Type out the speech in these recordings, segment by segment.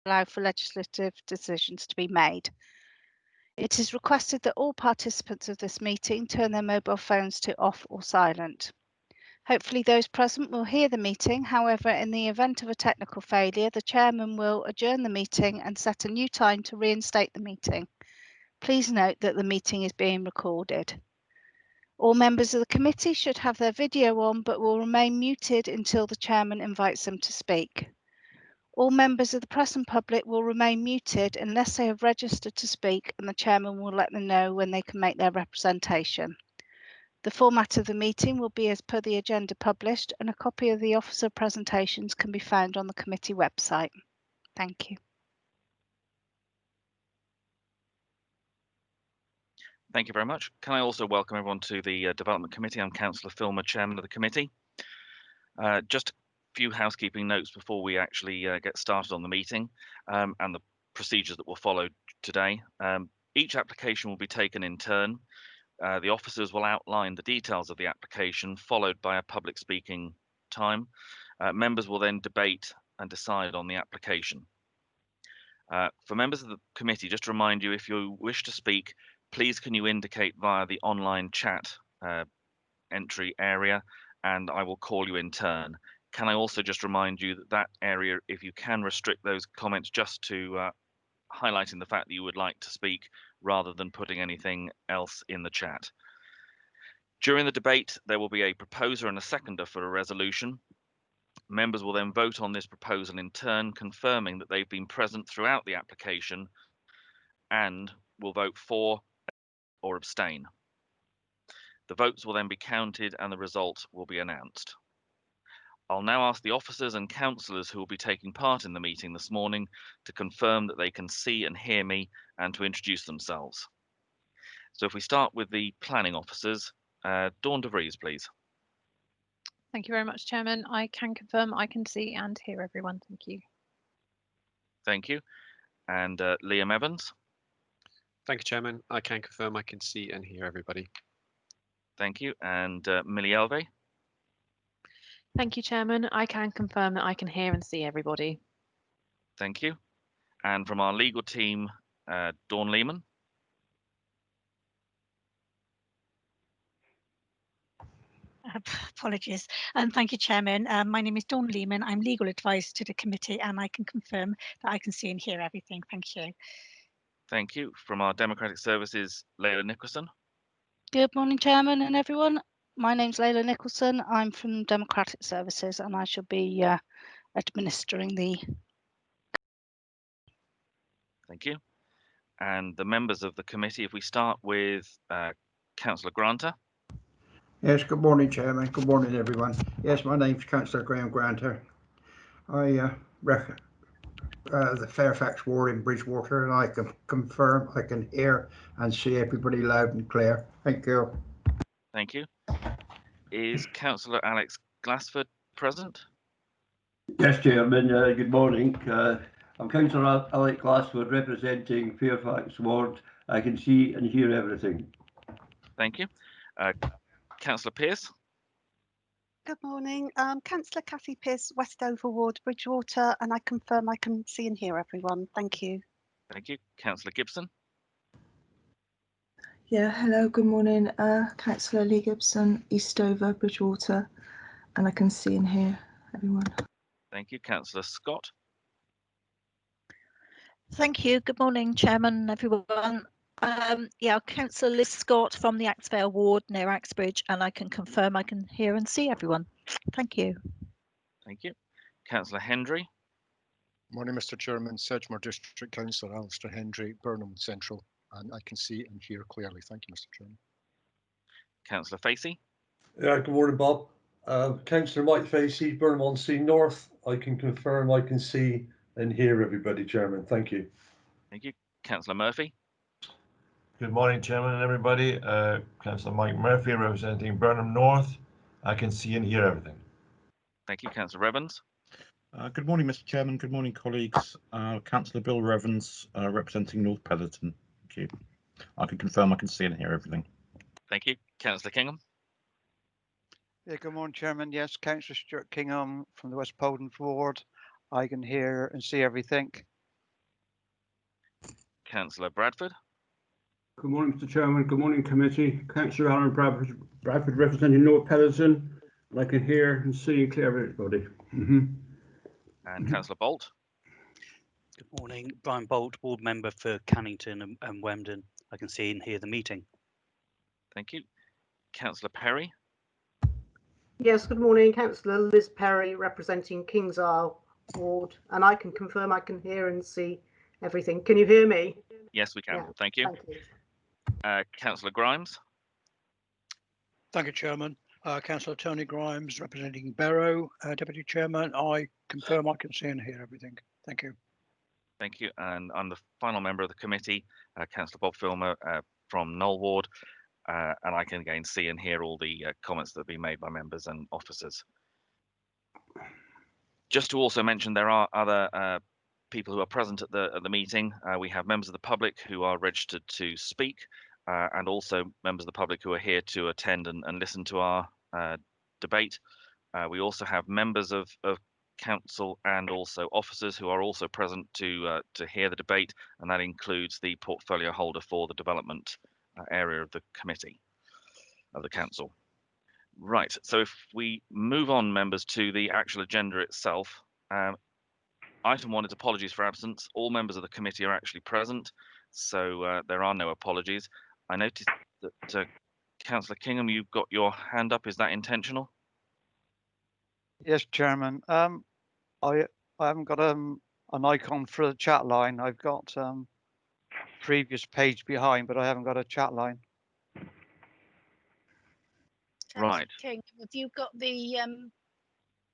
allow for legislative decisions to be made. It is requested that all participants of this meeting turn their mobile phones to off or silent. Hopefully those present will hear the meeting. However, in the event of a technical failure, the chairman will adjourn the meeting and set a new time to reinstate the meeting. Please note that the meeting is being recorded. All members of the committee should have their video on, but will remain muted until the chairman invites them to speak. All members of the press and public will remain muted unless they have registered to speak, and the chairman will let them know when they can make their representation. The format of the meeting will be as per the agenda published, and a copy of the officer presentations can be found on the committee website. Thank you. Thank you very much. Can I also welcome everyone to the Development Committee? I'm Councillor Filmer, Chairman of the committee. Just a few housekeeping notes before we actually get started on the meeting and the procedures that will follow today. Each application will be taken in turn. The officers will outline the details of the application, followed by a public speaking time. Members will then debate and decide on the application. For members of the committee, just to remind you, if you wish to speak, please can you indicate via the online chat entry area, and I will call you in turn. Can I also just remind you that that area, if you can restrict those comments just to highlighting the fact that you would like to speak rather than putting anything else in the chat. During the debate, there will be a proposer and a seconder for a resolution. Members will then vote on this proposal in turn, confirming that they've been present throughout the application and will vote for or abstain. The votes will then be counted and the result will be announced. I'll now ask the officers and councillors who will be taking part in the meeting this morning to confirm that they can see and hear me and to introduce themselves. So if we start with the planning officers, Dawn de Vries, please. Thank you very much, Chairman. I can confirm I can see and hear everyone. Thank you. Thank you. And Liam Evans. Thank you, Chairman. I can confirm I can see and hear everybody. Thank you. And Millie Elvey. Thank you, Chairman. I can confirm that I can hear and see everybody. Thank you. And from our legal team, Dawn Lehman. Apologies. Thank you, Chairman. My name is Dawn Lehman. I'm legal advisor to the committee, and I can confirm that I can see and hear everything. Thank you. Thank you. From our Democratic Services, Leila Nicholson. Good morning, Chairman and everyone. My name's Leila Nicholson. I'm from Democratic Services, and I shall be administering the. Thank you. And the members of the committee, if we start with Councillor Granter. Yes, good morning, Chairman. Good morning, everyone. Yes, my name's Councillor Graham Granter. I the Fairfax ward in Bridgewater, and I can confirm I can hear and see everybody loud and clear. Thank you. Thank you. Is Councillor Alex Glassford present? Yes, Chairman. Good morning. I'm Councillor Alex Glassford, representing Fairfax ward. I can see and hear everything. Thank you. Councillor Pearce. Good morning. Councillor Cathy Pearce, Westover ward, Bridgewater, and I confirm I can see and hear everyone. Thank you. Thank you. Councillor Gibson. Yeah, hello, good morning. Councillor Lee Gibson, Eastover, Bridgewater, and I can see and hear everyone. Thank you. Councillor Scott. Thank you. Good morning, Chairman and everyone. Yeah, Councillor Liz Scott from the Axvale ward near Axbridge, and I can confirm I can hear and see everyone. Thank you. Thank you. Councillor Hendry. Morning, Mr. Chairman. Sedgemoor District Councillor Alistair Hendry, Burnham Central, and I can see and hear clearly. Thank you, Mr. Chairman. Councillor Facey. Yeah, good morning, Bob. Councillor Mike Facey, Burnham-on-Sea North. I can confirm I can see and hear everybody, Chairman. Thank you. Thank you. Councillor Murphy. Good morning, Chairman and everybody. Councillor Mike Murphy, representing Burnham North. I can see and hear everything. Thank you. Councillor Evans. Good morning, Mr. Chairman. Good morning, colleagues. Councillor Bill Revens, representing North Petherton. Thank you. I can confirm I can see and hear everything. Thank you. Councillor Kingham. Yeah, good morning, Chairman. Yes, Councillor Stuart Kingham from the West Poldens ward. I can hear and see everything. Councillor Bradford. Good morning, Mr. Chairman. Good morning, committee. Councillor Alan Bradford representing North Peddleton. And I can hear and see and clear everybody. And Councillor Bolt. Good morning, Brian Bolt, ward member for Cannington and Wemden. I can see and hear the meeting. Thank you. Councillor Perry. Yes, good morning, Councillor Liz Perry representing Kings Isle ward, and I can confirm I can hear and see everything. Can you hear me? Yes, we can. Yeah, thank you. thank you. Councillor Grimes. Thank you, Chairman. Councillor Tony Grimes, representing Barrow. Deputy Chairman, I confirm I can see and hear everything. Thank you. Thank you. And I'm the final member of the committee, Councillor Bob Filmer from Knoll Ward, and I can again see and hear all the comments that have been made by members and officers. Just to also mention, there are other people who are present at the meeting. We have members of the public who are registered to speak, and also members of the public who are here to attend and listen to our debate. We also have members of council and also officers who are also present to hear the debate, and that includes the portfolio holder for the development area of the committee of the council. Right, so if we move on, members, to the actual agenda itself. Item 1 is apologies for absence. All members of the committee are actually present, so there are no apologies. I noticed that Councillor Kingham, you've got your hand up. Is that intentional? Yes, Chairman. I haven't got an icon for the chat line. I've got previous page behind, but I haven't got a chat line. Right. King, have you got the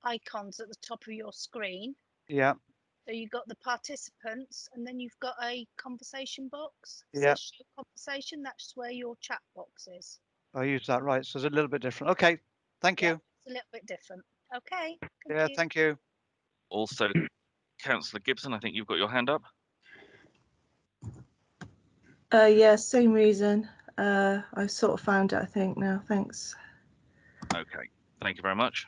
icons at the top of your screen? Yeah. So you've got the participants, and then you've got a conversation box. It Yeah. says show conversation. That's where your chat box is. I use that right. So it's a little bit different. Okay. Thank you. It's a little bit different. Okay. Yeah. Thank you. Also, Councillor Gibson, I think you've got your hand up. Yeah, same reason. I sort of found it, I think, now. Thanks. Okay, thank you very much.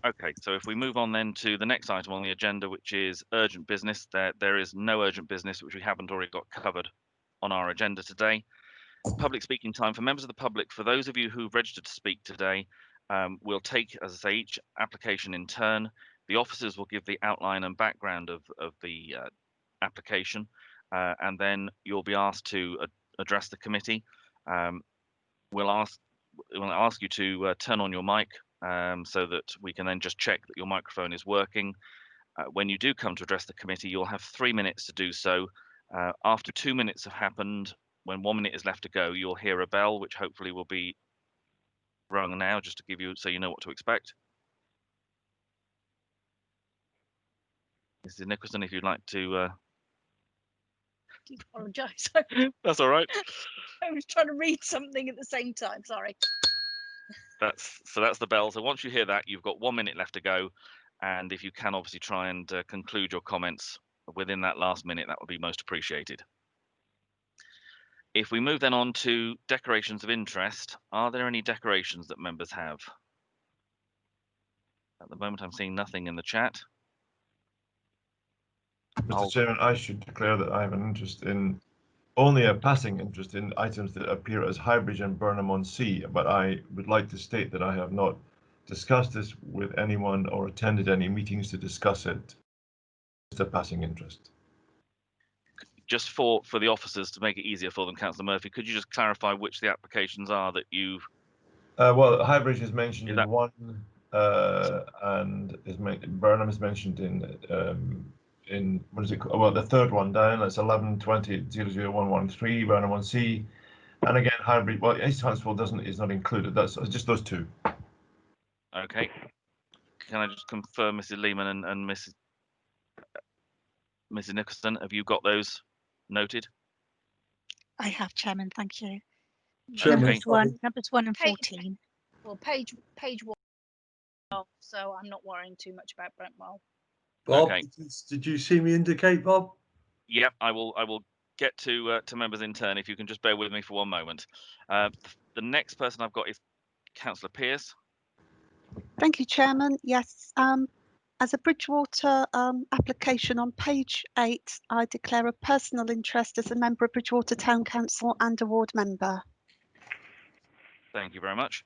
Okay, so if we move on then to the next item on the agenda, which is urgent business, there is no urgent business which we haven't already got covered on our agenda today. Public speaking time for members of the public. For those of you who've registered to speak today, we'll take, as I say, each application in turn. The officers will give the outline and background of the application, and then you'll be asked to address the committee. We'll ask you to turn on your mic so that we can then just check that your microphone is working. When you do come to address the committee, you'll have 3 minutes to do so. After 2 minutes have happened, when 1 minute is left to go, you'll hear a bell, which hopefully will be rung now, just to give you, so you know what to expect. Mrs. Nicholson, if you'd like to. Apologise. That's all right. I was trying to read something at the same time. Sorry. That's the bell. So once you hear that, you've got 1 minute left to go, and if you can obviously try and conclude your comments within that last minute, that would be most appreciated. If we move then on to declarations of interest, are there any declarations that members have? At the moment, I'm seeing nothing in the chat. Mr. Chairman, I should declare that I have an interest in, only a passing interest in items that appear as Highbridge and Burnham-on-Sea, but I would like to state that I have not discussed this with anyone or attended any meetings to discuss it. Just a passing interest. Just for the officers, to make it easier for them, Councillor Murphy, could you just clarify which the applications are that you've... Well, Highbridge is mentioned in one, and Burnham is mentioned in what is it called? Well, the third one down, that's 1120-00113, Burnham-on-Sea, and again Highbridge. Well, East Huntsville is not included. That's just those two. Okay. Can I just confirm, Mrs. Lehman and Mrs. Nicholson, have you got those noted? I have, Chairman. Thank you. Okay. Numbers 1 and 14. Well, page 1. So I'm not worrying too much about Brentwell. Bob, Okay. did you see me indicate, Bob? Yep, I will get to members in turn. If you can just bear with me for 1 moment. The next person I've got is Councillor Pearce. Thank you, Chairman. Yes, as a Bridgewater application on page 8, I declare a personal interest as a member of Bridgewater Town Council and a ward member. Thank you very much.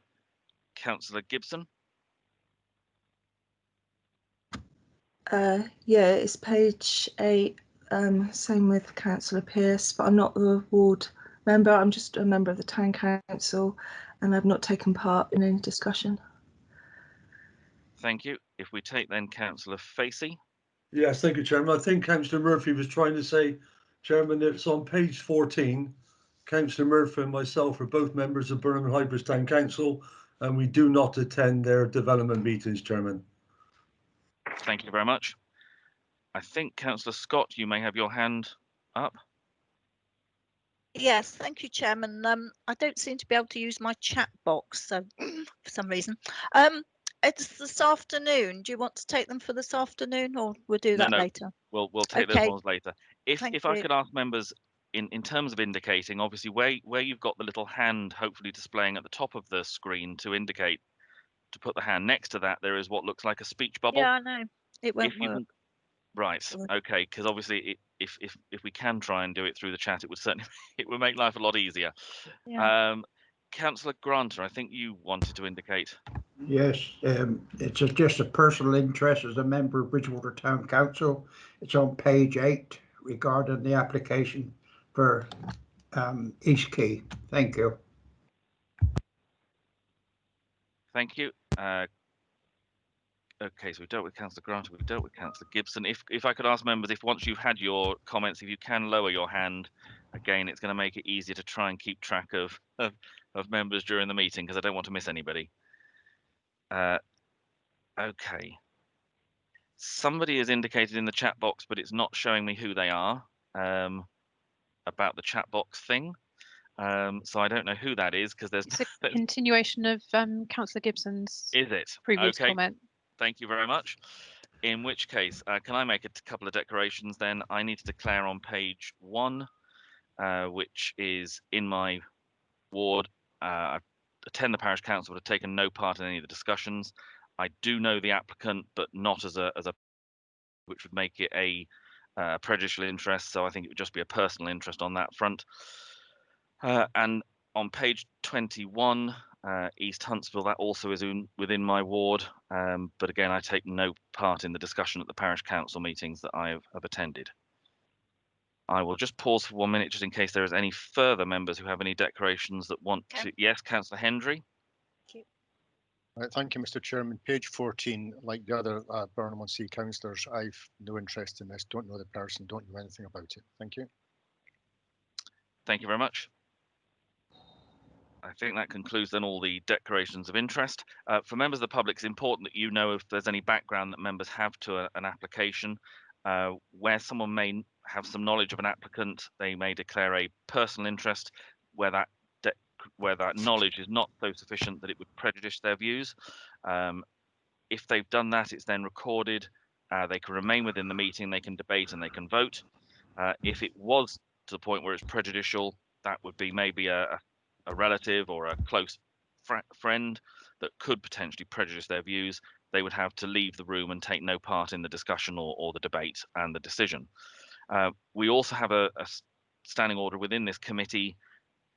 Councillor Gibson. Yeah, it's page 8. Same with Councillor Pearce, but I'm not the ward member. I'm just a member of the Town Council, and I've not taken part in any discussion. Thank you. If we take then Councillor Facey. Yes, thank you, Chairman. I think Councillor Murphy was trying to say, Chairman, it's on page 14. Councillor Murphy and myself are both members of Burnham and Highbridge Town Council, and we do not attend their development meetings, Chairman. Thank you very much. I think Councillor Scott, you may have your hand up. Yes, thank you, Chairman. I don't seem to be able to use my chat box, so for some reason. It's this afternoon. Do you want to take them for this afternoon, or we'll do that later? We'll take those ones later. If I could ask members in terms of indicating, obviously where you've got the little hand hopefully displaying at the top of the screen to indicate to put the hand next to that, there is what looks like a speech bubble. Yeah, I know. It won't work. Right. Okay. Because obviously, if we can try and do it through the chat, it would certainly it would make life a lot easier. Yeah. Councillor Granter, I think you wanted to indicate. Yes, it's just a personal interest as a member of Bridgewater Town Council. It's on page 8 regarding the application for East Quay. Thank you. Thank you. Okay, so we've dealt with Councillor Grant, we've dealt with Councillor Gibson. If I could ask members, if once you've had your comments, if you can lower your hand, again, it's going to make it easier to try and keep track of members during the meeting, because I don't want to miss anybody. Okay. Somebody has indicated in the chat box, but it's not showing me who they are, about the chat box thing. So I don't know who that is, because there's... It's a continuation of Councillor Gibson's previous comment. Thank you very much. In which case, can I make a couple of declarations then? I need to declare on page 1, which is in my ward. I attend the parish council, but have taken no part in any of the discussions. I do know the applicant, but not as a which would make it a prejudicial interest. So I think it would just be a personal interest on that front. And on page 21, East Huntsville, that also is within my ward, but again, I take no part in the discussion at the parish council meetings that I have attended. I will just pause for 1 minute just in case there is any further members who have any declarations that want to. Yes, Councillor Hendry. Thank you, Mr. Chairman. Page 14, like the other Burnham-on-Sea councillors, I've no interest in this, don't know the person, don't know anything about it. Thank you. Thank you very much. I think that concludes then all the declarations of interest. For members of the public, it's important that you know if there's any background that members have to an application. Where someone may have some knowledge of an applicant, they may declare a personal interest where that knowledge is not so sufficient that it would prejudice their views. If they've done that, it's then recorded. They can remain within the meeting, they can debate and they can vote. If it was to the point where it's prejudicial, that would be maybe a relative or a close friend that could potentially prejudice their views. They would have to leave the room and take no part in the discussion or the debate and the decision. We also have a standing order within this committee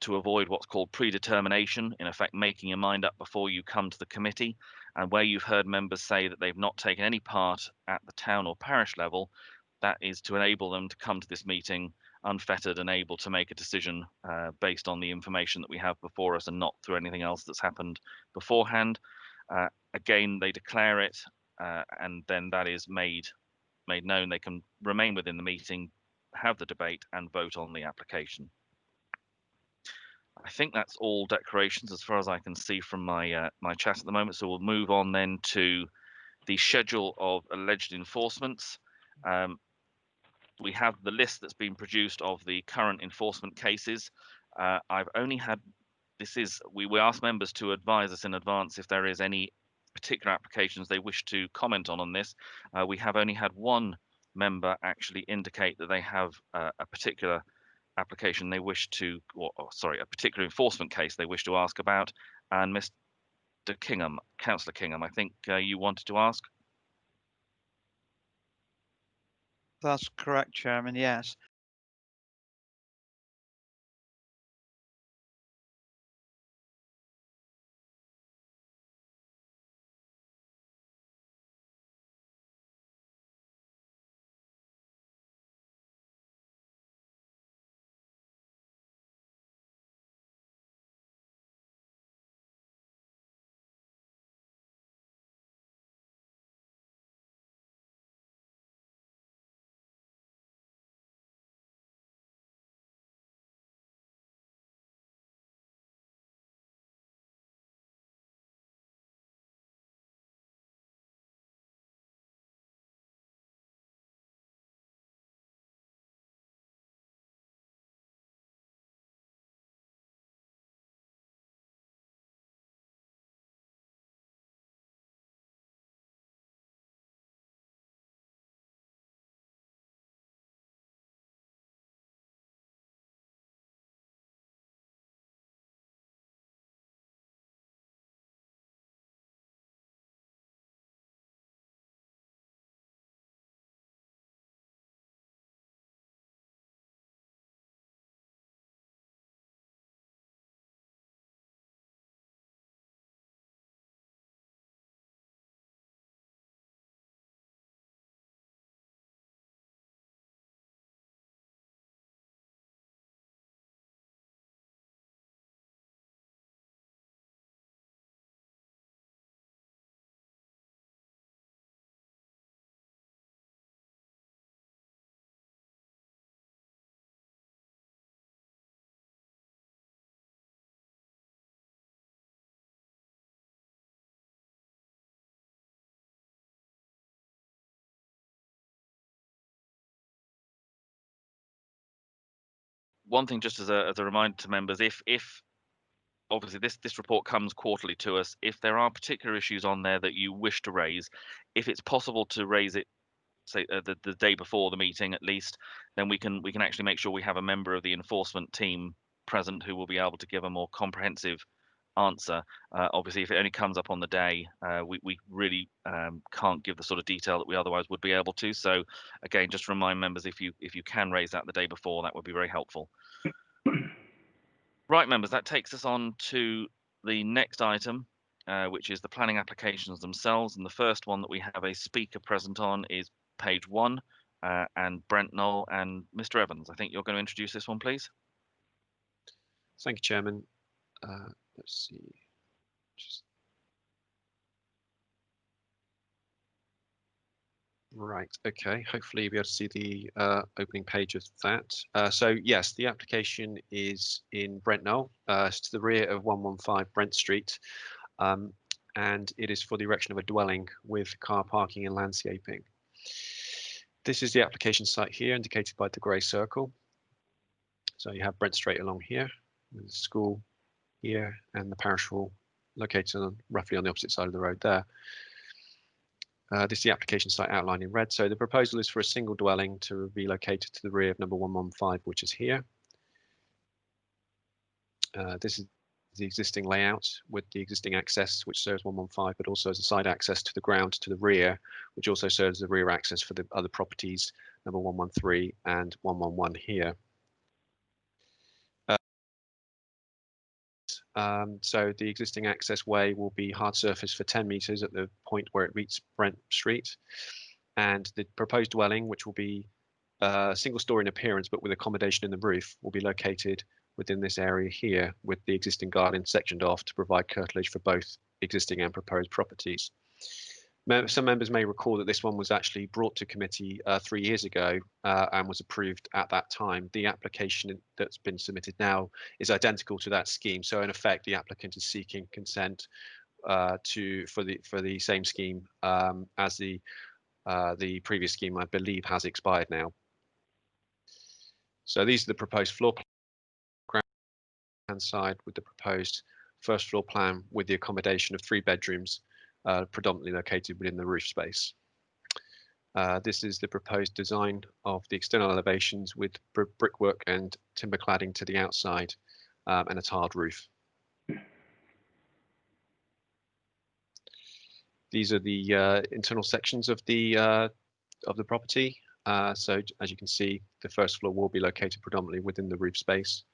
to avoid what's called predetermination, in effect making your mind up before you come to the committee. And where you've heard members say that they've not taken any part at the town or parish level, that is to enable them to come to this meeting unfettered and able to make a decision based on the information that we have before us and not through anything else that's happened beforehand. Again, they declare it and then that is made known. They can remain within the meeting, have the debate and vote on the application. I think that's all declarations as far as I can see from my my chat at the moment. So we'll move on then to the schedule of alleged enforcements. We have the list that's been produced of the current enforcement cases. I've only had, we ask members to advise us in advance if there is any particular applications they wish to comment on this. We have only had one member actually indicate that they have a particular application they wish to, a particular enforcement case they wish to ask about, and Mr. Kingham, Councillor Kingham. I think you wanted to ask. That's correct, Chairman. Yes. One thing, just as a reminder to members, if obviously this report comes quarterly to us, if there are particular issues on there that you wish to raise, if it's possible to raise it, say the day before the meeting at least, then we can actually make sure we have a member of the enforcement team present who will be able to give a more comprehensive answer. Obviously, if it only comes up on the day, we really can't give the sort of detail that we otherwise would be able to. So again, just remind members, if you can raise that the day before, that would be very helpful. Right, members, that takes us on to the next item, which is the planning applications themselves. And the first one that we have a speaker present on is page 1, and Brent Knoll and Mr. Evans. I think you're going to introduce this one, please. Thank you, Chairman. Let's see. Right, okay, hopefully you'll be able to see the opening page of that. So yes, the application is in Brent Knoll, it's to the rear of 115 Brent Street, and it is for the erection of a dwelling with car parking and landscaping. This is the application site here, indicated by the grey circle. So you have Brent Street along here, with the school here, and the parish hall located roughly on the opposite side of the road there. This is the application site outlined in red. So the proposal is for a single dwelling to be located to the rear of number 115, which is here. This is the existing layout with the existing access, which serves 115, but also as a side access to the ground to the rear, which also serves as the rear access for the other properties, number 113 and 111 here. So the existing access way will be hard surface for 10 meters at the point where it meets Brent Street. And the proposed dwelling, which will be single story in appearance, but with accommodation in the roof, will be located within this area here with the existing garden sectioned off to provide curtilage for both existing and proposed properties. Some members may recall that this one was actually brought to committee 3 years ago and was approved at that time. The application that's been submitted now is identical to that scheme. So in effect, the applicant is seeking consent for the same scheme as the previous scheme, I believe, has expired now. So these are the proposed floor plan ground side with the proposed first floor plan with the accommodation of 3 bedrooms predominantly located within the roof space. This is the proposed design of the external elevations with brickwork and timber cladding to the outside and a tiled roof. These are the internal sections of the property. So as you can see, the first floor will be located predominantly within the roof space,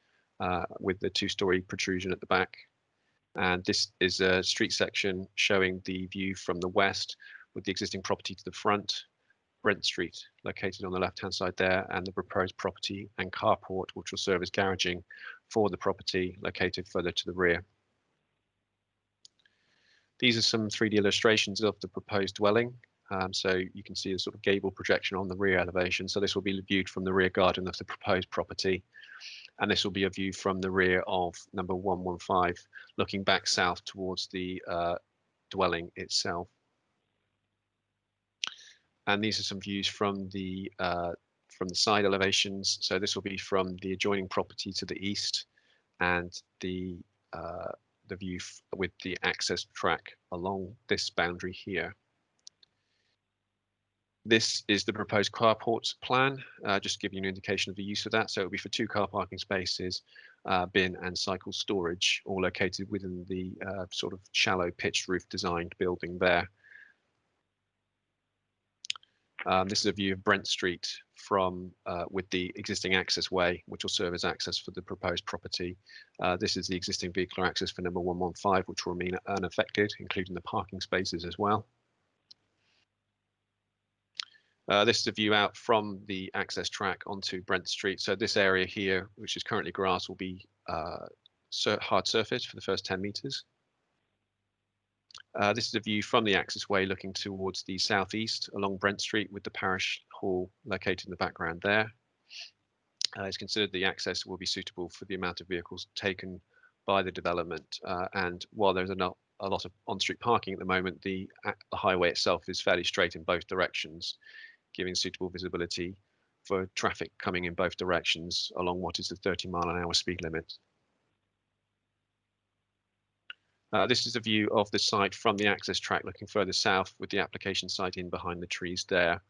with the two-story protrusion at the back. And this is a street section showing the view from the west, with the existing property to the front, Brent Street located on the left-hand side there, and the proposed property and carport, which will serve as garaging for the property located further to the rear. These are some 3D illustrations of the proposed dwelling. So you can see a sort of gable projection on the rear elevation. So this will be viewed from the rear garden of the proposed property. And this will be a view from the rear of number 115, looking back south towards the dwelling itself. And these are some views from the side elevations. So this will be from the adjoining property to the east, and the view with the access track along this boundary here. This is the proposed carport plan, just to give you an indication of the use of that. So it will be for 2 car parking spaces, bin and cycle storage, all located within the sort of shallow pitched roof designed building there. This is a view of Brent Street from with the existing access way, which will serve as access for the proposed property. This is the existing vehicular access for number 115, which will remain unaffected, including the parking spaces as well. This is a view out from the access track onto Brent Street. So this area here, which is currently grass, will be hard surface for the first 10 meters. This is a view from the access way looking towards the southeast along Brent Street, with the parish hall located in the background there. It's considered the access will be suitable for the amount of vehicles taken by the development. And while there's not a lot of on-street parking at the moment, the highway itself is fairly straight in both directions, giving suitable visibility for traffic coming in both directions along what is the 30-mile-an-hour speed limit. This is a view of the site from the access track looking further south, with the application site in behind the trees there.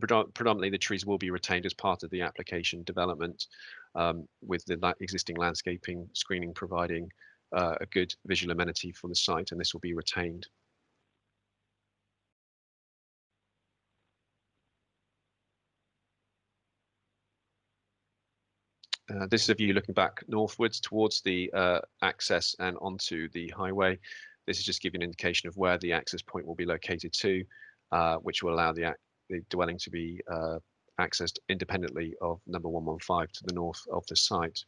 Predominantly the trees will be retained as part of the application development, with the existing landscaping screening providing a good visual amenity for the site, and this will be retained. This is a view looking back northwards towards the access and onto the highway. This is just giving an indication of where the access point will be located to, which will allow the dwelling to be accessed independently of number 115 to the north of the site.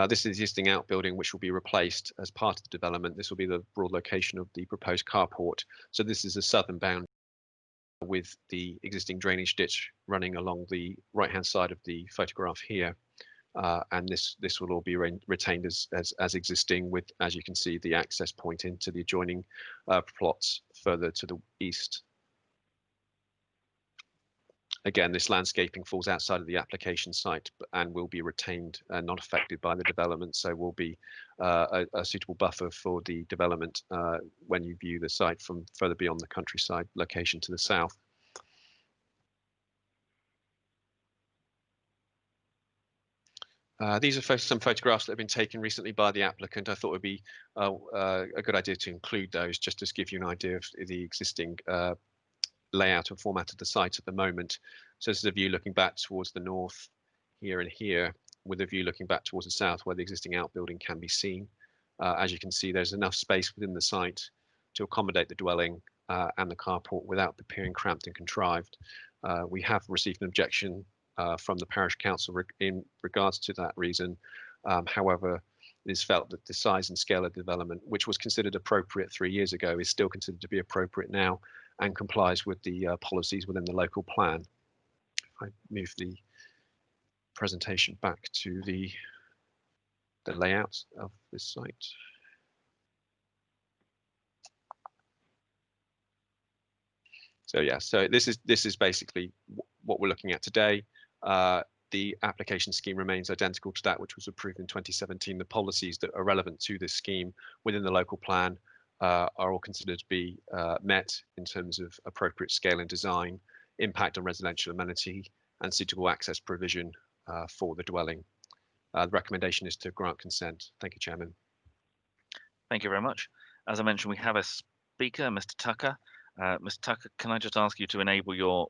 This is the existing outbuilding which will be replaced as part of the development. This will be the broad location of the proposed carport. So this is the southern boundary, with the existing drainage ditch running along the right-hand side of the photograph here, and this will all be retained as existing, with, as you can see, the access point into the adjoining plots further to the east. Again, this landscaping falls outside of the application site and will be retained and not affected by the development, so will be a suitable buffer for the development when you view the site from further beyond the countryside location to the south. These are some photographs that have been taken recently by the applicant. I thought it would be a good idea to include those, just to give you an idea of the existing layout and format of the site at the moment. So this is a view looking back towards the north here and here, with a view looking back towards the south where the existing outbuilding can be seen. As you can see, there's enough space within the site to accommodate the dwelling and the carport without appearing cramped and contrived. We have received an objection from the parish council in regards to that reason. However, it is felt that the size and scale of development, which was considered appropriate 3 years ago, is still considered to be appropriate now and complies with the policies within the local plan. If I move the presentation back to the layout of this site. So yeah, so this is basically what we're looking at today. The application scheme remains identical to that which was approved in 2017. The policies that are relevant to this scheme within the local plan are all considered to be met in terms of appropriate scale and design, impact on residential amenity, and suitable access provision for the dwelling. The recommendation is to grant consent. Thank you, Chairman. Thank you very much. As I mentioned, we have a speaker, Mr. Tucker. Mr. Tucker, can I just ask you to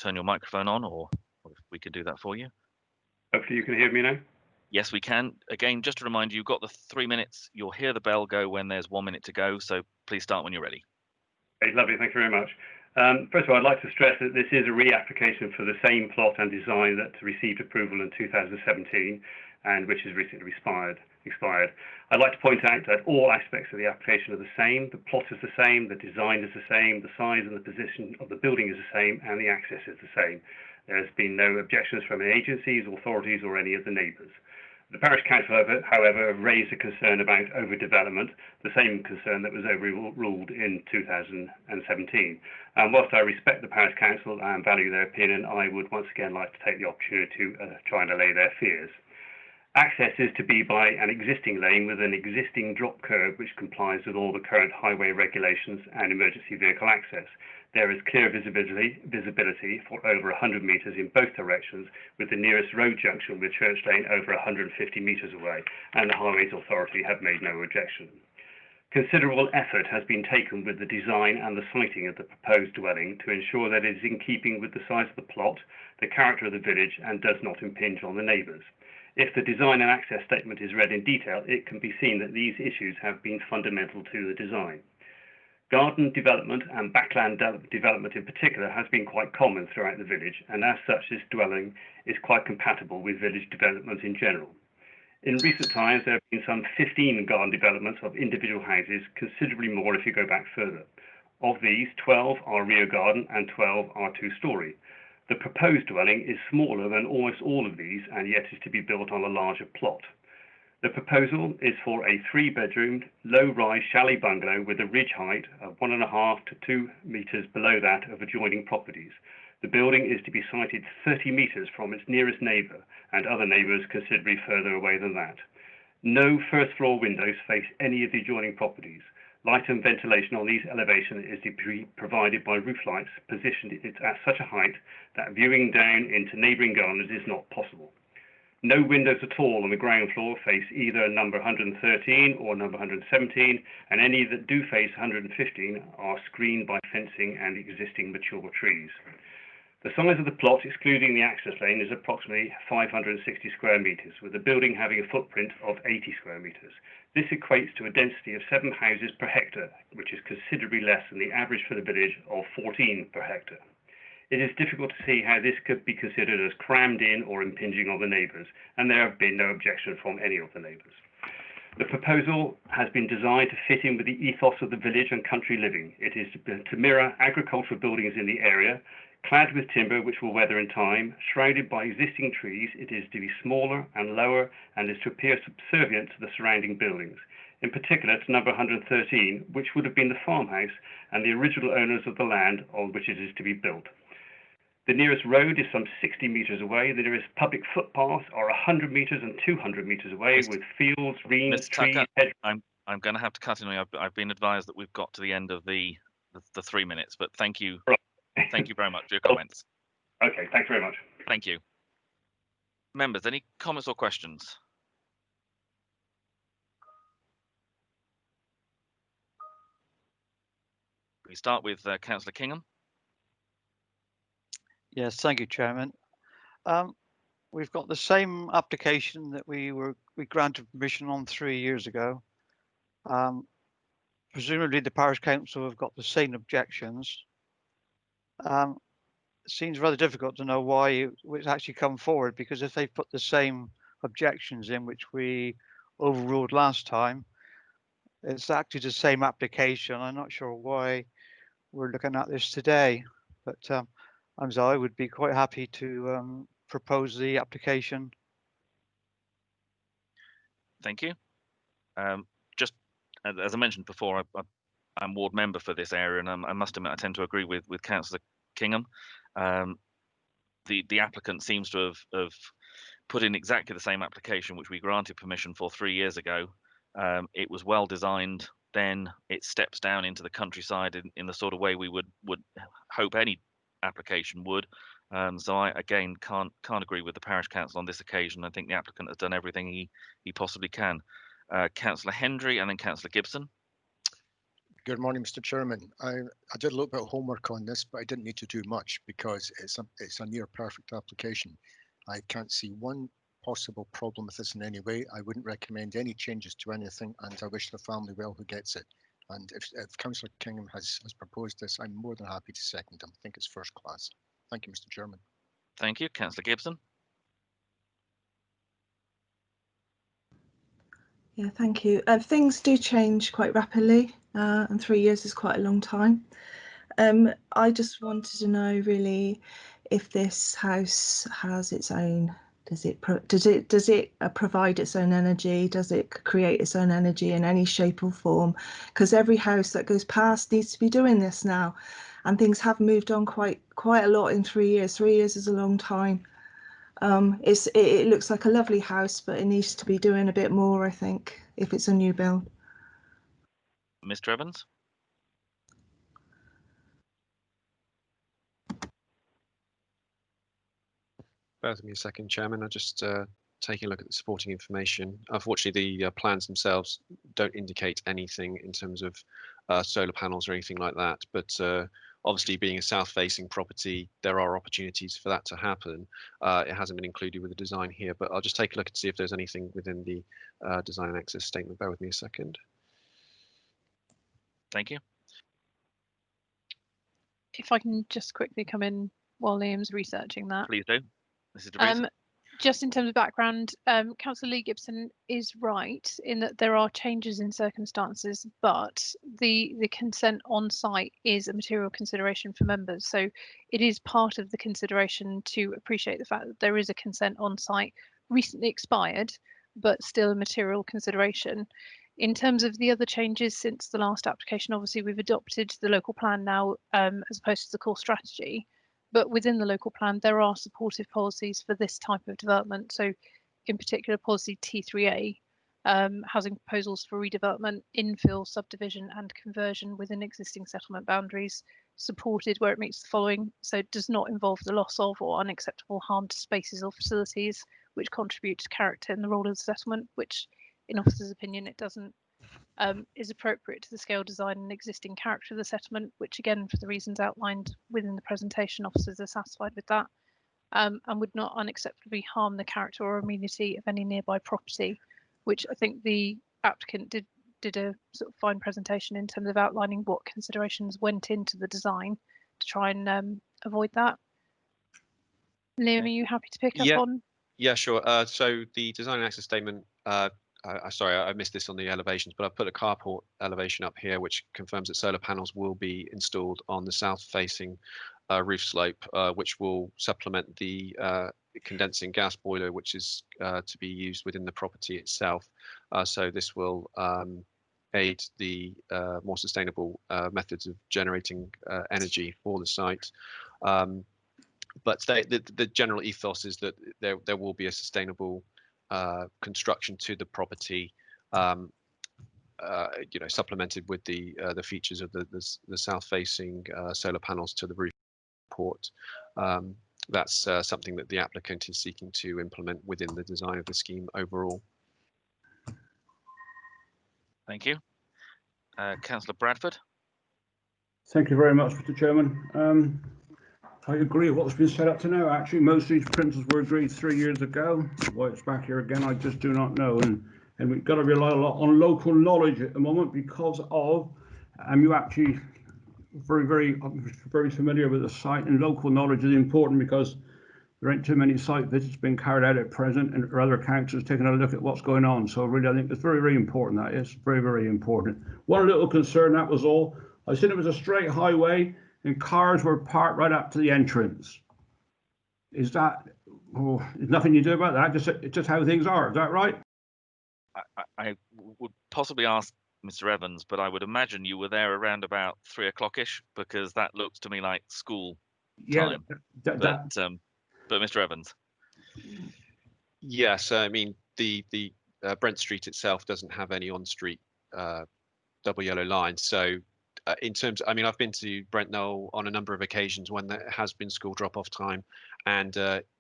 turn your microphone on, or if we could do that for you? Hopefully you can hear me now. Yes, we can. Again, just to remind you, you've got the 3 minutes. You'll hear the bell go when there's 1 minute to go. So please start when you're ready. Okay, lovely. Thank you very much. First of all, I'd like to stress that this is a reapplication for the same plot and design that received approval in 2017 and which has recently expired. I'd like to point out that all aspects of the application are the same. The plot is the same, the design is the same, the size and the position of the building is the same, and the access is the same. There's been no objections from any agencies, authorities, or any of the neighbours. The Parish Council, however, raised a concern about overdevelopment, the same concern that was overruled in 2017. And whilst I respect the Parish Council and value their opinion, I would once again like to take the opportunity to try and allay their fears. Access is to be by an existing lane with an existing drop curb which complies with all the current highway regulations and emergency vehicle access. There is clear visibility for over 100 metres in both directions, with the nearest road junction with Church Lane over 150 metres away, and the Highways Authority have made no objection. Considerable effort has been taken with the design and the siting of the proposed dwelling to ensure that it is in keeping with the size of the plot, the character of the village, and does not impinge on the neighbours. If the design and access statement is read in detail, it can be seen that these issues have been fundamental to the design. Garden development and backland development in particular has been quite common throughout the village, and as such this dwelling is quite compatible with village development in general. In recent times there have been some 15 garden developments of individual houses, considerably more if you go back further. Of these, 12 are rear garden and 12 are two-storey. The proposed dwelling is smaller than almost all of these and yet is to be built on a larger plot. The proposal is for a 3-bedroomed, low-rise chalet bungalow with a ridge height of 1.5 to 2 metres below that of adjoining properties. The building is to be sited 30 metres from its nearest neighbour and other neighbours considerably further away than that. No first-floor windows face any of the adjoining properties. Light and ventilation on these elevations is to be provided by roof lights positioned at such a height that viewing down into neighbouring gardens is not possible. No windows at all on the ground floor face either number 113 or number 117, and any that do face 115 are screened by fencing and existing mature trees. The size of the plot, excluding the access lane, is approximately 560 square metres, with the building having a footprint of 80 square metres. This equates to a density of 7 houses per hectare, which is considerably less than the average for the village of 14 per hectare. It is difficult to see how this could be considered as crammed in or impinging on the neighbours, and there have been no objection from any of the neighbours. The proposal has been designed to fit in with the ethos of the village and country living. It is to mirror agricultural buildings in the area, clad with timber which will weather in time, shrouded by existing trees. It is to be smaller and lower and is to appear subservient to the surrounding buildings. In particular to number 113, which would have been the farmhouse and the original owners of the land on which it is to be built. The nearest road is some 60 metres away. The nearest public footpaths are 100 metres and 200 metres away, with fields, greens, trees. I'm going to have to cut in. I've been advised that we've got to the end of the 3 minutes, but thank you. Thank you very much for your comments. Okay, thanks very much. Thank you. Members, any comments or questions? We start with Councillor Kingham. Yes, thank you, Chairman. We've got the same application that we granted permission on 3 years ago. Presumably the Parish Council have got the same objections. It seems rather difficult to know why it's actually come forward, because if they put the same objections in which we overruled last time, it's actually the same application. I'm not sure why we're looking at this today, but I would be quite happy to propose the application. Thank you. Just as I mentioned before, I'm ward member for this area, and I must admit I tend to agree with Councillor Kingham. The applicant seems to have put in exactly the same application which we granted permission for 3 years ago. It was well designed then. It steps down into the countryside in the sort of way we would hope any application would. So I again can't agree with the parish council on this occasion. I think the applicant has done everything he possibly can. Councillor Hendry and then Councillor Gibson. Good morning, Mr. Chairman. I did a little bit of homework on this, but I didn't need to do much because it's a near perfect application. I can't see one possible problem with this in any way. I wouldn't recommend any changes to anything, and I wish the family well who gets it. And if Councillor Kingham has proposed this, I'm more than happy to second him. I think it's first class. Thank you, Mr. Chairman. Thank you. Councillor Gibson. Yeah, thank you. Things do change quite rapidly, and 3 years is quite a long time. I just wanted to know really if this house has its own. Does it provide its own energy? Does it create its own energy in any shape or form? Because every house that goes past needs to be doing this now, and things have moved on quite a lot in 3 years. 3 years is a long time. It looks like a lovely house, but it needs to be doing a bit more, I think, if it's a new build. Mr. Evans. Bear with me a second, Chairman. I'm just taking a look at the supporting information. Unfortunately, the plans themselves don't indicate anything in terms of solar panels or anything like that. But obviously, being a south-facing property, there are opportunities for that to happen. It hasn't been included with the design here, but I'll just take a look and see if there's anything within the design and access statement. Bear with me a second. Thank you. If I can just quickly come in while Liam's researching that. Please do. Mrs. DeVries. Just in terms of background, Councillor Lee Gibson is right in that there are changes in circumstances, but the consent on site is a material consideration for members. So it is part of the consideration to appreciate the fact that there is a consent on site recently expired, but still a material consideration. In terms of the other changes since the last application, obviously we've adopted the local plan now as opposed to the core strategy. But within the local plan, there are supportive policies for this type of development. So in particular, policy T3A, housing proposals for redevelopment, infill, subdivision and conversion within existing settlement boundaries, supported where it meets the following. So it does not involve the loss of or unacceptable harm to spaces or facilities which contribute to character and the role of the settlement, which in officer's opinion, it doesn't, is appropriate to the scale, design and existing character of the settlement, which again, for the reasons outlined within the presentation, officers are satisfied with that, and would not unacceptably harm the character or amenity of any nearby property, which I think the applicant did a sort of fine presentation in terms of outlining what considerations went into the design to try and avoid that. Liam, are you happy to pick up on? Yeah, sure. So the design and access statement, sorry, I missed this on the elevations, but I've put a carport elevation up here, which confirms that solar panels will be installed on the south-facing roof slope, which will supplement the condensing gas boiler, which is to be used within the property itself. So this will aid the more sustainable methods of generating energy for the site. But the general ethos is that there will be a sustainable construction to the property, supplemented with the features of the south-facing solar panels to the roof port. That's something that the applicant is seeking to implement within the design of the scheme overall. Thank you. Councillor Bradford. Thank you very much, Mr. Chairman. I agree with what's been said up to now. Actually, most of these principles were agreed 3 years ago. Why it's back here again, I just do not know. And we've got to rely a lot on local knowledge at the moment because of, you actually very familiar with the site, and local knowledge is important because there ain't too many site visits being carried out at present, and other councils taking a look at what's going on. So really, I think it's very important. That is very important. One little concern, that was all. I said it was a straight highway and cars were parked right up to the entrance. Is that, there's nothing you do about that, it's just how things are, is that right? I would possibly ask Mr. Evans, but I would imagine you were there around about 3 o'clock-ish, because that looks to me like school time. But Mr. Evans. Yes, I mean, the Brent Street itself doesn't have any on-street double yellow lines, so in terms, I mean, I've been to Brent Knoll on a number of occasions when there has been school drop-off time, and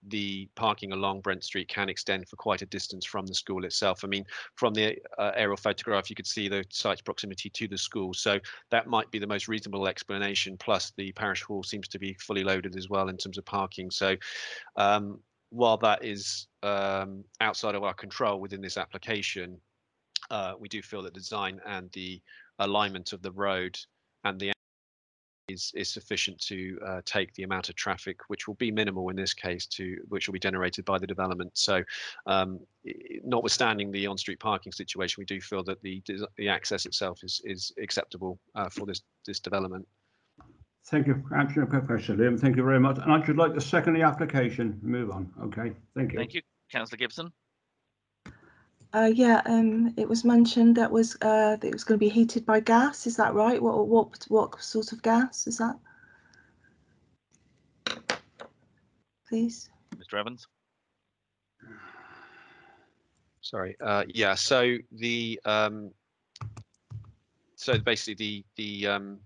the parking along Brent Street can extend for quite a distance from the school itself. I mean, from the aerial photograph, you could see the site's proximity to the school, so that might be the most reasonable explanation. Plus, the parish hall seems to be fully loaded as well in terms of parking. So, while that is outside of our control within this application, we do feel that the design and the alignment of the road and the is sufficient to take the amount of traffic, which will be minimal in this case, which will be generated by the development. So, notwithstanding the on-street parking situation, we do feel that the access itself is acceptable for this development. Thank you, Professor Lim. Thank you very much. And I should like to second the application. Move on. Okay. Thank you. Thank you, Councillor Gibson. Yeah, it was mentioned that it was going to be heated by gas. Is that right? What sort of gas is that? Please. Mr. Evans. Sorry. Yeah. So basically the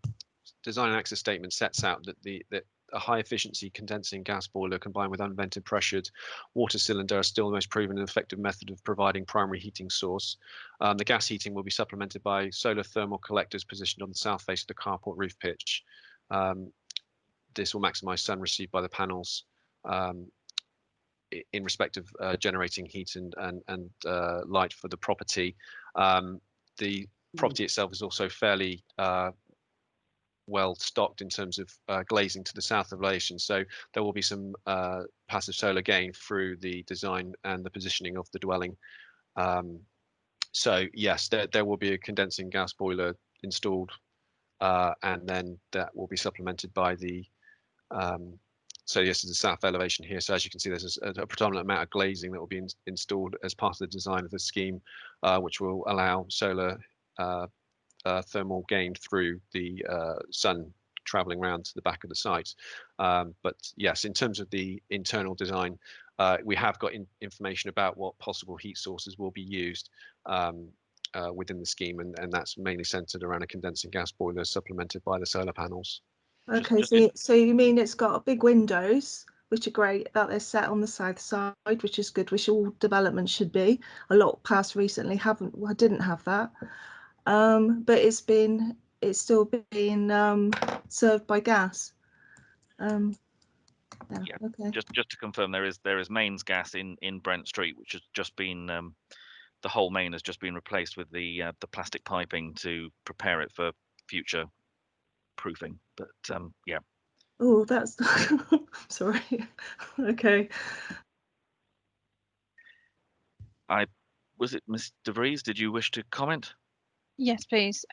design and access statement sets out that a high efficiency condensing gas boiler combined with unvented pressured water cylinder are still the most proven and effective method of providing primary heating source. The gas heating will be supplemented by solar thermal collectors positioned on the south face of the carport roof pitch. This will maximize sun received by the panels in respect of generating heat and light for the property. The property itself is also fairly well stocked in terms of glazing to the south elevation, so there will be some passive solar gain through the design and the positioning of the dwelling. So yes, there will be a condensing gas boiler installed, and then that will be supplemented by the so yes, there's a south elevation here. So as you can see, there's a predominant amount of glazing that will be installed as part of the design of the scheme, which will allow solar thermal gain through the sun traveling around to the back of the site. But yes, in terms of the internal design, we have got information about what possible heat sources will be used within the scheme, and that's mainly centered around a condensing gas boiler supplemented by the solar panels. Okay, so you mean it's got big windows, which are great, that they're set on the south side, which is good, which all developments should be. A lot passed recently didn't have that. But it's still being served by gas. Yeah. Okay. Just to confirm, there is mains gas in Brent Street, which has just been the whole main has just been replaced with the plastic piping to prepare it for future proofing. But yeah. Oh, that's sorry. Okay. Was it Ms. De Vries? Did you wish to comment? Yes, please.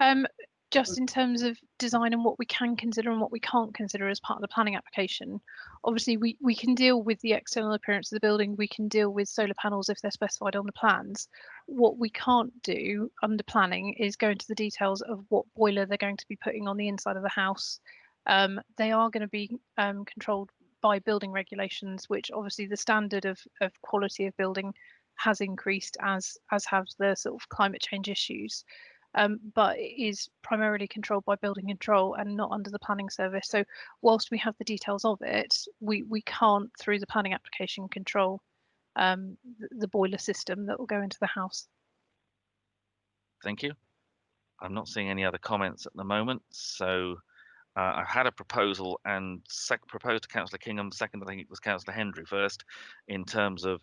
Just in terms of design and what we can consider and what we can't consider as part of the planning application, obviously we can deal with the external appearance of the building, we can deal with solar panels if they're specified on the plans. What we can't do under planning is go into the details of what boiler they're going to be putting on the inside of the house. They are going to be controlled by building regulations, which obviously the standard of quality of building has increased as have the sort of climate change issues. But it is primarily controlled by building control and not under the planning service. So whilst we have the details of it, we can't, through the planning application, control the boiler system that will go into the house. Thank you. I'm not seeing any other comments at the moment. So I've had a proposal and proposed to Councillor Kingham, second I think it was Councillor Hendry first, in terms of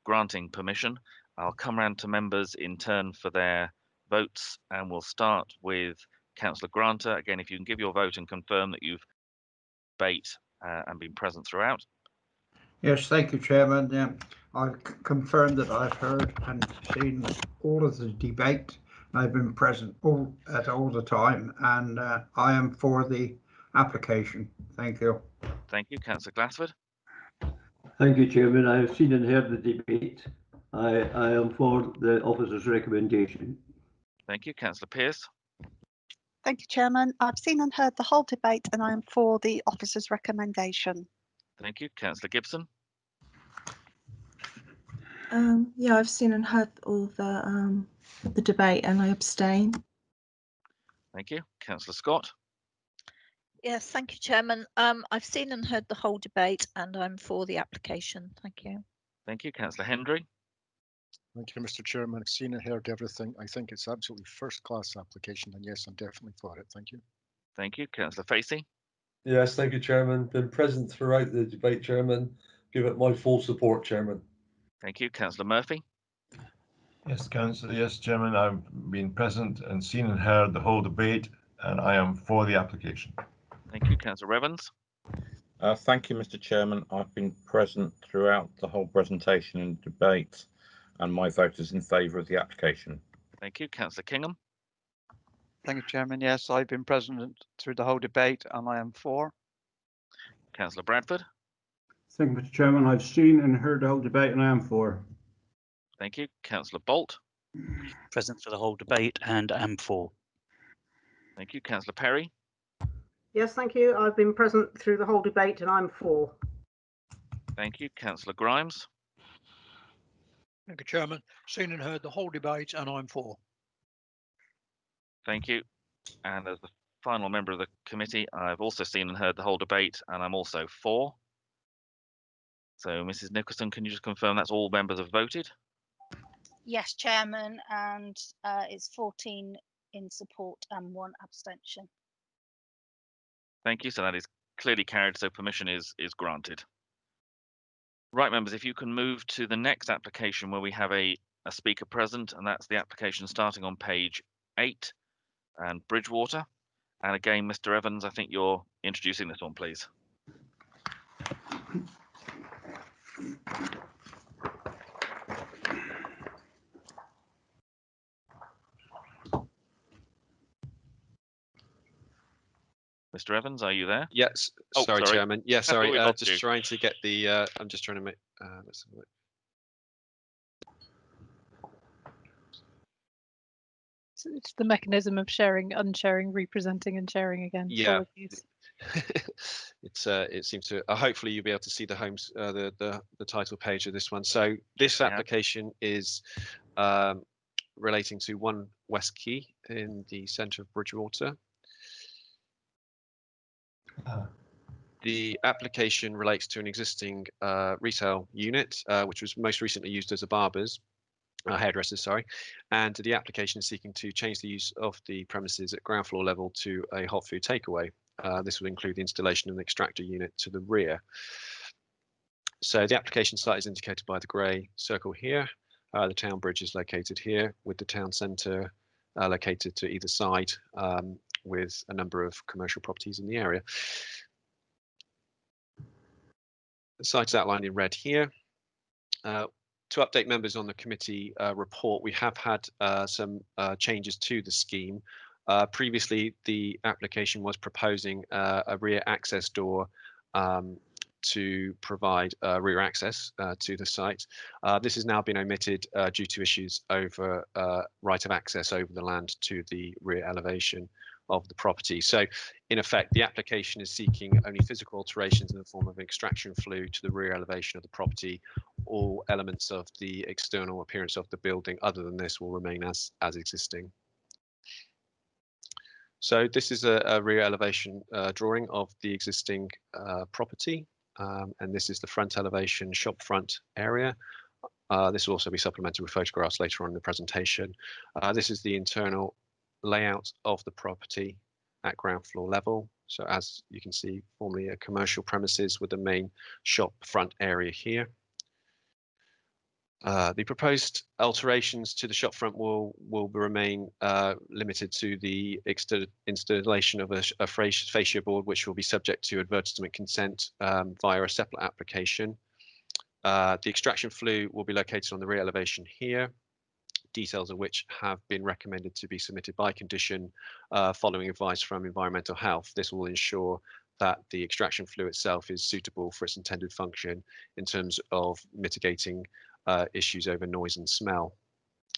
granting permission. I'll come round to members in turn for their votes, and we'll start with Councillor Granter. Again, if you can give your vote and confirm that you've debate and been present throughout. Yes, thank you, Chairman. Yeah, I've confirmed that I've heard and seen all of the debate. I've been present all the time, and I am for the application. Thank you. Thank you, Councillor Glassford. Thank you, Chairman. I have seen and heard the debate. I am for the officer's recommendation. Thank you, Councillor Pearce. Thank you, Chairman. I've seen and heard the whole debate and I am for the officer's recommendation. Thank you, Councillor Gibson. Yeah, I've seen and heard all the debate and I abstain. Thank you, Councillor Scott. Yes, thank you, Chairman. I've seen and heard the whole debate and I'm for the application. Thank you. Thank you. Councillor Hendry. Thank you, Mr. Chairman. I've seen and heard everything. I think it's absolutely first-class application, and yes, I'm definitely for it. Thank you. Thank you. Councillor Facey. Yes, thank you, Chairman. Been present throughout the debate, Chairman. Give it my full support, Chairman. Thank you. Councillor Murphy. Yes, Councillor. Yes, Chairman. I've been present and seen and heard the whole debate, and I am for the application. Thank you. Councillor Evans. Thank you, Mr. Chairman. I've been present throughout the whole presentation and debate, and my vote is in favour of the application. Thank you. Councillor Kingham. Thank you, Chairman. Yes, I've been present through the whole debate and I am for. Councillor Bradford. Thank you, Mr. Chairman. I've seen and heard the whole debate and I am for. Thank you. Councillor Bolt. Present for the whole debate and am for. Thank you. Councillor Perry. Yes, thank you. I've been present through the whole debate and I'm for. Thank you. Councillor Grimes. Thank you, Chairman. Seen and heard the whole debate and I'm for. Thank you. And as the final member of the committee, I've also seen and heard the whole debate and I'm also for. So, Mrs. Nicholson, can you just confirm that's all members have voted? Yes, Chairman, and it's 14 in support and 1 abstention. Thank you. So that is clearly carried. So permission is granted. Right, members, if you can move to the next application where we have a speaker present, and that's the application starting on page 8 and Bridgewater. And again, Mr. Evans, I think you're introducing this one, please. Mr. Evans, are you there? Yes. Oh, sorry, Chairman. Yeah, sorry. Just trying to get the. I'm just trying to make. Let's have a look. So it's the mechanism of sharing, unsharing, representing, and sharing again. Yeah. Apologies. It seems to. Hopefully, you'll be able to see the homes, the title page of this one. So this application is relating to 1 West Quay in the centre of Bridgewater. The application relates to an existing retail unit, which was most recently used as a barber's, hairdresser, sorry, and the application is seeking to change the use of the premises at ground floor level to a hot food takeaway. This will include the installation of an extractor unit to the rear. So the application site is indicated by the grey circle here. The town bridge is located here, with the town centre located to either side, with a number of commercial properties in the area. The site is outlined in red here. To update members on the committee report, we have had some changes to the scheme. Previously, the application was proposing a rear access door to provide rear access to the site. This has now been omitted due to issues over right of access over the land to the rear elevation of the property. So in effect, the application is seeking only physical alterations in the form of extraction flue to the rear elevation of the property. All elements of the external appearance of the building other than this will remain as existing. So this is a rear elevation drawing of the existing property, and this is the front elevation shop front area. This will also be supplemented with photographs later on in the presentation. This is the internal layout of the property at ground floor level. So as you can see, formerly a commercial premises with the main shop front area here. The proposed alterations to the shop front will remain limited to the installation of a fascia board, which will be subject to advertisement consent via a separate application. The extraction flue will be located on the rear elevation here, details of which have been recommended to be submitted by condition following advice from Environmental Health. This will ensure that the extraction flue itself is suitable for its intended function in terms of mitigating issues over noise and smell.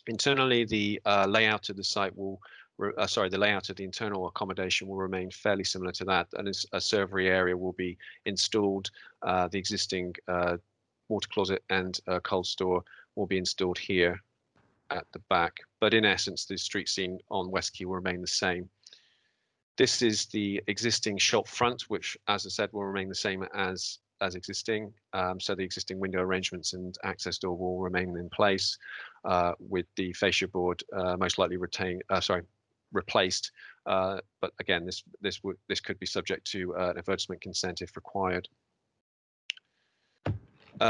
Internally, the layout of the site will, the layout of the internal accommodation will remain fairly similar to that, and as a servery area will be installed. The existing water closet and cold store will be installed here at the back, but in essence, the street scene on West Quay will remain the same. This is the existing shop front, which, as I said, will remain the same as existing. So the existing window arrangements and access door will remain in place, with the fascia board most likely replaced. But again, this could be subject to an advertisement consent if required.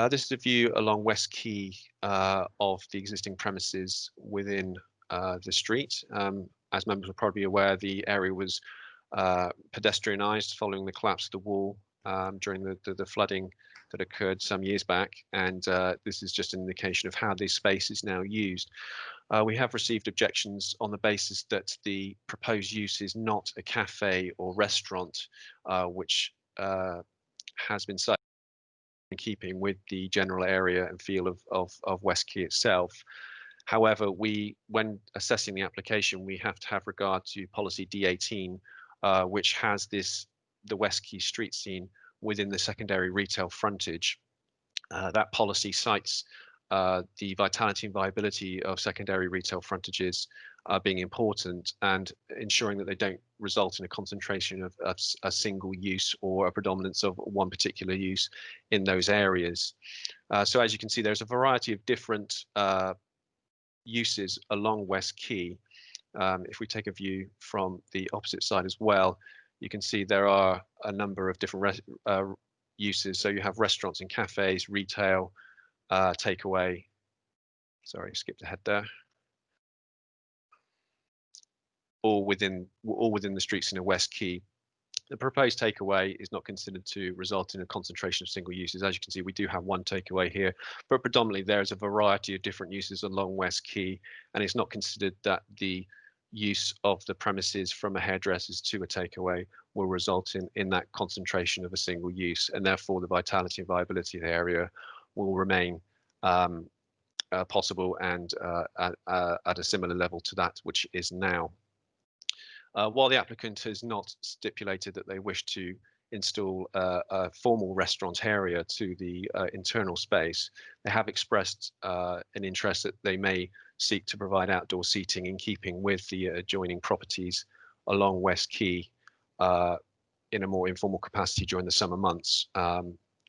This is a view along West Quay of the existing premises within the street. As members will probably be aware, the area was pedestrianised following the collapse of the wall during the flooding that occurred some years back, and this is just an indication of how this space is now used. We have received objections on the basis that the proposed use is not a cafe or restaurant, which has been cited in keeping with the general area and feel of West Quay itself. However, when assessing the application, we have to have regard to policy D18, which has the West Quay street scene within the secondary retail frontage. That policy cites the vitality and viability of secondary retail frontages being important, and ensuring that they don't result in a concentration of a single use or a predominance of one particular use in those areas. So as you can see, there's a variety of different uses along West Quay. If we take a view from the opposite side as well, you can see there are a number of different uses. So you have restaurants and cafes, retail, takeaway. Sorry, skipped ahead there. All within the streets in the West Quay. The proposed takeaway is not considered to result in a concentration of single uses. As you can see, we do have one takeaway here, but predominantly there is a variety of different uses along West Quay, and it's not considered that the use of the premises from a hairdresser's to a takeaway will result in that concentration of a single use, and therefore the vitality and viability of the area will remain possible and at a similar level to that which is now. While the applicant has not stipulated that they wish to install a formal restaurant area to the internal space, they have expressed an interest that they may seek to provide outdoor seating in keeping with the adjoining properties along West Quay in a more informal capacity during the summer months.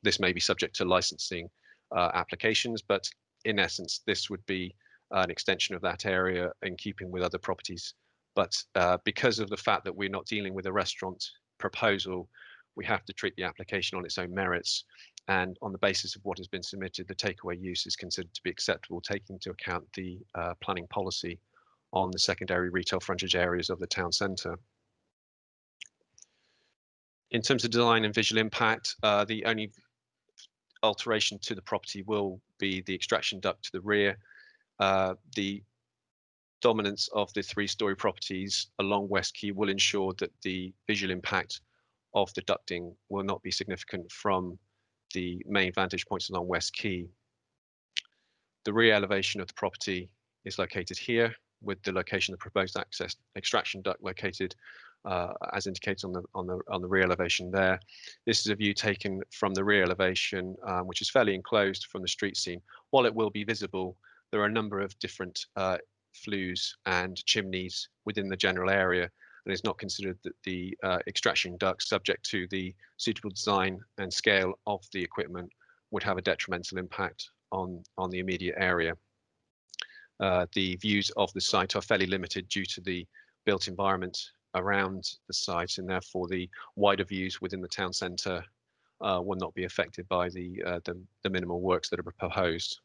This may be subject to licensing applications, but in essence, this would be an extension of that area in keeping with other properties. But because of the fact that we're not dealing with a restaurant proposal, we have to treat the application on its own merits. And on the basis of what has been submitted, the takeaway use is considered to be acceptable, taking into account the planning policy on the secondary retail frontage areas of the town centre. In terms of design and visual impact, the only alteration to the property will be the extraction duct to the rear. The dominance of the three-storey properties along West Quay will ensure that the visual impact of the ducting will not be significant from the main vantage points along West Quay. The rear elevation of the property is located here, with the location of the proposed access extraction duct located as indicated on the rear elevation there. This is a view taken from the rear elevation, which is fairly enclosed from the street scene. While it will be visible, there are a number of different flues and chimneys within the general area, and it's not considered that the extraction ducts, subject to the suitable design and scale of the equipment, would have a detrimental impact on the immediate area. The views of the site are fairly limited due to the built environment around the site, and therefore the wider views within the town centre will not be affected by the minimal works that are proposed.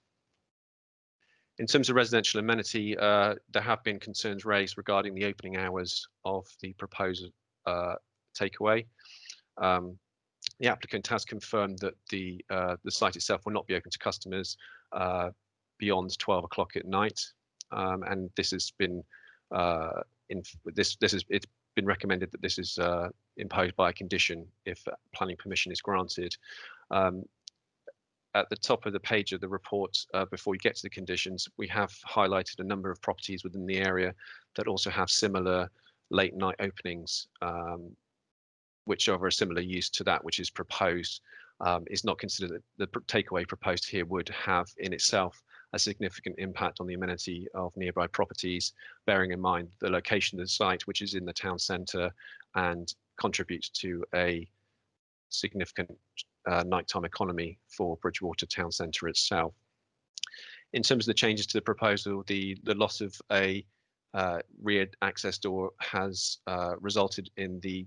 In terms of residential amenity, there have been concerns raised regarding the opening hours of the proposed takeaway. The applicant has confirmed that the site itself will not be open to customers beyond 12 o'clock at night, and this has been it's been recommended that this is imposed by a condition if planning permission is granted. At the top of the page of the report, before we get to the conditions, we have highlighted a number of properties within the area that also have similar late night openings, which are of a similar use to that which is proposed. Is not considered that the takeaway proposed here would have in itself a significant impact on the amenity of nearby properties, bearing in mind the location of the site, which is in the town centre and contributes to a significant nighttime economy for Bridgewater town centre itself. In terms of the changes to the proposal, the loss of a rear access door has resulted in the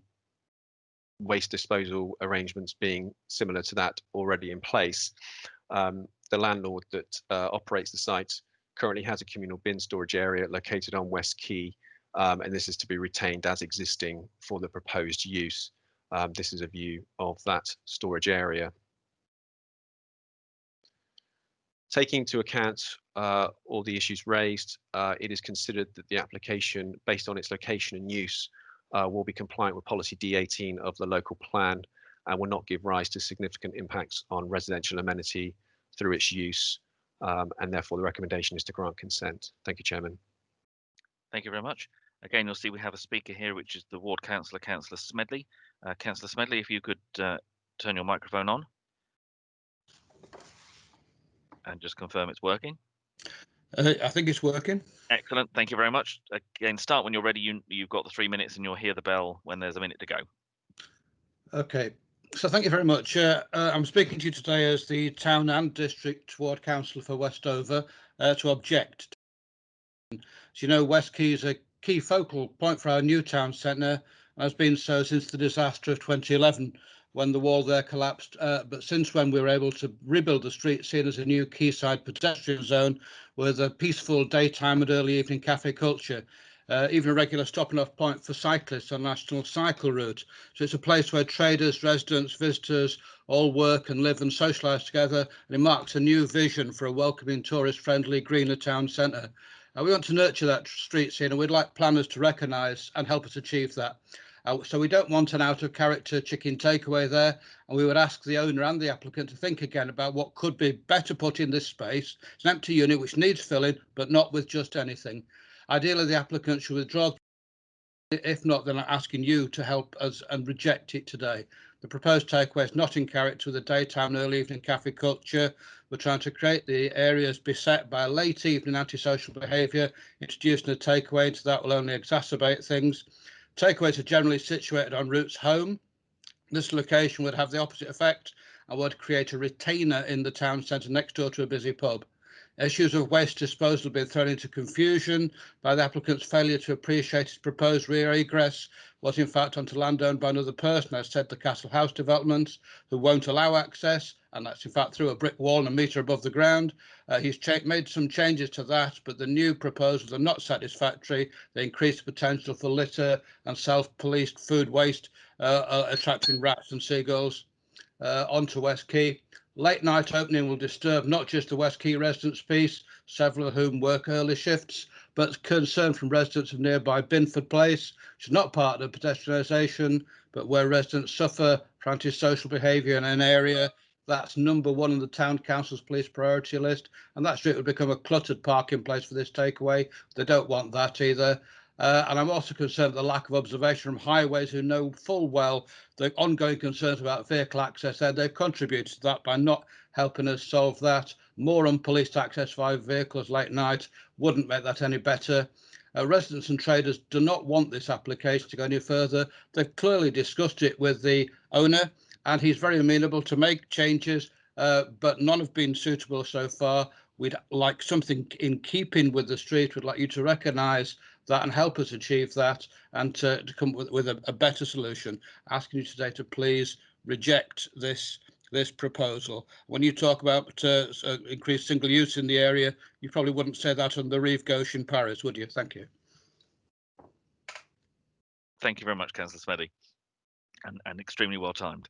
waste disposal arrangements being similar to that already in place. The landlord that operates the site currently has a communal bin storage area located on West Quay, and this is to be retained as existing for the proposed use. This is a view of that storage area. Taking into account all the issues raised, it is considered that the application, based on its location and use, will be compliant with policy D18 of the local plan and will not give rise to significant impacts on residential amenity through its use, and therefore the recommendation is to grant consent. Thank you, Chairman. Thank you very much. Again, you'll see we have a speaker here, which is the Ward Councillor, Councillor Smedley. Councillor Smedley, if you could turn your microphone on and just confirm it's working. I think it's working. Excellent. Thank you very much. Again, start when you're ready. You've got the 3 minutes and you'll hear the bell when there's a minute to go. Okay. So thank you very much. I'm speaking to you today as the Town and District Ward Councillor for Westover to object. As you know, West Quay is a key focal point for our new town centre and has been so since the disaster of 2011 when the wall there collapsed. But since when we were able to rebuild the street, seen as a new quayside pedestrian zone with a peaceful daytime and early evening cafe culture. Even a regular stopping off point for cyclists on National Cycle Route. So it's a place where traders, residents, visitors all work and live and socialise together, and it marks a new vision for a welcoming, tourist-friendly, greener town centre. We want to nurture that street scene, and we'd like planners to recognise and help us achieve that. So we don't want an out-of-character chicken takeaway there, and we would ask the owner and the applicant to think again about what could be better put in this space. It's an empty unit which needs filling, but not with just anything. Ideally, the applicant should withdraw. If not, then I'm asking you to help us and reject it today. The proposed takeaway is not in character with the daytime and early evening cafe culture. We're trying to create the areas beset by late evening antisocial behaviour. Introducing a takeaway into that will only exacerbate things. Takeaways are generally situated on routes home. This location would have the opposite effect and would create a retainer in the town centre next door to a busy pub. Issues of waste disposal have been thrown into confusion by the applicant's failure to appreciate his proposed rear egress was in fact onto land owned by another person, as said the Castle House developments, who won't allow access, and that's in fact through a brick wall and a metre above the ground. He's made some changes to that, but the new proposals are not satisfactory. They increase the potential for litter and self-policed food waste, attracting rats and seagulls onto West Quay. Late night opening will disturb not just the West Quay residents' peace, several of whom work early shifts, but concern from residents of nearby Binford Place, which is not part of pedestrianisation, but where residents suffer for antisocial behaviour in an area that's number one on the town council's police priority list, and that street would become a cluttered parking place for this takeaway. They don't want that either. And I'm also concerned at the lack of observation from highways, who know full well the ongoing concerns about vehicle access there. They've contributed to that by not helping us solve that. More unpoliced access via vehicles late night wouldn't make that any better. Residents and traders do not want this application to go any further. They've clearly discussed it with the owner, and he's very amenable to make changes, but none have been suitable so far. We'd like something in keeping with the street. We'd like you to recognise that and help us achieve that, and to come with a better solution. Asking you today to please reject this proposal. When you talk about increased single use in the area, you probably wouldn't say that on the Reeve Goshen Paris, would you? Thank you. Thank you very much, Councillor Smedley, and extremely well timed.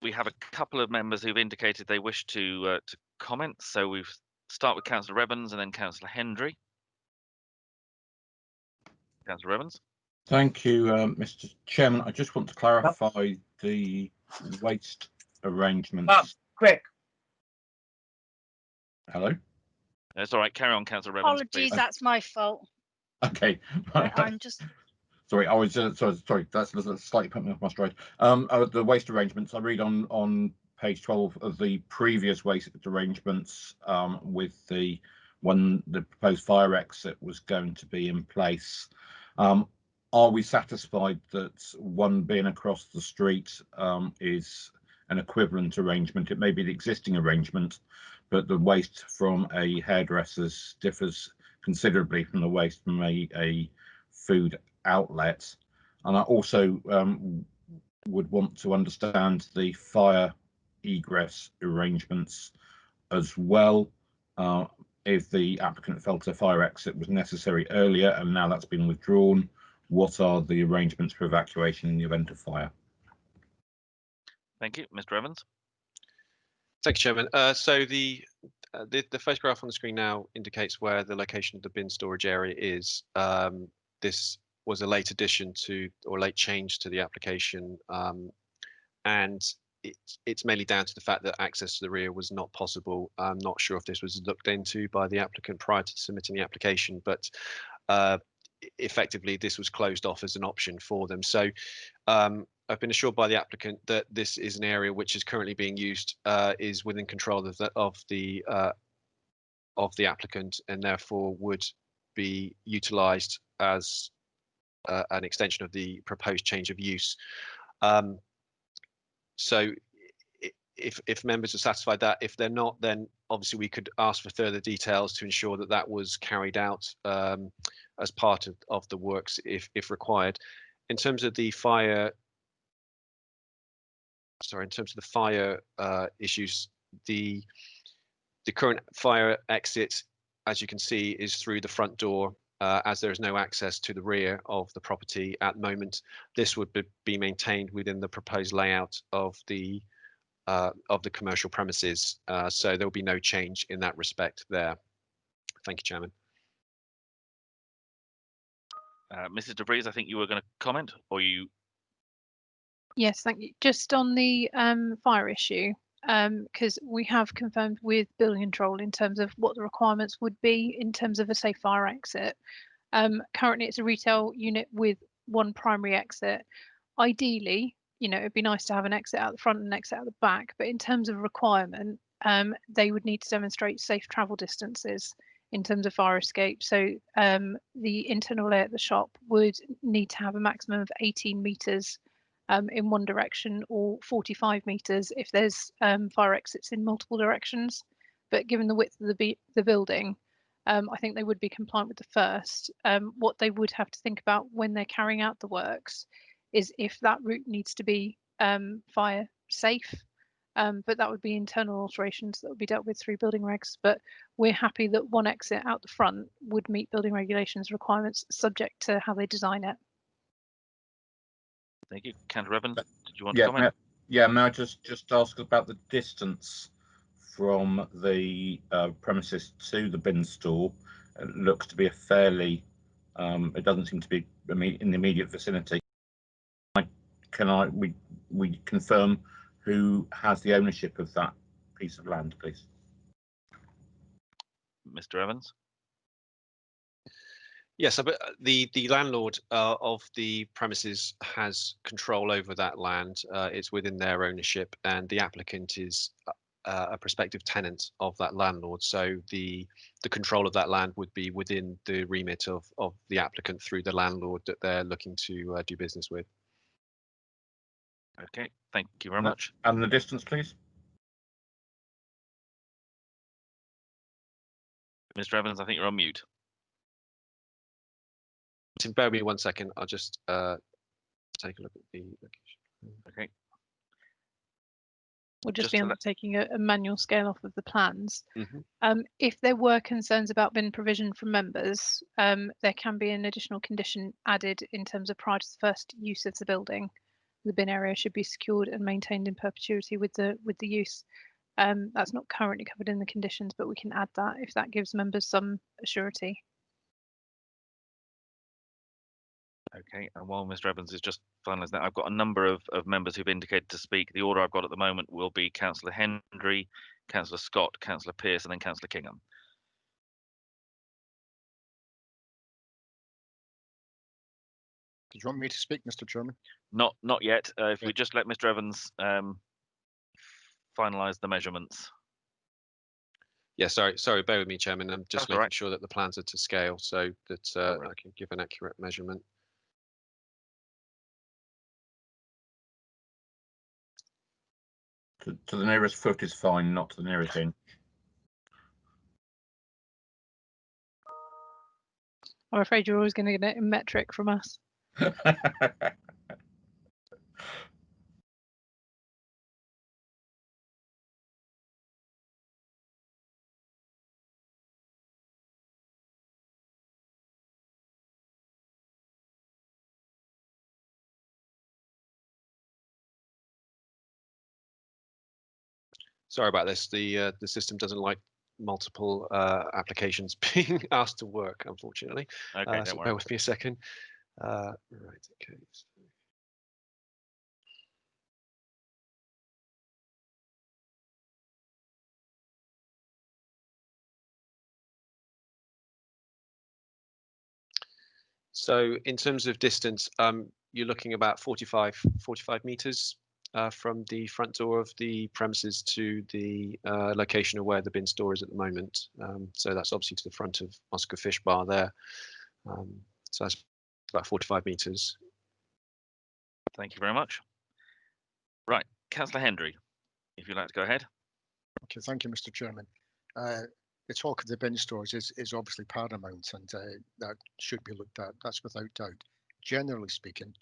We have a couple of members who've indicated they wish to comment. So we start with Councillor Evans and then Councillor Hendry. Councillor Evans. Thank you, Mr. Chairman. I just want to clarify the waste arrangements. Quick. Hello? It's all right. Carry on, Councillor Evans. Apologies, please. that's my fault. Okay. I'm just. Sorry, I was sorry. That's slightly put me off my stride. The waste arrangements I read on page 12 of the previous waste arrangements with the proposed fire exit was going to be in place. Are we satisfied that one bin across the street is an equivalent arrangement? It may be the existing arrangement, but the waste from a hairdresser's differs considerably from the waste from a food outlet. And I also would want to understand the fire egress arrangements as well. If the applicant felt a fire exit was necessary earlier and now that's been withdrawn, what are the arrangements for evacuation in the event of fire? Thank you. Mr. Evans. Thank you, Chairman. So the photograph on the screen now indicates where the location of the bin storage area is. This was a late addition to, or late change to the application, and it's mainly down to the fact that access to the rear was not possible. I'm not sure if this was looked into by the applicant prior to submitting the application, but effectively this was closed off as an option for them. So I've been assured by the applicant that this is an area which is currently being used, is within control of the applicant, and therefore would be utilised as an extension of the proposed change of use. So if members are satisfied that, if they're not, then obviously we could ask for further details to ensure that that was carried out as part of the works if required. In terms of the fire, issues, the current fire exit, as you can see, is through the front door, as there is no access to the rear of the property at the moment. This would be maintained within the proposed layout of the commercial premises, so there will be no change in that respect there. Thank you, Chairman. Mrs. De Vries, I think you were going to comment, or you? Yes, thank you. Just on the fire issue, because we have confirmed with building control in terms of what the requirements would be in terms of a safe fire exit. Currently, it's a retail unit with one primary exit. Ideally, it'd be nice to have an exit out the front and an exit out the back, but in terms of requirement, they would need to demonstrate safe travel distances in terms of fire escape. So the internal layout of the shop would need to have a maximum of 18 metres in one direction, or 45 metres if there's fire exits in multiple directions. But given the width of the building, I think they would be compliant with the first. What they would have to think about when they're carrying out the works is if that route needs to be fire safe, but that would be internal alterations that would be dealt with through building regs. But we're happy that one exit out the front would meet building regulations requirements, subject to how they design it. Thank you. Councillor Evans, did you want to comment? May I just ask about the distance from the premises to the bin store? It looks to be a fairly, it doesn't seem to be in the immediate vicinity. Can we confirm who has the ownership of that piece of land, please? Mr. Evans. Yes, but the landlord of the premises has control over that land. It's within their ownership, and the applicant is a prospective tenant of that landlord. So the control of that land would be within the remit of the applicant through the landlord that they're looking to do business with. Okay, thank you very much. And the distance, please. Mr. Evans, I think you're on mute. Bear with me 1 second. I'll just take a look at the location. Okay. We'll just be undertaking a manual scale off of the plans. Mm-hmm. If there were concerns about bin provision from members, there can be an additional condition added in terms of prior to the first use of the building. The bin area should be secured and maintained in perpetuity with the use. That's not currently covered in the conditions, but we can add that if that gives members some assurity. Okay, and while Mr. Evans is just finalising that, I've got a number of members who've indicated to speak. The order I've got at the moment will be Councillor Hendry, Councillor Scott, Councillor Pearce, and then Councillor Kingham. Did you want me to speak, Mr. Chairman? Not yet. If we just let Mr. Evans finalise the measurements? Yeah, sorry, bear with me, Chairman. I'm just That's all making right. sure that the plans are to scale so that I can give an accurate measurement. To the nearest foot is fine, not to the nearest inch. I'm afraid you're always going to get it in metric from us. Sorry about this. The system doesn't like multiple applications being asked to work, unfortunately. Okay, So don't worry. bear with me a second. Right, okay. So in terms of distance, you're looking about 45 meters from the front door of the premises to the location of where the bin store is at the moment. So that's obviously to the front of Oscar Fish Bar there. So that's about 45 meters. Thank you very much. Right, Councillor Hendry, if you'd like to go ahead. Okay, thank you, Mr. Chairman. The talk of the bin stores is obviously paramount, and that should be looked at. That's without doubt. Generally speaking,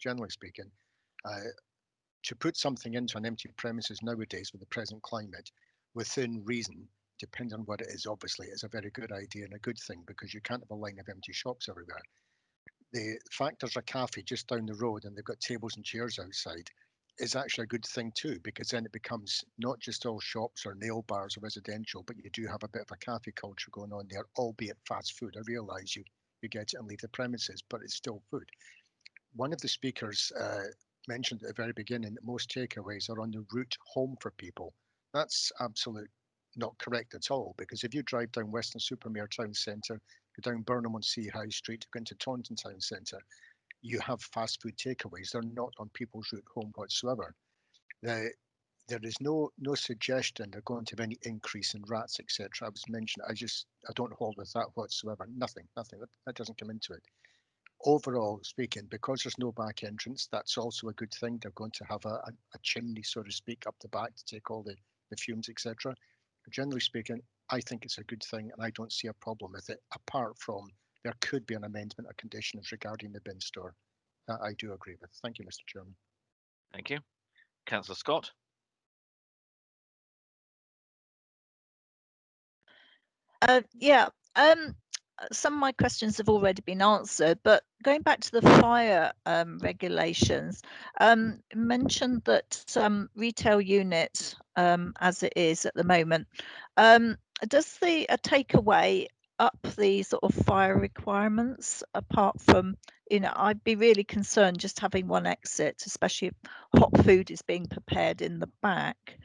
to put something into an empty premises nowadays with the present climate, within reason, depending on what it is, obviously, is a very good idea and a good thing, because you can't have a line of empty shops everywhere. The fact there's a cafe just down the road and they've got tables and chairs outside is actually a good thing too, because then it becomes not just all shops or nail bars or residential, but you do have a bit of a cafe culture going on there, albeit fast food. I realise you get it and leave the premises, but it's still food. One of the speakers mentioned at the very beginning that most takeaways are on the route home for people. That's absolutely not correct at all, because if you drive down Weston-super-Mare Town Centre, go down Burnham-on-Sea High Street, go into Taunton Town Centre, you have fast food takeaways. They're not on people's route home whatsoever. There is no suggestion they're going to have any increase in rats, etc. I was mentioned. I don't hold with that whatsoever. Nothing. That doesn't come into it. Overall speaking, because there's no back entrance, that's also a good thing. They're going to have a chimney, so to speak, up the back to take all the fumes, etc. Generally speaking, I think it's a good thing, and I don't see a problem with it, apart from there could be an amendment of conditions regarding the bin store. That I do agree with. Thank you, Mr. Chairman. Thank you. Councillor Scott. Yeah, some of my questions have already been answered, but going back to the fire regulations, mentioned that retail unit, as it is at the moment, does a takeaway up the sort of fire requirements, apart from, I'd be really concerned just having one exit, especially if hot food is being prepared in the back.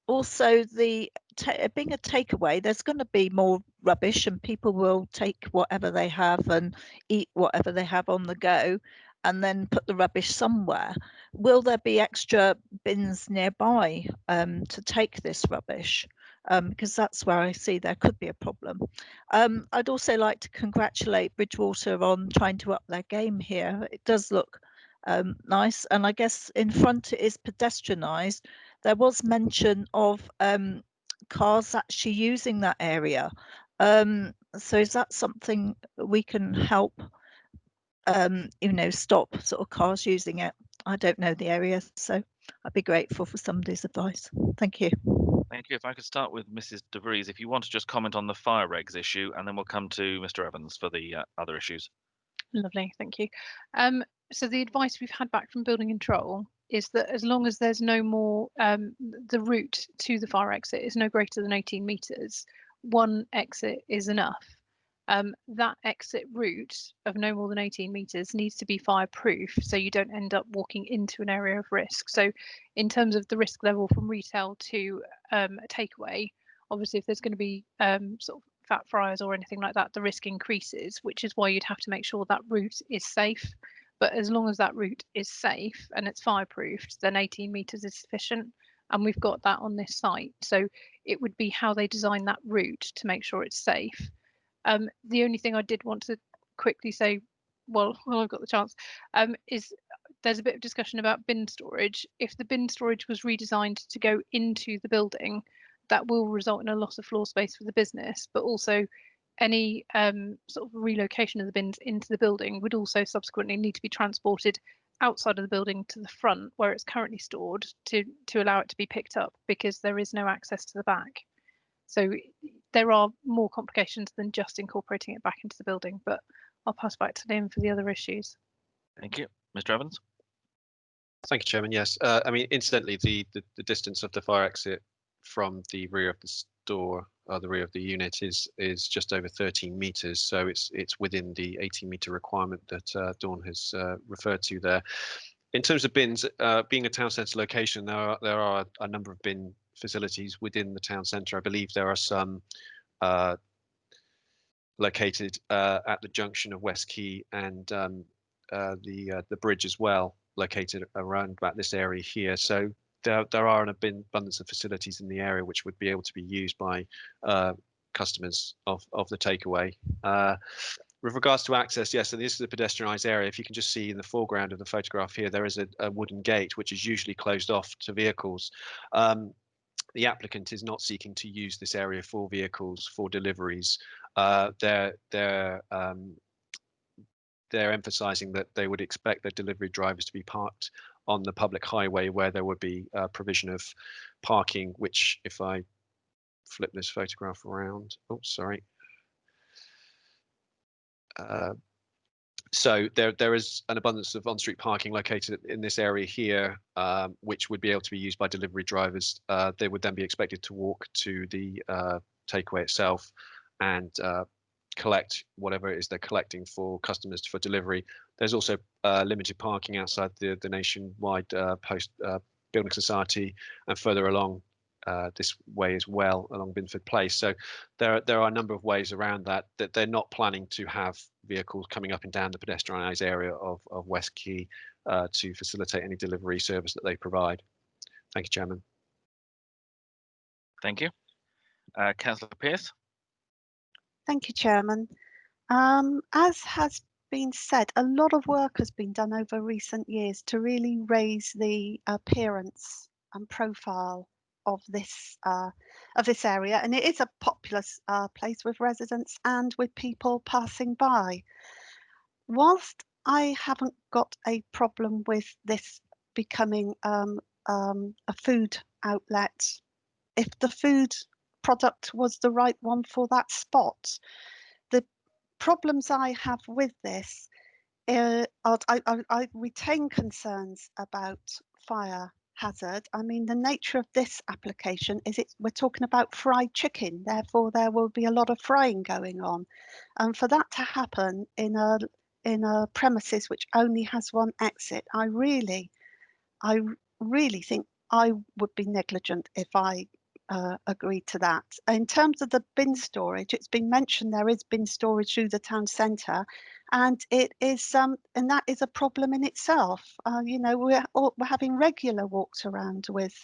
Also, being a takeaway, there's going to be more rubbish, and people will take whatever they have and eat whatever they have on the go, and then put the rubbish somewhere. Will there be extra bins nearby to take this rubbish? Because that's where I see there could be a problem. I'd also like to congratulate Bridgewater on trying to up their game here. It does look nice, and I guess in front it is pedestrianised. There was mention of cars actually using that area. So is that something we can help, stop sort of cars using it? I don't know the area, so I'd be grateful for somebody's advice. Thank you. Thank you. If I could start with Mrs. De Vries, if you want to just comment on the fire regs issue, and then we'll come to Mr. Evans for the other issues. Lovely, thank you. So the advice we've had back from building control is that as long as there's no more, the route to the fire exit is no greater than 18 metres, one exit is enough. That exit route of no more than 18 metres needs to be fireproof, so you don't end up walking into an area of risk. So in terms of the risk level from retail to a takeaway, obviously if there's going to be sort of fat fryers or anything like that, the risk increases, which is why you'd have to make sure that route is safe. But as long as that route is safe and it's fireproofed, then 18 metres is sufficient. and we've got that on this site. So it would be how they design that route to make sure it's safe. The only thing I did want to quickly say, well, I've got the chance, is there's a bit of discussion about bin storage. If the bin storage was redesigned to go into the building, that will result in a loss of floor space for the business, but also any sort of relocation of the bins into the building would also subsequently need to be transported outside of the building to the front where it's currently stored to allow it to be picked up, because there is no access to the back. So there are more complications than just incorporating it back into the building, but I'll pass back to Liam for the other issues. Thank you. Mr. Evans? Thank you, Chairman. Yes, I mean, incidentally, the distance of the fire exit from the rear of the store, the rear of the unit, is just over 13 meters. So it's within the 18-meter requirement that Dawn has referred to there. In terms of bins, being a town centre location, there are a number of bin facilities within the town centre. I believe there are some located at the junction of West Quay and the bridge as well, located around about this area here. So there are an abundance of facilities in the area which would be able to be used by customers of the takeaway. With regards to access, yes, so this is a pedestrianised area. If you can just see in the foreground of the photograph here, there is a wooden gate which is usually closed off to vehicles. The applicant is not seeking to use this area for vehicles for deliveries. They're emphasising that they would expect their delivery drivers to be parked on the public highway where there would be provision of parking, which, if I flip this photograph around, oh, sorry. So there is an abundance of on-street parking located in this area here, which would be able to be used by delivery drivers. They would then be expected to walk to the takeaway itself and collect whatever it is they're collecting for customers for delivery. There's also limited parking outside the nationwide post building society and further along this way as well, along Binford Place. So there are a number of ways around that they're not planning to have vehicles coming up and down the pedestrianised area of West Quay to facilitate any delivery service that they provide. Thank you, Chairman. Thank you. Councillor Pearce? Thank you, Chairman. As has been said, a lot of work has been done over recent years to really raise the appearance and profile of this area, and it is a populous place with residents and with people passing by. Whilst I haven't got a problem with this becoming a food outlet, if the food product was the right one for that spot, the problems I have with this, I retain concerns about fire hazard. I mean, the nature of this application is we're talking about fried chicken, therefore there will be a lot of frying going on, and for that to happen in a premises which only has one exit, I really think I would be negligent if I agreed to that. In terms of the bin storage, it's been mentioned there is bin storage through the town centre, and it is and that is a problem in itself. You know, we're having regular walks around with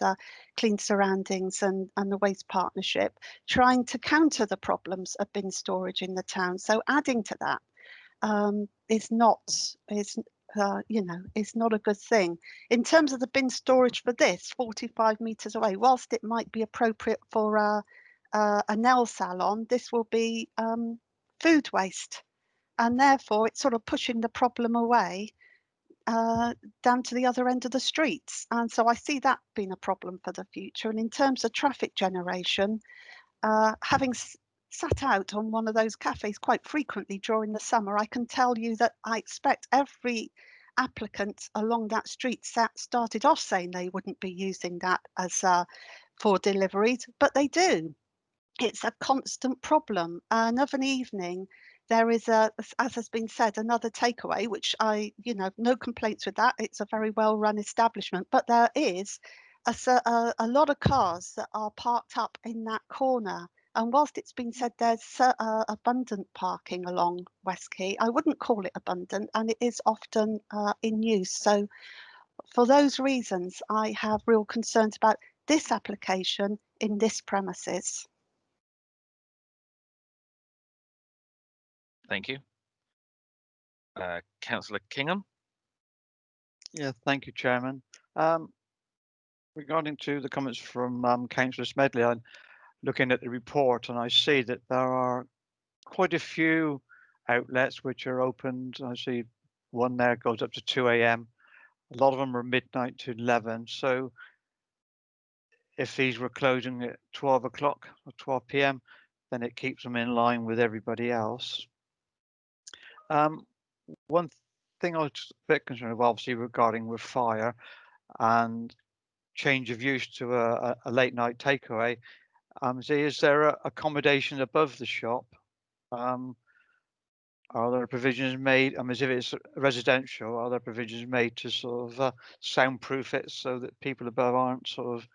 Clean Surroundings and the Waste Partnership, trying to counter the problems of bin storage in the town. So adding to that is not a good thing. In terms of the bin storage for this, 45 metres away, whilst it might be appropriate for a nail salon, this will be food waste, and therefore it's sort of pushing the problem away down to the other end of the streets. And so I see that being a problem for the future. And in terms of traffic generation, having sat out on one of those cafes quite frequently during the summer, I can tell you that I expect every applicant along that street started off saying they wouldn't be using that as for deliveries, but they do. It's a constant problem. And of an evening, there is as has been said, another takeaway, which no complaints with that. It's a very well run establishment, but there is a lot of cars that are parked up in that corner. And whilst it's been said there's abundant parking along West Quay, I wouldn't call it abundant, and it is often in use. So for those reasons, I have real concerns about this application in this premises. Thank you. Councillor Kingham. Yeah, thank you, Chairman. Regarding to the comments from Councillor Smedley, I'm looking at the report and I see that there are quite a few outlets which are opened. I see one there goes up to 2 a.m. A lot of them are midnight to 11. So if these were closing at 12 o'clock or 12 p.m., then it keeps them in line with everybody else. One thing I was a bit concerned about, obviously, regarding with fire and change of use to a late night takeaway. Is there a accommodation above the shop? Are there provisions made? As if it's residential, are there provisions made to sort of soundproof it so that people above aren't sort of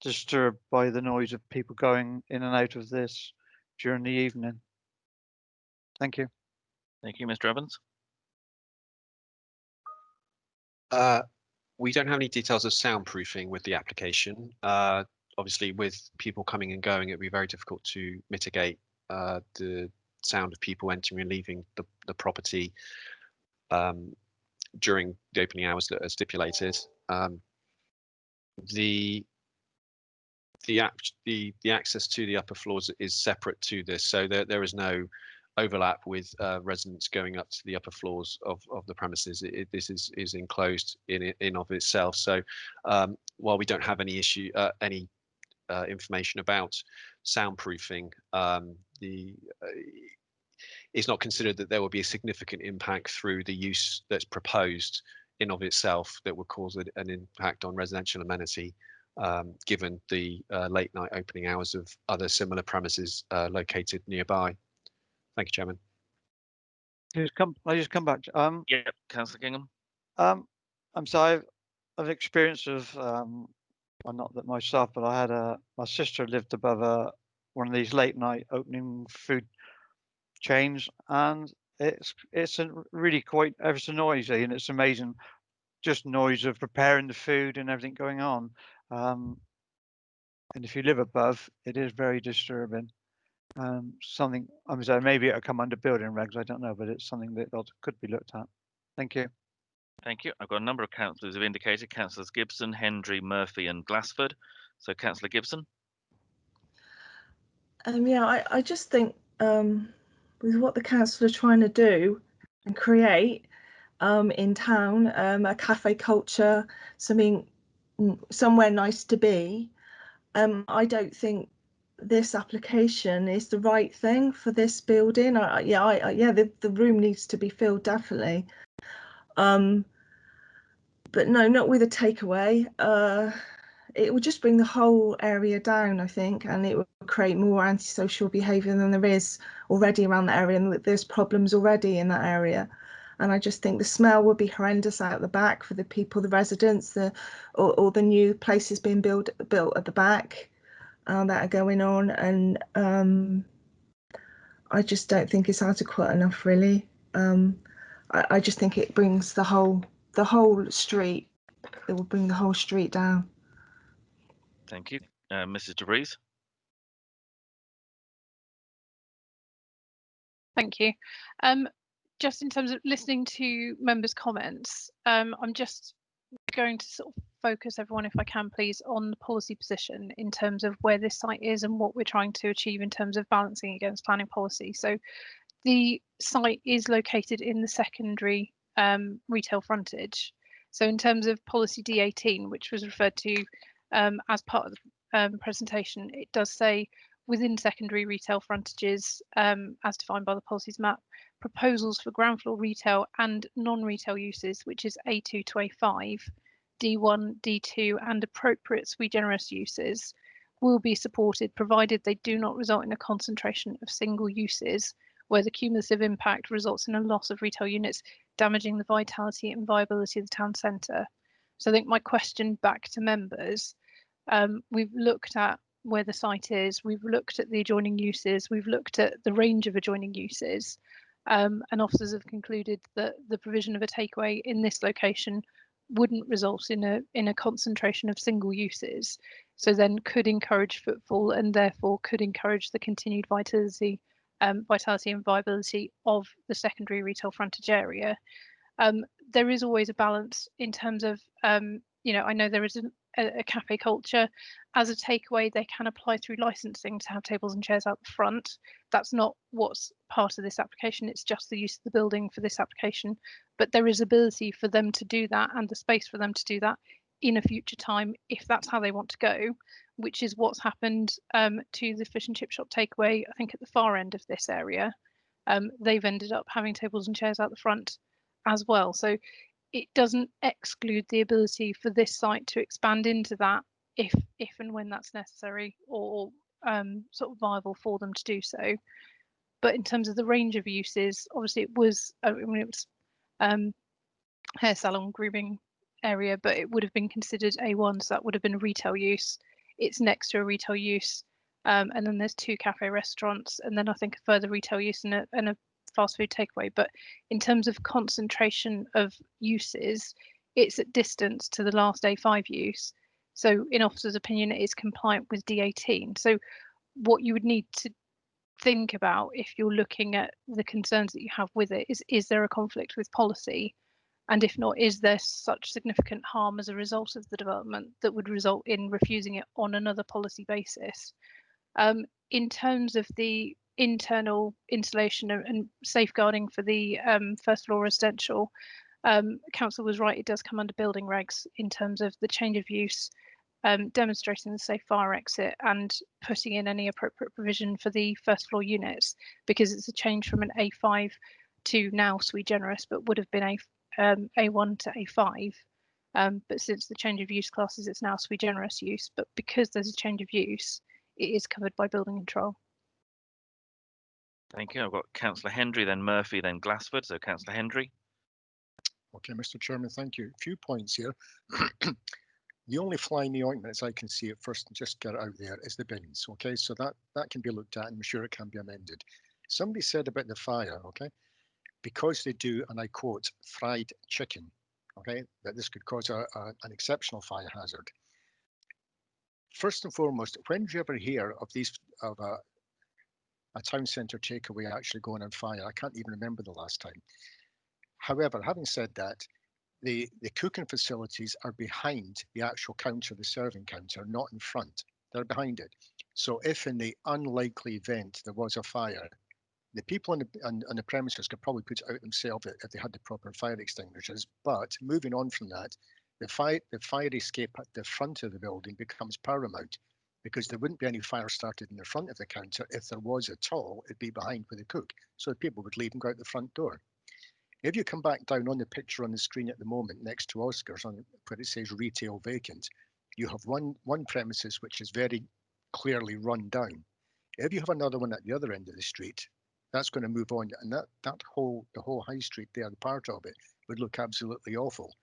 disturbed by the noise of people going in and out of this during the evening? Thank you. Thank you, Mr. Evans. We don't have any details of soundproofing with the application. Obviously, with people coming and going, it'd be very difficult to mitigate the sound of people entering and leaving the property during the opening hours that are stipulated. The access to the upper floors is separate to this, so there is no overlap with residents going up to the upper floors of the premises. This is enclosed in of itself. So while we don't have any information about soundproofing, it's not considered that there will be a significant impact through the use that's proposed in of itself that would cause an impact on residential amenity, given the late night opening hours of other similar premises located nearby. Thank you, Chairman. I just come back. Yeah, Councillor Kingham. I'm sorry. I've experienced of well, not that myself, but I had my sister lived above one of these late night opening food chains, and it's really quite ever so noisy, and it's amazing just noise of preparing the food and everything going on. And if you live above, it is very disturbing. Something I'm sorry, maybe it'll come under building regs, I don't know, but it's something that could be looked at. Thank you. Thank you. I've got a number of councillors who've indicated, Councillors Gibson, Hendry, Murphy and Glassford. So Councillor Gibson. Yeah, I just think with what the council are trying to do and create in town, a cafe culture, somewhere nice to be, I don't think this application is the right thing for this building. The room needs to be filled, definitely. But no, not with a takeaway. It would just bring the whole area down, I think, and it would create more antisocial behaviour than there is already around the area, and there's problems already in that area. And I just think the smell would be horrendous out the back for the people, the residents, or the new places being built at the back that are going on, and I just don't think it's adequate enough, really. I just think it brings the whole street. It will bring the whole street down. Thank you, Mrs. DeVries. Thank you. Just in terms of listening to members' comments, I'm just going to sort of focus everyone, if I can please, on the policy position in terms of where this site is and what we're trying to achieve in terms of balancing against planning policy. So the site is located in the secondary retail frontage. So in terms of policy D18, which was referred to as part of the presentation, it does say within secondary retail frontages, as defined by the policies map, proposals for ground floor retail and non-retail uses, which is A2 to A5, D1, D2, and appropriate sui generis uses will be supported, provided they do not result in a concentration of single uses, where the cumulative impact results in a loss of retail units, damaging the vitality and viability of the town centre. So I think my question back to members, we've looked at where the site is, we've looked at the adjoining uses, we've looked at the range of adjoining uses, and officers have concluded that the provision of a takeaway in this location wouldn't result in a concentration of single uses, so then could encourage footfall and therefore could encourage the continued vitality and viability of the secondary retail frontage area. There is always a balance in terms of, you know, I know there is a cafe culture. As a takeaway, they can apply through licensing to have tables and chairs out the front. That's not what's part of this application, it's just the use of the building for this application. But there is ability for them to do that and the space for them to do that in a future time if that's how they want to go, which is what's happened to the fish and chip shop takeaway, I think at the far end of this area. They've ended up having tables and chairs out the front as well. So it doesn't exclude the ability for this site to expand into that if and when that's necessary or sort of viable for them to do so. But in terms of the range of uses, obviously it was, I mean, it was hair salon, grooming area, but it would have been considered A1, so that would have been a retail use. It's next to a retail use, and then there's 2 cafe restaurants, and then I think a further retail use and a fast food takeaway. But in terms of concentration of uses, it's at distance to the last A5 use. So in officer's opinion, it is compliant with D18. So what you would need to think about if you're looking at the concerns that you have with it is there a conflict with policy? And if not, is there such significant harm as a result of the development that would result in refusing it on another policy basis? In terms of the internal installation and safeguarding for the first floor residential, council was right, it does come under building regs in terms of the change of use, demonstrating the safe fire exit and putting in any appropriate provision for the first floor units, because it's a change from an A5 to now sui generis, but would have been A1 to A5. But since the change of use classes, it's now sui generis use, but because there's a change of use, it is covered by building control. Thank you. I've got Councillor Hendry, then Murphy, then Glassford. So Councillor Hendry. Okay, Mr. Chairman, thank you. A few points here. The only fly in the ointment, as I can see it first, and just get it out there, is the bins. Okay, so that can be looked at, and I'm sure it can be amended. Somebody said about the fire, okay, because they do, and I quote, fried chicken, okay, that this could cause an exceptional fire hazard. First and foremost, when do you ever hear of a town centre takeaway actually going on fire? I can't even remember the last time. However, having said that, the cooking facilities are behind the actual counter, the serving counter, not in front. They're behind it. So if in the unlikely event there was a fire, the people on the premises could probably put it out themselves if they had the proper fire extinguishers. But moving on from that, the fire escape at the front of the building becomes paramount, because there wouldn't be any fire started in the front of the counter. If there was at all, it'd be behind with the cook. So people would leave and go out the front door. If you come back down on the picture on the screen at the moment next to Oscar's, where it says retail vacant, you have one premises which is very clearly run down. If you have another one at the other end of the street, that's going to move on, and the whole high street there, the part of it, would look absolutely awful.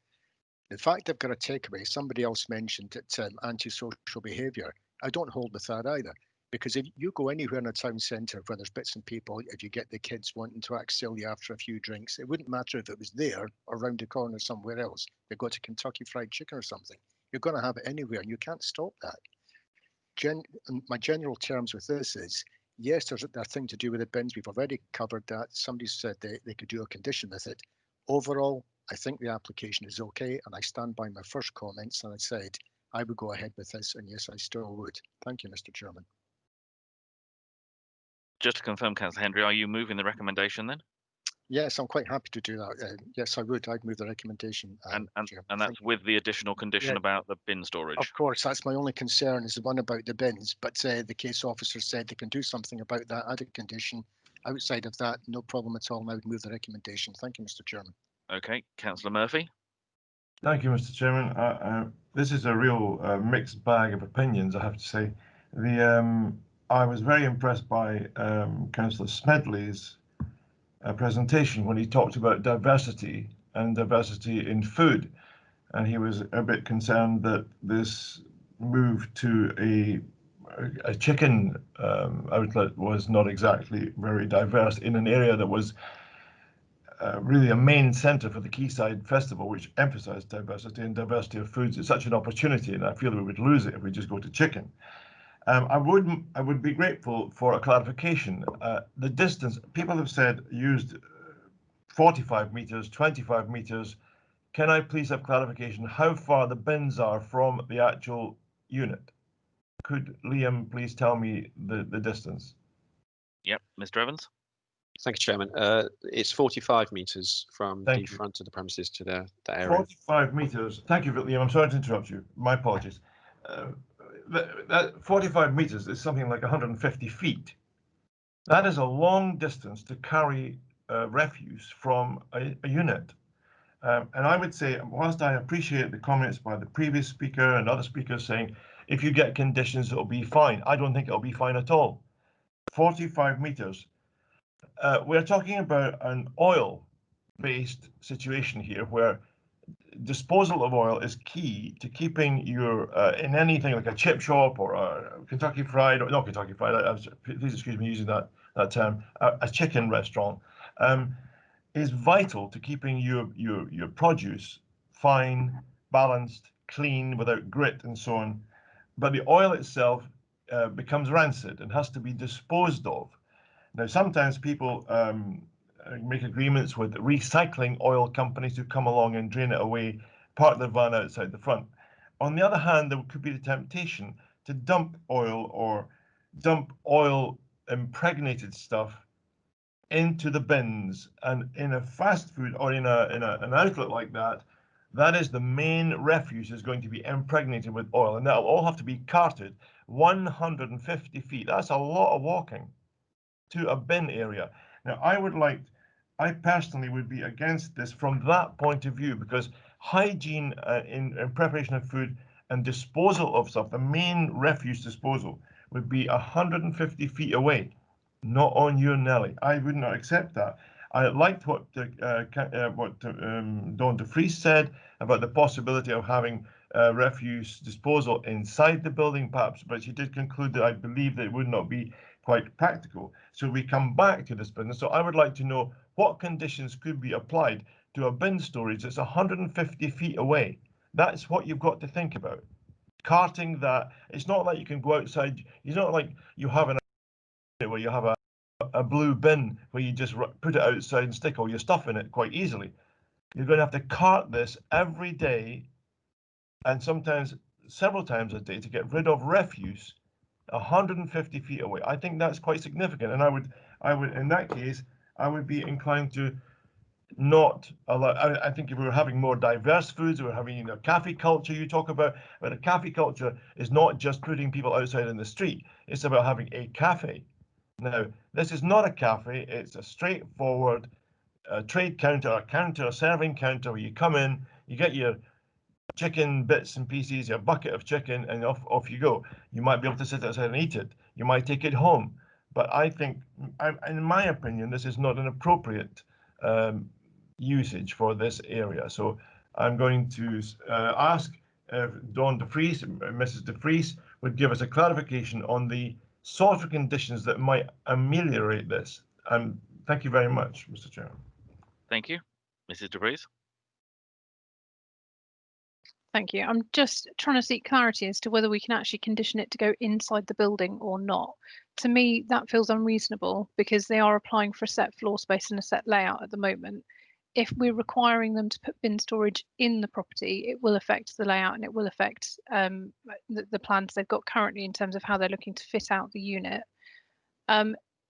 The fact they've got a takeaway, somebody else mentioned it, antisocial behaviour. I don't hold with that either, because if you go anywhere in a town centre where there's bits and people, if you get the kids wanting to act silly after a few drinks, it wouldn't matter if it was there or round the corner somewhere else. They go to Kentucky Fried Chicken or something. You're going to have it anywhere, and you can't stop that. My general terms with this is, yes, there's a thing to do with the bins. We've already covered that. Somebody said they could do a condition with it. Overall, I think the application is okay, and I stand by my first comments, and I said I would go ahead with this, and yes, I still would. Thank you, Mr. Chairman. Just to confirm, Councillor Hendry, are you moving the recommendation then? Yes, I'm quite happy to do that. Yes, I would. I'd move the recommendation. And that's with the additional condition about the bin storage? Of course, that's my only concern, is the one about the bins. But the case officer said they can do something about that added condition. Outside of that, no problem at all. And I would move the recommendation. Thank you, Mr. Chairman. Okay, Councillor Murphy. Thank you, Mr. Chairman. This is a real mixed bag of opinions, I have to say. I was very impressed by Councillor Smedley's presentation when he talked about diversity and diversity in food, and he was a bit concerned that this move to a chicken outlet was not exactly very diverse in an area that was really a main centre for the Quayside Festival, which emphasised diversity and diversity of foods. It's such an opportunity, and I feel that we would lose it if we just go to chicken. I would be grateful for a clarification. The distance, people have said used 45 metres, 25 metres. Can I please have clarification how far the bins are from the actual unit? Could Liam please tell me the distance? Yep, Mr. Evans. Thank you, Chairman. It's 45 metres from the front of the premises to the area. 45 metres. Thank you, Liam. I'm sorry to interrupt you. My apologies. That 45 metres is something like 150 feet. That is a long distance to carry refuse from a unit. And I would say, whilst I appreciate the comments by the previous speaker and other speakers saying, if you get conditions, it'll be fine. I don't think it'll be fine at all. 45 metres. We're talking about an oil-based situation here where disposal of oil is key to keeping your, in anything like a chip shop or a Kentucky Fried, or not Kentucky Fried, please excuse me using that term, a chicken restaurant, is vital to keeping your produce fine, balanced, clean, without grit and so on. But the oil itself becomes rancid and has to be disposed of. Now, sometimes people make agreements with recycling oil companies who come along and drain it away, park their van outside the front. On the other hand, there could be the temptation to dump oil or dump oil impregnated stuff into the bins, and in a fast food or in an outlet like that, that is the main refuse is going to be impregnated with oil, and that'll all have to be carted 150 feet. That's a lot of walking to a bin area. Now, I personally would be against this from that point of view, because hygiene in preparation of food and disposal of stuff, the main refuse disposal, would be 150 feet away, not on your Nelly. I would not accept that. I liked what Dawn de Vries said about the possibility of having refuse disposal inside the building, perhaps, but she did conclude that I believe that it would not be quite practical. So we come back to this business. So I would like to know what conditions could be applied to a bin storage that's 150 feet away. That's what you've got to think about. Carting that, it's not like you can go outside. It's not like you have an where you have a blue bin where you just put it outside and stick all your stuff in it quite easily. You're going to have to cart this every day, and sometimes several times a day, to get rid of refuse 150 feet away. I think that's quite significant, and I would in that case, I would be inclined to not allow. I think if we were having more diverse foods, we're having cafe culture you talk about, but a cafe culture is not just putting people outside in the street. It's about having a cafe. Now, this is not a cafe. It's a straightforward trade counter, a serving counter where you come in, you get your chicken bits and pieces, your bucket of chicken, and off you go. You might be able to sit outside and eat it. You might take it home. But I think, in my opinion, this is not an appropriate usage for this area. So I'm going to ask if Dawn de Vries, Mrs. de Vries, would give us a clarification on the sort of conditions that might ameliorate this. And thank you very much, Mr. Chairman. Thank you. Mrs. de Vries. Thank you. I'm just trying to seek clarity as to whether we can actually condition it to go inside the building or not. To me, that feels unreasonable because they are applying for a set floor space and a set layout at the moment. If we're requiring them to put bin storage in the property, it will affect the layout and it will affect the plans they've got currently in terms of how they're looking to fit out the unit.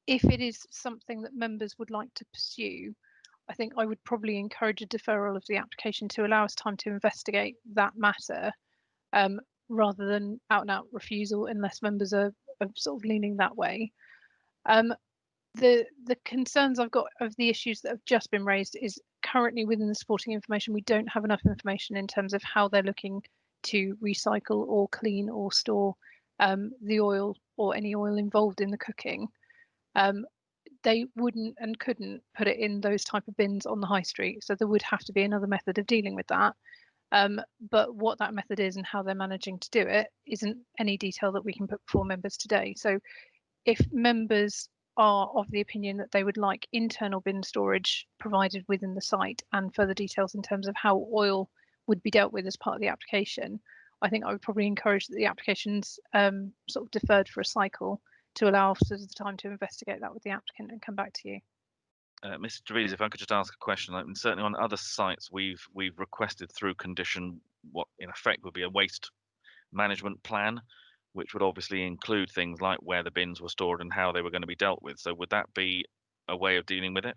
If it is something that members would like to pursue, I think I would probably encourage a deferral of the application to allow us time to investigate that matter, rather than out and out refusal unless members are sort of leaning that way. The concerns I've got of the issues that have just been raised is currently within the supporting information, we don't have enough information in terms of how they're looking to recycle or clean or store the oil or any oil involved in the cooking. They wouldn't and couldn't put it in those type of bins on the high street. So there would have to be another method of dealing with that. But what that method is and how they're managing to do it isn't any detail that we can put before members today. So if members are of the opinion that they would like internal bin storage provided within the site and further details in terms of how oil would be dealt with as part of the application, I think I would probably encourage that the application's sort of deferred for a cycle to allow officers the time to investigate that with the applicant and come back to you. Mr. Drees, if I could just ask a question, I mean, certainly on other sites we've requested through condition what in effect would be a waste management plan, which would obviously include things like where the bins were stored and how they were going to be dealt with. So would that be a way of dealing with it?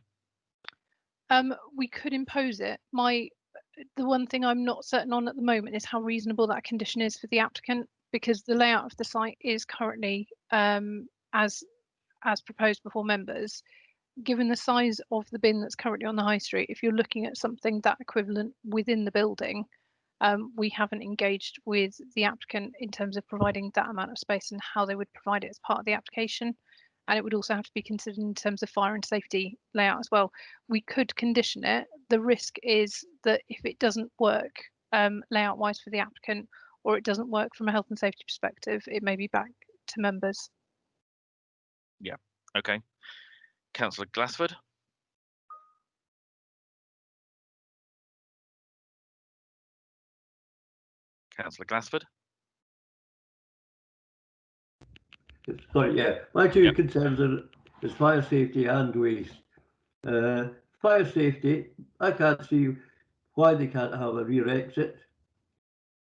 We could impose it. The one thing I'm not certain on at the moment is how reasonable that condition is for the applicant, because the layout of the site is currently as proposed before members. Given the size of the bin that's currently on the high street, if you're looking at something that equivalent within the building, we haven't engaged with the applicant in terms of providing that amount of space and how they would provide it as part of the application. And it would also have to be considered in terms of fire and safety layout as well. We could condition it. The risk is that if it doesn't work layout wise for the applicant, or it doesn't work from a health and safety perspective, it may be back to members. Yeah, okay. Councillor Glassford. Councillor Glassford. Sorry, yeah. My two concerns is fire safety and waste. Fire safety, I can't see why they can't have a rear exit.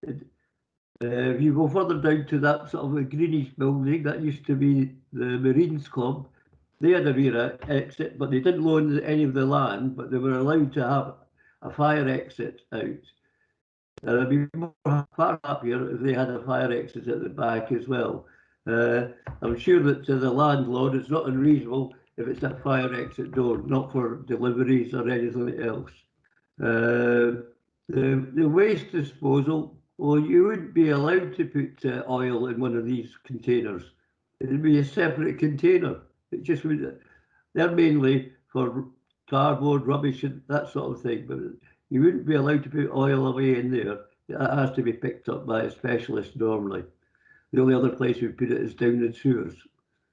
If you go further down to that sort of a greenish building that used to be the Marines Club, they had a rear exit, but they didn't own any of the land, but they were allowed to have a fire exit out. And I'd be far happier if they had a fire exit at the back as well. I'm sure that to the landlord, it's not unreasonable if it's a fire exit door, not for deliveries or anything else. The waste disposal, well, you wouldn't be allowed to put oil in one of these containers. It'd be a separate container. It just would. They're mainly for cardboard, rubbish, and that sort of thing. But you wouldn't be allowed to put oil away in there. That has to be picked up by a specialist normally. The only other place we put it is down the sewers.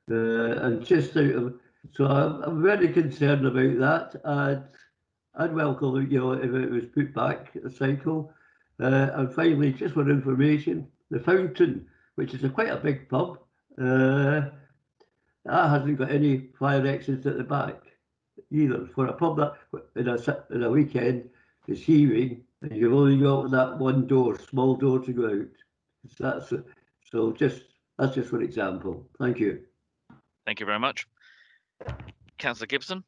And just out of, so I'm very concerned about that. I'd welcome it, if it was put back a cycle. And finally, just for information, the Fountain, which is quite a big pub, that hasn't got any fire exits at the back either. For a pub that in a weekend is heaving, and you've only got that one door, small door to go out. So that's just for example. Thank you. Thank you very much. Councillor Gibson.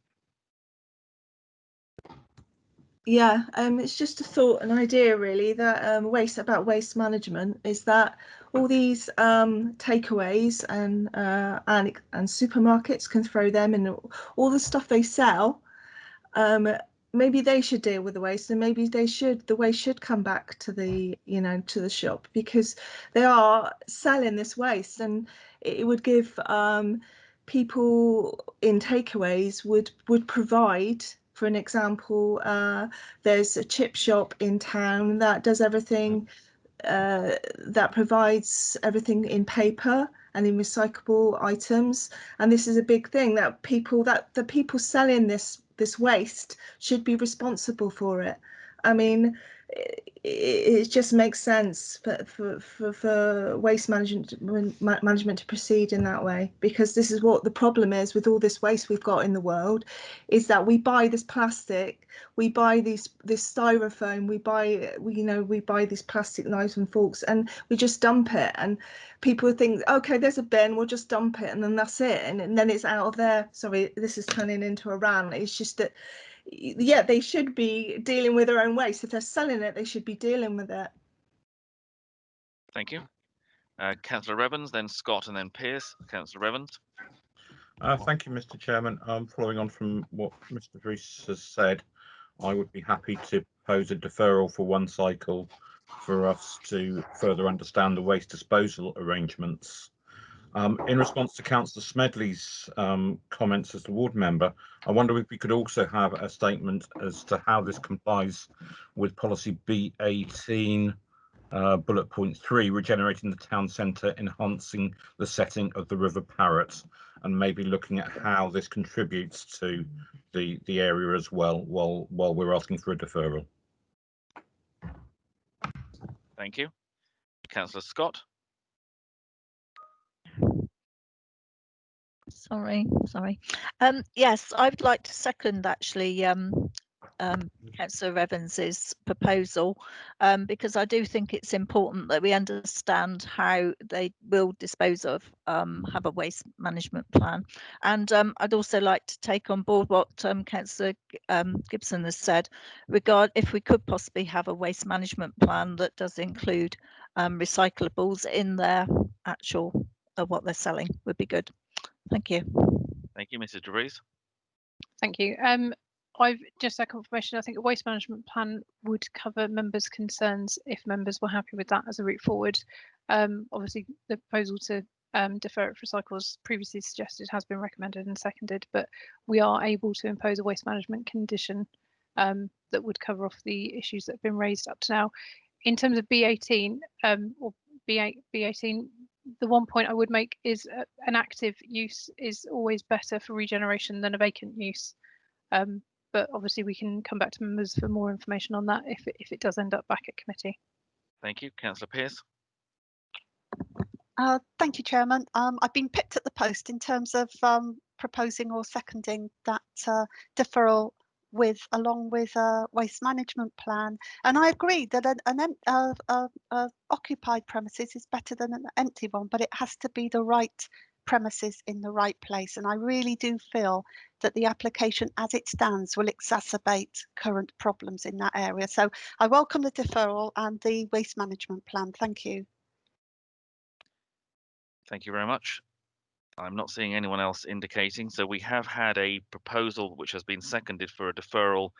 Yeah, it's just a thought, an idea really, that waste management is that all these takeaways and supermarkets can throw them in all the stuff they sell. Maybe they should deal with the waste, and maybe the waste should come back to the to the shop, because they are selling this waste, and it would give people in takeaways would provide. For an example, there's a chip shop in town that does everything, that provides everything in paper and in recyclable items. And this is a big thing, that the people selling this waste should be responsible for it. I mean, it just makes sense for waste management to proceed in that way, because this is what the problem is with all this waste we've got in the world, is that we buy this plastic, we buy this styrofoam, we buy these plastic knives and forks, and we just dump it, and people think, okay, there's a bin, we'll just dump it, and then that's it, and then it's out of there. Sorry, this is turning into a rant. It's just that, yeah, they should be dealing with their own waste. If they're selling it, they should be dealing with it. Thank you. Councillor Revens, then Scott, and then Pearce. Councillor Revens. Thank you, Mr. Chairman. Following on from what Mr. Drees has said, I would be happy to propose a deferral for one cycle for us to further understand the waste disposal arrangements. In response to Councillor Smedley's comments as the ward member, I wonder if we could also have a statement as to how this complies with policy B18 Bullet point 3, regenerating the town centre, enhancing the setting of the River Parrot, and maybe looking at how this contributes to the area as well, while we're asking for a deferral. Thank you. Councillor Scott. Sorry. Yes, I would like to second actually Councillor Evans's proposal, because I do think it's important that we understand how they will dispose of, have a waste management plan. And I'd also like to take on board what Councillor Gibson has said, if we could possibly have a waste management plan that does include recyclables in their actual what they're selling would be good. Thank you. Thank you, Mrs. DeVries. Thank you. I've just had confirmation. I think a waste management plan would cover members' concerns if members were happy with that as a route forward. Obviously, the proposal to defer it for cycles previously suggested has been recommended and seconded, but we are able to impose a waste management condition that would cover off the issues that have been raised up to now. In terms of B18 or B18, the one point I would make is an active use is always better for regeneration than a vacant use. But obviously we can come back to members for more information on that if it does end up back at committee. Thank you. Councillor Pearce. Thank you, Chairman. I've been picked at the post in terms of proposing or seconding that deferral along with a waste management plan, and I agree that an occupied premises is better than an empty one, but it has to be the right premises in the right place, and I really do feel that the application as it stands will exacerbate current problems in that area. So I welcome the deferral and the waste management plan. Thank you. Thank you very much. I'm not seeing anyone else indicating. So we have had a proposal which has been seconded for a deferral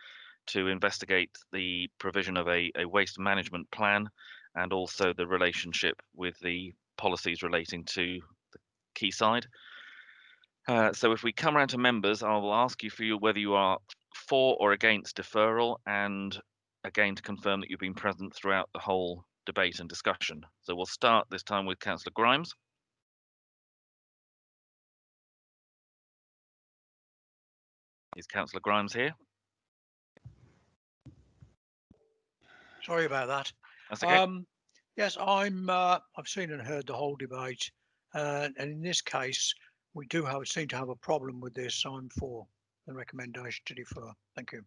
to investigate the provision of a waste management plan and also the relationship with the policies relating to the quayside. So if we come around to members, I will ask you whether you are for or against deferral, and again to confirm that you've been present throughout the whole debate and discussion. So we'll start this time with Councillor Grimes. Is Councillor Grimes here? Sorry about that. That's okay. Yes, I've seen and heard the whole debate, and in this case, we do seem to have a problem with this. So I'm for the recommendation to defer. Thank you.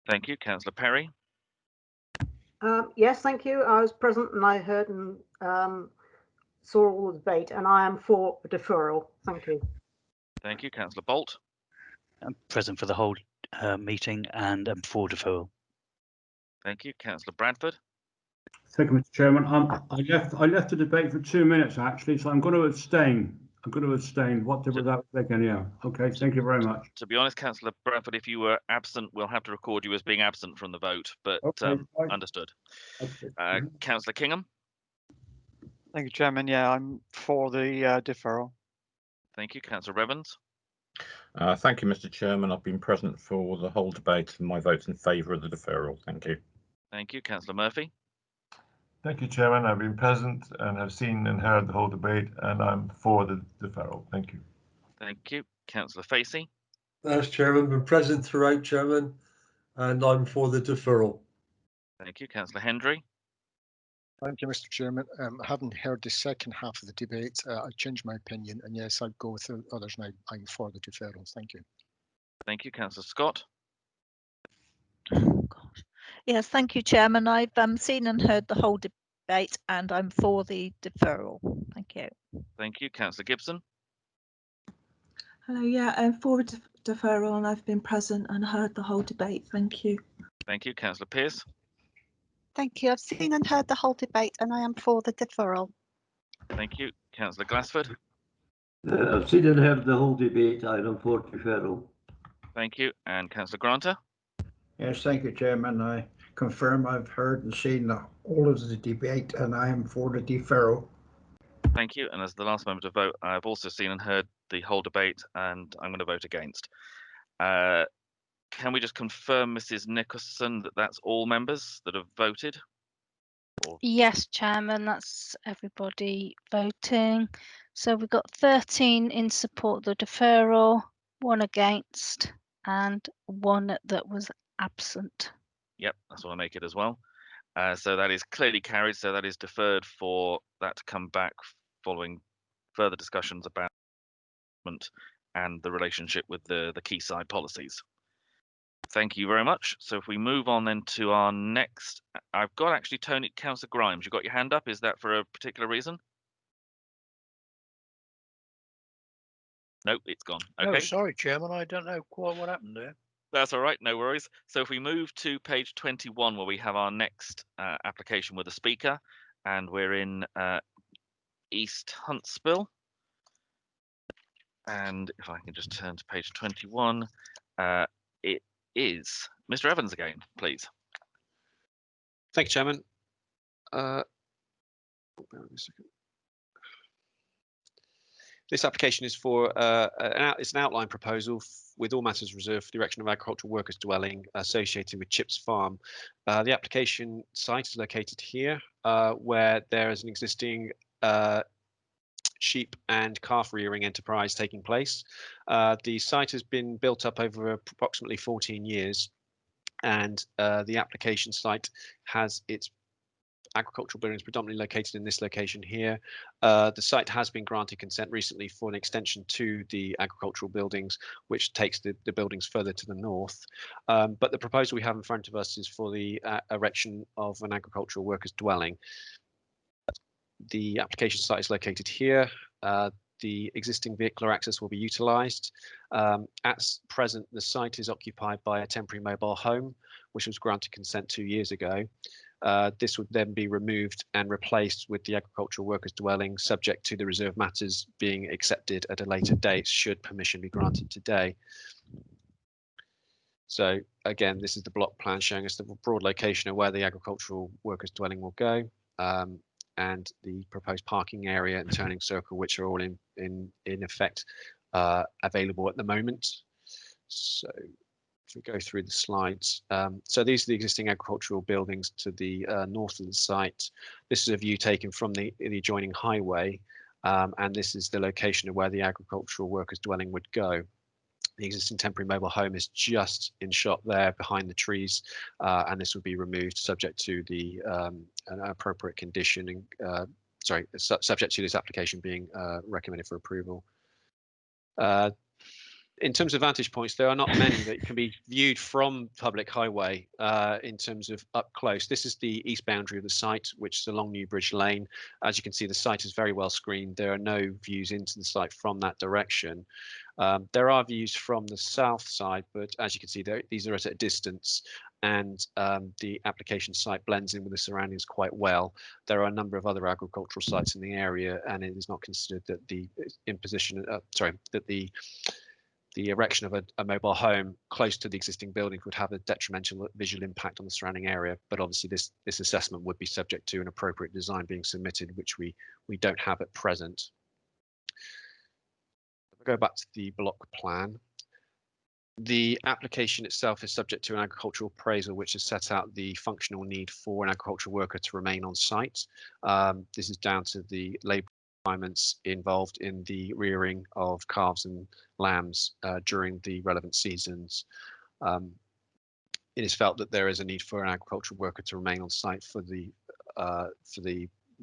Thank you, Councillor Perry. Yes, thank you. I was present and I heard and saw all the debate, and I am for a deferral. Thank you. Thank you, Councillor Bolt. I'm present for the whole meeting and am for deferral. Thank you, Councillor Bradford. Thank you, Mr. Chairman. I left the debate for 2 minutes actually, so I'm going to abstain. Whatever that would make anyhow. Okay, thank you very much. To be honest, Councillor Bradford, if you were absent, we'll have to record you as being absent from the vote, but okay, understood. Okay. Councillor Kingham. Thank you, Chairman. Yeah, I'm for the deferral. Thank you, Councillor Evans. Thank you, Mr. Chairman. I've been present for the whole debate and my vote's in favour of the deferral. Thank you. Thank you, Councillor Murphy. Thank you, Chairman. I've been present and have seen and heard the whole debate, and I'm for the deferral. Thank you. Thank you, Councillor Facey. As Chairman, been present throughout, Chairman, and I'm for the deferral. Thank you, Councillor Hendry. Thank you, Mr. Chairman. Having heard the second half of the debate, I changed my opinion, and yes, I'd go with the others, and I'm for the deferral. Thank you. Thank you, Councillor Scott. Yes, thank you, Chairman. I've seen and heard the whole debate and I'm for the deferral. Thank you. Thank you, Councillor Gibson. Hello, yeah, I'm for a deferral and I've been present and heard the whole debate. Thank you. Thank you, Councillor Pearce. Thank you. I've seen and heard the whole debate and I am for the deferral. Thank you, Councillor Glassford. I've seen and heard the whole debate. I am for deferral. Thank you, and Councillor Granter. Yes, thank you, Chairman. I confirm I've heard and seen all of the debate and I am for the deferral. Thank you, and as the last member to vote, I've also seen and heard the whole debate and I'm going to vote against. Can we just confirm, Mrs. Nicholson, that that's all members that have voted? Or... Yes, Chairman, that's everybody voting. So we've got 13 in support of the deferral, 1 against, and 1 that was absent. Yep, that's what I make it as well. So that is clearly carried. So that is deferred for that to come back following further discussions about and the relationship with the quayside policies. Thank you very much. So if we move on then to our next, I've got actually Councillor Grimes. You've got your hand up. Is that for a particular reason? Nope, it's gone. Okay. No, sorry, Chairman. I don't know quite what happened there. That's all right, no worries. So if we move to page 21, where we have our next application with a speaker, and we're in East Huntsville. And if I can just turn to page 21, it is Mr. Evans again, please. Thank you, Chairman. Bear with me a second. This application is for it's an outline proposal with all matters reserved for the erection of agricultural workers' dwelling associated with Chips Farm. The application site is located here, where there is an existing sheep and calf rearing enterprise taking place. The site has been built up over approximately 14 years, and the application site has its agricultural buildings predominantly located in this location here. The site has been granted consent recently for an extension to the agricultural buildings, which takes the buildings further to the north. But the proposal we have in front of us is for the erection of an agricultural workers' dwelling. The application site is located here. The existing vehicular access will be utilised. At present, the site is occupied by a temporary mobile home, which was granted consent 2 years ago. This would then be removed and replaced with the agricultural workers' dwelling, subject to the reserved matters being accepted at a later date, should permission be granted today. So again, this is the block plan showing us the broad location of where the agricultural workers' dwelling will go, and the proposed parking area and turning circle, which are all in effect available at the moment. So if we go through the slides, so these are the existing agricultural buildings to the north of the site. This is a view taken from the adjoining highway, and this is the location of where the agricultural workers' dwelling would go. The existing temporary mobile home is just in shot there behind the trees, and this would be removed subject to the an appropriate condition, and subject to this application being recommended for approval. In terms of vantage points, there are not many that can be viewed from public highway in terms of up close. This is the east boundary of the site, which is along New Bridge Lane. As you can see, the site is very well screened. There are no views into the site from that direction. There are views from the south side, but as you can see, these are at a distance, and the application site blends in with the surroundings quite well. There are a number of other agricultural sites in the area, and it is not considered that the imposition, the erection of a mobile home close to the existing building would have a detrimental visual impact on the surrounding area. But obviously this assessment would be subject to an appropriate design being submitted, which we don't have at present. If I go back to the block plan, the application itself is subject to an agricultural appraisal, which has set out the functional need for an agricultural worker to remain on site. This is down to the labour requirements involved in the rearing of calves and lambs during the relevant seasons. It is felt that there is a need for an agricultural worker to remain on site for the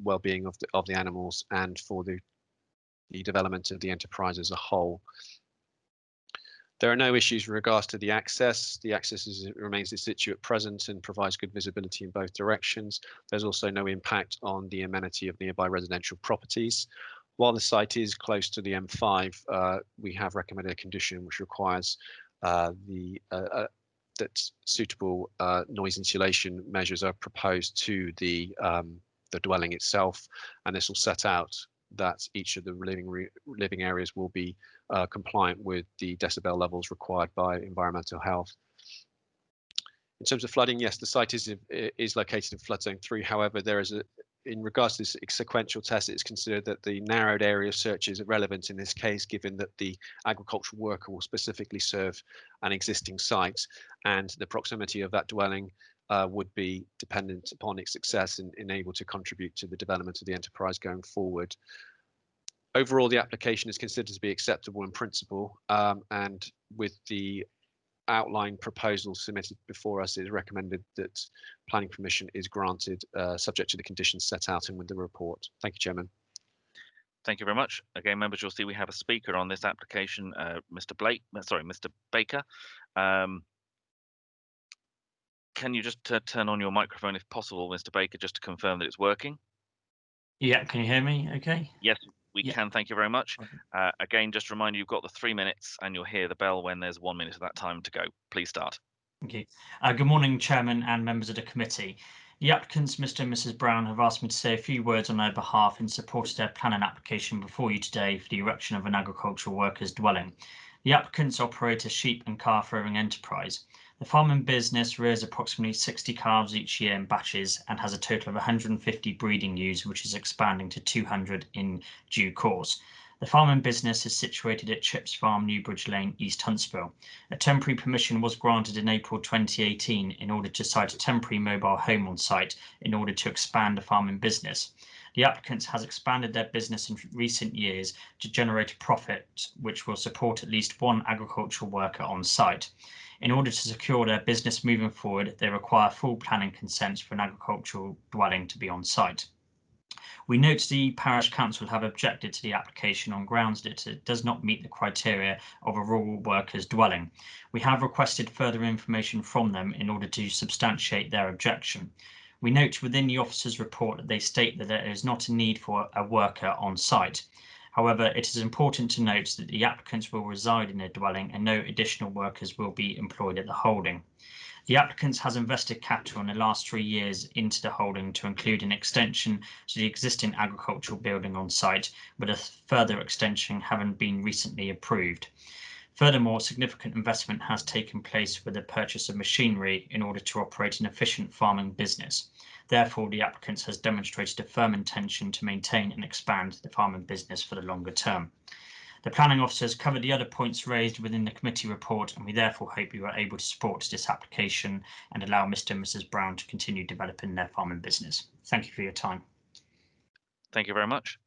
well-being of the animals and for the development of the enterprise as a whole. There are no issues with regards to the access. The access remains in situ at present and provides good visibility in both directions. There's also no impact on the amenity of nearby residential properties. While the site is close to the M5, we have recommended a condition which requires that suitable noise insulation measures are proposed to the dwelling itself, and this will set out that each of the living areas will be compliant with the decibel levels required by environmental health. In terms of flooding, yes, the site is located in flood zone 3. However, there is in regards to this sequential test, it's considered that the narrowed area of search is irrelevant in this case, given that the agricultural worker will specifically serve an existing site, and the proximity of that dwelling would be dependent upon its success and able to contribute to the development of the enterprise going forward. Overall, the application is considered to be acceptable in principle, and with the outline proposal submitted before us, it is recommended that planning permission is granted, subject to the conditions set out in with the report. Thank you, Chairman. Thank you very much. Again, members, you'll see we have a speaker on this application, Mr. Baker. Can you just turn on your microphone if possible, Mr. Baker, just to confirm that it's working? Yeah, can you hear me okay? Yes, we can. Thank you very much. Again, just to remind you, you've got the 3 minutes and you'll hear the bell when there's 1 minute of that time to go. Please start. Thank you. Good morning, Chairman and members of the committee. The applicants, Mr. and Mrs. Brown, have asked me to say a few words on their behalf in support of their planning application before you today for the erection of an agricultural workers' dwelling. The applicants operate a sheep and calf rearing enterprise. The farming business rears approximately 60 calves each year in batches and has a total of 150 breeding ewes, which is expanding to 200 in due course. The farming business is situated at Chips Farm, Newbridge Lane, East Huntsville. A temporary permission was granted in April 2018 in order to site a temporary mobile home on site in order to expand the farming business. The applicant has expanded their business in recent years to generate a profit which will support at least one agricultural worker on site. In order to secure their business moving forward, they require full planning consents for an agricultural dwelling to be on site. We note the Parish Council have objected to the application on grounds that it does not meet the criteria of a rural workers' dwelling. We have requested further information from them in order to substantiate their objection. We note within the officer's report that they state that there is not a need for a worker on site. However, it is important to note that the applicants will reside in a dwelling and no additional workers will be employed at the holding. The applicant has invested capital in the last 3 years into the holding to include an extension to the existing agricultural building on site, with a further extension having been recently approved. Furthermore, significant investment has taken place with the purchase of machinery in order to operate an efficient farming business. Therefore, the applicant has demonstrated a firm intention to maintain and expand the farming business for the longer term. The planning officer has covered the other points raised within the committee report, and we therefore hope you are able to support this application and allow Mr. and Mrs. Brown to continue developing their farming business. Thank you for your time. Thank you very much.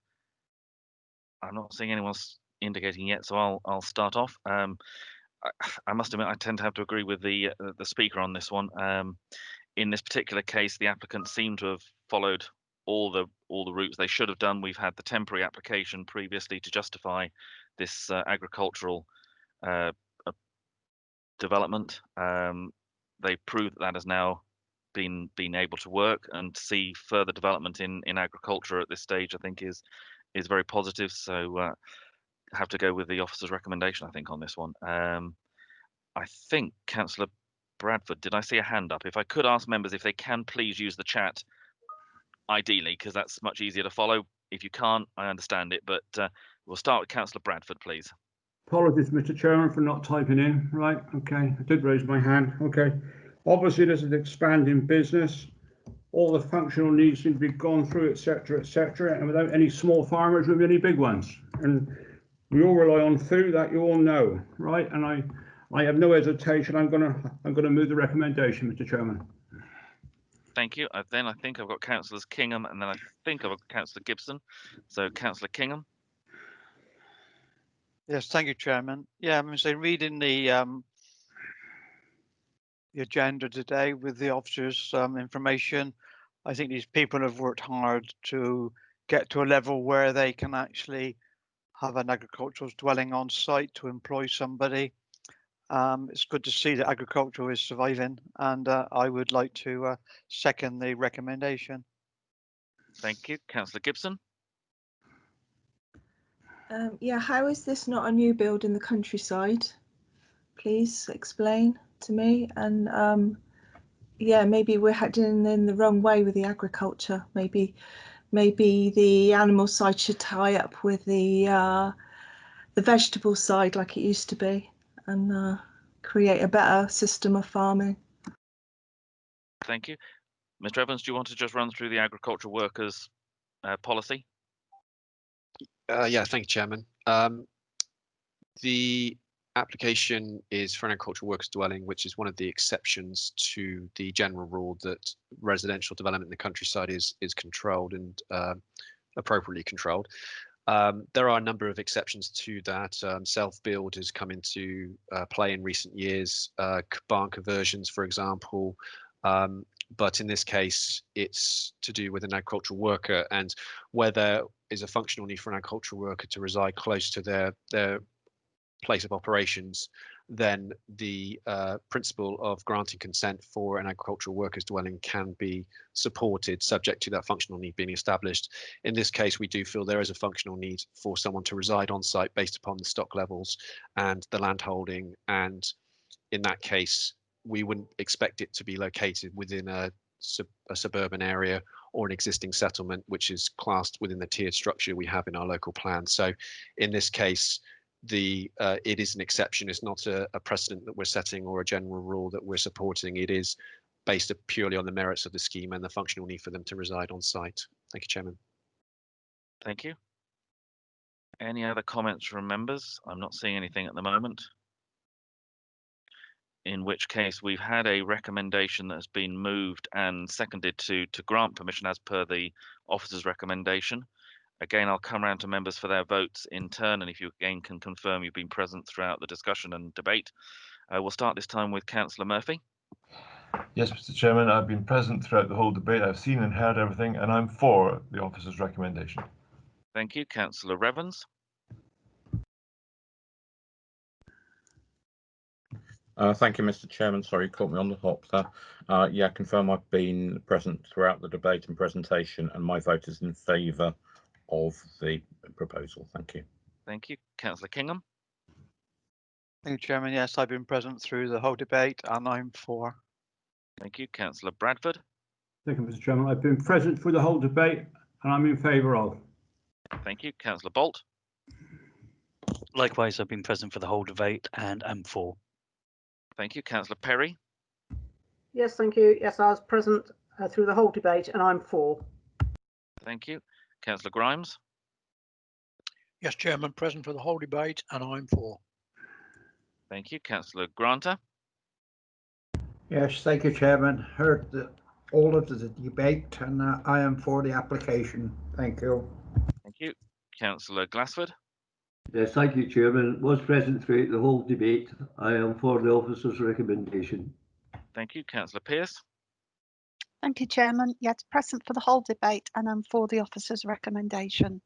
I'm not seeing anyone indicating yet, so I'll start off. I must admit I tend to have to agree with the speaker on this one. In this particular case, the applicant seemed to have followed all the routes they should have done. We've had the temporary application previously to justify this agricultural development. They proved that has now been able to work, and to see further development in agriculture at this stage, I think is very positive. So have to go with the officer's recommendation, I think, on this one. I think Councillor Bradford, did I see a hand up? If I could ask members if they can please use the chat, ideally, because that's much easier to follow. If you can't, I understand it, but we'll start with Councillor Bradford, please. Apologies, Mr. Chairman, for not typing in. Right, okay, I did raise my hand. Okay, obviously this is an expanding business. All the functional needs need to be gone through, etc., and without any small farmers, we'll be any big ones. And we all rely on food, that you all know, right? And I have no hesitation. I'm gonna move the recommendation, Mr. Chairman. Thank you. Then I think I've got Councillors Kingham, and then I think I've got Councillor Gibson. So Councillor Kingham. Yes, thank you, Chairman. Yeah, I'm saying reading the agenda today with the officers' information, I think these people have worked hard to get to a level where they can actually have an agricultural dwelling on site to employ somebody. It's good to see that agriculture is surviving, and I would like to second the recommendation. Thank you. Councillor Gibson. Yeah, how is this not a new build in the countryside? Please explain to me. And yeah, maybe we're heading in the wrong way with the agriculture. Maybe the animal side should tie up with the vegetable side like it used to be, and create a better system of farming. Thank you. Mr. Evans, do you want to just run through the agricultural workers policy? Yeah, thank you, Chairman. The application is for an agricultural workers dwelling, which is one of the exceptions to the general rule that residential development in the countryside is controlled and appropriately controlled. There are a number of exceptions to that. Self-build has come into play in recent years, barn conversions, for example. But in this case, it's to do with an agricultural worker, and where there is a functional need for an agricultural worker to reside close to their place of operations, then the principle of granting consent for an agricultural workers dwelling can be supported, subject to that functional need being established. In this case, we do feel there is a functional need for someone to reside on site based upon the stock levels and the land holding, and in that case, we wouldn't expect it to be located within a suburban area or an existing settlement, which is classed within the tiered structure we have in our local plan. So in this case, it is an exception. It's not a precedent that we're setting or a general rule that we're supporting. It is based purely on the merits of the scheme and the functional need for them to reside on site. Thank you, Chairman. Thank you. Any other comments from members? I'm not seeing anything at the moment. In which case, we've had a recommendation that has been moved and seconded to grant permission as per the officer's recommendation. Again, I'll come around to members for their votes in turn, and if you again can confirm you've been present throughout the discussion and debate. We'll start this time with Councillor Murphy. Yes, Mr. Chairman, I've been present throughout the whole debate. I've seen and heard everything, and I'm for the officer's recommendation. Thank you. Councillor Revens. Thank you, Mr. Chairman. Sorry, you caught me on the hop there. Yeah, confirm I've been present throughout the debate and presentation, and my vote is in favour of the proposal. Thank you. Thank you. Councillor Kingham. Thank you, Chairman. Yes, I've been present through the whole debate and I'm for. Thank you. Councillor Bradford. Thank you, Mr. Chairman. I've been present through the whole debate and I'm in favour of. Thank you. Councillor Bolt. Likewise, I've been present for the whole debate and am for. Thank you. Councillor Perry. Yes, thank you. Yes, I was present through the whole debate and I'm for. Thank you. Councillor Grimes. Yes, Chairman, present for the whole debate and I'm for. Thank you. Councillor Granter. Yes, thank you, Chairman. Heard all of the debate and I am for the application. Thank you. Thank you. Councillor Glassford. Yes, thank you, Chairman. Was present throughout the whole debate. I am for the officer's recommendation. Thank you. Councillor Pearce. Thank you, Chairman. Yes, present for the whole debate and I'm for the officer's recommendation.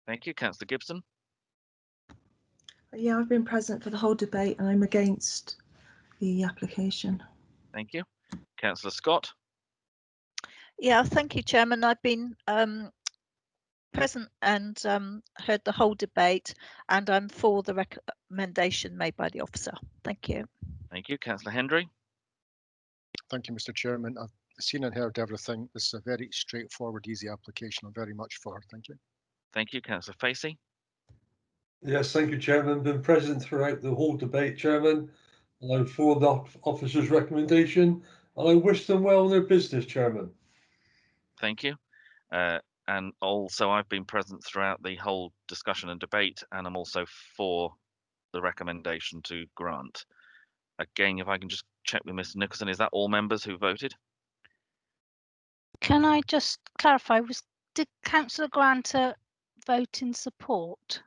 Thank you. Councillor Gibson. Yeah, I've been present for the whole debate and I'm against the application. Thank you. Councillor Scott. Yeah, thank you, Chairman. I've been present and heard the whole debate, and I'm for the recommendation made by the officer. Thank you. Thank you. Councillor Hendry. Thank you, Mr. Chairman. I've seen and heard everything. This is a very straightforward, easy application. I'm very much for. Thank you. Thank you. Councillor Facey. Yes, thank you, Chairman. Been present throughout the whole debate, Chairman. And I'm for the officer's recommendation, and I wish them well in their business, Chairman. Thank you. And also, I've been present throughout the whole discussion and debate, and I'm also for the recommendation to grant. Again, if I can just check with Mr. Nicholson, is that all members who voted? Can I just clarify, did Councillor Granter vote in support?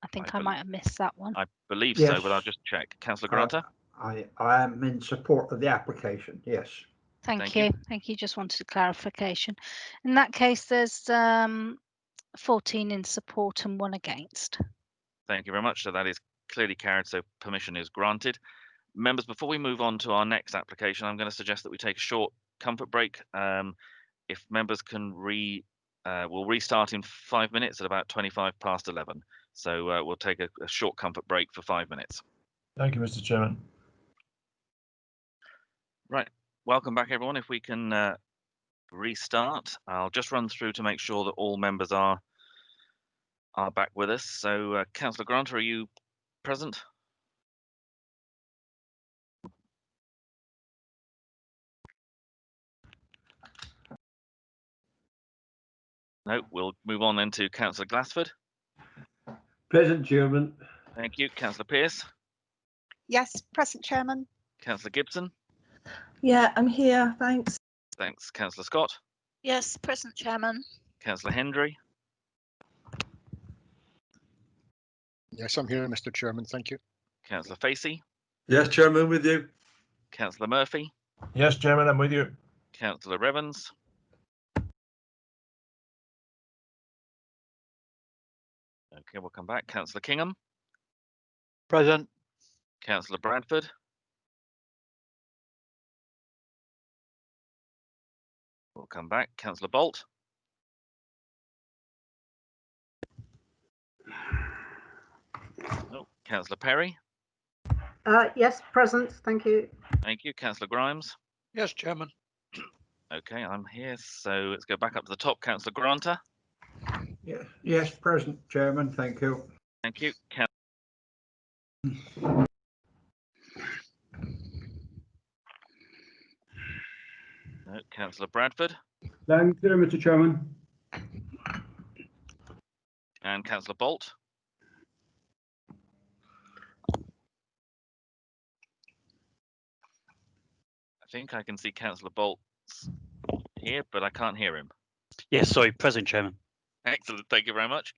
I think I might have missed that one. I believe Yes. so, but I'll just check. Councillor Granter? I am in support of the application, yes. Thank you. Thank you. Just wanted clarification. In that case, there's 14 in support and 1 against. Thank you very much. So that is clearly carried, so permission is granted. Members, before we move on to our next application, I'm going to suggest that we take a short comfort break. If members can we'll restart in 5 minutes at about 11:25. So we'll take a short comfort break for 5 minutes. Thank you, Mr. Chairman. Right, welcome back, everyone. If we can restart, I'll just run through to make sure that all members are back with us. So, Councillor Granter, are you present? No, we'll move on then to Councillor Glassford. Present, Chairman. Thank you. Councillor Pearce. Yes, present, Chairman. Councillor Gibson. Yeah, I'm here. Thanks. Thanks. Councillor Scott. Yes, present, Chairman. Councillor Hendry. Yes, I'm here, Mr. Chairman. Thank you. Councillor Facey. Yes, Chairman, with you. Councillor Murphy. Yes, Chairman, I'm with you. Councillor Evans. Okay, we'll come back. Councillor Kingham. Present. Councillor Bradford. We'll come back. Councillor Bolt. Oh, Councillor Perry. Yes, present. Thank you. Thank you. Councillor Grimes. Yes, Chairman. Okay, I'm here. So let's go back up to the top. Councillor Granter. Yeah, yes, present, Chairman. Thank you. Thank you. No, Councillor Bradford. Thank you, Mr. Chairman. And Councillor Bolt. I think I can see Councillor Bolt here, but I can't hear him. Yes, sorry, present, Chairman. Excellent. Thank you very much.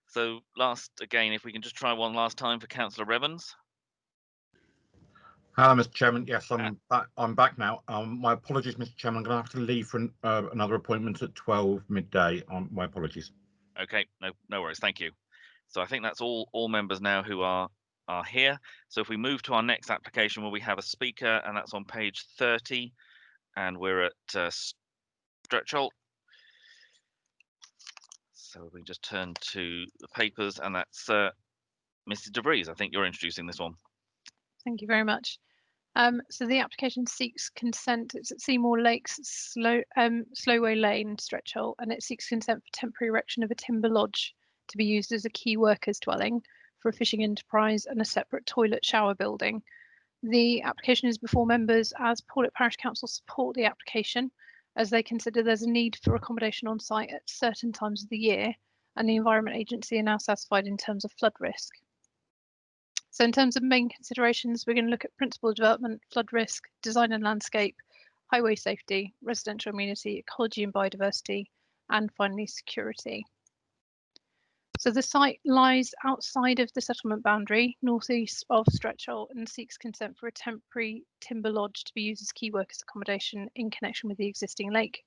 So last, again, if we can just try one last time for Councillor Evans. Hello, Mr. Chairman. Yes, I'm back now. My apologies, Mr. Chairman. I'm going to have to leave for another appointment at 12 midday. My apologies. Okay, no worries. Thank you. So I think that's all members now who are here. So if we move to our next application where we have a speaker, and that's on page 30, and we're at Stretchholt. So we just turn to the papers, and that's Mrs. DeVries. I think you're introducing this one. Thank you very much. So the application seeks consent. It's at Seymour Lakes, Slowway Lane, Stretchholt, and it seeks consent for temporary erection of a timber lodge to be used as a key workers dwelling for a fishing enterprise and a separate toilet shower building. The application is before members as Pawlett Parish Council support the application as they consider there's a need for accommodation on site at certain times of the year, and the Environment Agency are now satisfied in terms of flood risk. So in terms of main considerations, we're going to look at principal development, flood risk, design and landscape, highway safety, residential amenity, ecology and biodiversity, and finally security. So the site lies outside of the settlement boundary, northeast of Stretchholt, and seeks consent for a temporary timber lodge to be used as key workers accommodation in connection with the existing lake.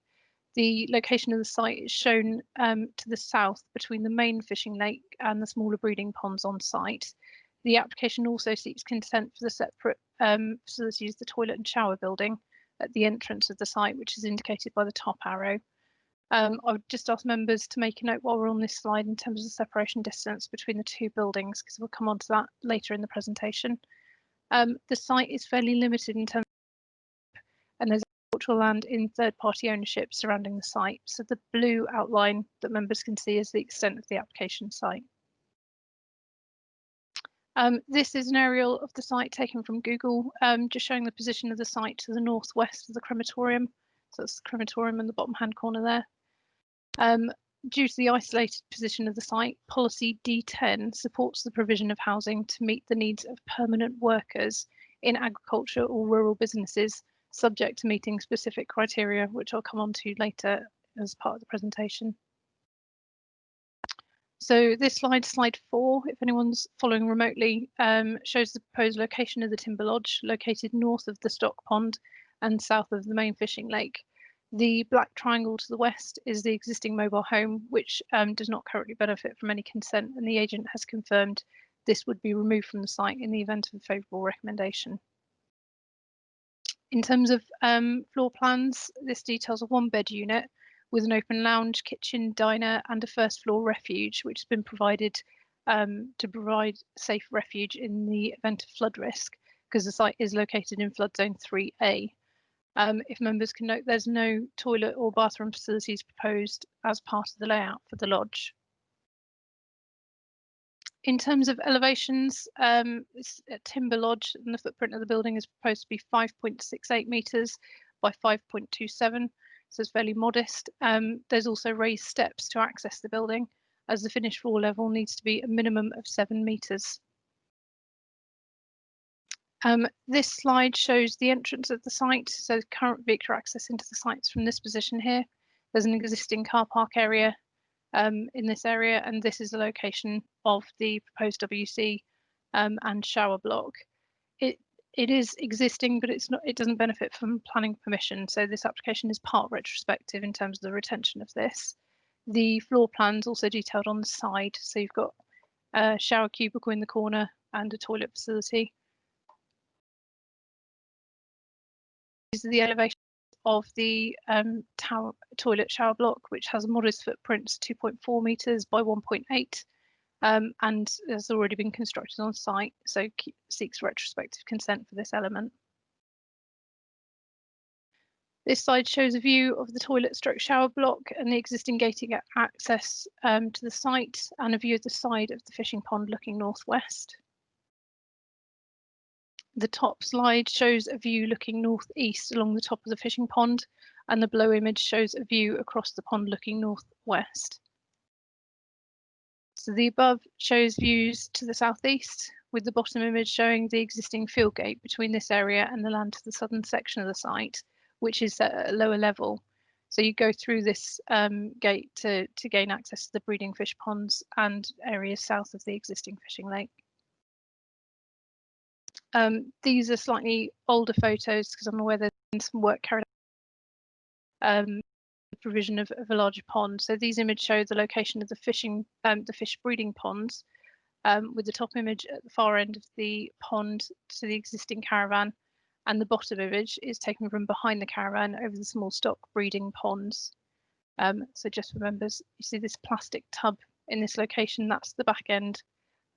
The location of the site is shown to the south between the main fishing lake and the smaller breeding ponds on site. The application also seeks consent for the separate facilities, the toilet and shower building at the entrance of the site, which is indicated by the top arrow. I would just ask members to make a note while we're on this slide in terms of the separation distance between the two buildings, because we'll come on to that later in the presentation. The site is fairly limited in terms of, and there's agricultural land in third-party ownership surrounding the site. So the blue outline that members can see is the extent of the application site. This is an aerial of the site taken from Google, just showing the position of the site to the northwest of the crematorium. So that's the crematorium in the bottom hand corner there. Due to the isolated position of the site, policy D10 supports the provision of housing to meet the needs of permanent workers in agriculture or rural businesses, subject to meeting specific criteria, which I'll come on to later as part of the presentation. So this slide 4, if anyone's following remotely, shows the proposed location of the timber lodge, located north of the stock pond and south of the main fishing lake. The black triangle to the west is the existing mobile home, which does not currently benefit from any consent, and the agent has confirmed this would be removed from the site in the event of a favourable recommendation. In terms of floor plans, this details a one-bed unit with an open lounge, kitchen, diner, and a first floor refuge, which has been provided to provide safe refuge in the event of flood risk, because the site is located in flood zone 3A. If members can note, there's no toilet or bathroom facilities proposed as part of the layout for the lodge. In terms of elevations, it's a timber lodge, and the footprint of the building is proposed to be 5.68 metres by 5.27, so it's fairly modest. There's also raised steps to access the building, as the finished floor level needs to be a minimum of 7 metres. This slide shows the entrance of the site, so current vehicular access into the sites from this position here. There's an existing car park area in this area, and this is the location of the proposed WC and shower block. It is existing, but it doesn't benefit from planning permission, so this application is part retrospective in terms of the retention of this. The floor plan's also detailed on the side, so you've got a shower cubicle in the corner and a toilet facility. These are the elevations of the toilet shower block, which has a modest footprint, 2.4 metres by 1.8, and has already been constructed on site, so seeks retrospective consent for this element. This slide shows a view of the toilet stroke shower block and the existing gating access to the site, and a view of the side of the fishing pond looking northwest. The top slide shows a view looking northeast along the top of the fishing pond, and the below image shows a view across the pond looking northwest. So the above shows views to the southeast, with the bottom image showing the existing field gate between this area and the land to the southern section of the site, which is at a lower level. So you go through this gate to gain access to the breeding fish ponds and areas south of the existing fishing lake. These are slightly older photos because I'm aware there's been some work carried out. The provision of a larger pond. So these images show the location of the fish breeding ponds, with the top image at the far end of the pond to the existing caravan, and the bottom image is taken from behind the caravan over the small stock breeding ponds. So just for members, you see this plastic tub in this location, that's the back end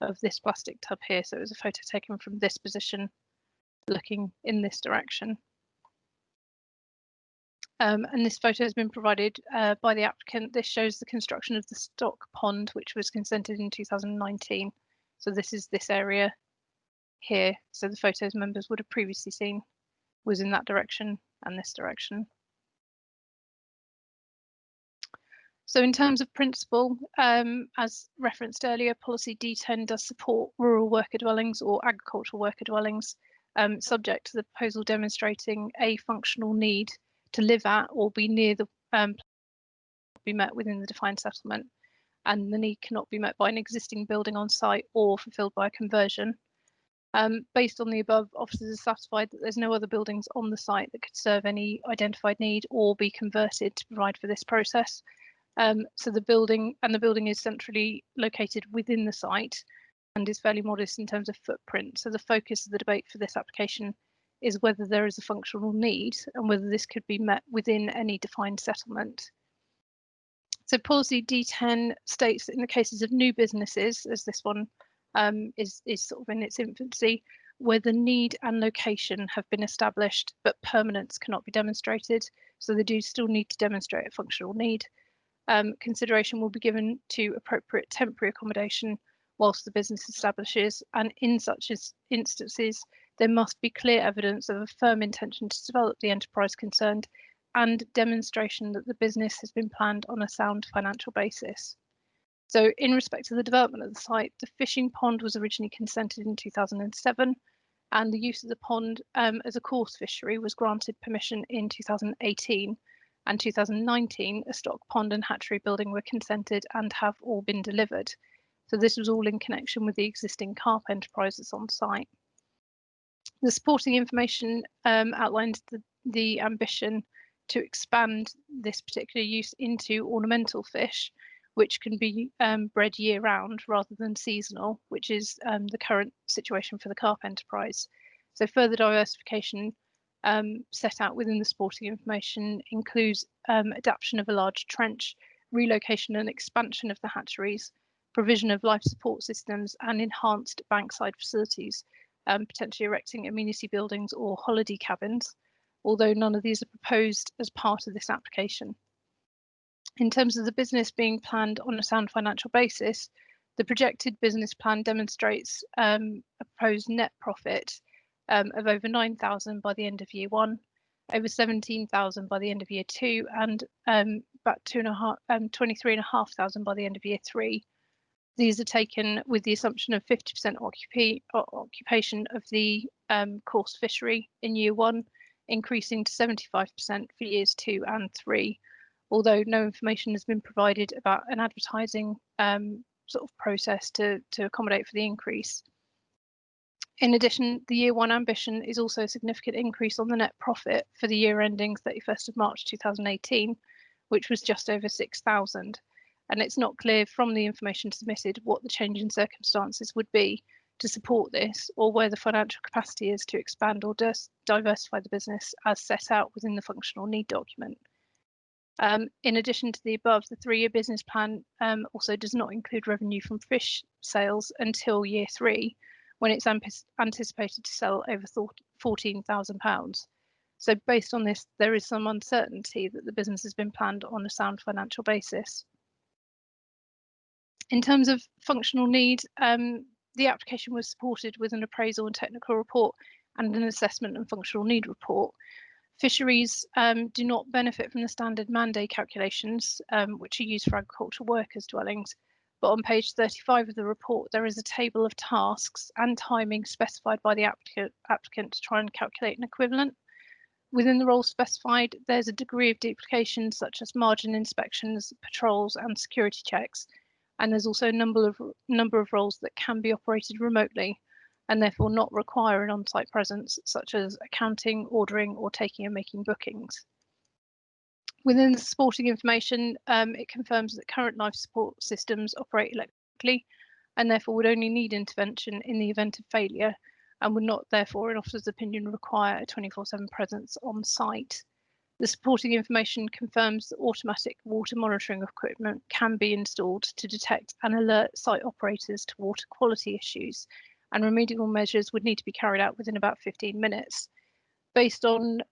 of this plastic tub here. So it was a photo taken from this position looking in this direction. And this photo has been provided by the applicant. This shows the construction of the stock pond, which was consented in 2019. So this is this area here. So the photos members would have previously seen was in that direction and this direction. So in terms of principle, as referenced earlier, policy D10 does support rural worker dwellings or agricultural worker dwellings, subject to the proposal demonstrating a functional need to live at or be near the be met within the defined settlement, and the need cannot be met by an existing building on site or fulfilled by a conversion. Based on the above, officers are satisfied that there's no other buildings on the site that could serve any identified need or be converted to provide for this process. So the building is centrally located within the site and is fairly modest in terms of footprint. So the focus of the debate for this application is whether there is a functional need and whether this could be met within any defined settlement. So policy D10 states that in the cases of new businesses, as this one is sort of in its infancy, where the need and location have been established but permanence cannot be demonstrated, so they do still need to demonstrate a functional need. Consideration will be given to appropriate temporary accommodation whilst the business establishes, and in such instances there must be clear evidence of a firm intention to develop the enterprise concerned and demonstration that the business has been planned on a sound financial basis. So in respect to the development of the site, the fishing pond was originally consented in 2007, and the use of the pond as a coarse fishery was granted permission in 2018, and 2019 a stock pond and hatchery building were consented and have all been delivered. So this was all in connection with the existing carp enterprises on site. The supporting information outlines the ambition to expand this particular use into ornamental fish, which can be bred year round rather than seasonal, which is the current situation for the carp enterprise. So further diversification set out within the supporting information includes adaptation of a large trench, relocation and expansion of the hatcheries, provision of life support systems and enhanced bankside facilities, potentially erecting amenity buildings or holiday cabins, although none of these are proposed as part of this application. In terms of the business being planned on a sound financial basis, the projected business plan demonstrates a proposed net profit of over 9,000 by the end of year 1, over 17,000 by the end of year 2, and about 23,500 by the end of year 3. These are taken with the assumption of 50% occupation of the coarse fishery in year 1, increasing to 75% for years 2 and 3, although no information has been provided about an advertising sort of process to accommodate for the increase. In addition, the year 1 ambition is also a significant increase on the net profit for the year ending 31st of March 2018, which was just over 6,000. And it's not clear from the information submitted what the change in circumstances would be to support this, or where the financial capacity is to expand or diversify the business as set out within the functional need document. In addition to the above, the 3-year business plan also does not include revenue from fish sales until year 3, when it's anticipated to sell over £14,000. So based on this, there is some uncertainty that the business has been planned on a sound financial basis. In terms of functional need, the application was supported with an appraisal and technical report and an assessment and functional need report. Fisheries do not benefit from the standard mandate calculations, which are used for agricultural workers' dwellings. But on page 35 of the report, there is a table of tasks and timing specified by the applicant to try and calculate an equivalent. Within the roles specified, there's a degree of duplication, such as margin inspections, patrols, and security checks. And there's also a number of roles that can be operated remotely and therefore not require an on-site presence, such as accounting, ordering, or taking and making bookings. Within the supporting information, it confirms that current life support systems operate electrically and therefore would only need intervention in the event of failure and would not therefore, in officer's opinion, require a 24/7 presence on site. The supporting information confirms that automatic water monitoring equipment can be installed to detect and alert site operators to water quality issues, and remedial measures would need to be carried out within about 15 minutes. Based on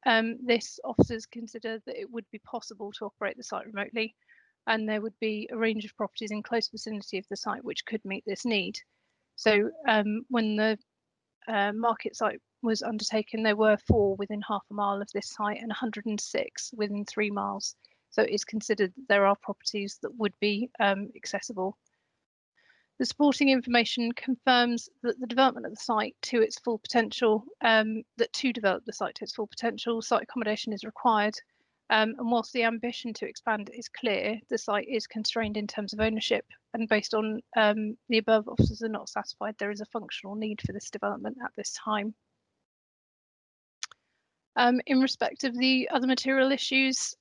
this, officers consider that it would be possible to operate the site remotely, and there would be a range of properties in close vicinity of the site which could meet this need. So when the market site was undertaken, there were 4 within half a mile of this site and 106 within 3 miles. So it is considered that there are properties that would be accessible. The supporting information confirms that the development of the site to its full potential, that to develop the site to its full potential, site accommodation is required. And whilst the ambition to expand is clear, the site is constrained in terms of ownership. And based on the above, officers are not satisfied there is a functional need for this development at this time. In respect of the other material issues,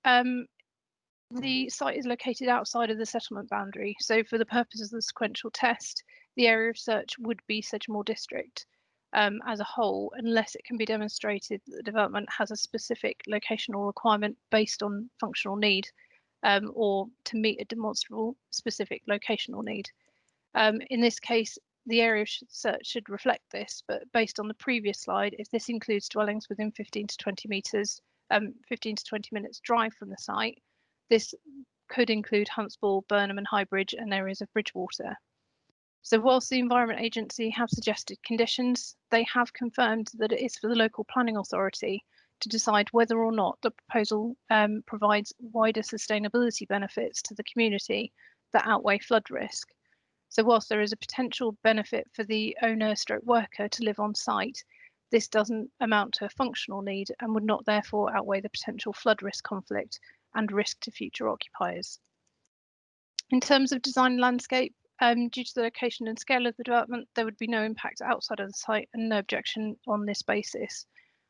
the site is located outside of the settlement boundary. So for the purpose of the sequential test, the area of search would be Sedgemoor district as a whole, unless it can be demonstrated that the development has a specific locational requirement based on functional need or to meet a demonstrable specific locational need. In this case, the area of search should reflect this, but based on the previous slide, if this includes dwellings within 15 to 20 meters, 15 to 20 minutes drive from the site, this could include Huntsball, Burnham and Highbridge and areas of Bridgewater. So whilst the Environment Agency have suggested conditions, they have confirmed that it is for the local planning authority to decide whether or not the proposal provides wider sustainability benefits to the community that outweigh flood risk. So whilst there is a potential benefit for the owner/worker to live on site, this doesn't amount to a functional need and would not therefore outweigh the potential flood risk conflict and risk to future occupiers. In terms of design landscape, due to the location and scale of the development, there would be no impact outside of the site and no objection on this basis.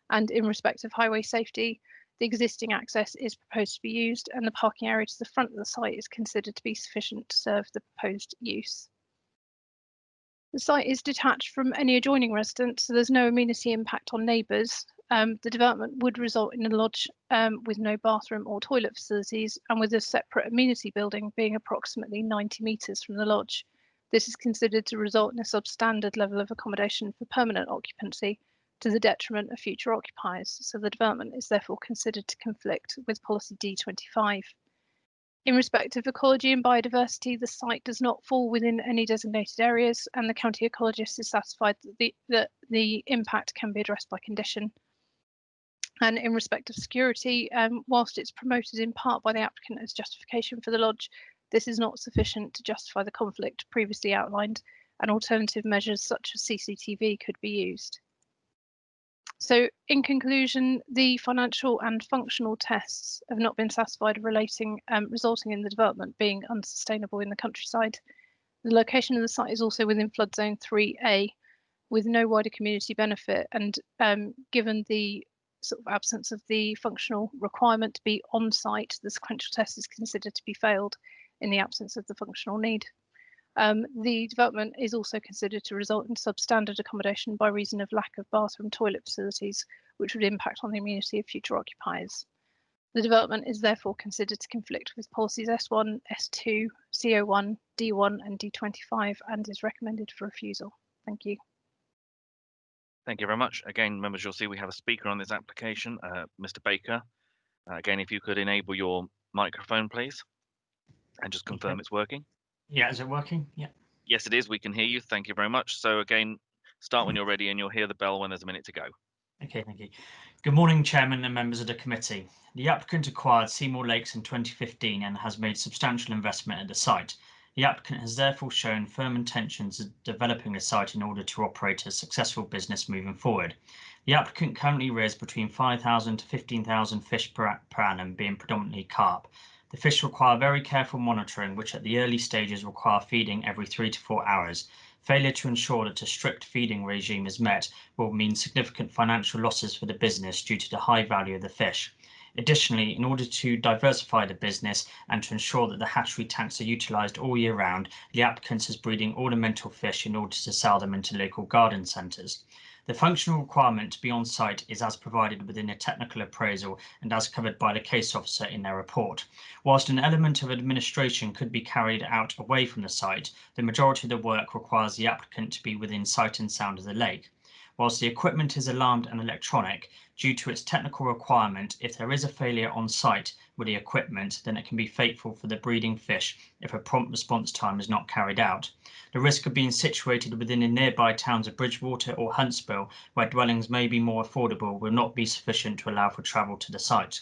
And in respect of highway safety, the existing access is proposed to be used and the parking area to the front of the site is considered to be sufficient to serve the proposed use. The site is detached from any adjoining residence, so there's no amenity impact on neighbours. The development would result in a lodge with no bathroom or toilet facilities and with a separate amenity building being approximately 90 metres from the lodge. This is considered to result in a substandard level of accommodation for permanent occupancy to the detriment of future occupiers, so the development is therefore considered to conflict with policy D25. In respect of ecology and biodiversity, the site does not fall within any designated areas and the county ecologist is satisfied that the impact can be addressed by condition. And in respect of security, whilst it's promoted in part by the applicant as justification for the lodge, This is not sufficient to justify the conflict previously outlined, and alternative measures such as CCTV could be used. So in conclusion, the financial and functional tests have not been satisfied, resulting in the development being unsustainable in the countryside. The location of the site is also within flood zone 3A with no wider community benefit, and given the sort of absence of the functional requirement to be on site, the sequential test is considered to be failed in the absence of the functional need. The development is also considered to result in substandard accommodation by reason of lack of bathroom toilet facilities, which would impact on the immunity of future occupiers. The development is therefore considered to conflict with policies S1, S2, CO1, D1 and D25 and is recommended for refusal. Thank you. Thank you very much. Again, members, you'll see we have a speaker on this application, Mr. Baker. Again, if you could enable your microphone, please, and just confirm it's working. Yeah, is it working? Yeah. Yes, it is. We can hear you. Thank you very much. So again, start when you're ready and you'll hear the bell when there's a minute to go. Okay, thank you. Good morning, Chairman and members of the committee. The applicant acquired Sedgemoor Lakes in 2015 and has made substantial investment at the site. The applicant has therefore shown firm intentions of developing the site in order to operate a successful business moving forward. The applicant currently rears between 5,000 to 15,000 fish per annum, being predominantly carp. The fish require very careful monitoring, which at the early stages require feeding every 3 to 4 hours. Failure to ensure that a strict feeding regime is met will mean significant financial losses for the business due to the high value of the fish. Additionally, in order to diversify the business and to ensure that the hatchery tanks are utilised all year round, the applicant is breeding ornamental fish in order to sell them into local garden centres. The functional requirement to be on site is as provided within a technical appraisal and as covered by the case officer in their report. Whilst an element of administration could be carried out away from the site, the majority of the work requires the applicant to be within sight and sound of the lake. Whilst the equipment is alarmed and electronic, due to its technical requirement, if there is a failure on site with the equipment, then it can be fateful for the breeding fish if a prompt response time is not carried out. The risk of being situated within the nearby towns of Bridgewater or Huntsville, where dwellings may be more affordable, will not be sufficient to allow for travel to the site.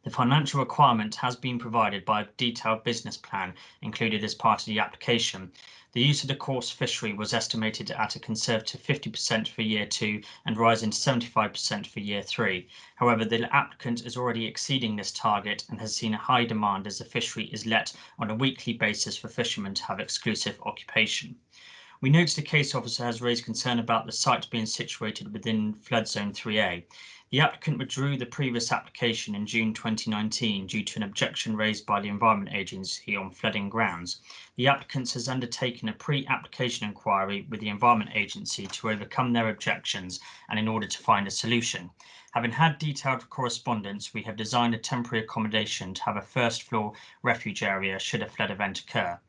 The financial requirement has been provided by a detailed business plan included as part of the application. The use of the coarse fishery was estimated at a conservative 50% for year 2 and rising to 75% for year 3. However, the applicant is already exceeding this target and has seen a high demand as the fishery is let on a weekly basis for fishermen to have exclusive occupation. We note the case officer has raised concern about the site being situated within flood zone 3A. The applicant withdrew the previous application in June 2019 due to an objection raised by the Environment Agency on flooding grounds. The applicant has undertaken a pre-application inquiry with the Environment Agency to overcome their objections and in order to find a solution. Having had detailed correspondence, we have designed a temporary accommodation to have a first floor refuge area should a flood event occur.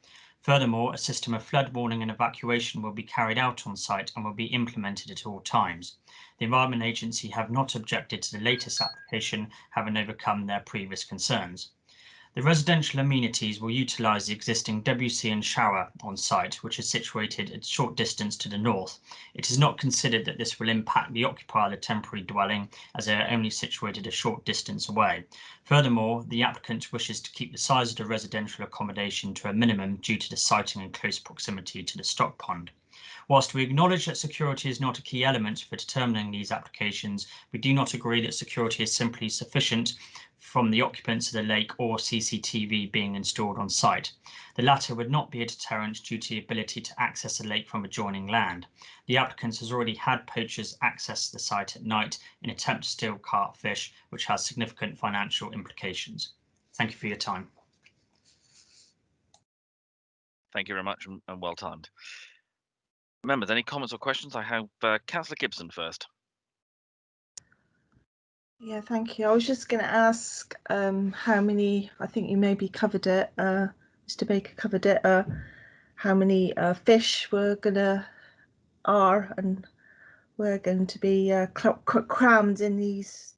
Furthermore, a system of flood warning and evacuation will be carried out on site and will be implemented at all times. The Environment Agency have not objected to the latest application, having overcome their previous concerns. The residential amenities will utilise the existing WC and shower on site, which is situated at a short distance to the north. It is not considered that this will impact the occupier of the temporary dwelling, as they are only situated a short distance away. Furthermore, the applicant wishes to keep the size of the residential accommodation to a minimum due to the siting in close proximity to the stock pond. Whilst we acknowledge that security is not a key element for determining these applications, we do not agree that security is simply sufficient from the occupants of the lake or CCTV being installed on site. The latter would not be a deterrent due to the ability to access the lake from adjoining land. The applicant has already had poachers access the site at night in an attempt to steal carp fish, which has significant financial implications. Thank you for your time. Thank you very much and well timed. Members, any comments or questions? I have Councillor Gibson first. Yeah, thank you. I was just going to ask how many, I think you maybe covered it, Mr. Baker covered it, how many fish are and we're going to be crammed in these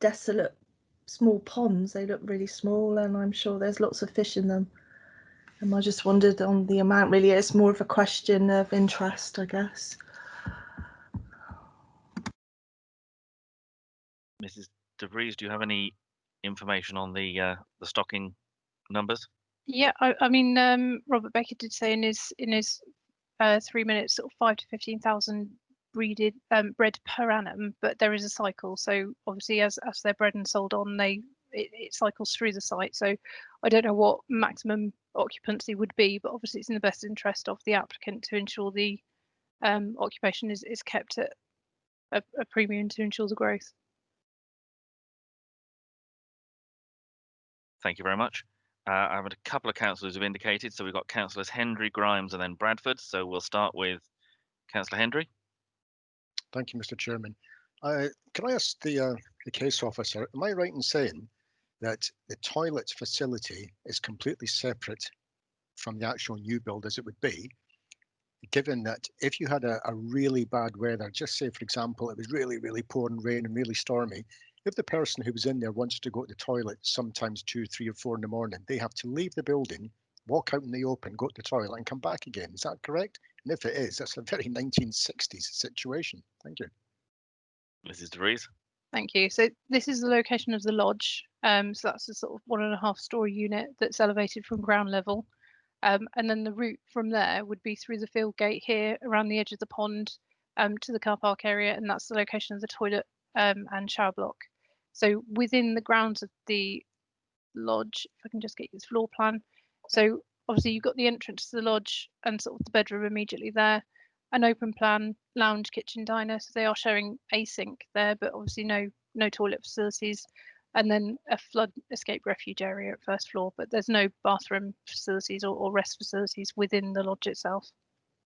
desolate small ponds. They look really small and I'm sure there's lots of fish in them. And I just wondered on the amount, really. It's more of a question of interest, I guess. Mrs. De Vries, do you have any information on the stocking numbers? Yeah, I mean, Robert Baker did say in his 3 minutes, sort of 5 to 15,000 bred per annum, but there is a cycle. So obviously, as they're bred and sold on, it cycles through the site. So I don't know what maximum occupancy would be, but obviously it's in the best interest of the applicant to ensure the occupation is kept at a premium to ensure the growth. Thank you very much. I have a couple of councillors who've indicated, so we've got councillors Hendry, Grimes, and then Bradford. So we'll start with Councillor Hendry. Thank you, Mr. Chairman. Can I ask the case officer, am I right in saying that the toilet facility is completely separate from the actual new build as it would be, given that if you had a really bad weather, just say, for example, it was really, really pouring rain and really stormy, if the person who was in there wants to go to the toilet sometimes 2, 3 or 4 in the morning, they have to leave the building, walk out in the open, go to the toilet and come back again. Is that correct? And if it is, that's a very 1960s situation. Thank you. Mrs. DeVries. Thank you. So this is the location of the lodge. So that's a sort of 1.5-storey unit that's elevated from ground level. And then the route from there would be through the field gate here, around the edge of the pond, to the car park area, and that's the location of the toilet and shower block. So within the grounds of the lodge, if I can just get you the floor plan. So obviously you've got the entrance to the lodge and sort of the bedroom immediately there, an open plan lounge, kitchen, diner. So they are showing a sink there, but obviously no toilet facilities. And then a flood escape refuge area at first floor, but there's no bathroom facilities or rest facilities within the lodge itself.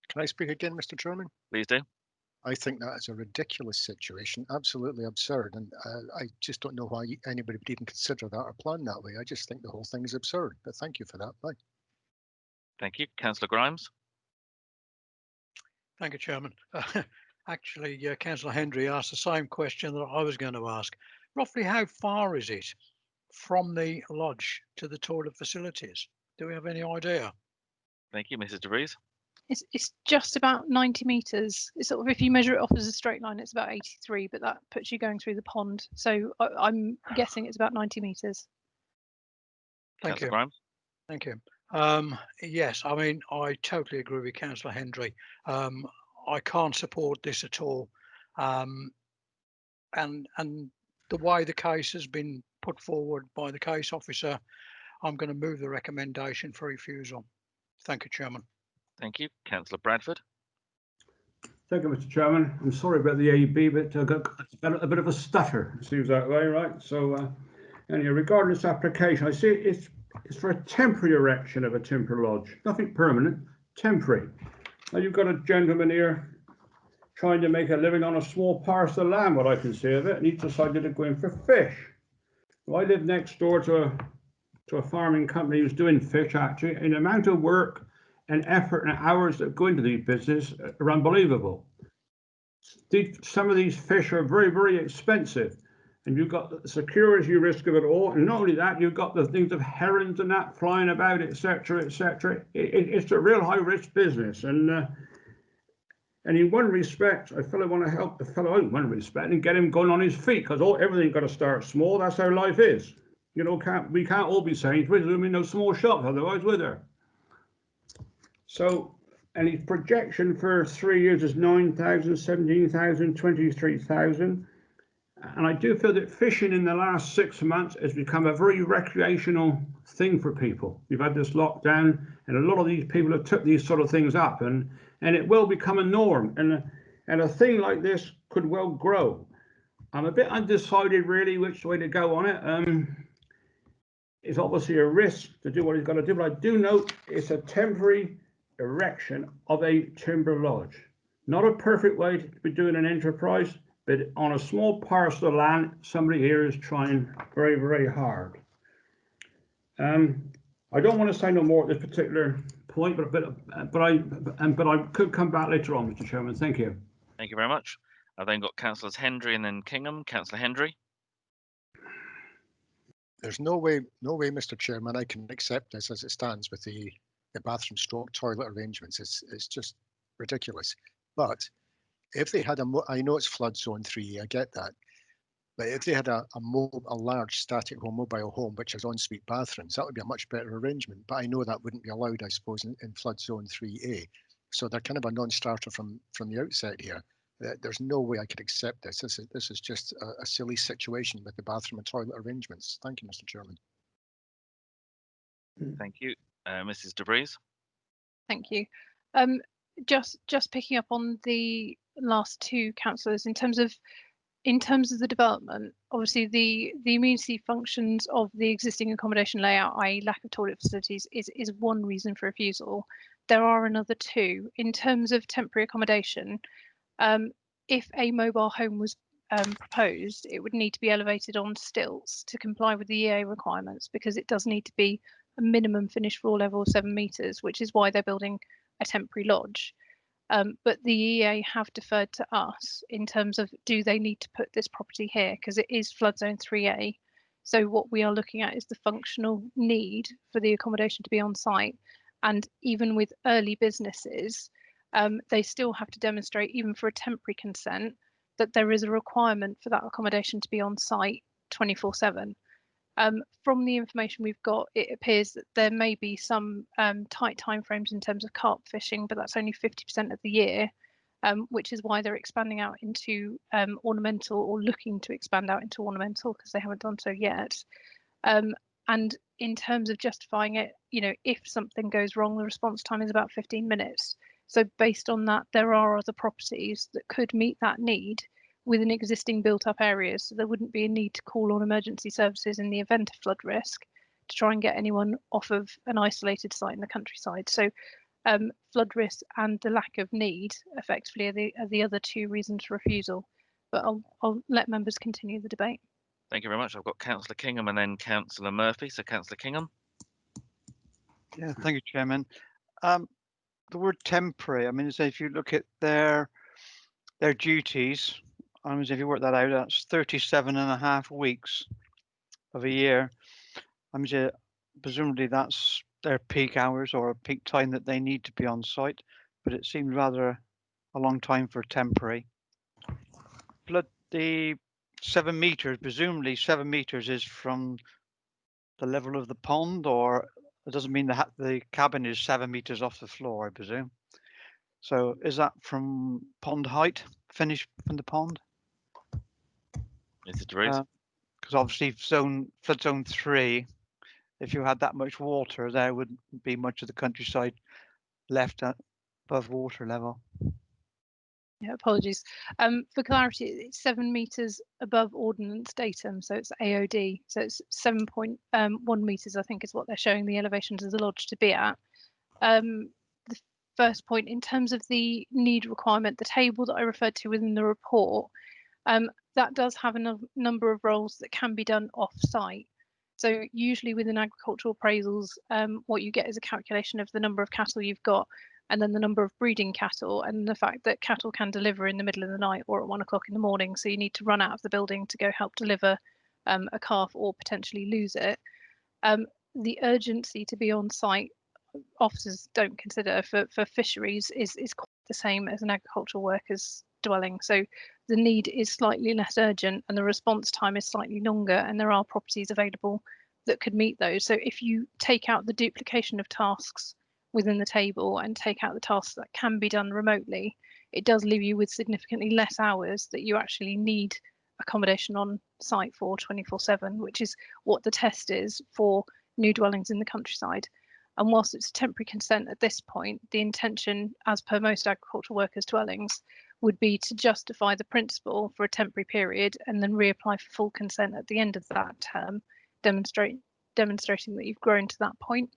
Can I speak again, Mr. Chairman? Please do. I think that is a ridiculous situation, absolutely absurd, and I just don't know why anybody would even consider that or plan that way. I just think the whole thing is absurd, but thank you for that. Bye. Thank you. Councillor Grimes. Thank you, Chairman. Actually, Councillor Hendry asked the same question that I was going to ask. Roughly how far is it from the lodge to the toilet facilities? Do we have any idea? Thank you, Mrs. DeVries. It's just about 90 metres. It's sort of, if you measure it off as a straight line, it's about 83, but that puts you going through the pond. So I'm guessing it's about 90 metres. Thank you. Grimes. Thank you. Yes, I mean, I totally agree with Councillor Hendry. I can't support this at all. And the way the case has been put forward by the case officer, I'm going to move the recommendation for refusal. Thank you, Chairman. Thank you. Councillor Bradford. Thank you, Mr. Chairman. I'm sorry about the AB, but I got a bit of a stutter. It seems that way, right? So, anyway, regarding this application, I see it's for a temporary erection of a timber lodge, nothing permanent, temporary. Now you've got a gentleman here trying to make a living on a small parcel of land, what I can see of it, and he decided to go in for fish. Well, I live next door to a farming company who's doing fish, actually, and the amount of work and effort and hours that go into these business are unbelievable. Some of these fish are very, very expensive, and you've got the security risk of it all, and not only that, you've got the things of herons and that flying about, etc., etc. It's a real high-risk business, and in one respect, I feel I want to help the fellow out in one respect and get him going on his feet, because everything's got to start small. That's how life is. You know, we can't all be Sainsbury's. There'll be no small shops otherwise, will there? So, and his projection for 3 years is 9,000, 17,000, 23,000. And I do feel that fishing in the last 6 months has become a very recreational thing for people. We've had this lockdown, and a lot of these people have took these sort of things up, and it will become a norm. And a thing like this could well grow. I'm a bit undecided, really, which way to go on it. It's obviously a risk to do what he's got to do, but I do note it's a temporary erection of a timber lodge. Not a perfect way to be doing an enterprise, but on a small parcel of land, somebody here is trying very, very hard. I don't want to say no more at this particular point, but I could come back later on, Mr. Chairman. Thank you. Thank you very much. I've then got Councillors Hendry and then Kingham. Councillor Hendry. There's no way, Mr. Chairman, I can accept this as it stands with the bathroom stroke toilet arrangements. It's just ridiculous. But if they had I know it's flood zone 3, I get that. But if they had a large static home, mobile home, which has ensuite bathrooms, that would be a much better arrangement. But I know that wouldn't be allowed, I suppose, in flood zone 3A. So they're kind of a non-starter from the outset here. There's no way I could accept this. This is just a silly situation with the bathroom and toilet arrangements. Thank you, Mr. Chairman. Thank you. Mrs. De Vries. Thank you. Just picking up on the last two councillors in terms of the development, obviously the amenity functions of the existing accommodation layout, i.e. lack of toilet facilities, is one reason for refusal. There are another two. In terms of temporary accommodation, if a mobile home was proposed, it would need to be elevated on stilts to comply with the EA requirements, because it does need to be a minimum finished floor level of 7 metres, which is why they're building a temporary lodge. But the EA have deferred to us in terms of, do they need to put this property here, because it is flood zone 3A. So what we are looking at is the functional need for the accommodation to be on site. And even with early businesses, they still have to demonstrate, even for a temporary consent, that there is a requirement for that accommodation to be on site 24/7. From the information we've got, it appears that there may be some tight timeframes in terms of carp fishing, but that's only 50% of the year, which is why they're expanding out into ornamental, or looking to expand out into ornamental, because they haven't done so yet. And in terms of justifying it, if something goes wrong, the response time is about 15 minutes. So based on that, there are other properties that could meet that need within existing built-up areas, so there wouldn't be a need to call on emergency services in the event of flood risk to try and get anyone off of an isolated site in the countryside. So flood risk and the lack of need effectively are the other two reasons for refusal. But I'll let members continue the debate. Thank you very much. I've got Councillor Kingham and then Councillor Murphy. So Councillor Kingham. Yeah, thank you, Chairman. The word temporary, I mean, so if you look at their duties, I mean, if you work that out, that's 37.5 weeks of a year. I mean, presumably that's their peak hours or a peak time that they need to be on site, but it seems rather a long time for temporary. The 7 meters, presumably 7 meters is from the level of the pond, or it doesn't mean that the cabin is 7 meters off the floor, I presume. So is that from pond height, finished from the pond? Mrs. De Vries. Because obviously flood zone 3, if you had that much water, there wouldn't be much of the countryside left above water level. Yeah, apologies. For clarity, it's 7 meters above ordnance datum, so it's AOD. So it's 7.1 meters, I think, is what they're showing the elevations of the lodge to be at. The first point, in terms of the need requirement, the table that I referred to within the report, that does have a number of roles that can be done off-site. So usually within agricultural appraisals, what you get is a calculation of the number of cattle you've got, and then the number of breeding cattle, and the fact that cattle can deliver in the middle of the night or at 1 o'clock in the morning. So you need to run out of the building to go help deliver a calf or potentially lose it. The urgency to be on site, officers don't consider for fisheries is quite the same as an agricultural worker's dwelling. So the need is slightly less urgent and the response time is slightly longer, and there are properties available that could meet those. So if you take out the duplication of tasks within the table and take out the tasks that can be done remotely, it does leave you with significantly less hours that you actually need accommodation on site for 24/7, which is what the test is for new dwellings in the countryside. And whilst it's temporary consent at this point, the intention, as per most agricultural workers' dwellings, would be to justify the principle for a temporary period and then reapply for full consent at the end of that term, demonstrating that you've grown to that point.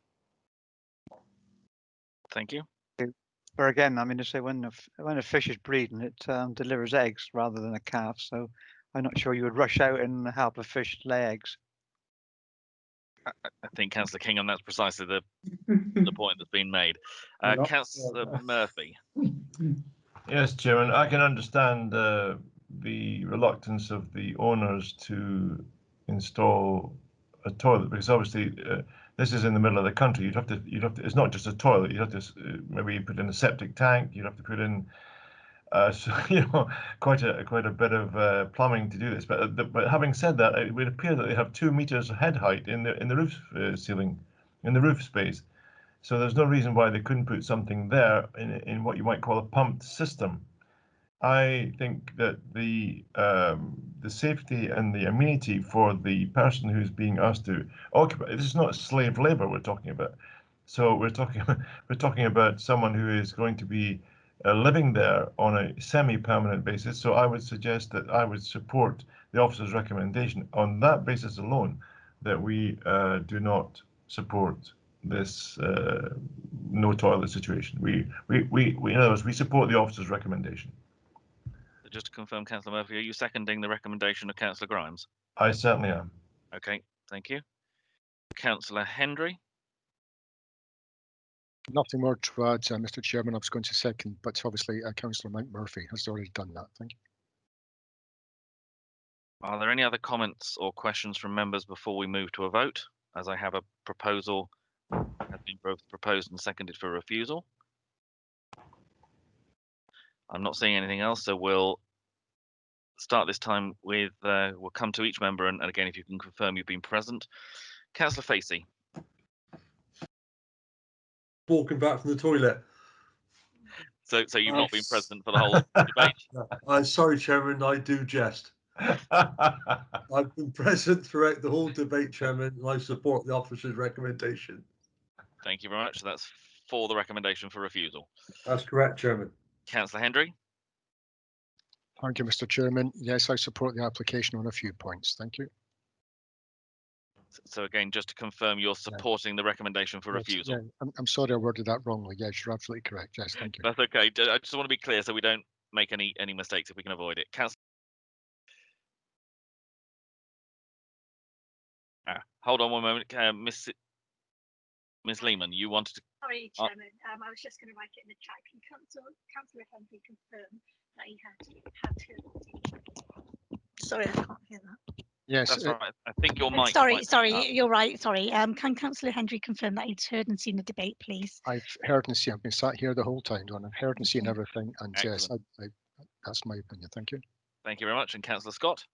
Thank you. But again, I mean, to say when a fish is breeding, it delivers eggs rather than a calf. So I'm not sure you would rush out and help a fish lay eggs. I think Councillor Kingham, that's precisely the point that's been made. Councillor Murphy. Yes, Chairman, I can understand the reluctance of the owners to install a toilet, because obviously this is in the middle of the country. You'd have to. It's not just a toilet. You'd have to maybe put in a septic tank. You'd have to put in So quite a bit of plumbing to do this. But having said that, it would appear that they have 2 meters head height in the roof ceiling, in the roof space. So there's no reason why they couldn't put something there in what you might call a pumped system. I think that the safety and the amenity for the person who's being asked to occupy, this is not slave labor we're talking about. So we're talking about someone who is going to be living there on a semi-permanent basis. So I would suggest that I would support the officer's recommendation on that basis alone, that we do not support this no toilet situation. In other words, we support the officer's recommendation. Just to confirm, Councillor Murphy, are you seconding the recommendation of Councillor Grimes? I certainly am. Okay, thank you. Councillor Hendry? Nothing more to add, Mr. Chairman. I was going to second, but obviously Councillor Mike Murphy has already done that. Thank you. Are there any other comments or questions from members before we move to a vote? As I have a proposal, has been both proposed and seconded for refusal. I'm not seeing anything else, so we'll start this time with, we'll come to each member, and again, if you can confirm you've been present. Councillor Facey. Walking back from the toilet. So you've not been present for the whole debate? I'm sorry, Chairman, I do jest. I've been present throughout the whole debate, Chairman, and I support the officer's recommendation. Thank you very much. So that's for the recommendation for refusal. That's correct, Chairman. Councillor Hendry. Thank you, Mr. Chairman. Yes, I support the application on a few points. Thank you. So again, just to confirm, you're supporting the recommendation for refusal. Yeah, I'm sorry I worded that wrongly. Yes, you're absolutely correct. Yes, thank you. That's okay. I just want to be clear so we don't make any mistakes if we can avoid it. Councillor. Hold on one moment, Ms. Lehman, you wanted to. Sorry, Chairman. I was just going to write it in the chat. Can Councillor Henry confirm that he had Sorry, I can't hear that. Yes, that's right. I think your mic. Sorry, you're right. Sorry. Can Councillor Hendry confirm that he's heard and seen the debate, please? I've heard and seen. I've been sat here the whole time, Don. I've heard and seen everything, and yes, that's my opinion. Thank you. Thank you very much. And Councillor Scott.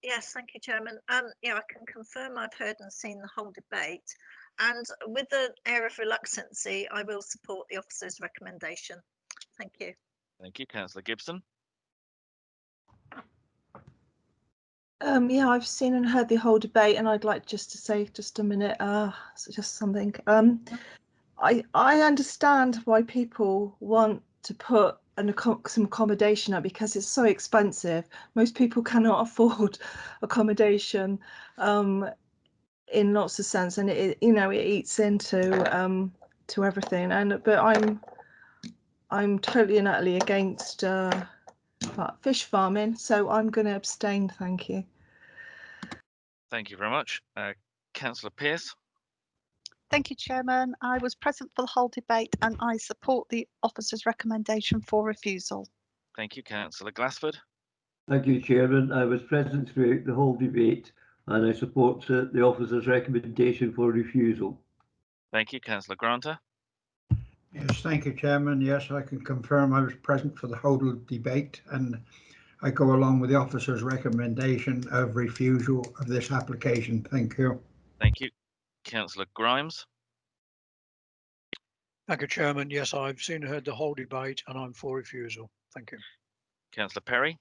Yes, thank you, Chairman. Yeah, I can confirm I've heard and seen the whole debate, and with the air of reluctancy, I will support the officer's recommendation. Thank you. Thank you, Councillor Gibson. Yeah, I've seen and heard the whole debate, and I'd like just to say just a minute, just something. I understand why people want to put some accommodation up because it's so expensive. Most people cannot afford accommodation in lots of sense, and it eats into to everything. But I'm totally and utterly against fish farming, so I'm going to abstain. Thank you. Thank you very much. Councillor Pearce. Thank you, Chairman. I was present for the whole debate and I support the officer's recommendation for refusal. Thank you, Councillor Glassford. Thank you, Chairman. I was present throughout the whole debate and I support the officer's recommendation for refusal. Thank you, Councillor Granter. Yes, thank you, Chairman. Yes, I can confirm I was present for the whole debate and I go along with the officer's recommendation of refusal of this application. Thank you. Thank you. Councillor Grimes. Thank you, Chairman. Yes, I've seen and heard the whole debate and I'm for refusal. Thank you. Councillor Perry.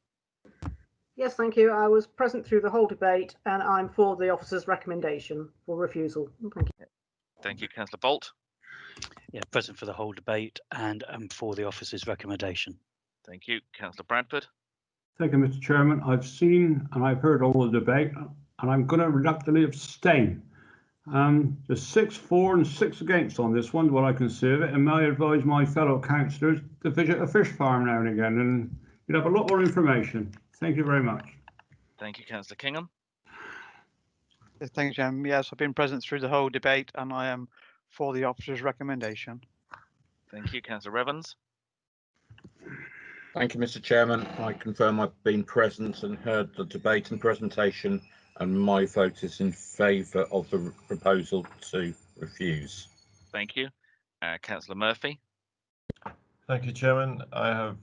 Yes, thank you. I was present through the whole debate and I'm for the officer's recommendation for refusal. Thank you. Thank you, Councillor Bolt. Yeah, present for the whole debate and for the officer's recommendation. Thank you. Councillor Bradford. Thank you, Mr. Chairman. I've seen and I've heard all the debate and I'm going to reluctantly abstain. There's 6 for and 6 against on this one, what I can see of it, and may I advise my fellow councillors to visit a fish farm now and again, and you'll have a lot more information. Thank you very much. Thank you, Councillor Kingham. Thank you, Chairman. Yes, I've been present through the whole debate and I am for the officer's recommendation. Thank you, Councillor Evans. Thank you, Mr. Chairman. I confirm I've been present and heard the debate and presentation, and my vote is in favour of the proposal to refuse. Thank you. Councillor Murphy. Thank you, Chairman. I have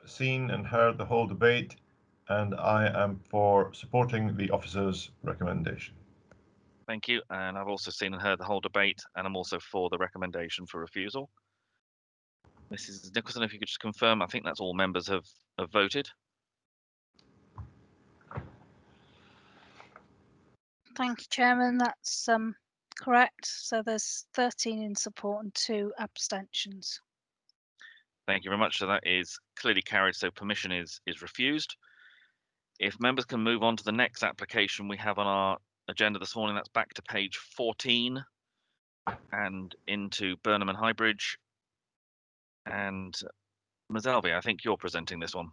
seen and heard the whole debate, and I am for supporting the officer's recommendation. Thank you. And I've also seen and heard the whole debate, and I'm also for the recommendation for refusal. Mrs. Nicholson, if you could just confirm, I think that's all members have voted. Thank you, Chairman. That's correct. So there's 13 in support and 2 abstentions. Thank you very much. So that is clearly carried. So permission is refused. If members can move on to the next application we have on our agenda this morning, that's back to page 14 and into Burnham and Highbridge. And Ms. Alvey, I think you're presenting this one.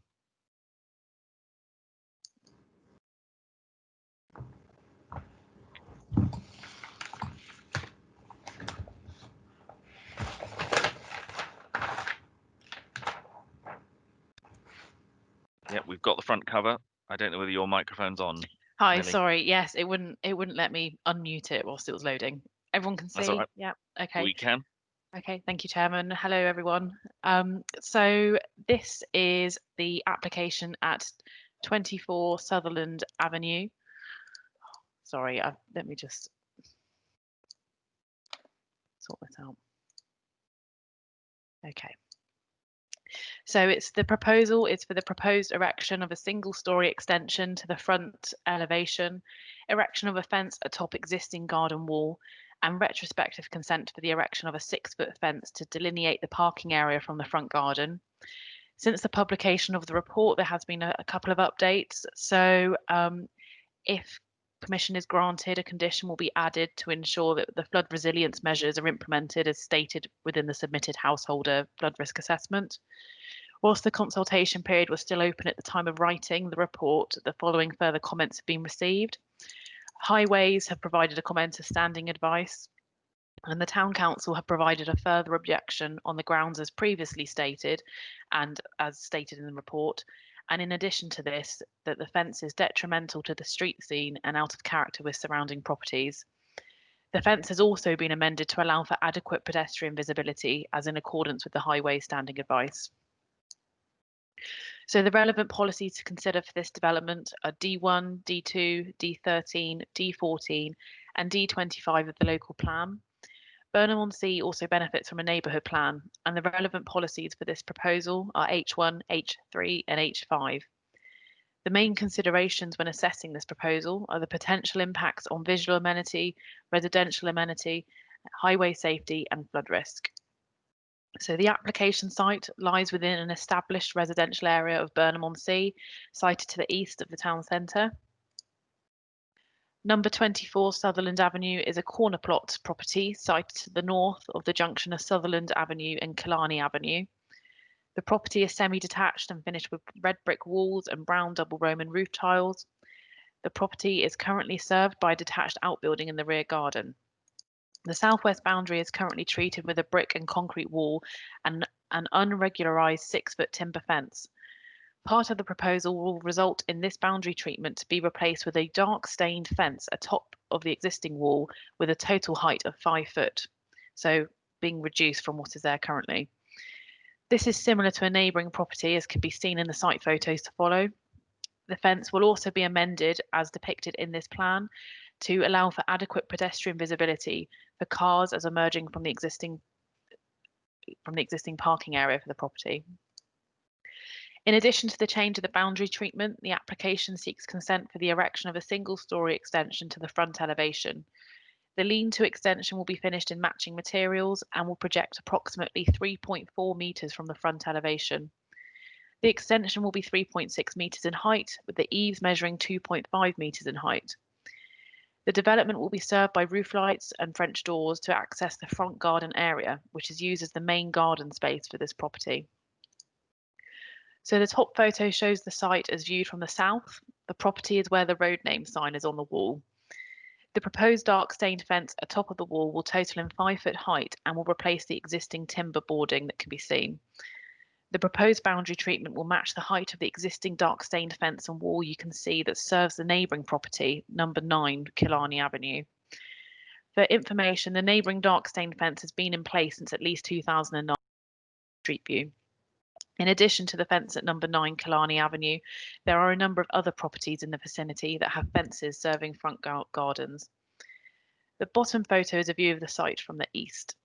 Yeah, we've got the front cover. I don't know whether your microphone's on. Hi, Millie. sorry. Yes, it wouldn't let me unmute it whilst it was loading. Everyone can That's all see? right. Yeah. Okay. We can. Okay, thank you, Chairman. Hello, everyone. So this is the application at 24 Sutherland Avenue. Sorry, let me just sort this out. Okay. So it's the proposal is for the proposed erection of a single-storey extension to the front elevation, erection of a fence atop existing garden wall, and retrospective consent for the erection of a 6-foot fence to delineate the parking area from the front garden. Since the publication of the report, there has been a couple of updates. So if permission is granted, a condition will be added to ensure that the flood resilience measures are implemented as stated within the submitted householder flood risk assessment. Whilst the consultation period was still open at the time of writing the report, the following further comments have been received. Highways have provided a comment of standing advice, and the Town Council have provided a further objection on the grounds as previously stated and as stated in the report. And in addition to this, that the fence is detrimental to the street scene and out of character with surrounding properties. The fence has also been amended to allow for adequate pedestrian visibility as in accordance with the highway standing advice. So the relevant policies to consider for this development are D1, D2, D13, D14 and D25 of the local plan. Burnham-on-Sea also benefits from a neighbourhood plan, and the relevant policies for this proposal are H1, H3 and H5. The main considerations when assessing this proposal are the potential impacts on visual amenity, residential amenity, highway safety and flood risk. So the application site lies within an established residential area of Burnham-on-Sea, sited to the east of the town centre. Number 24 Sutherland Avenue is a corner plot property sited to the north of the junction of Sutherland Avenue and Killarney Avenue. The property is semi-detached and finished with red brick walls and brown double Roman roof tiles. The property is currently served by a detached outbuilding in the rear garden. The southwest boundary is currently treated with a brick and concrete wall and an unregularised 6-foot timber fence. Part of the proposal will result in this boundary treatment to be replaced with a dark stained fence atop of the existing wall with a total height of 5 foot, so being reduced from what is there currently. This is similar to a neighbouring property as can be seen in the site photos to follow. The fence will also be amended as depicted in this plan to allow for adequate pedestrian visibility for cars as emerging from the existing parking area for the property. In addition to the change of the boundary treatment, the application seeks consent for the erection of a single-storey extension to the front elevation. The lean-to extension will be finished in matching materials and will project approximately 3.4 metres from the front elevation. The extension will be 3.6 metres in height, with the eaves measuring 2.5 metres in height. The development will be served by roof lights and French doors to access the front garden area, which is used as the main garden space for this property. So the top photo shows the site as viewed from the south. The property is where the road name sign is on the wall. The proposed dark stained fence atop of the wall will total in 5 foot height and will replace the existing timber boarding that can be seen. The proposed boundary treatment will match the height of the existing dark stained fence and wall you can see that serves the neighbouring property, number 9 Killarney Avenue. For information, the neighbouring dark stained fence has been in place since at least 2009. Street view. In addition to the fence at number 9 Killarney Avenue, there are a number of other properties in the vicinity that have fences serving front gardens. The bottom photo is a view of the site from the east.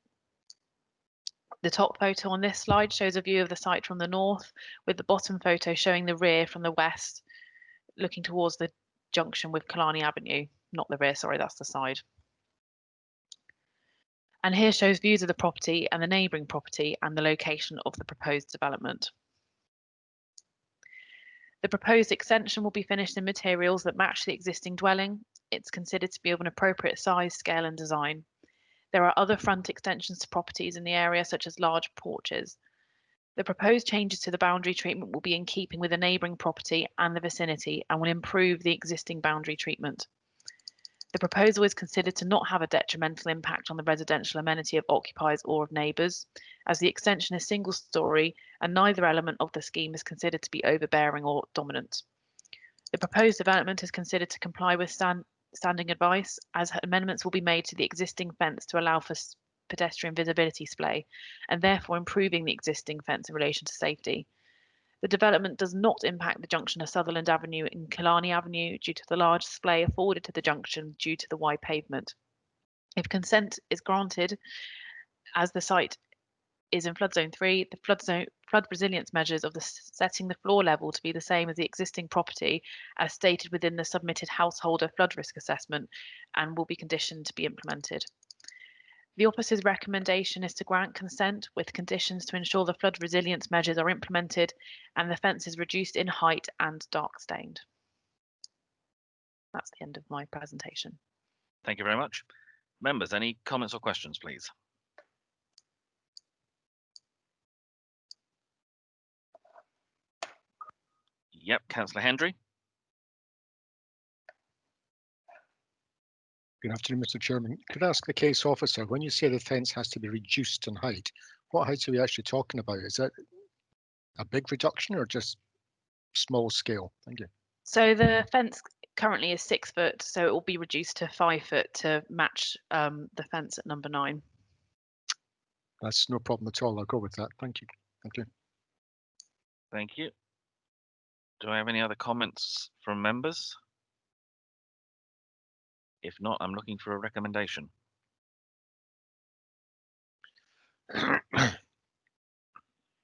The top photo on this slide shows a view of the site from the north, with the bottom photo showing the rear from the west, looking towards the junction with Killarney Avenue. Not the rear, sorry, that's the side. And here shows views of the property and the neighbouring property and the location of the proposed development. The proposed extension will be finished in materials that match the existing dwelling. It's considered to be of an appropriate size, scale and design. There are other front extensions to properties in the area, such as large porches. The proposed changes to the boundary treatment will be in keeping with the neighbouring property and the vicinity and will improve the existing boundary treatment. The proposal is considered to not have a detrimental impact on the residential amenity of occupiers or of neighbours, as the extension is single storey and neither element of the scheme is considered to be overbearing or dominant. The proposed development is considered to comply with standing advice, as amendments will be made to the existing fence to allow for pedestrian visibility display, and therefore improving the existing fence in relation to safety. The development does not impact the junction of Sutherland Avenue and Killarney Avenue due to the large display afforded to the junction due to the wide pavement. If consent is granted, as the site is in flood zone 3, the flood resilience measures of setting the floor level to be the same as the existing property as stated within the submitted householder flood risk assessment and will be conditioned to be implemented. The officer's recommendation is to grant consent with conditions to ensure the flood resilience measures are implemented and the fence is reduced in height and dark stained. That's the end of my presentation. Thank you very much. Members, any comments or questions, please? Yep, Councillor Hendry. Good afternoon, Mr. Chairman. Could I ask the case officer, when you say the fence has to be reduced in height, what height are we actually talking about? Is that a big reduction or just small scale? Thank you. So the fence currently is 6 foot, so it will be reduced to 5 foot to match the fence at number 9. That's no problem at all. I'll go with that. Thank you. Thank you. Thank you. Do I have any other comments from members? If not, I'm looking for a recommendation.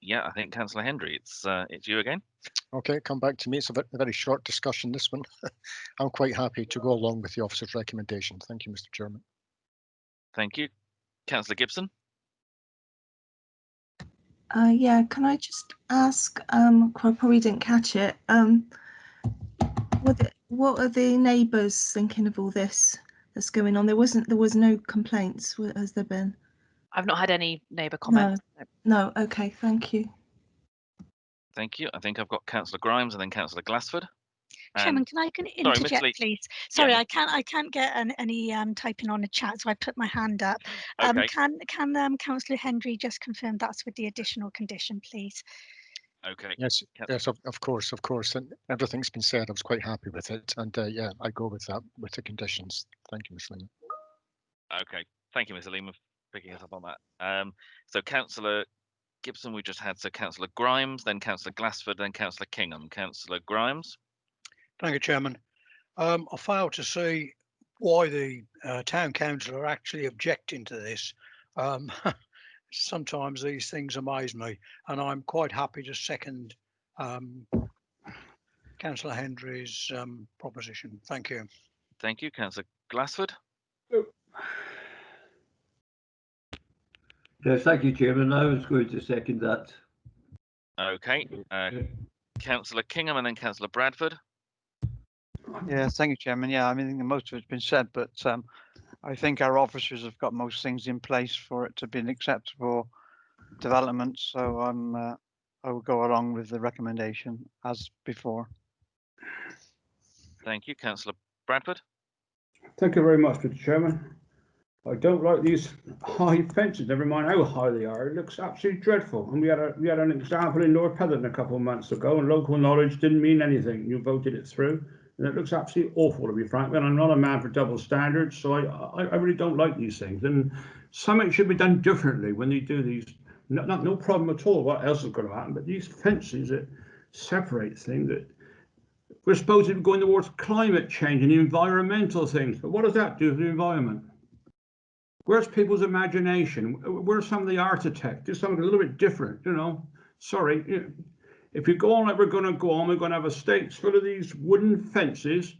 Yeah, I think Councillor Hendry, it's you again. Okay, come back to me. It's a very short discussion, this one. I'm quite happy to go along with the officer's recommendation. Thank you, Mr. Chairman. Thank you. Councillor Gibson. Yeah, can I just ask, I probably didn't catch it, what are the neighbours thinking of all this that's going on? There was no complaints, has there been? I've not had any neighbour comments. No, okay, thank you. Thank you. I think I've got Councillor Grimes and then Councillor Glassford. Chairman, can I interject, please? Sorry, yeah. I can't get any typing on the chat, so I put my hand up. Okay. Can Councillor Hendry just confirm that's with the additional condition, please? Okay. Yes, of course. And everything's been said. I was quite happy with it, and yeah, I go with that with the conditions. Thank you, Ms. Lehman. Okay. Thank you, Ms. Lehman, for picking us up on that. So Councillor Gibson, we just had Councillor Grimes, then Councillor Glassford, then Councillor Kingham. Councillor Grimes. Thank you, Chairman. I fail to see why the town council are actually objecting to this. Sometimes these things amaze me, and I'm quite happy to second Councillor Hendry's proposition. Thank you. Thank you, Councillor Glassford. Yes, thank you, Chairman. I was going to second that. Okay. Councillor Kingham and then Councillor Bradford. Yeah, thank you, Chairman. Yeah, I mean, most of it's been said, but I think our officers have got most things in place for it to be an acceptable development. So I will go along with the recommendation as before. Thank you, Councillor Bradford. Thank you very much, Mr. Chairman. I don't like these high fences, never mind how high they are. It looks absolutely dreadful. And we had an example in North Petherton a couple of months ago, and local knowledge didn't mean anything. You voted it through, and it looks absolutely awful, to be frank. And I'm not a man for double standards, so I really don't like these things. And something should be done differently when you do these No problem at all. What else is going to happen? But these fences that separate things, that we're supposed to be going towards climate change and environmental things. But what does that do to the environment? Where's people's imagination? Where's some of the architect? Do something a little bit different, you know? Sorry, if you go on like we're going to go on, we're going to have estates full of these wooden fences,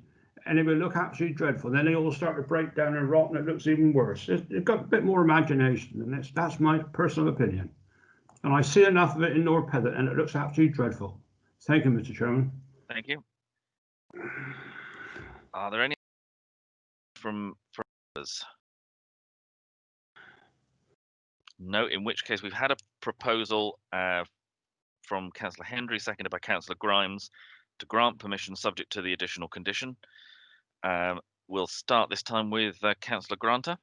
and it will look absolutely dreadful. Then they all start to break down and rot, and it looks even worse. It's got a bit more imagination than this. That's my personal opinion. And I see enough of it in North Petherton, and it looks absolutely dreadful. Thank you, Mr. Chairman. Thank you. Are there any from others? No, in which case we've had a proposal from Councillor Hendry, seconded by Councillor Grimes, to grant permission subject to the additional condition. We'll start this time with Councillor Granter.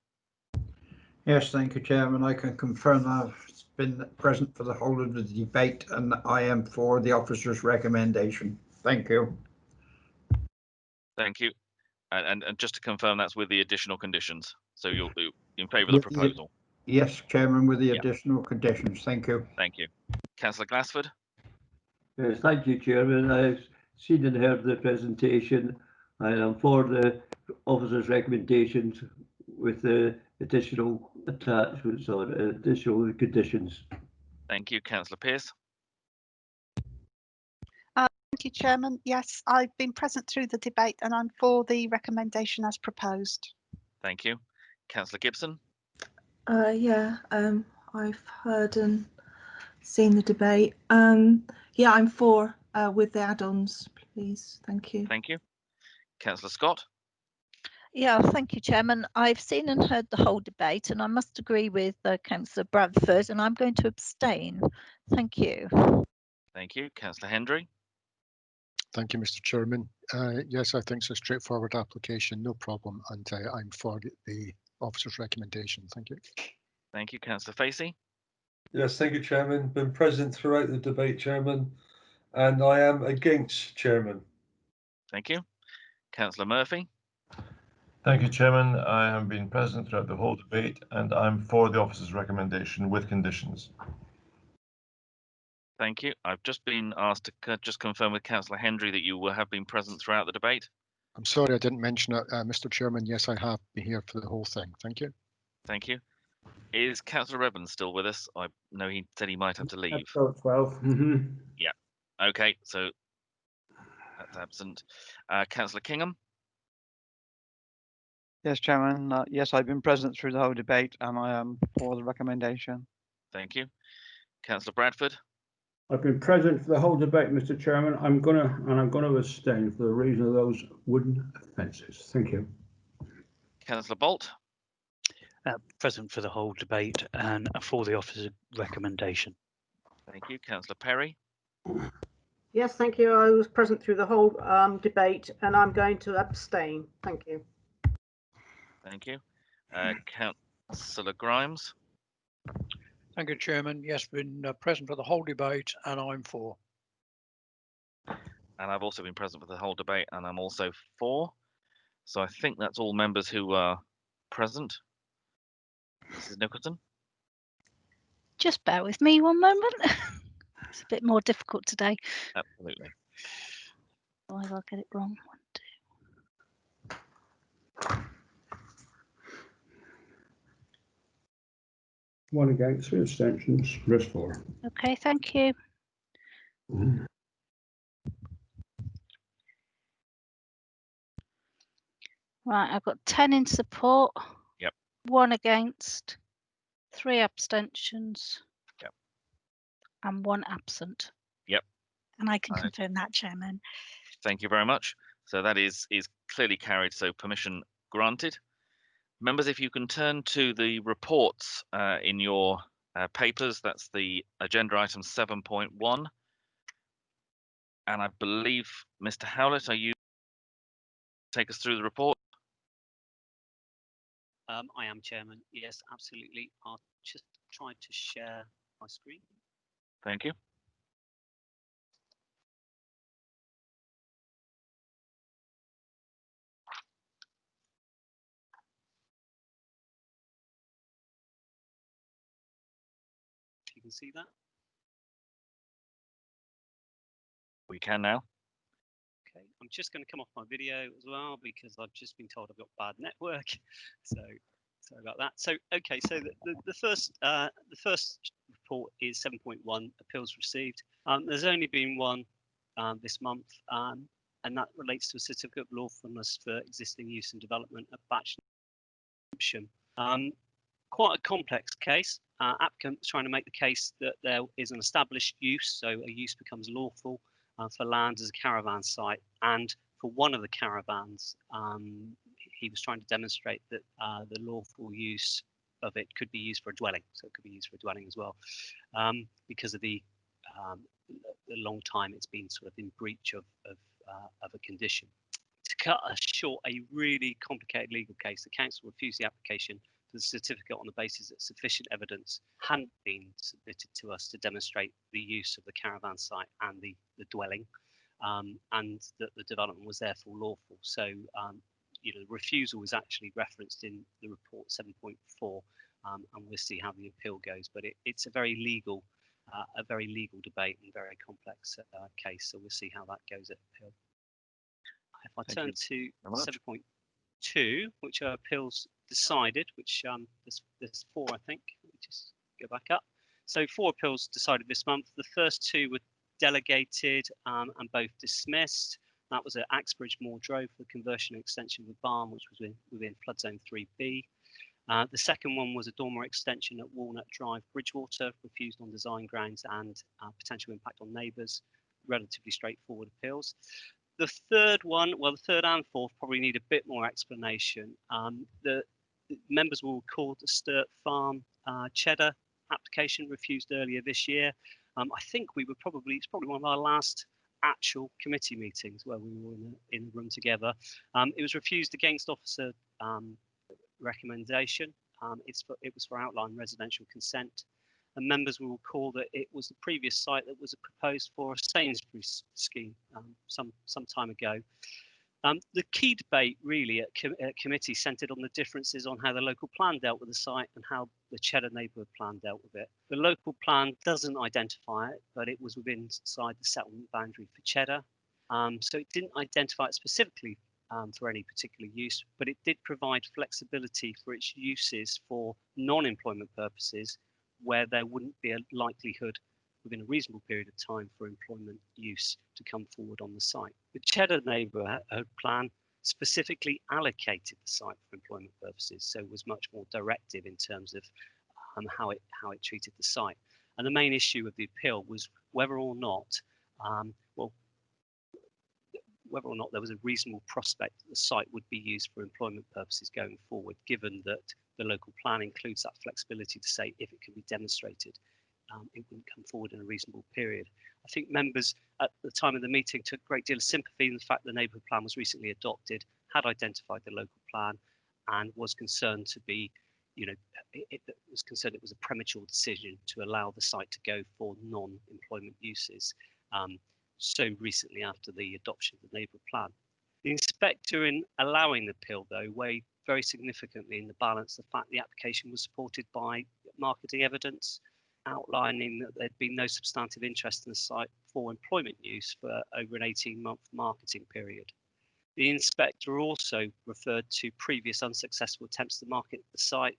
Yes, thank you, Chairman. I can confirm I've been present for the whole of the debate and I am for the officer's recommendation. Thank you. Thank you. And just to confirm, that's with the additional conditions. So you're in favour of the proposal? Yes, Chairman, with the additional conditions. Thank you. Thank you. Councillor Glassford. Yes, thank you, Chairman. I've seen and heard the presentation, and I'm for the officer's recommendations with the additional attachments or additional conditions. Thank you. Councillor Pearce. Thank you, Chairman. Yes, I've been present through the debate and I'm for the recommendation as proposed. Thank you. Councillor Gibson. Yeah, I've heard and seen the debate. Yeah, I'm for with the add-ons, please. Thank you. Thank you. Councillor Scott. Yeah, thank you, Chairman. I've seen and heard the whole debate, and I must agree with Councillor Bradford, and I'm going to abstain. Thank you. Thank you. Councillor Hendry. Thank you, Mr. Chairman. Yes, I think it's a straightforward application, no problem, and I'm for the officer's recommendation. Thank you. Thank you. Councillor Facey. Yes, thank you, Chairman. Been present throughout the debate, Chairman, and I am against, Chairman. Thank you. Councillor Murphy. Thank you, Chairman. I have been present throughout the whole debate and I'm for the officer's recommendation with conditions. Thank you. I've just been asked to just confirm with Councillor Hendry that you will have been present throughout the debate. I'm sorry I didn't mention it, Mr. Chairman. Yes, I have been here for the whole thing. Thank you. Thank you. Is Councillor Evans still with us? I know he said he might have to leave. Episode 12. Yeah. Okay, so that's absent. Councillor Kingham. Yes, Chairman. Yes, I've been present through the whole debate and I am for the recommendation. Thank you. Councillor Bradford. I've been present for the whole debate, Mr. Chairman. I'm gonna abstain for the reason of those wooden fences. Thank you. Councillor Bolt. Present for the whole debate and for the officer's recommendation. Thank you. Councillor Perry. Yes, thank you. I was present through the whole debate and I'm going to abstain. Thank you. Thank you. Councillor Grimes. Thank you, Chairman. Yes, been present for the whole debate and I'm for. And I've also been present for the whole debate and I'm also for. So I think that's all members who are present. Mrs. Nicholson. Just bear with me one moment. It's a bit more difficult today. Absolutely. Why will I get it wrong? 1 against, 3 abstentions, rest 4. Okay, thank you. Right, I've got 10 in support. Yep. 1 against, 3 abstentions. Yep. And 1 absent. Yep. And I can confirm that, Chairman. Thank you very much. So that is clearly carried, so permission granted. Members, if you can turn to the reports in your papers, that's the agenda item 7.1. And I believe, Mr. Howlett, are you take us through the report? I am, Chairman. Yes, absolutely. I'll just try to share my screen. Thank you. If you can see that. We can now. Okay, I'm just going to come off my video as well because I've just been told I've got bad network. So sorry about that. So okay, so the first report is 7.1 appeals received. There's only been one this month, and that relates to a certificate of lawfulness for existing use and development at Batch. Quite a complex case. Applicant is trying to make the case that there is an established use, so a use becomes lawful for land as a caravan site, and for one of the caravans, he was trying to demonstrate that the lawful use of it could be used for a dwelling, so it could be used for a dwelling as well, because of the long time it's been sort of in breach of a condition. To cut short a really complicated legal case, the council refused the application for the certificate on the basis that sufficient evidence hadn't been submitted to us to demonstrate the use of the caravan site and the dwelling, and that the development was therefore lawful. So, you know, the refusal was actually referenced in the report 7.4, and we'll see how the appeal goes. But it's a very legal debate and very complex case. So we'll see how that goes at appeal. If I turn to 7.2, which are appeals decided, which there's 4, I think. Let me just go back up. So 4 appeals decided this month. The first 2 were delegated and both dismissed. That was at Axbridge Moor Drove for the conversion and extension of the barn, which was within flood zone 3B. The second one was a dormer extension at Walnut Drive, Bridgewater, refused on design grounds and potential impact on neighbours. Relatively straightforward appeals. The third one, well, the third and fourth probably need a bit more explanation. The members will recall the Sturt Farm cheddar application refused earlier this year. I think it's probably one of our last actual committee meetings where we were in a room together. It was refused against officer recommendation. It was for outline residential consent. And members will recall that it was the previous site that was proposed for a Sainsbury's scheme some time ago. The key debate really at committee centred on the differences on how the local plan dealt with the site and how the Cheddar neighbourhood plan dealt with it. The local plan doesn't identify it, but it was inside the settlement boundary for Cheddar. So it didn't identify it specifically for any particular use, but it did provide flexibility for its uses for non-employment purposes, where there wouldn't be a likelihood within a reasonable period of time for employment use to come forward on the site. The Cheddar neighbourhood plan specifically allocated the site for employment purposes, so it was much more directive in terms of how it treated the site. And the main issue of the appeal was whether or not there was a reasonable prospect that the site would be used for employment purposes going forward, given that the local plan includes that flexibility to say if it can be demonstrated, it wouldn't come forward in a reasonable period. I think members at the time of the meeting took a great deal of sympathy in the fact the neighbourhood plan was recently adopted, had identified the local plan, and was concerned to be, it was a premature decision to allow the site to go for non-employment uses so recently after the adoption of the neighbourhood plan. The inspector, in allowing the appeal, though, weighed very significantly in the balance the fact the application was supported by marketing evidence, outlining that there'd been no substantive interest in the site for employment use for over an 18-month marketing period. The inspector also referred to previous unsuccessful attempts to market the site,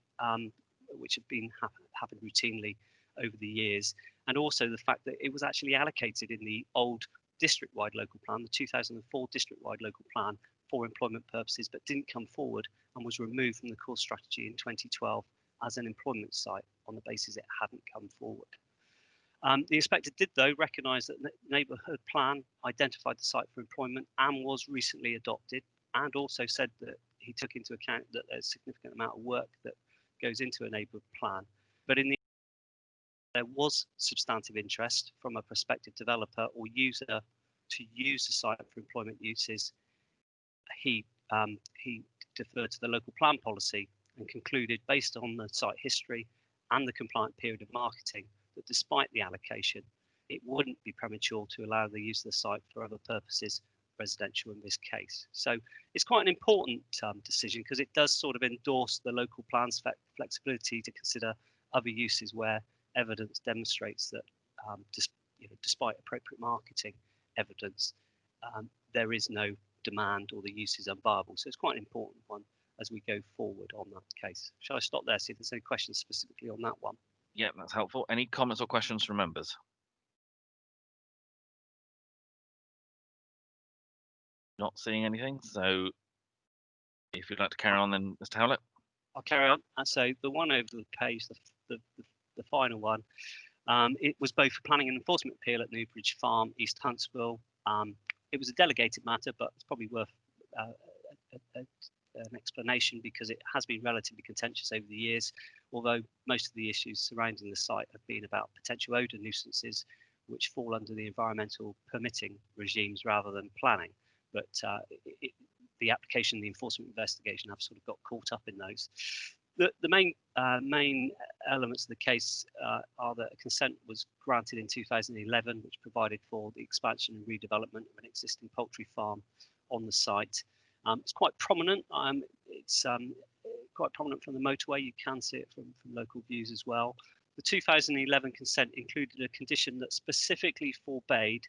which had happened routinely over the years, and also the fact that it was actually allocated in the old district-wide local plan, the 2004 district-wide local plan, for employment purposes, but didn't come forward and was removed from the core strategy in 2012 as an employment site on the basis it hadn't come forward. The inspector did, though, recognise that the neighbourhood plan identified the site for employment and was recently adopted, and also said that he took into account that there's a significant amount of work that goes into a neighbourhood plan. But in the there was substantive interest from a prospective developer or user to use the site for employment uses. He deferred to the local plan policy and concluded, based on the site history and the compliant period of marketing, that despite the allocation, it wouldn't be premature to allow the use of the site for other purposes, residential in this case. So it's quite an important decision because it does sort of endorse the local plan's flexibility to consider other uses where evidence demonstrates that despite appropriate marketing evidence, there is no demand or the use is unviable. So it's quite an important one as we go forward on that case. Shall I stop there, see if there's any questions specifically on that one? Yeah, that's helpful. Any comments or questions from members? Not seeing anything, so if you'd like to carry on then, Mr. Howlett. I'll carry on. And so the one over the page, the final one, it was both a planning and enforcement appeal at Newbridge Farm, East Huntsville. It was a delegated matter, but it's probably worth an explanation because it has been relatively contentious over the years, although most of the issues surrounding the site have been about potential odour nuisances, which fall under the environmental permitting regimes rather than planning. But the application and the enforcement investigation have sort of got caught up in those. The main elements of the case are that a consent was granted in 2011, which provided for the expansion and redevelopment of an existing poultry farm on the site. It's quite prominent. It's quite prominent from the motorway. You can see it from local views as well. The 2011 consent included a condition that specifically forbade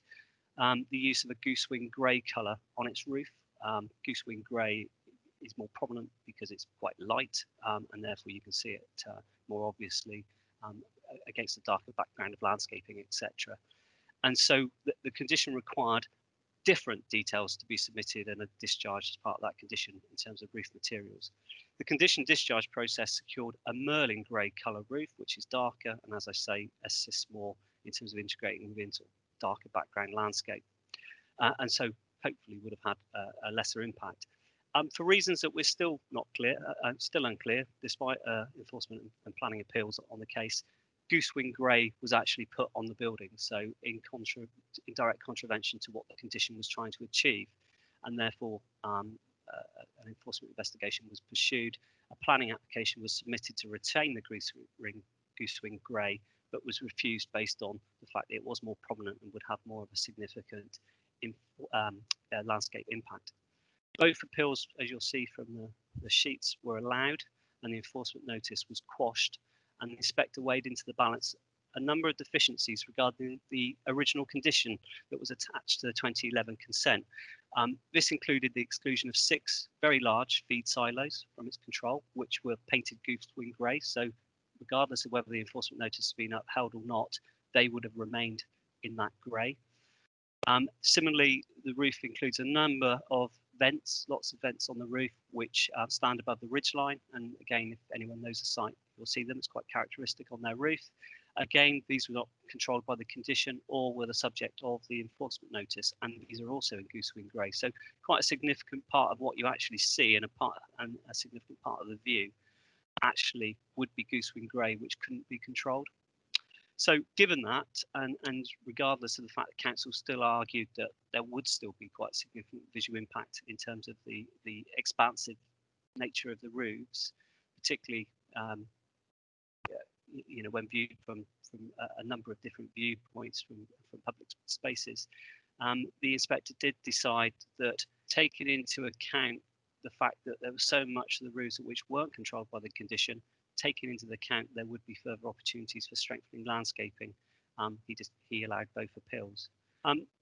the use of a goosewing grey colour on its roof. Goosewing grey is more prominent because it's quite light, and therefore you can see it more obviously against the darker background of landscaping, etc. And so the condition required different details to be submitted and a discharge as part of that condition in terms of roof materials. The condition discharge process secured a Merlin grey colour roof, which is darker and, as I say, assists more in terms of integrating within darker background landscape, and so hopefully would have had a lesser impact. For reasons that we're still not clear, still unclear, despite enforcement and planning appeals on the case, goosewing grey was actually put on the building, so in direct contravention to what the condition was trying to achieve, and therefore an enforcement investigation was pursued. A planning application was submitted to retain the goosewing grey, but was refused based on the fact that it was more prominent and would have more of a significant landscape impact. Both appeals, as you'll see from the sheets, were allowed, and the enforcement notice was quashed, and the inspector weighed into the balance a number of deficiencies regarding the original condition that was attached to the 2011 consent. This included the exclusion of 6 very large feed silos from its control, which were painted goosewing grey, so regardless of whether the enforcement notice has been upheld or not, they would have remained in that grey. Similarly, the roof includes a number of vents, lots of vents on the roof, which stand above the ridgeline. And again, if anyone knows the site, you'll see them. It's quite characteristic on their roof. Again, these were not controlled by the condition or were the subject of the enforcement notice. And these are also in goosewing grey. So quite a significant part of what you actually see and a significant part of the view actually would be goosewing grey, which couldn't be controlled. So given that, and regardless of the fact that council still argued that there would still be quite significant visual impact in terms of the expansive nature of the roofs, particularly when viewed from a number of different viewpoints from public spaces, the inspector did decide that, taking into account the fact that there was so much of the roofs which weren't controlled by the condition, taking into account there would be further opportunities for strengthening landscaping, he allowed both appeals.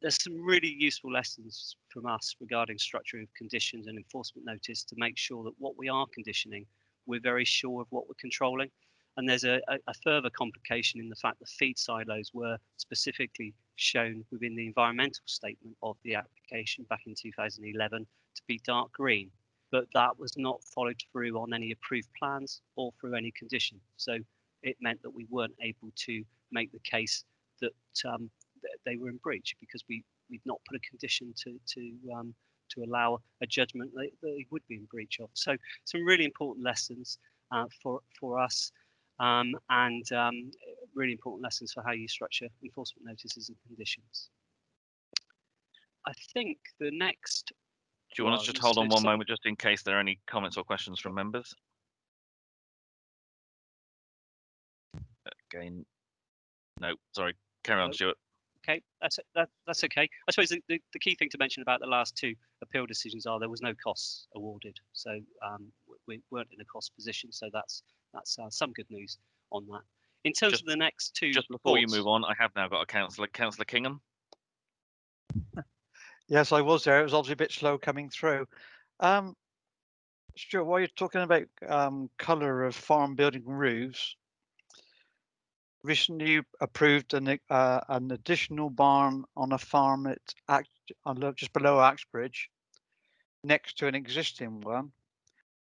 There's some really useful lessons from us regarding structure of conditions and enforcement notice to make sure that what we are conditioning, we're very sure of what we're controlling. And there's a further complication in the fact that feed silos were specifically shown within the environmental statement of the application back in 2011 to be dark green. But that was not followed through on any approved plans or through any condition. So it meant that we weren't able to make the case that they were in breach because we'd not put a condition to allow a judgment that they would be in breach of. So some really important lessons for us and really important lessons for how you structure enforcement notices and conditions. I think the next... Do you want to just hold on one moment, just in case there are any comments or questions from members? Again, no, sorry, carry on, Stuart. Okay, that's okay. I suppose the key thing to mention about the last 2 appeal decisions are there was no costs awarded, so we weren't in a cost position, so that's some good news on that. In terms of the next two Just before reports, you move on, I have now got a councillor, Councillor Kingham. Yes, I was there. It was obviously a bit slow coming through. Stuart, while you're talking about colour of farm building roofs, recently you approved an additional barn on a farm at just below Axbridge, next to an existing one.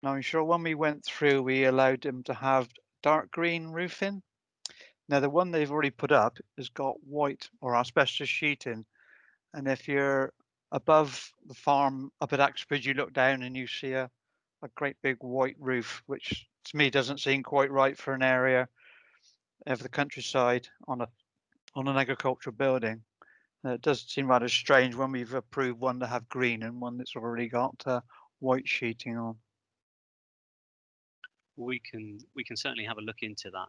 Now, I'm sure when we went through, we allowed them to have dark green roofing. Now, the one they've already put up has got white or asbestos sheeting. And if you're above the farm up at Axbridge, you look down and you see a great big white roof, which to me doesn't seem quite right for an area of the countryside on an agricultural building. It does seem rather strange when we've approved one to have green and one that's already got white sheeting on. we can certainly have a look into that.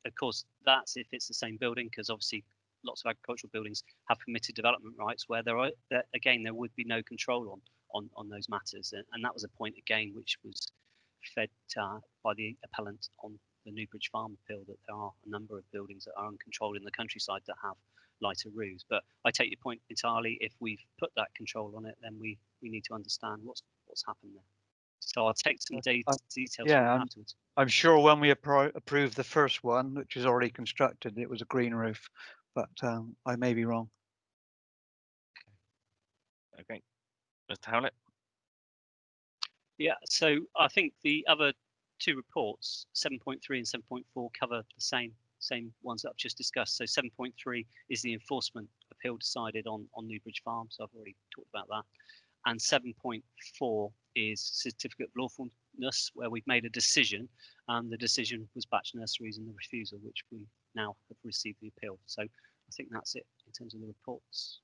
Of course, that's if it's the same building, because obviously lots of agricultural buildings have permitted development rights where there would be no control on those matters, and that was a point again which was fed by the appellant on the Newbridge Farm appeal, that there are a number of buildings that are uncontrolled in the countryside that have lighter roofs. But I take your point entirely. If we've put that control on it, then we need to understand what's happened there. So I'll take some details from you afterwards. I'm sure when we approved the first one, which is already constructed, it was a green roof, but I may be wrong. Okay, Mr. Howlett. Yeah, so I think the other two reports, 7.3 and 7.4, cover the same ones that I've just discussed. So 7.3 is the enforcement appeal decided on Newbridge Farm, so I've already talked about that. And 7.4 is certificate of lawfulness, where we've made a decision, and the decision was Batch Nurseries and the refusal, which we now have received the appeal. So I think that's it in terms of the reports.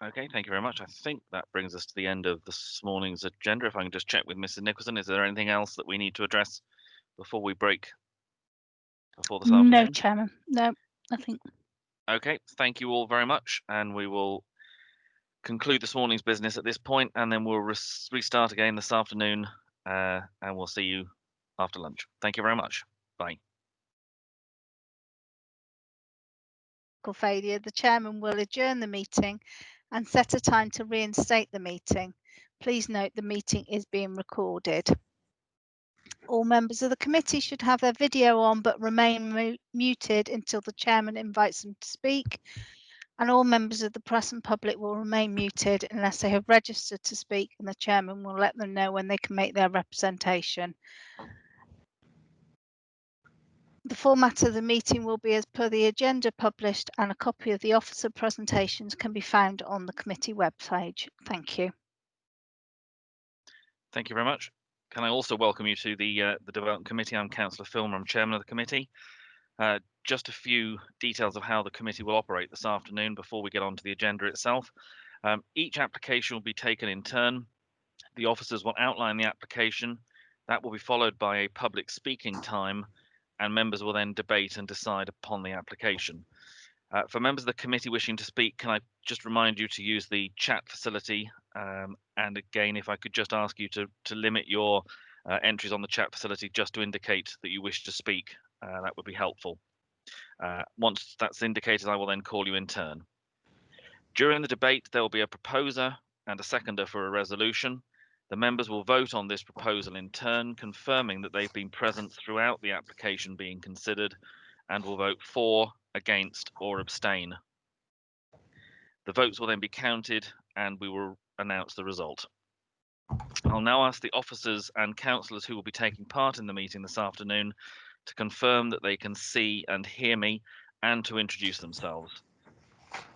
Okay, thank you very much. I think that brings us to the end of this morning's agenda. If I can just check with Mrs. Nicholson, is there anything else that we need to address before we break before this afternoon? No, Chairman. No, nothing. Okay, thank you all very much, and we will conclude this morning's business at this point, and then we'll restart again this afternoon, and we'll see you after lunch. Thank you very much. Bye. Failure, the chairman will adjourn the meeting and set a time to reinstate the meeting. Please note the meeting is being recorded. All members of the committee should have their video on but remain muted until the chairman invites them to speak, and all members of the press and public will remain muted unless they have registered to speak, and the chairman will let them know when they can make their representation. The format of the meeting will be as per the agenda published, and a copy of the officer presentations can be found on the committee webpage. Thank you. Thank you very much. Can I also welcome you to the Development Committee? I'm Councillor Filmer, I'm Chairman of the committee. Just a few details of how the committee will operate this afternoon before we get on to the agenda itself. Each application will be taken in turn. The officers will outline the application. That will be followed by a public speaking time, and members will then debate and decide upon the application. For members of the committee wishing to speak, can I just remind you to use the chat facility? And again, if I could just ask you to limit your entries on the chat facility just to indicate that you wish to speak, that would be helpful. Once that's indicated, I will then call you in turn. During the debate, there will be a proposer and a seconder for a resolution. The members will vote on this proposal in turn, confirming that they've been present throughout the application being considered, and will vote for, against, or abstain. The votes will then be counted, and we will announce the result. I'll now ask the officers and councillors who will be taking part in the meeting this afternoon to confirm that they can see and hear me, and to introduce themselves.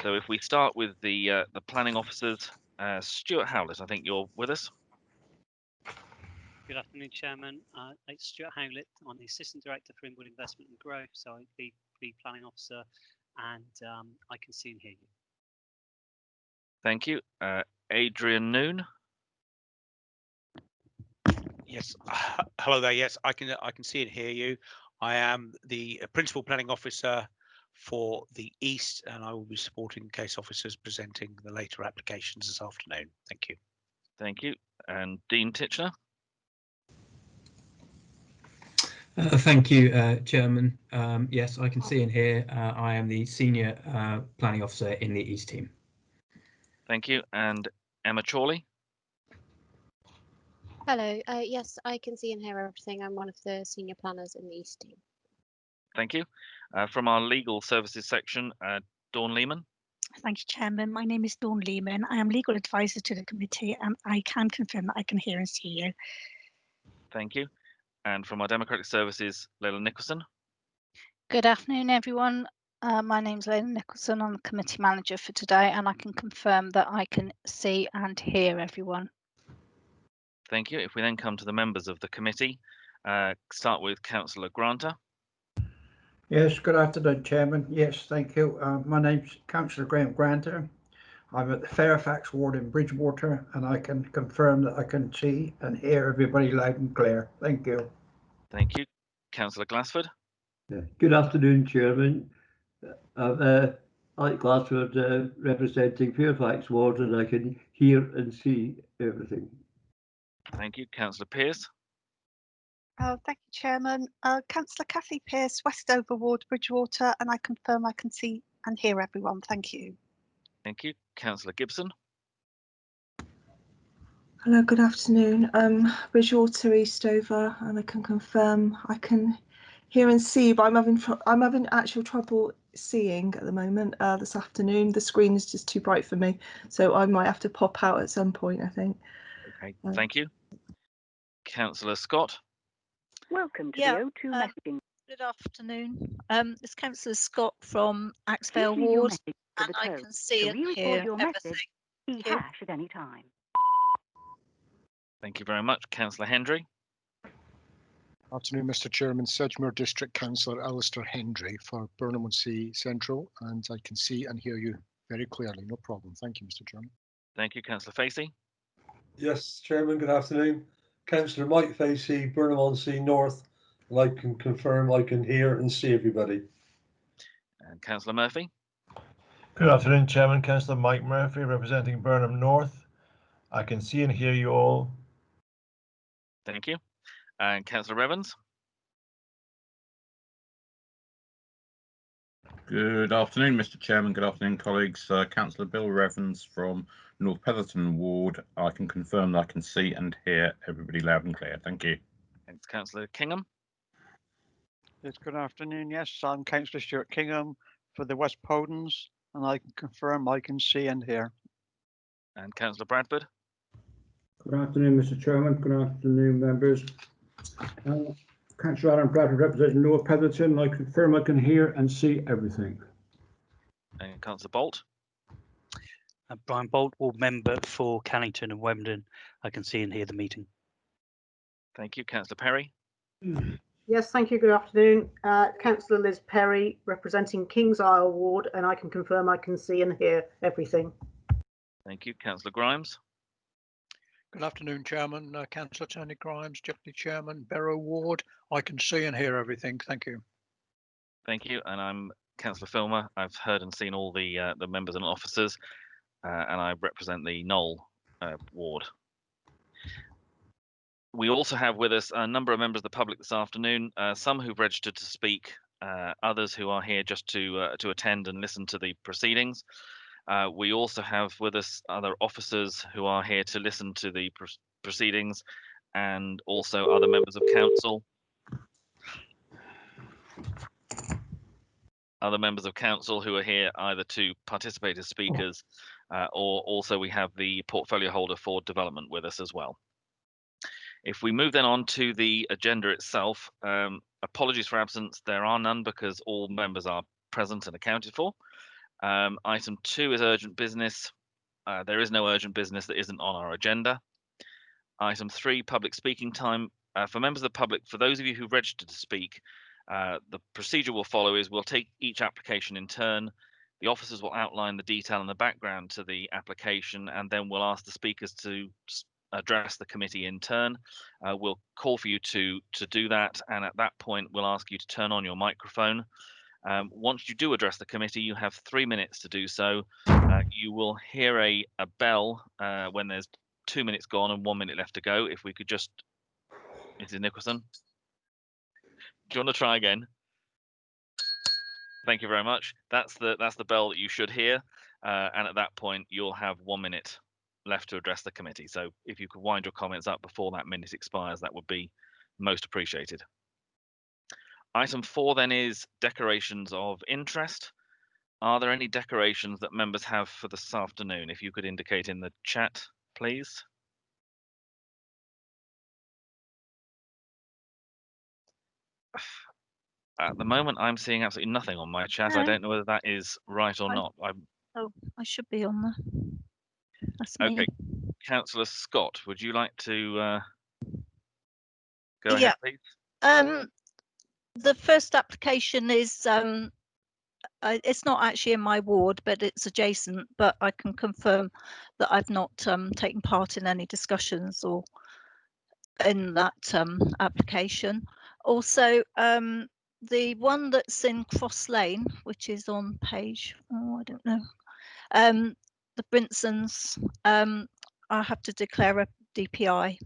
So if we start with the planning officers, Stuart Howlett, I think you're with us. Good afternoon, Chairman. It's Stuart Howlett. I'm the Assistant Director for Inwood Investment and Growth, so I'm the Planning Officer, and I can see and hear you. Thank you. Adrian Noon. Yes, hello there. Yes, I can see and hear you. I am the Principal Planning Officer for the East, and I will be supporting case officers presenting the later applications this afternoon. Thank you. Thank you. And Dean Titchener. Thank you, Chairman. Yes, I can see and hear. I am the Senior Planning Officer in the East team. Thank you. And Emma Chorley? Hello. Yes, I can see and hear everything. I'm one of the senior planners in the East team. Thank you. From our Legal Services section, Dawn Lehman? Thank you, Chairman. My name is Dawn Lehman. I am legal advisor to the committee, and I can confirm that I can hear and see you. Thank you. And from our Democratic Services, Leila Nicholson? Good afternoon, everyone. My name is Leila Nicholson. I'm the committee manager for today, and I can confirm that I can see and hear everyone. Thank you. If we then come to the members of the committee, start with Councillor Granter. Yes, good afternoon, Chairman. Yes, thank you. My name's Councillor Graham Granter. I'm at the Fairfax ward in Bridgewater, and I can confirm that I can see and hear everybody loud and clear. Thank you. Thank you. Councillor Glassford. Good afternoon, Chairman. I'm Alec Glassford, representing Fairfax ward, and I can hear and see everything. Thank you. Councillor Pearce. Thank you, Chairman. Councillor Cathy Pearce, Westover Ward, Bridgewater, and I confirm I can see and hear everyone. Thank you. Thank you. Councillor Gibson. Hello, good afternoon. Bridgewater, Eastover, and I can confirm I can hear and see, but I'm having actual trouble seeing at the moment. This afternoon, the screen is just too bright for me, so I might have to pop out at some point, I think. Okay, thank you. Councillor Scott. Welcome to the O2 messaging. Good afternoon. It's Councillor Scott from Axvale Please leave your Ward, message for and the I code. can see To and re-record hear your everything. message, key hash at any time. Thank you very much. Councillor Hendry. Afternoon, Mr. Chairman. Sedgemoor District Councillor Alistair Hendry for Burnham-on-Sea Central, and I can see and hear you very clearly. No problem. Thank you, Mr. Chairman. Thank you, Councillor Facey. Yes, Chairman, good afternoon. Councillor Mike Facey, Burnham-on-Sea North, and I can confirm I can hear and see everybody. And Councillor Murphy. Good afternoon, Chairman. Councillor Mike Murphy, representing Burnham North. I can see and hear you all. Thank you. And Councillor Evans. Good afternoon, Mr. Chairman. Good afternoon, colleagues. Councillor Bill Evans from North Petherton Ward. I can confirm that I can see and hear everybody loud and clear. Thank you. Thanks, Councillor Kingham. Yes, good afternoon. Yes, I'm Councillor Stuart Kingham for the West Podens, and I can confirm I can see and hear. And Councillor Bradford. Good afternoon, Mr. Chairman. Good afternoon, members. Councillor Alan Bradford, representing North Petherton. I confirm I can hear and see everything. And Councillor Bolt. Brian Bolt, ward member for Cannington and Wemden. I can see and hear the meeting. Thank you. Councillor Perry. Yes, thank you. Good afternoon. Councillor Liz Perry, representing Kings Isle Ward, and I can confirm I can see and hear everything. Thank you. Councillor Grimes. Good afternoon, Chairman. Councillor Tony Grimes, Deputy Chairman, Barrow Ward. I can see and hear everything. Thank you. Thank you. And I'm Councillor Filmer. I've heard and seen all the members and officers, and I represent the Knoll ward. We also have with us a number of members of the public this afternoon, some who've registered to speak, others who are here just to attend and listen to the proceedings. We also have with us other officers who are here to listen to the proceedings, and also other members of council. Other members of council who are here either to participate as speakers, or also we have the portfolio holder for development with us as well. If we move then on to the agenda itself, apologies for absence, there are none because all members are present and accounted for. Item 2 is urgent business. There is no urgent business that isn't on our agenda. Item 3, public speaking time. For members of the public, for those of you who registered to speak, the procedure we'll follow is we'll take each application in turn. The officers will outline the detail and the background to the application, and then we'll ask the speakers to address the committee in turn. We'll call for you to do that, and at that point we'll ask you to turn on your microphone. Once you do address the committee, you have 3 minutes to do so. You will hear a bell when there's 2 minutes gone and 1 minute left to go. If we could just, Mrs. Nicholson. Do you want to try again? Thank you very much. That's the bell that you should hear, and at that point you'll have 1 minute left to address the committee. So if you could wind your comments up before that minute expires, that would be most appreciated. Item 4 then is declarations of interest. Are there any decorations that members have for this afternoon? If you could indicate in the chat, please. At the moment, I'm seeing absolutely nothing on my chat. I No. don't know whether that is right or not. Oh, I should be on there. That's me. Okay, Councillor Scott, would you like to go Yeah. ahead, please? The first application is it's not actually in my ward, but it's adjacent. But I can confirm that I've not taken part in any discussions or in that application. Also, the one that's in Cross Lane, which is on page, I don't know, the Brinsons, I have to declare a DPI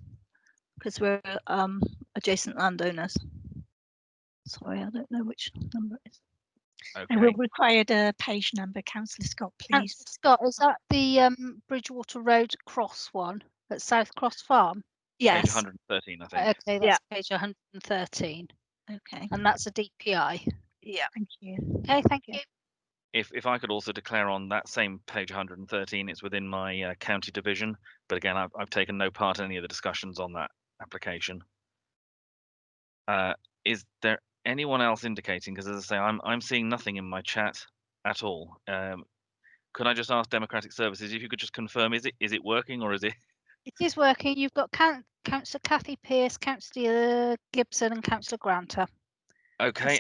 because we're adjacent landowners. Sorry, I don't know which number it is. Okay. I will require the page number, Councillor Scott, please. Councillor Scott, is that the Bridgewater Road Cross one at South Cross Farm? Page Yes. 113, I think. Okay, that's page 113. Okay. And that's a DPI. Yeah. Thank you. Okay, thank you. If I could also declare on that same page 113, it's within my county division. But again, I've taken no part in any of the discussions on that application. Is there anyone else indicating? Because as I say, I'm seeing nothing in my chat at all. Could I just ask Democratic Services if you could just confirm, is it working or is it? It is working. You've got Councillor Kathy Pearce, Councillor Gibson and Councillor Granter. Okay.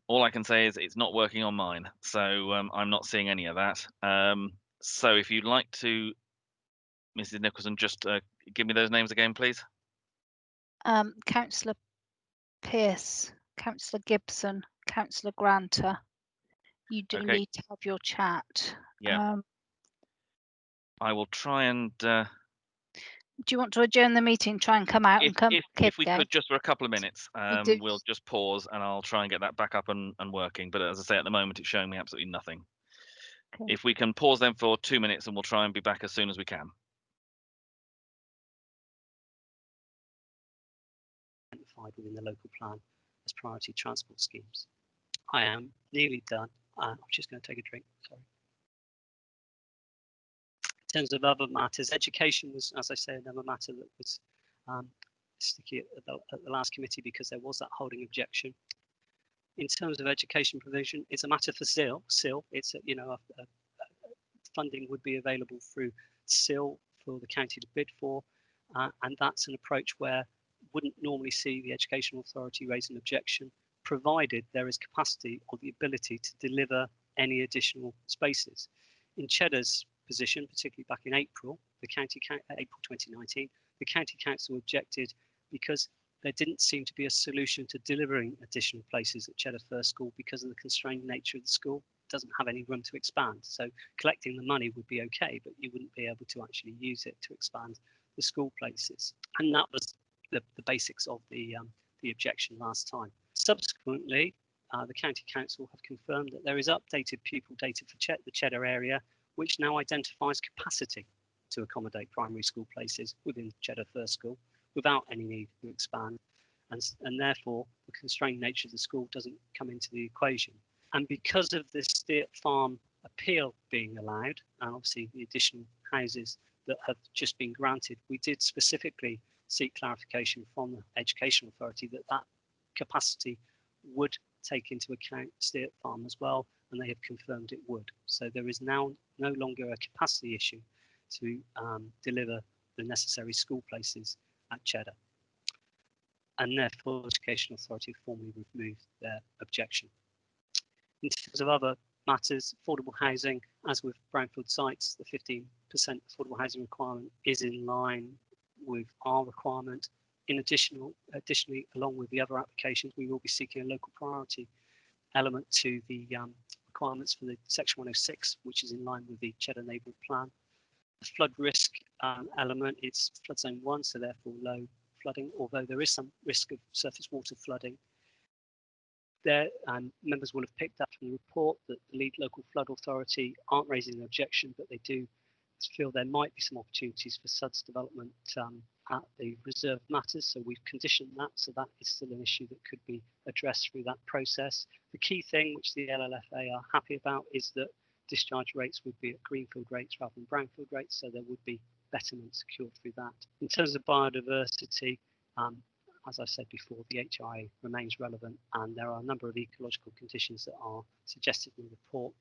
All I can say is it's not working on mine, so I'm not seeing any of that. So if you'd like to, Mrs. Nicholson, just give me those names again, please. Councillor Pearce, Councillor Gibson, Councillor Granter. You do Okay. need to have your chat. Yeah. I will try and. Do you want to adjourn the meeting, try and come out and come back If we again? could just for a couple of minutes, do. we'll just pause and I'll try and get that back up and working. But as I say, at the moment, it's showing me absolutely nothing. Okay. If we can pause then for 2 minutes and we'll try and be back as soon as we can. Identified within the local plan as priority transport schemes. I am nearly done. I'm just going to take a drink. Sorry. In terms of other matters, education was, as I say, another matter that was sticky at the last committee because there was that holding objection. In terms of education provision, it's a matter for SIL. It's funding would be available through SIL for the county to bid for, and that's an approach where wouldn't normally see the Education Authority raise an objection, provided there is capacity or the ability to deliver any additional spaces. In Cheddar's position, particularly back in April 2019, the County Council objected because there didn't seem to be a solution to delivering additional places at Cheddar First School because of the constrained nature of the school. It doesn't have any room to expand. So collecting the money would be okay, but you wouldn't be able to actually use it to expand the school places. And that was the basics of the objection last time. Subsequently, the County Council have confirmed that there is updated pupil data for the Cheddar area, which now identifies capacity to accommodate primary school places within Cheddar First School without any need to expand. And therefore, the constrained nature of the school doesn't come into the equation. And because of this Steert Farm appeal being allowed, and obviously the additional houses that have just been granted, we did specifically seek clarification from the Education Authority that capacity would take into account Steert Farm as well, and they have confirmed it would. So there is now no longer a capacity issue to deliver the necessary school places at Cheddar. And therefore, the Education Authority formally removed their objection. In terms of other matters, affordable housing, as with brownfield sites, the 15% affordable housing requirement is in line with our requirement. Additionally, along with the other applications, we will be seeking a local priority element to the requirements for the Section 106, which is in line with the Cheddar Neighbourhood Plan. The flood risk element, it's flood zone 1, so therefore low flooding, although there is some risk of surface water flooding. there, members will have picked up from the report that the lead local flood authority aren't raising an objection, but they do feel there might be some opportunities for SUDS development at the reserve matters. So we've conditioned that, so that is still an issue that could be addressed through that process. The key thing which the LLFA are happy about is that discharge rates would be at greenfield rates rather than brownfield rates, so there would be betterment secured through that. In terms of biodiversity, as I said before, the HIA remains relevant, and there are a number of ecological conditions that are suggested in the report.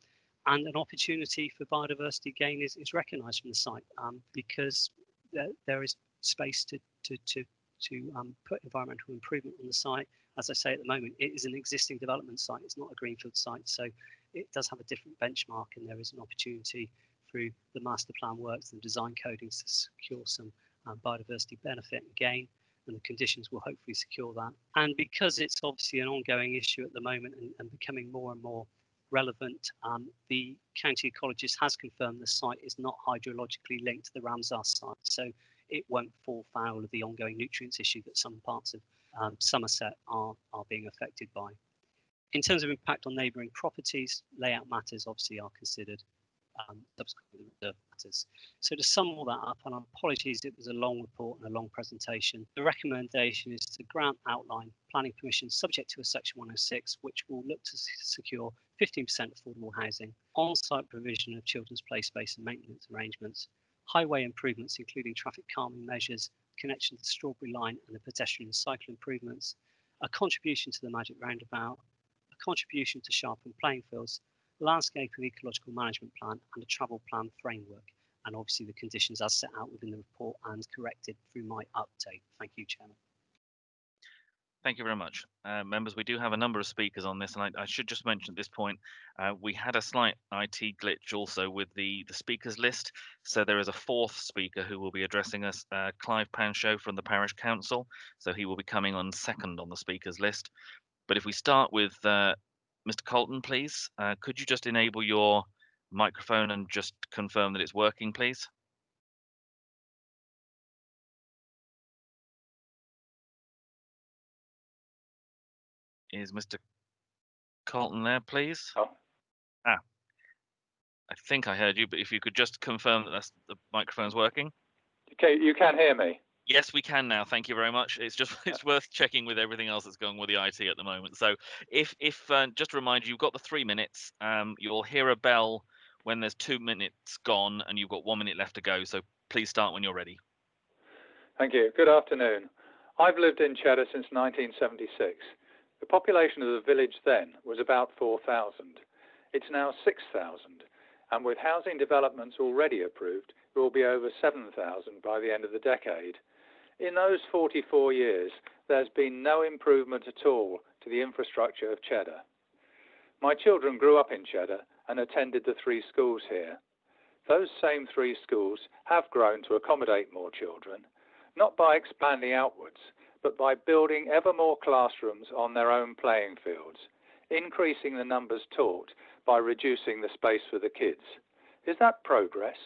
And an opportunity for biodiversity gain is recognised from the site because there is space to put environmental improvement on the site. As I say, at the moment, it is an existing development site. It's not a greenfield site, so it does have a different benchmark, and there is an opportunity through the master plan works and design codings to secure some biodiversity benefit and gain, and the conditions will hopefully secure that. And because it's obviously an ongoing issue at the moment and becoming more and more relevant, the county ecologist has confirmed the site is not hydrologically linked to the Ramsar site, so it won't fall foul of the ongoing nutrients issue that some parts of Somerset are being affected by. In terms of impact on neighbouring properties, layout matters obviously are considered subsequently reserve matters. So to sum all that up, and apologies, it was a long report and a long presentation. The recommendation is to grant outline planning permission subject to a section 106, which will look to secure 15% affordable housing, on-site provision of children's play space and maintenance arrangements, highway improvements including traffic calming measures, connection to the Strawberry Line and the pedestrian and cycle improvements, a contribution to the Magic Roundabout, a contribution to sharpened playing fields, landscape and ecological management plan, and a travel plan framework, and obviously the conditions as set out within the report and corrected through my update. Thank you, Chairman. Thank you very much. Members, we do have a number of speakers on this, and I should just mention at this point, we had a slight IT glitch also with the speakers list. So there is a fourth speaker who will be addressing us, Clive Panshow from the Parish Council. So he will be coming on second on the speakers list. But if we start with Mr. Colton, please, could you just enable your microphone and just confirm that it's working, please? Is Mr. Colton there, please? Oh. I think I heard you, but if you could just confirm that the microphone's working. Okay, you can hear me. Yes, we can now. Thank you very much. It's worth checking with everything else that's going with the IT at the moment. So if just to remind you, you've got the 3 minutes. You'll hear a bell when there's 2 minutes gone and you've got 1 minute left to go. So please start when you're ready. Thank you. Good afternoon. I've lived in Cheddar since 1976. The population of the village then was about 4,000. It's now 6,000, and with housing developments already approved, it will be over 7,000 by the end of the decade. In those 44 years, there's been no improvement at all to the infrastructure of Cheddar. My children grew up in Cheddar and attended the 3 schools here. Those same 3 schools have grown to accommodate more children, not by expanding outwards, but by building ever more classrooms on their own playing fields, increasing the numbers taught by reducing the space for the kids. Is that progress?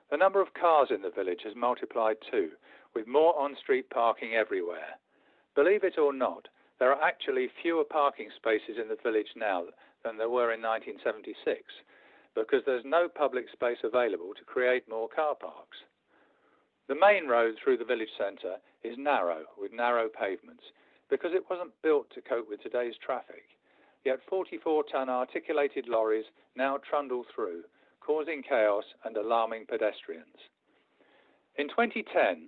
The number of cars in the village has multiplied too, with more on-street parking everywhere. Believe it or not, there are actually fewer parking spaces in the village now than there were in 1976, because there's no public space available to create more car parks. The main road through the village centre is narrow, with narrow pavements, because it wasn't built to cope with today's traffic. Yet 44-ton articulated lorries now trundle through, causing chaos and alarming pedestrians. In 2010,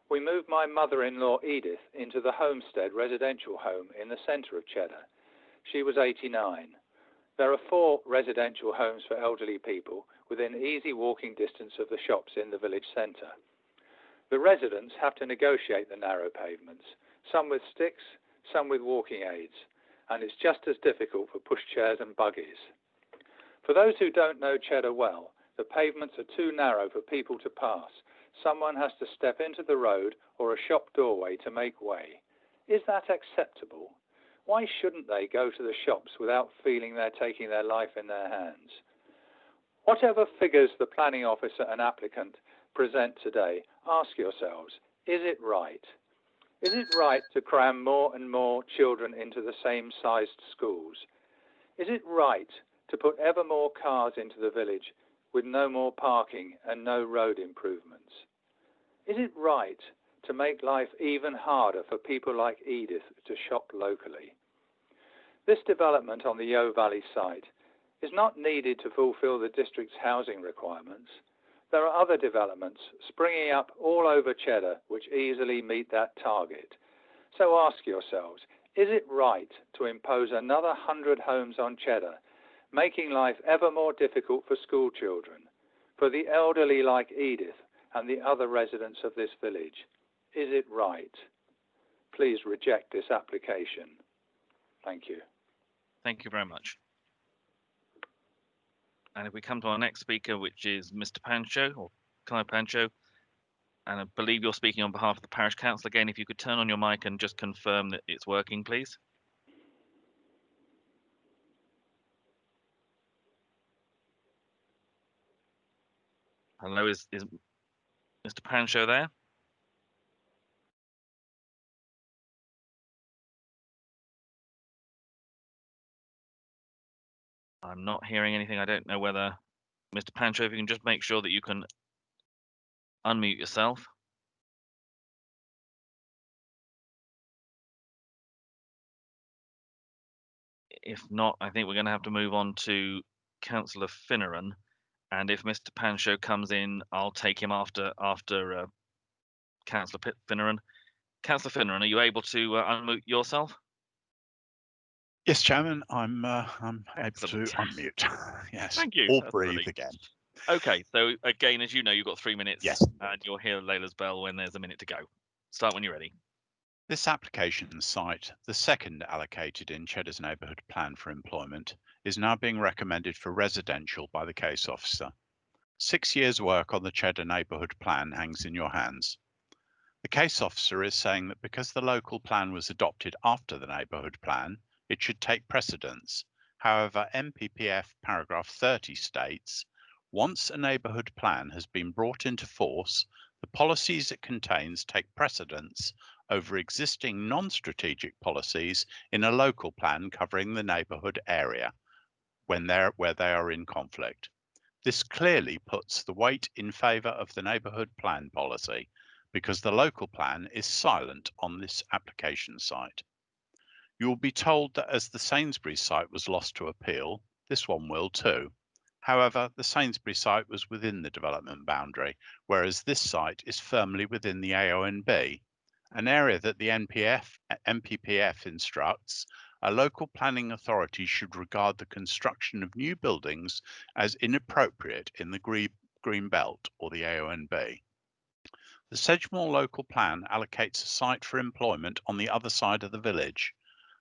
we moved my mother-in-law Edith into the Homestead residential home in the centre of Cheddar. She was 89. There are 4 residential homes for elderly people within easy walking distance of the shops in the village centre. The residents have to negotiate the narrow pavements, some with sticks, some with walking aids, and it's just as difficult for pushchairs and buggies. For those who don't know Cheddar well, the pavements are too narrow for people to pass. Someone has to step into the road or a shop doorway to make way. Is that acceptable? Why shouldn't they go to the shops without feeling they're taking their life in their hands? Whatever figures the planning officer and applicant present today, ask yourselves, is it right? Is it right to cram more and more children into the same sized schools? Is it right to put ever more cars into the village with no more parking and no road improvements? Is it right to make life even harder for people like Edith to shop locally? This development on the Yeo Valley site is not needed to fulfil the district's housing requirements. There are other developments springing up all over Cheddar which easily meet that target. So ask yourselves, is it right to impose another 100 homes on Cheddar, making life ever more difficult for school children, for the elderly like Edith and the other residents of this village? Is it right? Please reject this application. Thank you. Thank you very much. And if we come to our next speaker, which is Mr. Pancho, or Clive Pancho, and I believe you're speaking on behalf of the Parish Council. Again, if you could turn on your mic and just confirm that it's working, please. Hello, is Mr. Pancho there? I'm not hearing anything. I don't know whether, Mr. Pancho, if you can just make sure that you can unmute yourself. If not, I think we're going to have to move on to Councillor Finneran. And if Mr. Pancho comes in, I'll take him after Councillor Finneran. Councillor Finneran, are you able to unmute yourself? Yes, Chairman, I'm able to unmute. Yes, Thank you. or That's breathe brilliant. again. Okay, so again, as you know, you've got 3 minutes. Yes. And you'll hear Layla's bell when there's a minute to go. Start when you're ready. This application site, the second allocated in Cheddar's neighbourhood plan for employment, is now being recommended for residential by the case officer. 6 years' work on the Cheddar neighbourhood plan hangs in your hands. The case officer is saying that because the local plan was adopted after the neighbourhood plan, it should take precedence. However, MPPF paragraph 30 states, once a neighbourhood plan has been brought into force, the policies it contains take precedence over existing non-strategic policies in a local plan covering the neighbourhood area where they are in conflict. This clearly puts the weight in favour of the neighbourhood plan policy because the local plan is silent on this application site. You will be told that as the Sainsbury's site was lost to appeal, this one will too. However, the Sainsbury's site was within the development boundary, whereas this site is firmly within the AONB, an area that the MPPF instructs a local planning authority should regard the construction of new buildings as inappropriate in the Green Belt or the AONB. The Sedgemoor local plan allocates a site for employment on the other side of the village.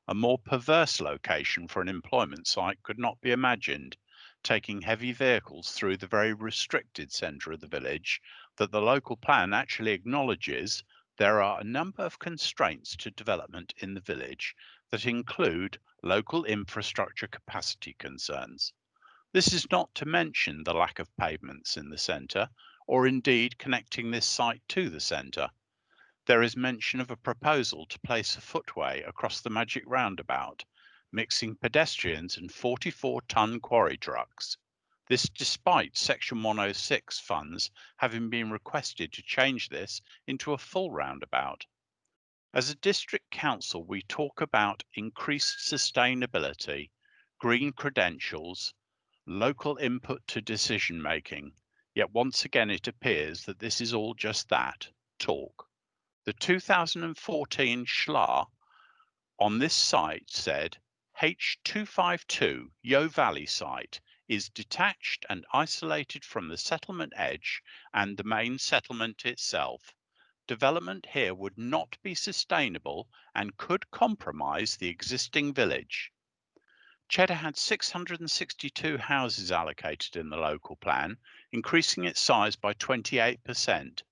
A more perverse location for an employment site could not be imagined, taking heavy vehicles through the very restricted centre of the village that the local plan actually acknowledges there are a number of constraints to development in the village that include local infrastructure capacity concerns. This is not to mention the lack of pavements in the centre, or indeed connecting this site to the centre. There is mention of a proposal to place a footway across the magic roundabout, mixing pedestrians and 44-ton quarry trucks. This despite Section 106 funds having been requested to change this into a full roundabout. As a district council, we talk about increased sustainability, green credentials, local input to decision making, yet once again it appears that this is all just that, talk. The 2014 SHLA on this site said H252 Yeo Valley site is detached and isolated from the settlement edge and the main settlement itself. Development here would not be sustainable and could compromise the existing village. Cheddar had 662 houses allocated in the local plan, increasing its size by 28%.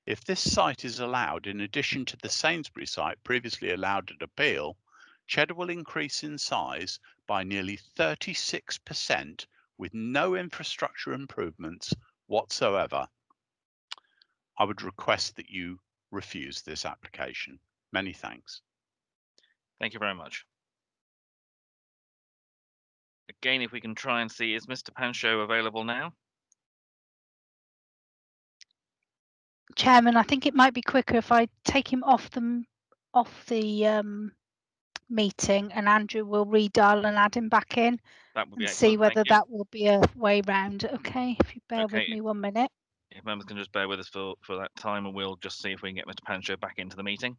If this site is allowed in addition to the Sainsbury site previously allowed at appeal, Cheddar will increase in size by nearly 36% with no infrastructure improvements whatsoever. I would request that you refuse this application. Many thanks. Thank you very much. Again, if we can try and see, is Mr. Pancho available now? Chairman, I think it might be quicker if I take him off the meeting, and Andrew will redial and add him back in. That would be and see excellent. whether Thank you. that will be a way round. Okay, if you bear with Okay. me 1 minute. If members can just bear with us for that time, and we'll just see if we can get Mr. Pancho back into the meeting.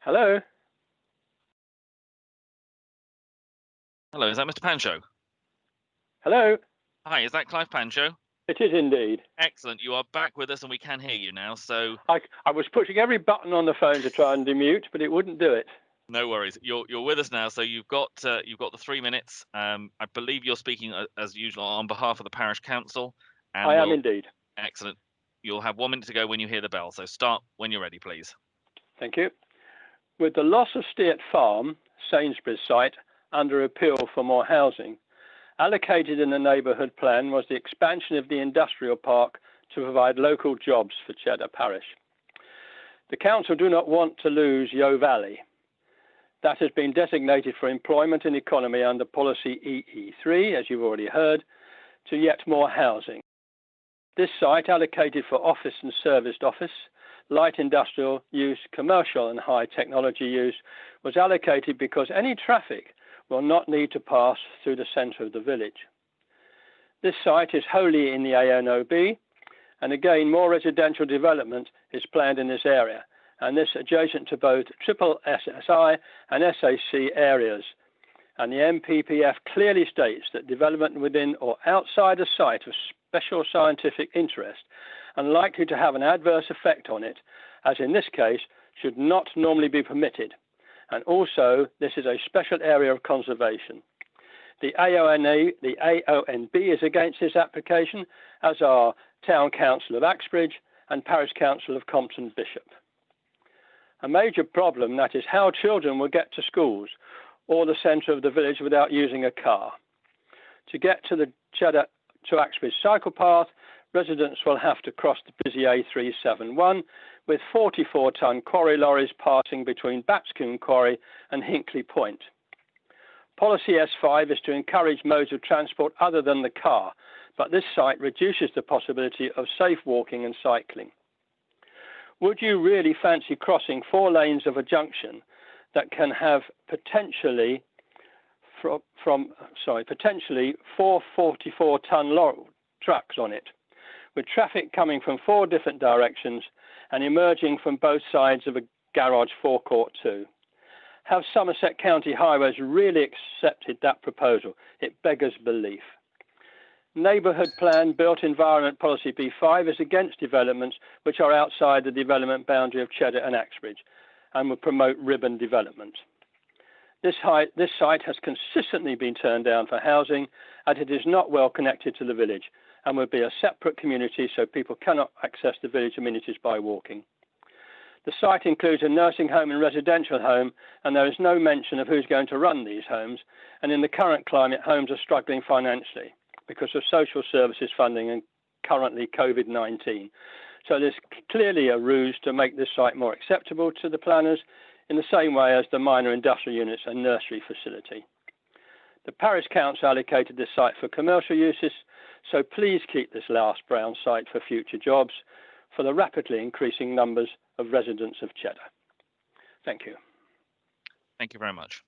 Hello. Hello, is that Mr. Pancho? Hello. Hi, is that Clive Pancho? It is indeed. Excellent. You are back with us, and we can hear you now. So I was pushing every button on the phone to try and demute, but it wouldn't do it. no worries. You're with us now. So you've got the 3 minutes. I believe you're speaking as usual on behalf of the parish council. And I am indeed. Excellent. You'll have 1 minute to go when you hear the bell. So start when you're ready, please. Thank you. With the loss of Steart Farm, Sainsbury's site, under appeal for more housing, allocated in the neighbourhood plan was the expansion of the industrial park to provide local jobs for Cheddar Parish. The council do not want to lose Yeo Valley. That has been designated for employment and economy under policy EE3, as you've already heard, to yet more housing. This site, allocated for office and serviced office, light industrial use, commercial and high technology use, was allocated because any traffic will not need to pass through the centre of the village. This site is wholly in the ANOB, and again more residential development is planned in this area, and this adjacent to both triple SSI and SAC areas. And the MPPF clearly states that development within or outside a site of special scientific interest and likely to have an adverse effect on it, as in this case, should not normally be permitted. And also, this is a special area of conservation. The AONB is against this application, as are Town Council of Axbridge and Parish Council of Compton Bishop. A major problem, that is how children will get to schools or the centre of the village without using a car. To get to the Cheddar to Axbridge cycle path, residents will have to cross the busy A371 with 44-ton quarry lorries passing between Batscoombe Quarry and Hinkley Point. Policy S5 is to encourage modes of transport other than the car, but this site reduces the possibility of safe walking and cycling. Would you really fancy crossing 4 lanes of a junction that can have potentially 4 44-ton trucks on it, with traffic coming from 4 different directions and emerging from both sides of a garage forecourt too? Have Somerset County Highways really accepted that proposal? It beggars belief. Neighbourhood Plan Built Environment Policy B5 is against developments which are outside the development boundary of Cheddar and Axbridge and would promote ribbon development. This site has consistently been turned down for housing, and it is not well connected to the village and would be a separate community, so people cannot access the village amenities by walking. The site includes a nursing home and residential home, and there is no mention of who's going to run these homes, and in the current climate, homes are struggling financially because of social services funding and currently COVID-19. So there's clearly a ruse to make this site more acceptable to the planners in the same way as the minor industrial units and nursery facility. The parish council allocated this site for commercial uses, so please keep this last brown site for future jobs for the rapidly increasing numbers of residents of Cheddar. Thank you. Thank you very much.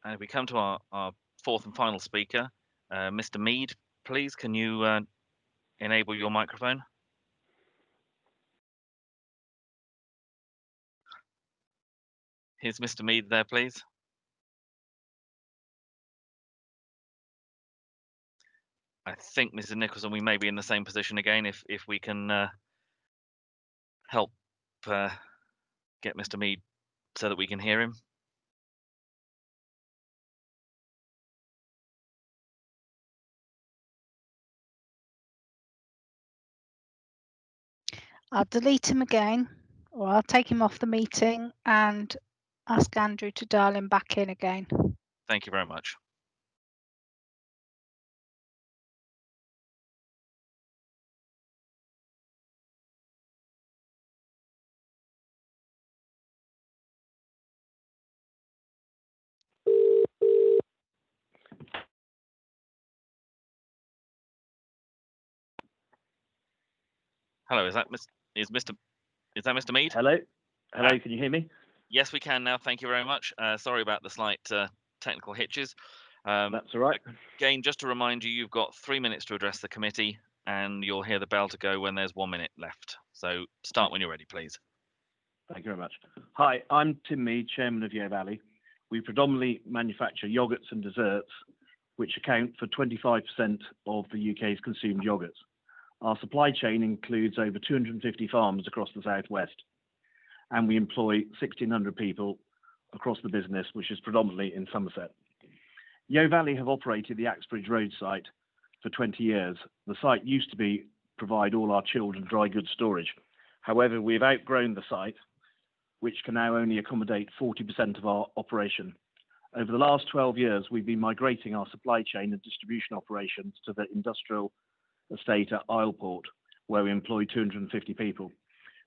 And we come to our fourth and final speaker, Mr. Mead, please, can you enable your microphone? Here's Mr. Mead there, please. I think, Mrs. Nicholson, we may be in the same position again if we can help get Mr. Mead so that we can hear him. I'll delete him again, or I'll take him off the meeting and ask Andrew to dial him back in again. Thank you very much. Hello, is that Mr. Mead? Hello, can you hear me? Yes, we can now. Thank you very much. Sorry about the slight technical hitches. That's all right. Again, just to remind you, you've got 3 minutes to address the committee, and you'll hear the bell to go when there's 1 minute left. So start when you're ready, please. Thank you very much. Hi, I'm Tim Mead, Chairman of Yeo Valley. We predominantly manufacture yogurts and desserts, which account for 25% of the UK's consumed yogurts. Our supply chain includes over 250 farms across the southwest, and we employ 1,600 people across the business, which is predominantly in Somerset. Yeo Valley have operated the Axbridge Road site for 20 years. The site used to provide all our chilled and dry goods storage. However, we've outgrown the site, which can now only accommodate 40% of our operation. Over the last 12 years, we've been migrating our supply chain and distribution operations to the industrial estate at Isleport, where we employ 250 people.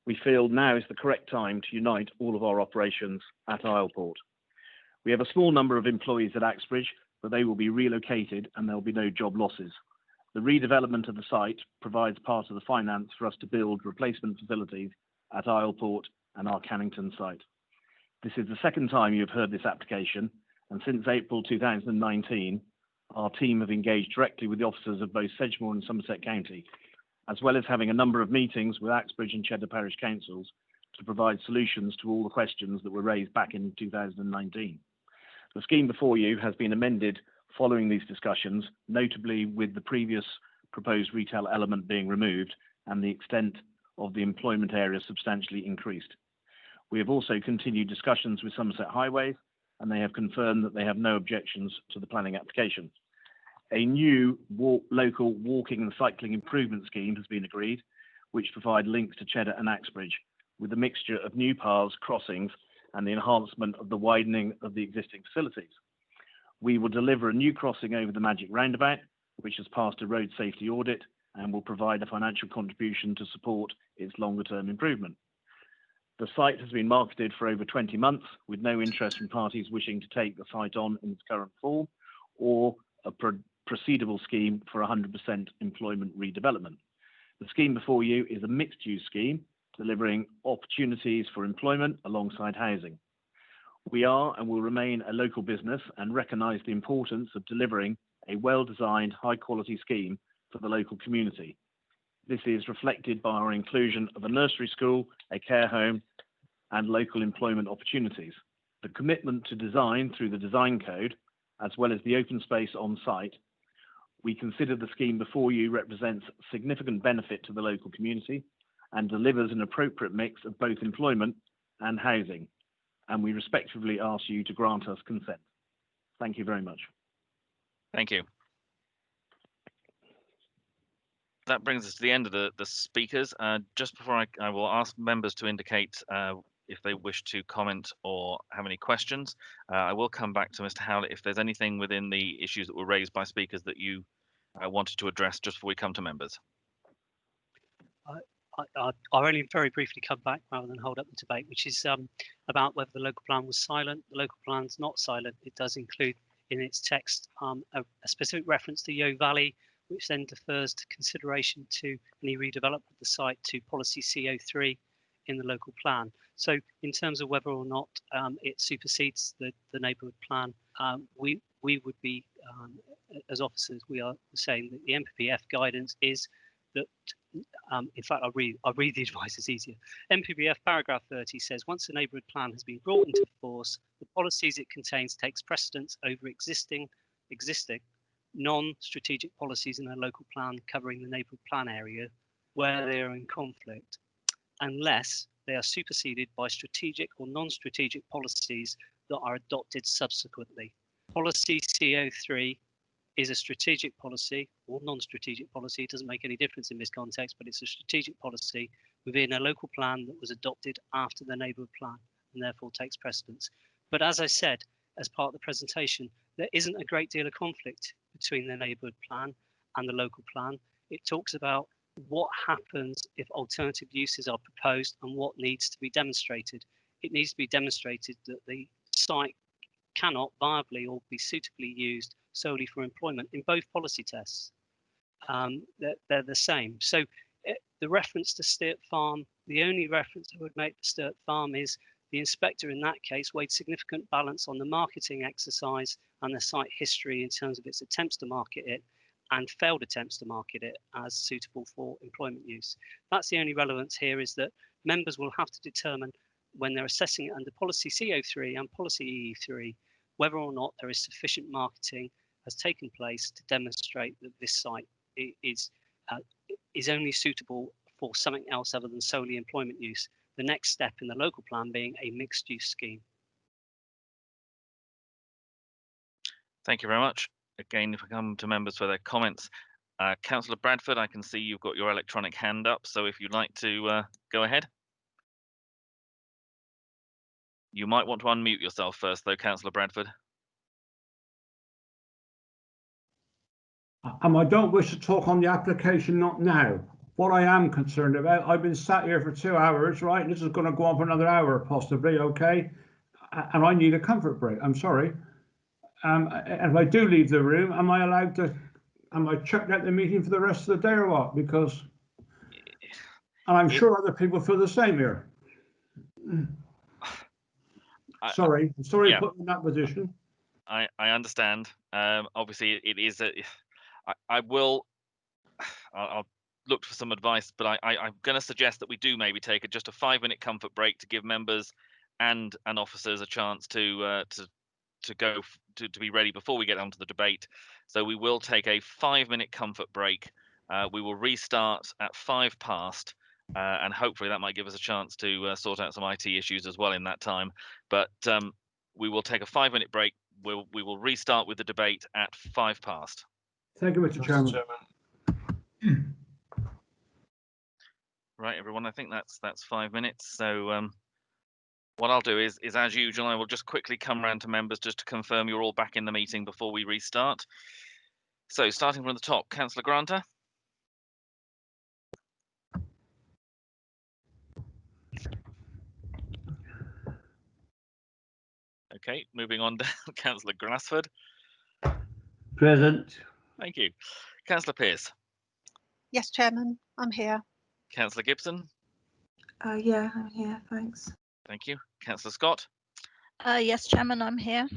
We feel now is the correct time to unite all of our operations at Isleport. We have a small number of employees at Axbridge, but they will be relocated and there will be no job losses. The redevelopment of the site provides part of the finance for us to build replacement facilities at Isleport and our Cannington site. This is the second time you have heard this application, and since April 2019, our team have engaged directly with the officers of both Sedgemoor and Somerset County, as well as having a number of meetings with Axbridge and Cheddar Parish Councils to provide solutions to all the questions that were raised back in 2019. The scheme before you has been amended following these discussions, notably with the previous proposed retail element being removed and the extent of the employment area substantially increased. We have also continued discussions with Somerset Highways, and they have confirmed that they have no objections to the planning application. A new local walking and cycling improvement scheme has been agreed, which provide links to Cheddar and Axbridge, with a mixture of new paths, crossings, and the enhancement of the widening of the existing facilities. We will deliver a new crossing over the Magic Roundabout, which has passed a road safety audit and will provide a financial contribution to support its longer-term improvement. The site has been marketed for over 20 months, with no interest from parties wishing to take the site on in its current form, or a proceedable scheme for 100% employment redevelopment. The scheme before you is a mixed-use scheme, delivering opportunities for employment alongside housing. We are and will remain a local business and recognise the importance of delivering a well-designed, high-quality scheme for the local community. This is reflected by our inclusion of a nursery school, a care home, and local employment opportunities. The commitment to design through the design code, as well as the open space on site, we consider the scheme before you represents significant benefit to the local community and delivers an appropriate mix of both employment and housing. And we respectfully ask you to grant us consent. Thank you very much. Thank you. That brings us to the end of the speakers. Just before I will ask members to indicate if they wish to comment or have any questions. I will come back to Mr. Howlett if there's anything within the issues that were raised by speakers that you wanted to address just before we come to members. I'll only very briefly come back rather than hold up the debate, which is about whether the local plan was silent. The local plan's not silent. It does include in its text a specific reference to Yeo Valley, which then defers to consideration to any redevelopment of the site to policy CO3 in the local plan. So in terms of whether or not it supersedes the neighbourhood plan, we would be, as officers, we are saying that the NPPF guidance is that, in fact, I'll read the advice, it's easier. NPPF paragraph 30 says, once the neighbourhood plan has been brought into force, the policies it contains takes precedence over existing non-strategic policies in a local plan covering the neighbourhood plan area where they are in conflict, unless they are superseded by strategic or non-strategic policies that are adopted subsequently. Policy CO3 is a strategic policy or non-strategic policy. It doesn't make any difference in this context, but it's a strategic policy within a local plan that was adopted after the neighbourhood plan and therefore takes precedence. But as I said, as part of the presentation, there isn't a great deal of conflict between the neighbourhood plan and the local plan. It talks about what happens if alternative uses are proposed and what needs to be demonstrated. It needs to be demonstrated that the site cannot viably or be suitably used solely for employment in both policy tests. They're the same. So the reference to Sturt Farm, the only reference I would make to Sturt Farm is the inspector in that case weighed significant balance on the marketing exercise and the site history in terms of its attempts to market it and failed attempts to market it as suitable for employment use. That's the only relevance here, is that members will have to determine when they're assessing it under policy CO3 and policy EE3 whether or not there is sufficient marketing has taken place to demonstrate that this site is only suitable for something else other than solely employment use. The next step in the local plan being a mixed use scheme. Thank you very much. Again, if we come to members for their comments, Councillor Bradford, I can see you've got your electronic hand up, so if you'd like to go ahead. You might want to unmute yourself first, though, Councillor Bradford. I don't wish to talk on the application, not now. What I am concerned about, I've been sat here for 2 hours, right? And this is going to go on for another hour, possibly, okay? And I need a comfort break. I'm sorry. And if I do leave the room, am I chucked out the meeting for the rest of the day or what? Because, and I'm sure other people feel the same here. Sorry to put me in that position. I understand. Obviously, it is I'll look for some advice, but I'm going to suggest that we do maybe take just a 5-minute comfort break to give members and officers a chance to be ready before we get on to the debate. So we will take a 5-minute comfort break. We will restart at 5 past. And hopefully that might give us a chance to sort out some IT issues as well in that time. But we will take a 5-minute break. We will restart with the debate at 5 past. Thank you, Mr. Chairman. Right, everyone. I think that's 5 minutes. So what I'll do is as usual, I will just quickly come round to members just to confirm you're all back in the meeting before we restart. So starting from the top, Councillor Granter. Okay, moving on down, Councillor Glassford. Present. Thank you. Councillor Pearce. Yes, Chairman, I'm here. Councillor Gibson. Yeah, I'm here, thanks. Thank you. Councillor Scott. Yes, Chairman, I'm here.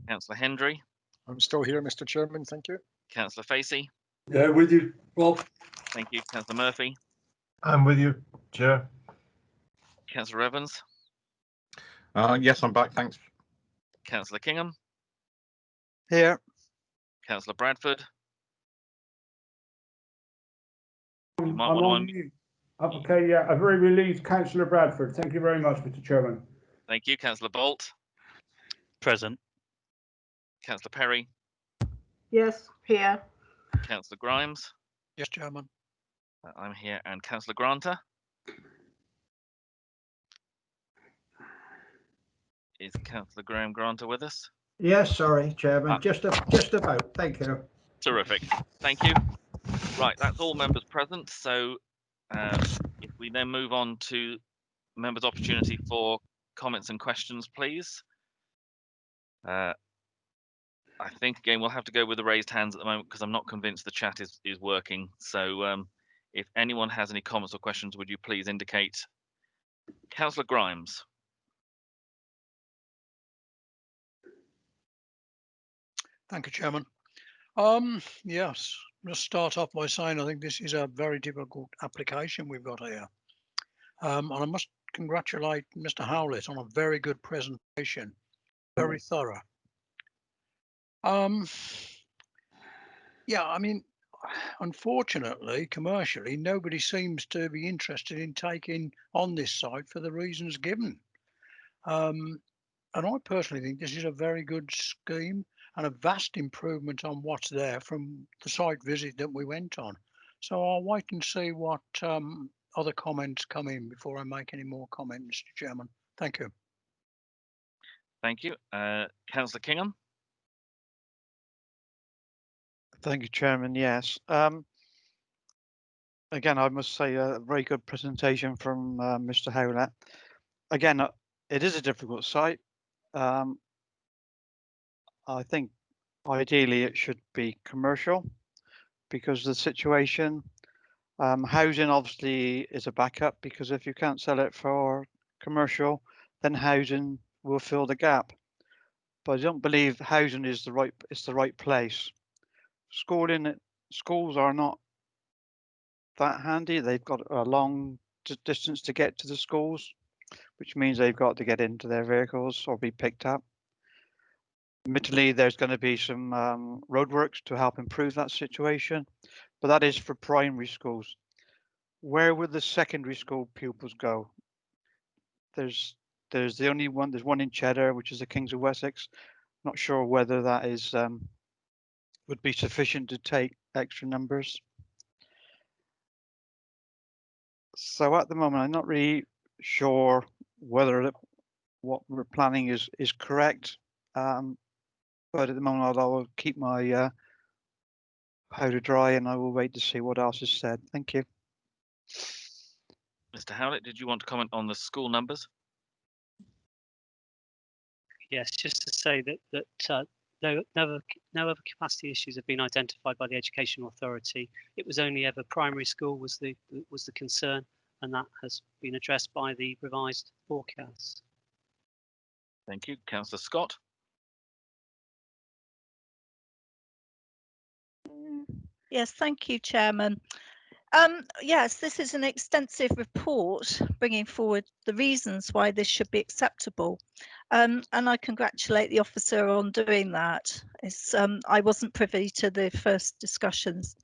Councillor Hendry. I'm still here, Mr. Chairman, thank you. Councillor Facey. Yeah, with you, Rob. Thank you. Councillor Murphy. I'm with you, Chair. Councillor Evans. Yes, I'm back, thanks. Councillor Kingham. Here. Councillor Bradford. I'm on mute. Okay, yeah, a very relieved Councillor Bradford. Thank you very much, Mr. Chairman. Thank you. Councillor Bolt. Present. Councillor Perry. Yes, here. Councillor Grimes. Yes, Chairman. I'm here. And Councillor Granter. Is Councillor Graham Granter with us? Yes, sorry, Chairman. Just about. Thank you. Terrific. Thank you. Right, that's all members present. So if we then move on to members' opportunity for comments and questions, please. I think, again, we'll have to go with the raised hands at the moment because I'm not convinced the chat is working. So if anyone has any comments or questions, would you please indicate? Councillor Grimes. Thank you, Chairman. Yes, let's start off by saying I think this is a very difficult application we've got here. And I must congratulate Mr. Howlett on a very good presentation, very thorough. Yeah, I mean, unfortunately, commercially, nobody seems to be interested in taking on this site for the reasons given. And I personally think this is a very good scheme and a vast improvement on what's there from the site visit that we went on. So I'll wait and see what other comments come in before I make any more comments, Mr. Chairman. Thank you. Thank you. Councillor Kingham. Thank you, Chairman. Yes. Again, I must say a very good presentation from Mr. Howlett. Again, it is a difficult site. I think ideally it should be commercial because the situation. Housing obviously is a backup because if you can't sell it for commercial, then housing will fill the gap. But I don't believe housing is the right place. Schools are not that handy. They've got a long distance to get to the schools, which means they've got to get into their vehicles or be picked up. Admittedly, there's going to be some roadworks to help improve that situation, but that is for primary schools. Where would the secondary school pupils go? There's the only one. There's one in Cheddar, which is the Kings of Wessex. Not sure whether that is would be sufficient to take extra numbers. So at the moment, I'm not really sure whether what we're planning is correct. But at the moment, I will keep my powder dry, and I will wait to see what else is said. Thank you. Mr. Howlett, did you want to comment on the school numbers? Yes, just to say that no other capacity issues have been identified by the Education Authority. It was only ever primary school was the concern, and that has been addressed by the revised forecast. Thank you. Councillor Scott. Yes, thank you, Chairman. Yes, this is an extensive report bringing forward the reasons why this should be acceptable. And I congratulate the officer on doing that. I wasn't privy to the first discussions.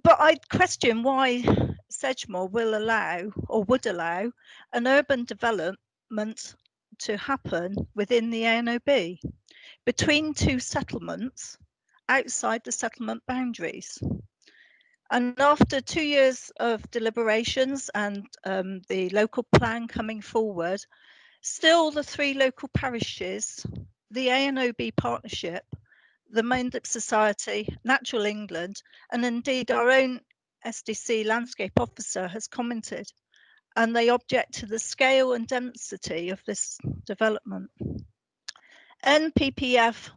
But I question why Sedgemoor will allow or would allow an urban development to happen within the ANOB between two settlements outside the settlement boundaries. And after 2 years of deliberations and the local plan coming forward, still the three local parishes, the ANOB partnership, the Mendip Society, Natural England, and indeed our own SDC landscape officer has commented, and they object to the scale and density of this development. NPPF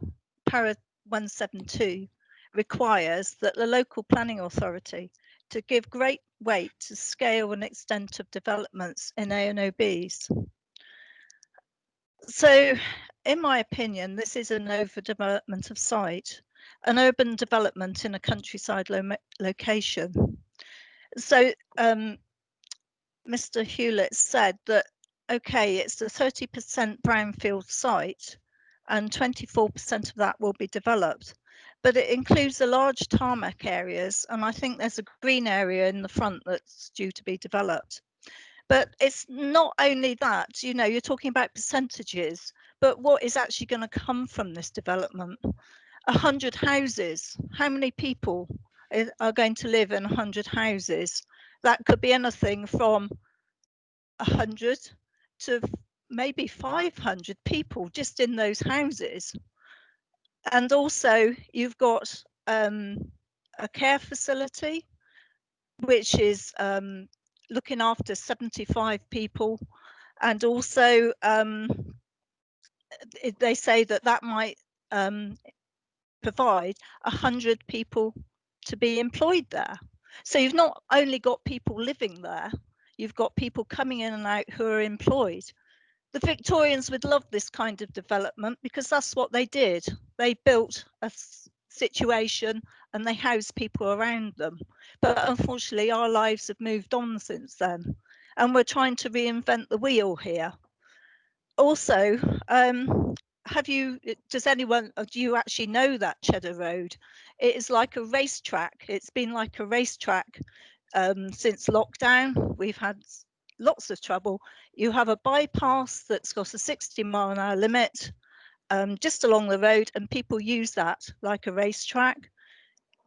Para 172 requires that the local planning authority to give great weight to scale and extent of developments in ANOBs. So, in my opinion, this is an overdevelopment of site, an urban development in a countryside location. So, Mr. Hewlett said that, okay, it's a 30% brownfield site and 24% of that will be developed. But it includes the large tarmac areas, and I think there's a green area in the front that's due to be developed. But it's not only that, you know, you're talking about percentages, but what is actually going to come from this development? 100 houses, how many people are going to live in 100 houses? That could be anything from 100 to maybe 500 people just in those houses. And also you've got a care facility, which is looking after 75 people. And also they say that might provide 100 people to be employed there. So you've not only got people living there, you've got people coming in and out who are employed. The Victorians would love this kind of development because that's what they did. They built a situation and they housed people around them. But unfortunately, our lives have moved on since then, and we're trying to reinvent the wheel here. Also, do you actually know that Cheddar Road? It is like a racetrack. It's been like a racetrack since lockdown. We've had lots of trouble. You have a bypass that's got a 60-mile-an-hour limit. just along the road, and people use that like a racetrack.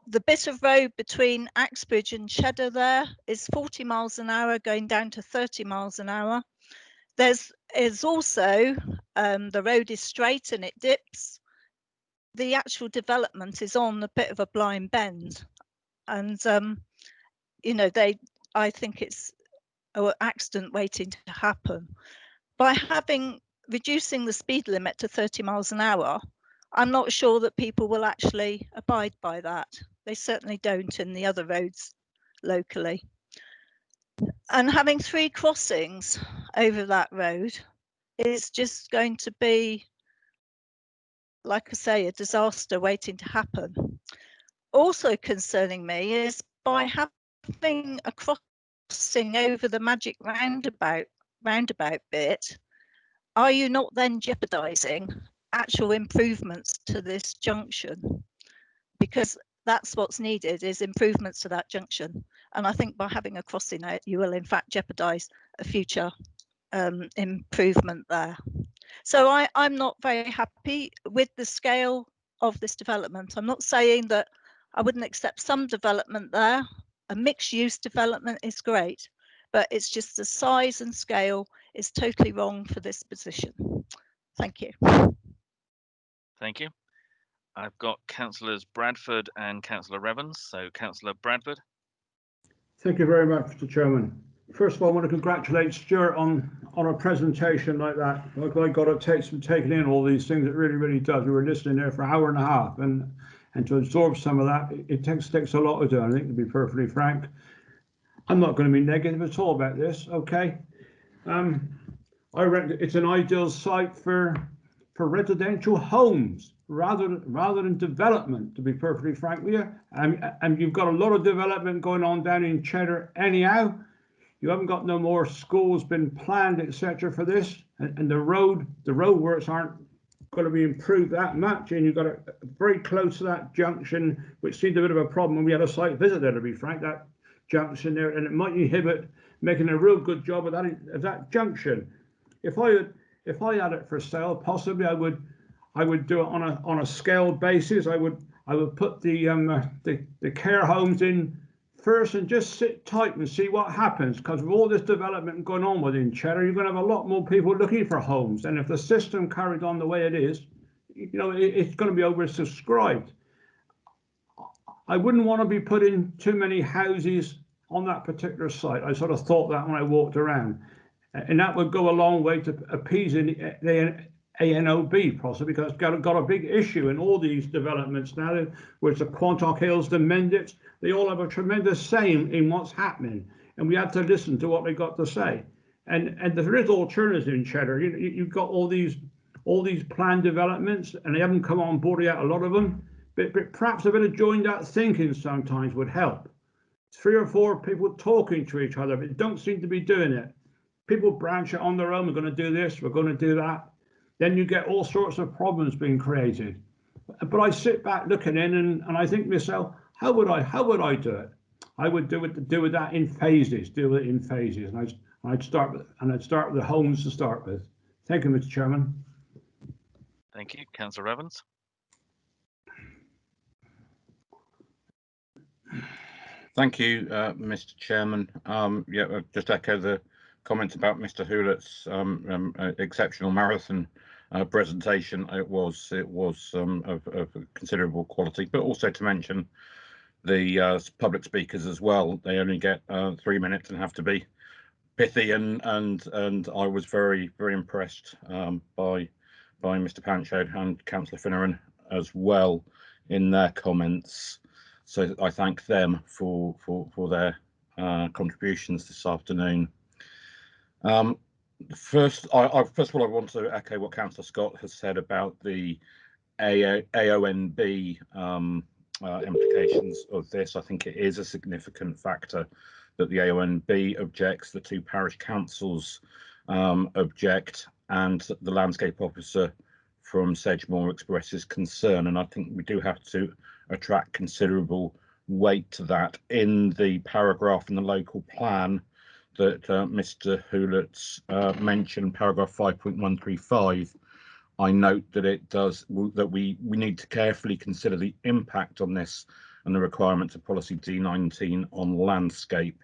The bit of road between Axbridge and Cheddar there is 40 miles an hour going down to 30 miles an hour. There's also, the road is straight and it dips. The actual development is on a bit of a blind bend. And, you know, I think it's an accident waiting to happen. By reducing the speed limit to 30 miles an hour, I'm not sure that people will actually abide by that. They certainly don't in the other roads locally. And having 3 crossings over that road is just going to be, like I say, a disaster waiting to happen. Also concerning me is by having a crossing over the magic roundabout bit, are you not then jeopardising actual improvements to this junction? Because that's what's needed, is improvements to that junction. And I think by having a crossing out, you will in fact jeopardise a future improvement there. So I'm not very happy with the scale of this development. I'm not saying that I wouldn't accept some development there. A mixed use development is great, but it's just the size and scale is totally wrong for this position. Thank you. Thank you. I've got Councillors Bradford and Councillor Revens. So Councillor Bradford. Thank you very much, Mr. Chairman. First of all, I want to congratulate Stuart on a presentation like that. Like I got it takes from taking in all these things. It really does. We were listening there for an hour and a half, and to absorb some of that, it takes a lot to do. I think, to be perfectly frank, I'm not going to be negative at all about this. Okay, I reckon it's an ideal site for residential homes rather than development, to be perfectly frank with you. And you've got a lot of development going on down in Cheddar anyhow. You haven't got no more schools been planned, etc. for this, and the road works aren't going to be improved that much, and you've got a very close to that junction, which seemed a bit of a problem when we had a site visit there, to be frank, that junction there, and it might inhibit making a real good job of that junction. If I had it for sale, possibly I would do it on a scaled basis. I would put the care homes in first and just sit tight and see what happens, because with all this development going on within Cheddar, you're going to have a lot more people looking for homes, and if the system carries on the way it is, you know, it's going to be oversubscribed. I wouldn't want to be putting too many houses on that particular site. I sort of thought that when I walked around, and that would go a long way to appeasing the ANOB, possibly, because it's got a big issue in all these developments now, where it's the Quantock Hills, the Mendits, they all have a tremendous say in what's happening, and we have to listen to what they got to say. And there is alternatives in Cheddar. You've got all these planned developments, and they haven't come on board yet, a lot of them, but perhaps a bit of joined up thinking sometimes would help. 3 or 4 people talking to each other, but they don't seem to be doing it. People branch it on their own. We're going to do this, we're going to do that. Then you get all sorts of problems being created. But I sit back looking in, and I think to myself, how would I do it? I would do with that in phases, and I'd start with the homes to start with. Thank you, Mr. Chairman. Thank you, Councillor Evans. Thank you, Mr. Chairman. Yeah, I'll just echo the comments about Mr. Hewlett's exceptional marathon presentation. It was of considerable quality, but also to mention the public speakers as well. They only get 3 minutes and have to be pithy, and I was very impressed by Mr. Pancho and Councillor Finneran as well in their comments. So I thank them for their contributions this afternoon. First of all, I want to echo what Councillor Scott has said about the AONB implications of this. I think it is a significant factor that the AONB objects, the 2 parish councils object, and the landscape officer from Sedgemoor expresses concern. And I think we do have to attract considerable weight to that. In the paragraph in the local plan that Mr. Hewlett's mentioned, paragraph 5.135, I note that it does that we need to carefully consider the impact on this and the requirements of policy D19 on landscape.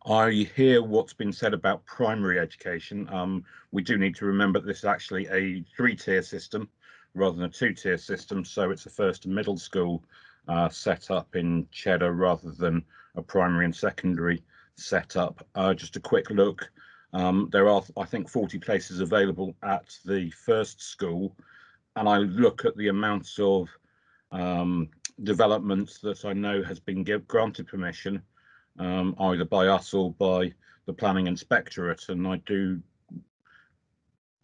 I hear what's been said about primary education. We do need to remember that this is actually a 3-tier system rather than a 2-tier system, so it's a first and middle school set up in Cheddar rather than a primary and secondary setup. Just a quick look. There are, I think, 40 places available at the first school, and I look at the amounts of developments that I know has been granted permission, either by us or by the Planning Inspectorate, and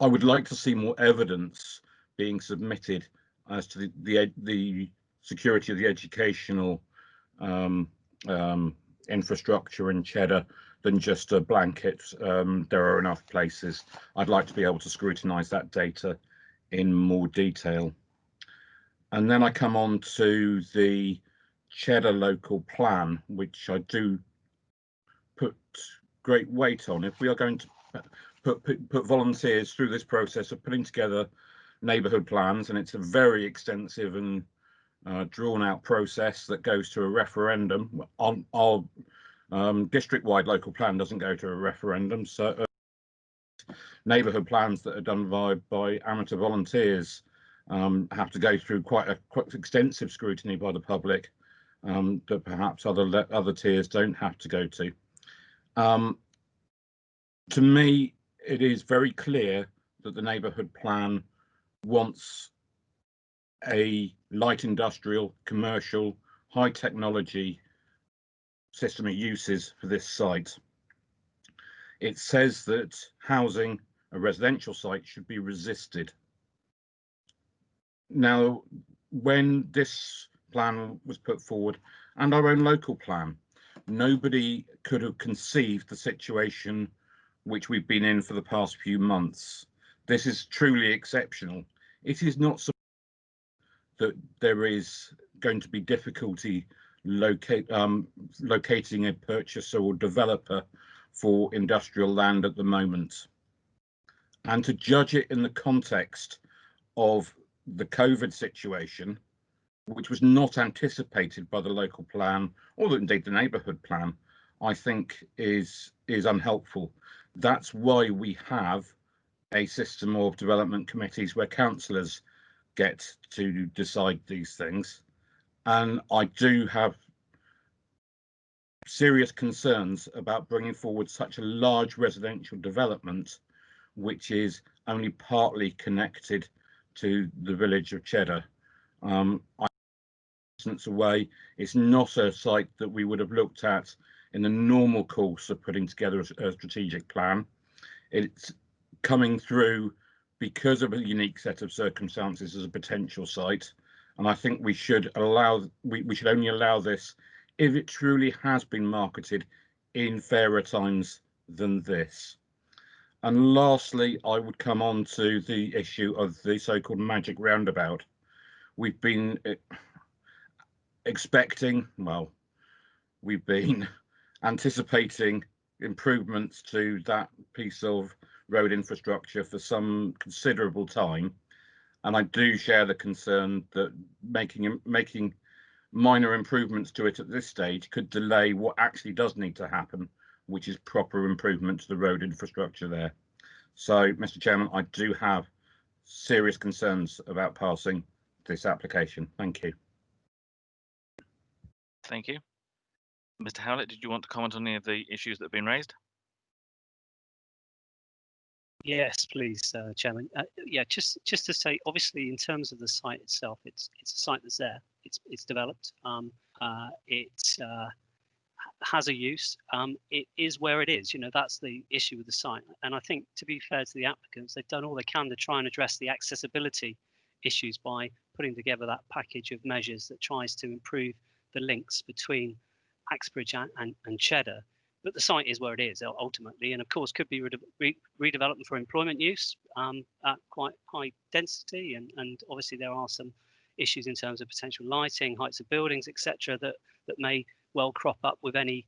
I would like to see more evidence being submitted as to the security of the educational infrastructure in Cheddar than just a blanket. There are enough places. I'd like to be able to scrutinise that data in more detail. And then I come on to the Cheddar local plan, which I do put great weight on. If we are going to put volunteers through this process of putting together neighbourhood plans, and it's a very extensive and drawn out process that goes to a referendum. Our district-wide local plan doesn't go to a referendum, so neighbourhood plans that are done by amateur volunteers have to go through quite extensive scrutiny by the public that perhaps other tiers don't have to go to. To me, it is very clear that the neighbourhood plan wants a light industrial, commercial, high technology system of uses for this site. It says that housing, a residential site, should be resisted. Now, when this plan was put forward, and our own local plan, nobody could have conceived the situation which we've been in for the past few months. This is truly exceptional. It is not that there is going to be difficulty locating a purchaser or developer for industrial land at the moment. And to judge it in the context of the COVID situation, which was not anticipated by the local plan or indeed the neighbourhood plan, I think is unhelpful. That's why we have a system of development committees where councillors get to decide these things. And I do have serious concerns about bringing forward such a large residential development, which is only partly connected to the village of Cheddar. Away, it's not a site that we would have looked at in the normal course of putting together a strategic plan. It's coming through because of a unique set of circumstances as a potential site, and I think we should only allow this if it truly has been marketed in fairer times than this. And lastly, I would come on to the issue of the so-called magic roundabout. We've been we've been anticipating improvements to that piece of road infrastructure for some considerable time, and I do share the concern that making minor improvements to it at this stage could delay what actually does need to happen, which is proper improvement to the road infrastructure there. So, Mr. Chairman, I do have serious concerns about passing this application. Thank you. Thank you. Mr. Howlett, did you want to comment on any of the issues that have been raised? Yes, please, Chairman. Yeah, just to say, obviously, in terms of the site itself, it's a site that's there. It's developed. It has a use. It is where it is. You know, that's the issue with the site. And I think, to be fair to the applicants, they've done all they can to try and address the accessibility issues by putting together that package of measures that tries to improve the links between Axbridge and Cheddar. But the site is where it is ultimately, and of course could be redeveloped for employment use at quite high density, and obviously there are some issues in terms of potential lighting, heights of buildings, etc., that may well crop up with any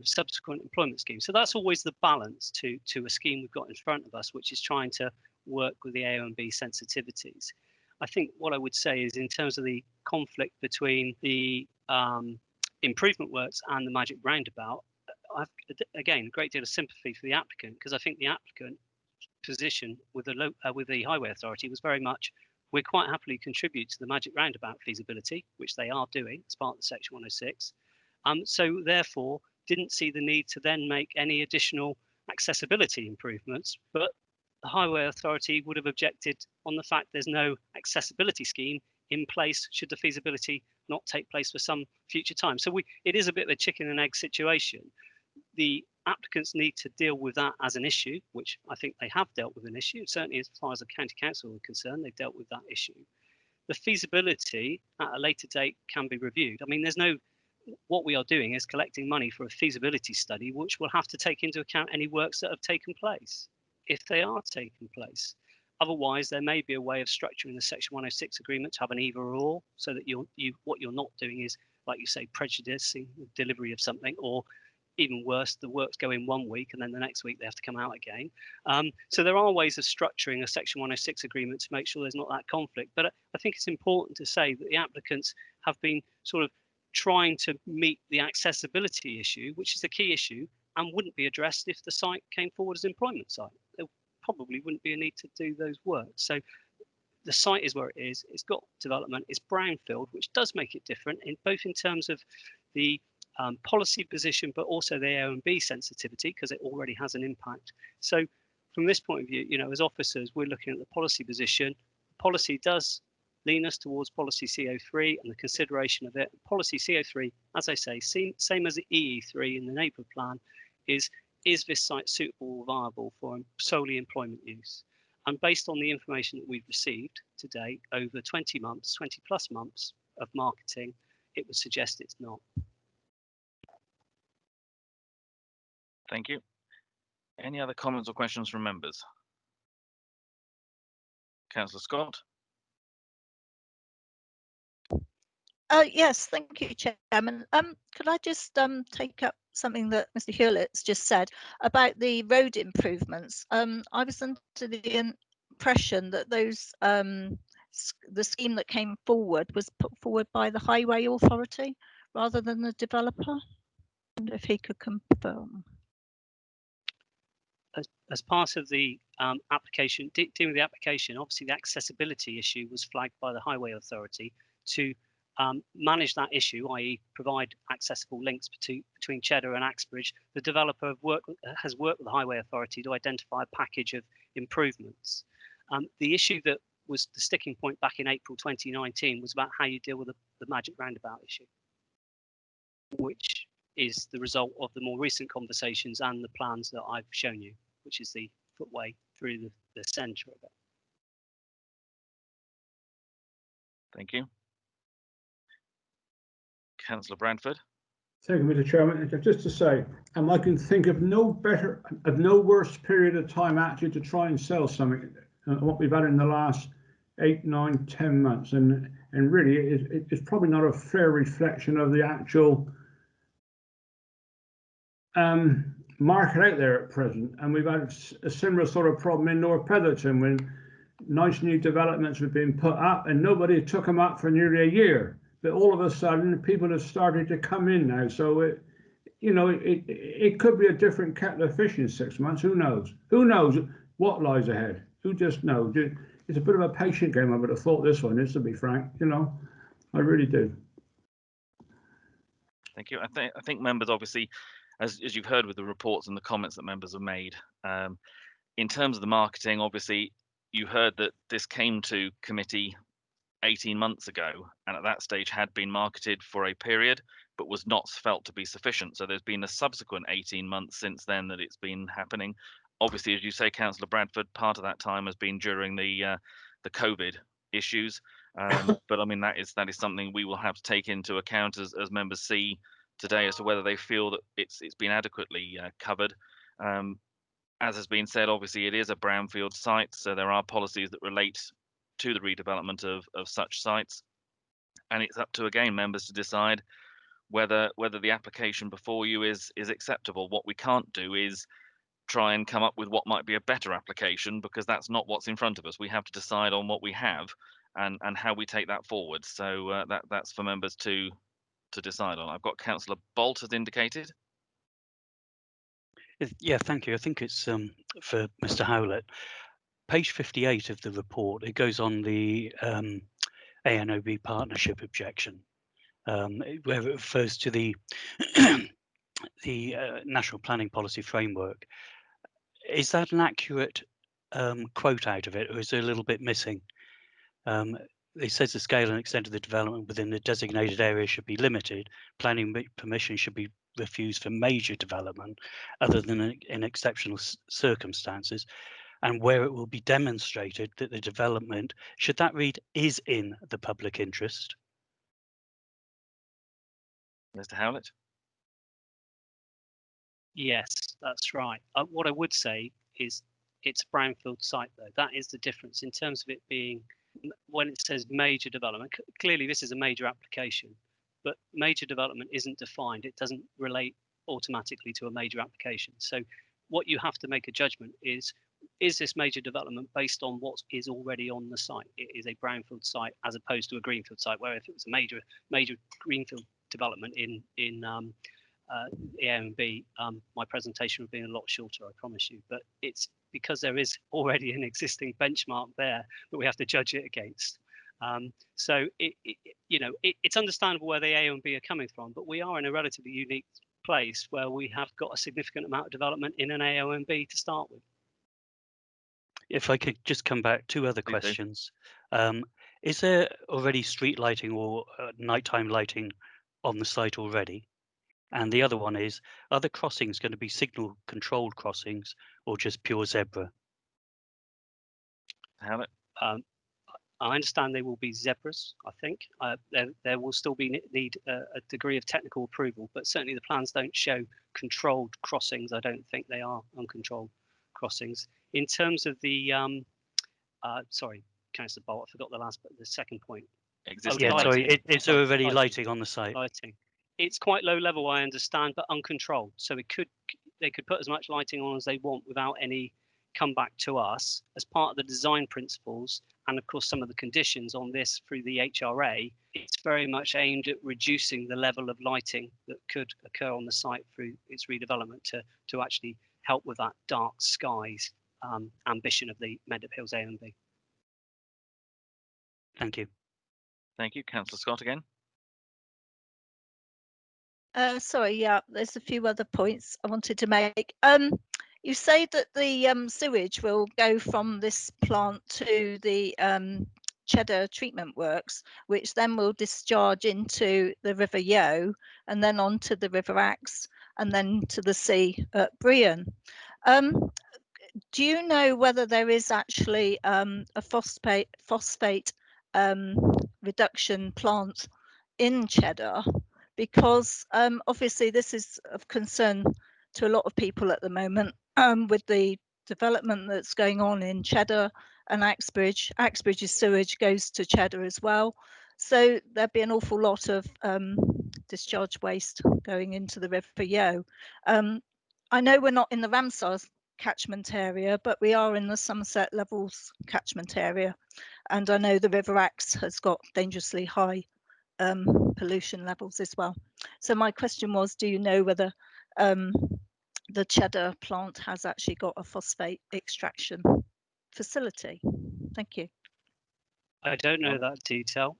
subsequent employment scheme. So that's always the balance to a scheme we've got in front of us, which is trying to work with the AONB sensitivities. I think what I would say is, in terms of the conflict between the improvement works and the magic roundabout, I've again a great deal of sympathy for the applicant, because I think the applicant position with the Highway Authority was very much, we quite happily contribute to the magic roundabout feasibility, which they are doing as part of the Section 106. So therefore didn't see the need to then make any additional accessibility improvements, but the Highway Authority would have objected on the fact there's no accessibility scheme in place should the feasibility not take place for some future time. So it is a bit of a chicken and egg situation. The applicants need to deal with that as an issue, which I think they have dealt with an issue. Certainly as far as the County Council are concerned, they've dealt with that issue. The feasibility at a later date can be reviewed. I mean, what we are doing is collecting money for a feasibility study, which will have to take into account any works that have taken place, if they are taking place. Otherwise, there may be a way of structuring the Section 106 agreement to have an either or, so that what you're not doing is, like you say, prejudicing the delivery of something, or even worse, the works go in 1 week and then the next week they have to come out again. So there are ways of structuring a Section 106 agreement to make sure there's not that conflict. But I think it's important to say that the applicants have been sort of trying to meet the accessibility issue, which is the key issue, and wouldn't be addressed if the site came forward as an employment site. There probably wouldn't be a need to do those works. So the site is where it is. It's got development. It's brownfield, which does make it different both in terms of the policy position, but also the AONB sensitivity, because it already has an impact. So from this point of view, as officers, we're looking at the policy position. Policy does lean us towards policy CO3 and the consideration of it. Policy CO3, as I say, same as the EE3 in the neighbourhood plan, is this site suitable or viable for solely employment use? And based on the information that we've received today, over 20 plus months of marketing, it would suggest it's not. Thank you. Any other comments or questions from members? Councillor Scott. Yes, thank you, Chairman. Could I just take up something that Mr. Hewlett's just said about the road improvements? I was under the impression that those the scheme that came forward was put forward by the Highway Authority rather than the developer. I wonder if he could confirm. As part of the application, dealing with the application, obviously the accessibility issue was flagged by the Highway Authority to manage that issue, i.e. provide accessible links between Cheddar and Axbridge. The developer has worked with the Highway Authority to identify a package of improvements. The issue that was the sticking point back in April 2019 was about how you deal with the magic roundabout issue, which is the result of the more recent conversations and the plans that I've shown you, which is the footway through the centre of it. Thank you. Councillor Bradford. Thank you, Mr. Chairman. Just to say, I can think of no worse period of time actually to try and sell something than what we've had in the last 8, 9, 10 months, and really it's probably not a fair reflection of the actual market out there at present. And we've had a similar sort of problem in North Petherton when nice new developments were being put up and nobody took them up for nearly a year. But all of a sudden, people have started to come in now. So it could be a different kettle of fish in 6 months. Who knows? Who knows what lies ahead? Who just knows? It's a bit of a patient game. I would have thought this one is, to be frank. I really do. Thank you. I think members, obviously, as you've heard with the reports and the comments that members have made, in terms of the marketing, obviously, you heard that this came to committee 18 months ago, and at that stage had been marketed for a period, but was not felt to be sufficient. So there's been a subsequent 18 months since then that it's been happening. Obviously, as you say, Councillor Bradford, part of that time has been during the COVID issues. But I mean, that is something we will have to take into account as members see today as to whether they feel that it's been adequately covered. As has been said, obviously it is a brownfield site, so there are policies that relate to the redevelopment of such sites, and it's up to, again, members to decide whether the application before you is acceptable. What we can't do is try and come up with what might be a better application, because that's not what's in front of us. We have to decide on what we have and how we take that forward. So that's for members to decide on. I've got Councillor Bolt has indicated. Yeah, thank you. I think it's for Mr. Howlett. Page 58 of the report, it goes on the ANOB partnership objection, where it refers to the the National Planning Policy Framework. Is that an accurate quote out of it, or is there a little bit missing? It says the scale and extent of the development within the designated area should be limited. Planning permission should be refused for major development other than in exceptional circumstances, and where it will be demonstrated that the development, should that read, is in the public interest? Mr. Howlett? Yes, that's right. What I would say is it's a brownfield site, though. That is the difference in terms of it being, when it says major development, clearly this is a major application, but major development isn't defined. It doesn't relate automatically to a major application. So what you have to make a judgment is this major development based on what is already on the site? It is a brownfield site as opposed to a greenfield site, where if it was a major greenfield development in the AMB, my presentation would be a lot shorter, I promise you. But it's because there is already an existing benchmark there that we have to judge it against. So it's understandable where the AMB are coming from, but we are in a relatively unique place where we have got a significant amount of development in an AOMB to start with. If I could just come back, two other questions. Is there already street lighting or nighttime lighting on the site already? And the other one is, are the crossings going to be signal controlled crossings or just pure zebra? Howlett? I understand they will be zebras, I think. There will still be need a degree of technical approval, but certainly the plans don't show controlled crossings. I don't think they are uncontrolled crossings. In terms of the, sorry, Councillor Bolt, I forgot the second point. Existing lighting. Is there already lighting on the site? Lighting. It's quite low level, I understand, but uncontrolled. So they could put as much lighting on as they want without any come back to us as part of the design principles. And of course, some of the conditions on this through the HRA, it's very much aimed at reducing the level of lighting that could occur on the site through its redevelopment to actually help with that dark skies ambition of the Mendip Hills AMB. Thank you. Thank you. Councillor Scott again. Sorry, yeah, there's a few other points I wanted to make. You say that the sewage will go from this plant to the Cheddar treatment works, which then will discharge into the River Yeo and then onto the River Axe and then to the sea at Brian. Do you know whether there is actually a phosphate reduction plant in Cheddar? Because obviously this is of concern to a lot of people at the moment with the development that's going on in Cheddar and Axbridge. Axbridge's sewage goes to Cheddar as well. So there'd be an awful lot of discharge waste going into the River Yeo. I know we're not in the Ramsar catchment area, but we are in the Somerset Levels catchment area. And I know the River Axe has got dangerously high pollution levels as well. So my question was, do you know whether the Cheddar plant has actually got a phosphate extraction facility? Thank you. I don't know that detail.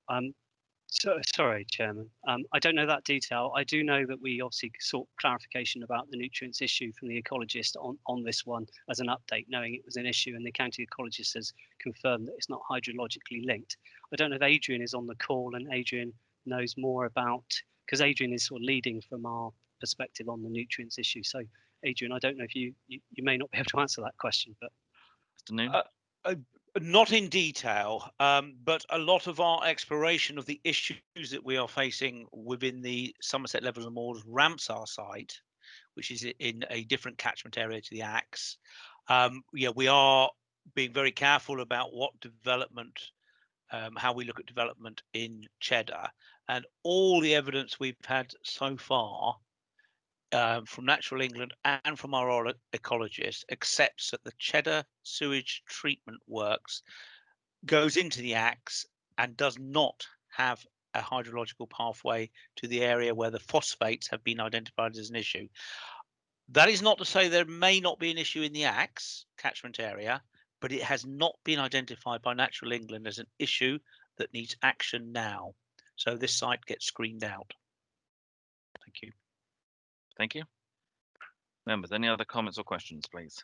Sorry, Chairman. I don't know that detail. I do know that we obviously sought clarification about the nutrients issue from the ecologist on this one as an update, knowing it was an issue, and the county ecologist has confirmed that it's not hydrologically linked. I don't know if Adrian is on the call, and Adrian knows more about, because Adrian is sort of leading from our perspective on the nutrients issue. So Adrian, I don't know if you may not be able to answer that question, but Mr. Noon. Not in detail, but a lot of our exploration of the issues that we are facing within the Somerset Levels and Moors Ramsar site, which is in a different catchment area to the Axe. Yeah, we are being very careful about what development, how we look at development in Cheddar, and all the evidence we've had so far from Natural England and from our ecologists accepts that the Cheddar sewage treatment works goes into the Axe and does not have a hydrological pathway to the area where the phosphates have been identified as an issue. That is not to say there may not be an issue in the Axe catchment area, but it has not been identified by Natural England as an issue that needs action now. So this site gets screened out. Thank you. Thank you. Members, any other comments or questions, please?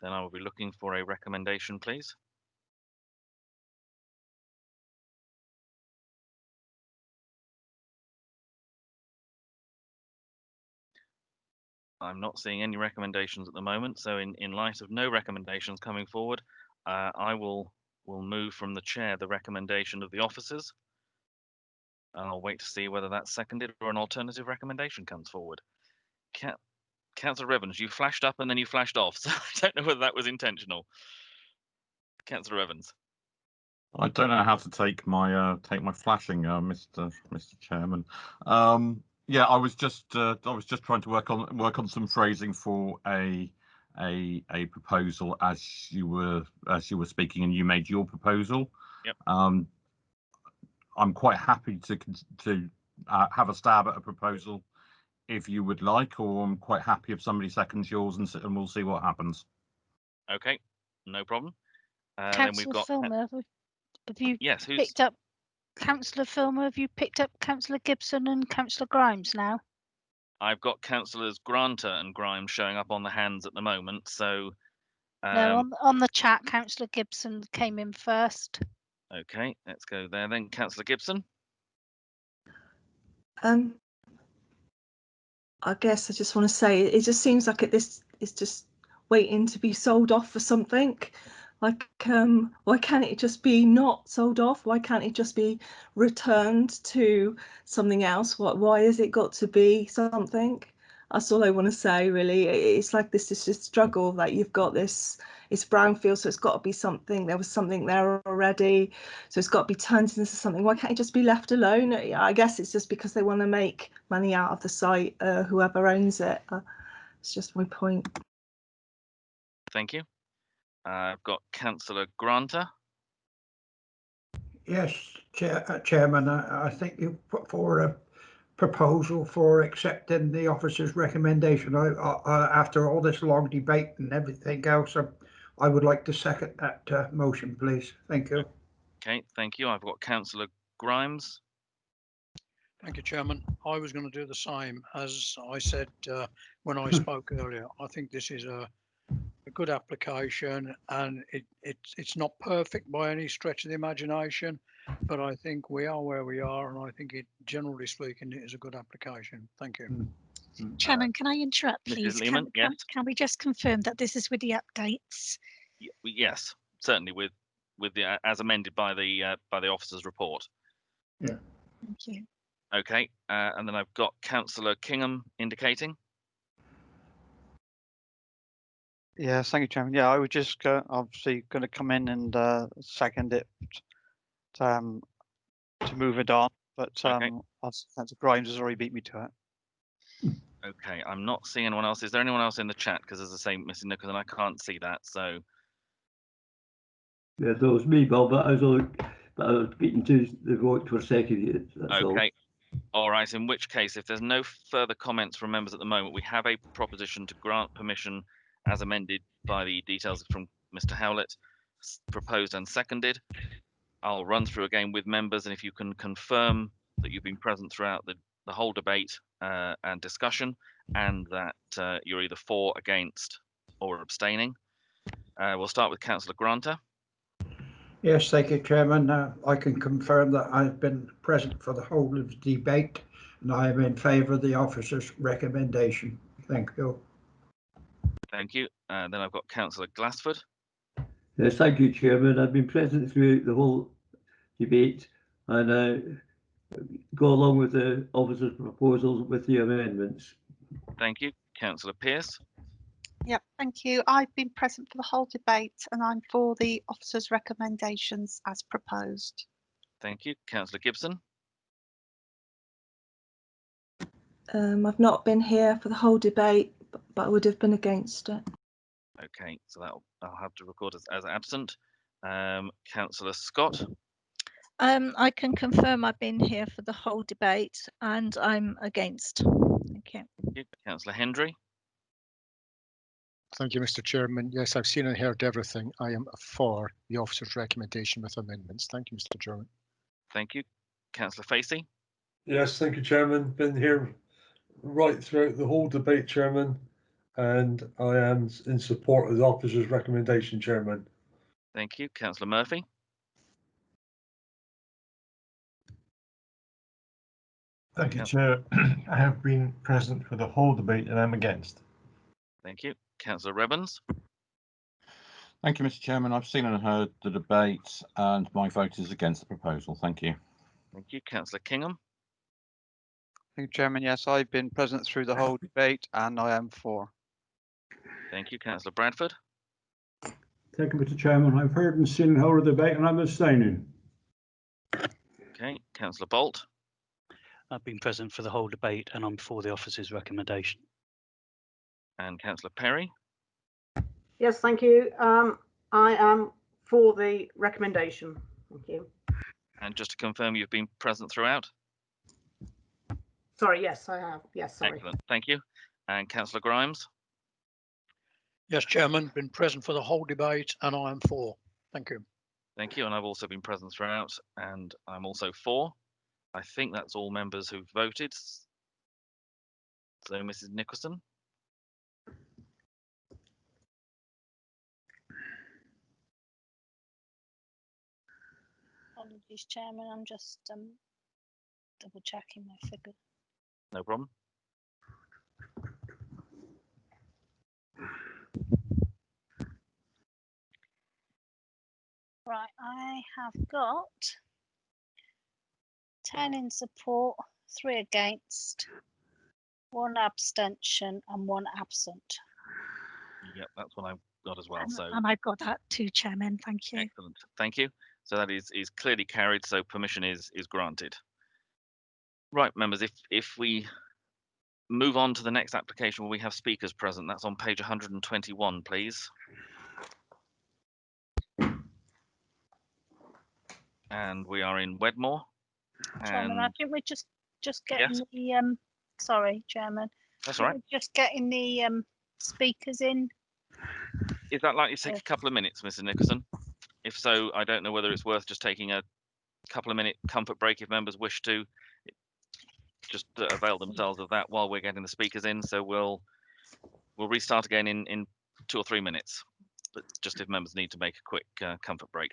Then I will be looking for a recommendation, please. I'm not seeing any recommendations at the moment, so in light of no recommendations coming forward, I will move from the chair the recommendation of the officers. And I'll wait to see whether that's seconded or an alternative recommendation comes forward. Councillor Evans, you flashed up and then you flashed off, so I don't know whether that was intentional. Councillor Evans. I don't know how to take my flashing, Mr. Chairman. Yeah, I was just trying to work on some phrasing for a proposal as you were speaking, and you made your proposal. Yep. I'm quite happy to have a stab at a proposal if you would like, or I'm quite happy if somebody seconds yours and we'll see what happens. Okay, no problem. Councillor then we've got Filmer, have you yes, picked up Councillor Filmer? Have you picked up Councillor Gibson and Councillor Grimes now? I've got Councillors Granter and Grimes showing up on the hands at the moment. So no, on the chat, Councillor Gibson came in first. Okay, let's go there then. Councillor Gibson. I guess I just want to say it just seems like this is just waiting to be sold off for something. Like, why can't it just be not sold off? Why can't it just be returned to something else? Why has it got to be something? That's all I want to say, really. It's like this is just struggle that you've got this. It's brownfield, so it's got to be something. There was something there already, so it's got to be turned into something. Why can't it just be left alone? I guess it's just because they want to make money out of the site, whoever owns it. It's just my point. Thank you. I've got Councillor Granter. Yes, Chairman, I think you put forward a proposal for accepting the officer's recommendation. After all this long debate and everything else, I would like to second that motion, please. Thank you. Okay, thank you. I've got Councillor Grimes. Thank you, Chairman. I was going to do the same as I said when I spoke earlier. I think this is a good application, and it's not perfect by any stretch of the imagination, but I think we are where we are, and I think it, generally speaking, it is a good application. Thank you. Chairman, can I interrupt, Mrs. please? Lehman, yes. Can we just confirm that this is with the updates? Yes, certainly with the as amended by the officer's report. Yeah. Thank you. Okay, and then I've got Councillor Kingham indicating. Yes, thank you, Chairman. Yeah, I would just obviously going to come in and second it to move it on, but Okay. Councillor Grimes has already beat me to it. Okay, I'm not seeing anyone else. Is there anyone else in the chat? Because as I say, Mrs. Nicholson, I can't see that. So yeah, that was me, Bob. But I was beaten to the vote for second. That's okay. All right. In which case, if there's no further comments from members at the moment, we have a proposition to grant permission as amended by the details from Mr. Howlett, proposed and seconded. I'll run through again with members, and if you can confirm that you've been present throughout the whole debate and discussion, and that you're either for, against, or abstaining. We'll start with Councillor Granter. Yes, thank you, Chairman. I can confirm that I've been present for the whole of the debate, and I am in favour of the officer's recommendation. Thank you. Thank you. Then I've got Councillor Glassford. Yes, thank you, Chairman. I've been present through the whole debate, and go along with the officer's proposals with the amendments. Thank you. Councillor Pearce. Yep, thank you. I've been present for the whole debate and I'm for the officer's recommendations as proposed. Thank you. Councillor Gibson. I've not been here for the whole debate, but I would have been against it. Okay, so I'll have to record as absent. Councillor Scott. I can confirm I've been here for the whole debate and I'm against. Thank you. Thank you. Councillor Hendry. Thank you, Mr. Chairman. Yes, I've seen and heard everything. I am for the officer's recommendation with amendments. Thank you, Mr. Chairman. Thank you. Councillor Facey. Yes, thank you, Chairman. Been here right throughout the whole debate, Chairman, and I am in support of the officer's recommendation, Chairman. Thank you. Councillor Murphy. Thank you, Chair. I have been present for the whole debate and I'm against. Thank you. Councillor Rebbans. Thank you, Mr. Chairman. I've seen and heard the debate and my vote is against the proposal. Thank you. Thank you. Councillor Kingham. Thank you, Chairman. Yes, I've been present through the whole debate and I am for. Thank you. Councillor Bradford. Thank you, Mr. Chairman. I've heard and seen the whole of the debate and I'm abstaining. Okay. Councillor Bolt. I've been present for the whole debate and I'm for the officer's recommendation. And Councillor Perry. Yes, thank you. I am for the recommendation. Thank you. And just to confirm, you've been present throughout? Sorry, yes, I have. Yes, sorry. Excellent. Thank you. And Councillor Grimes. Yes, Chairman, been present for the whole debate and I am for. Thank you. Thank you. And I've also been present throughout and I'm also for. I think that's all members who've voted. So, Mrs. Nicholson. Apologies, Chairman. I'm just double checking my figure. No problem. Right, I have got 10 in support, 3 against, 1 abstention and 1 absent. Yep, that's what I've got as well. So, And I've got that too, Chairman. Thank you. excellent. Thank you. So that is clearly carried. So permission is granted. Right, members. If we move on to the next application where we have speakers present, that's on page 121, please. And we are in Wedmore. Chairman, I think we're just getting the sorry, Chairman. That's all right. We're just getting the speakers in. Is that likely to take a couple of minutes, Mrs. Nicholson? If so, I don't know whether it's worth just taking a couple of minute comfort break if members wish to. Just avail themselves of that while we're getting the speakers in. So we'll restart again in 2 or 3 minutes. But just if members need to make a quick comfort break.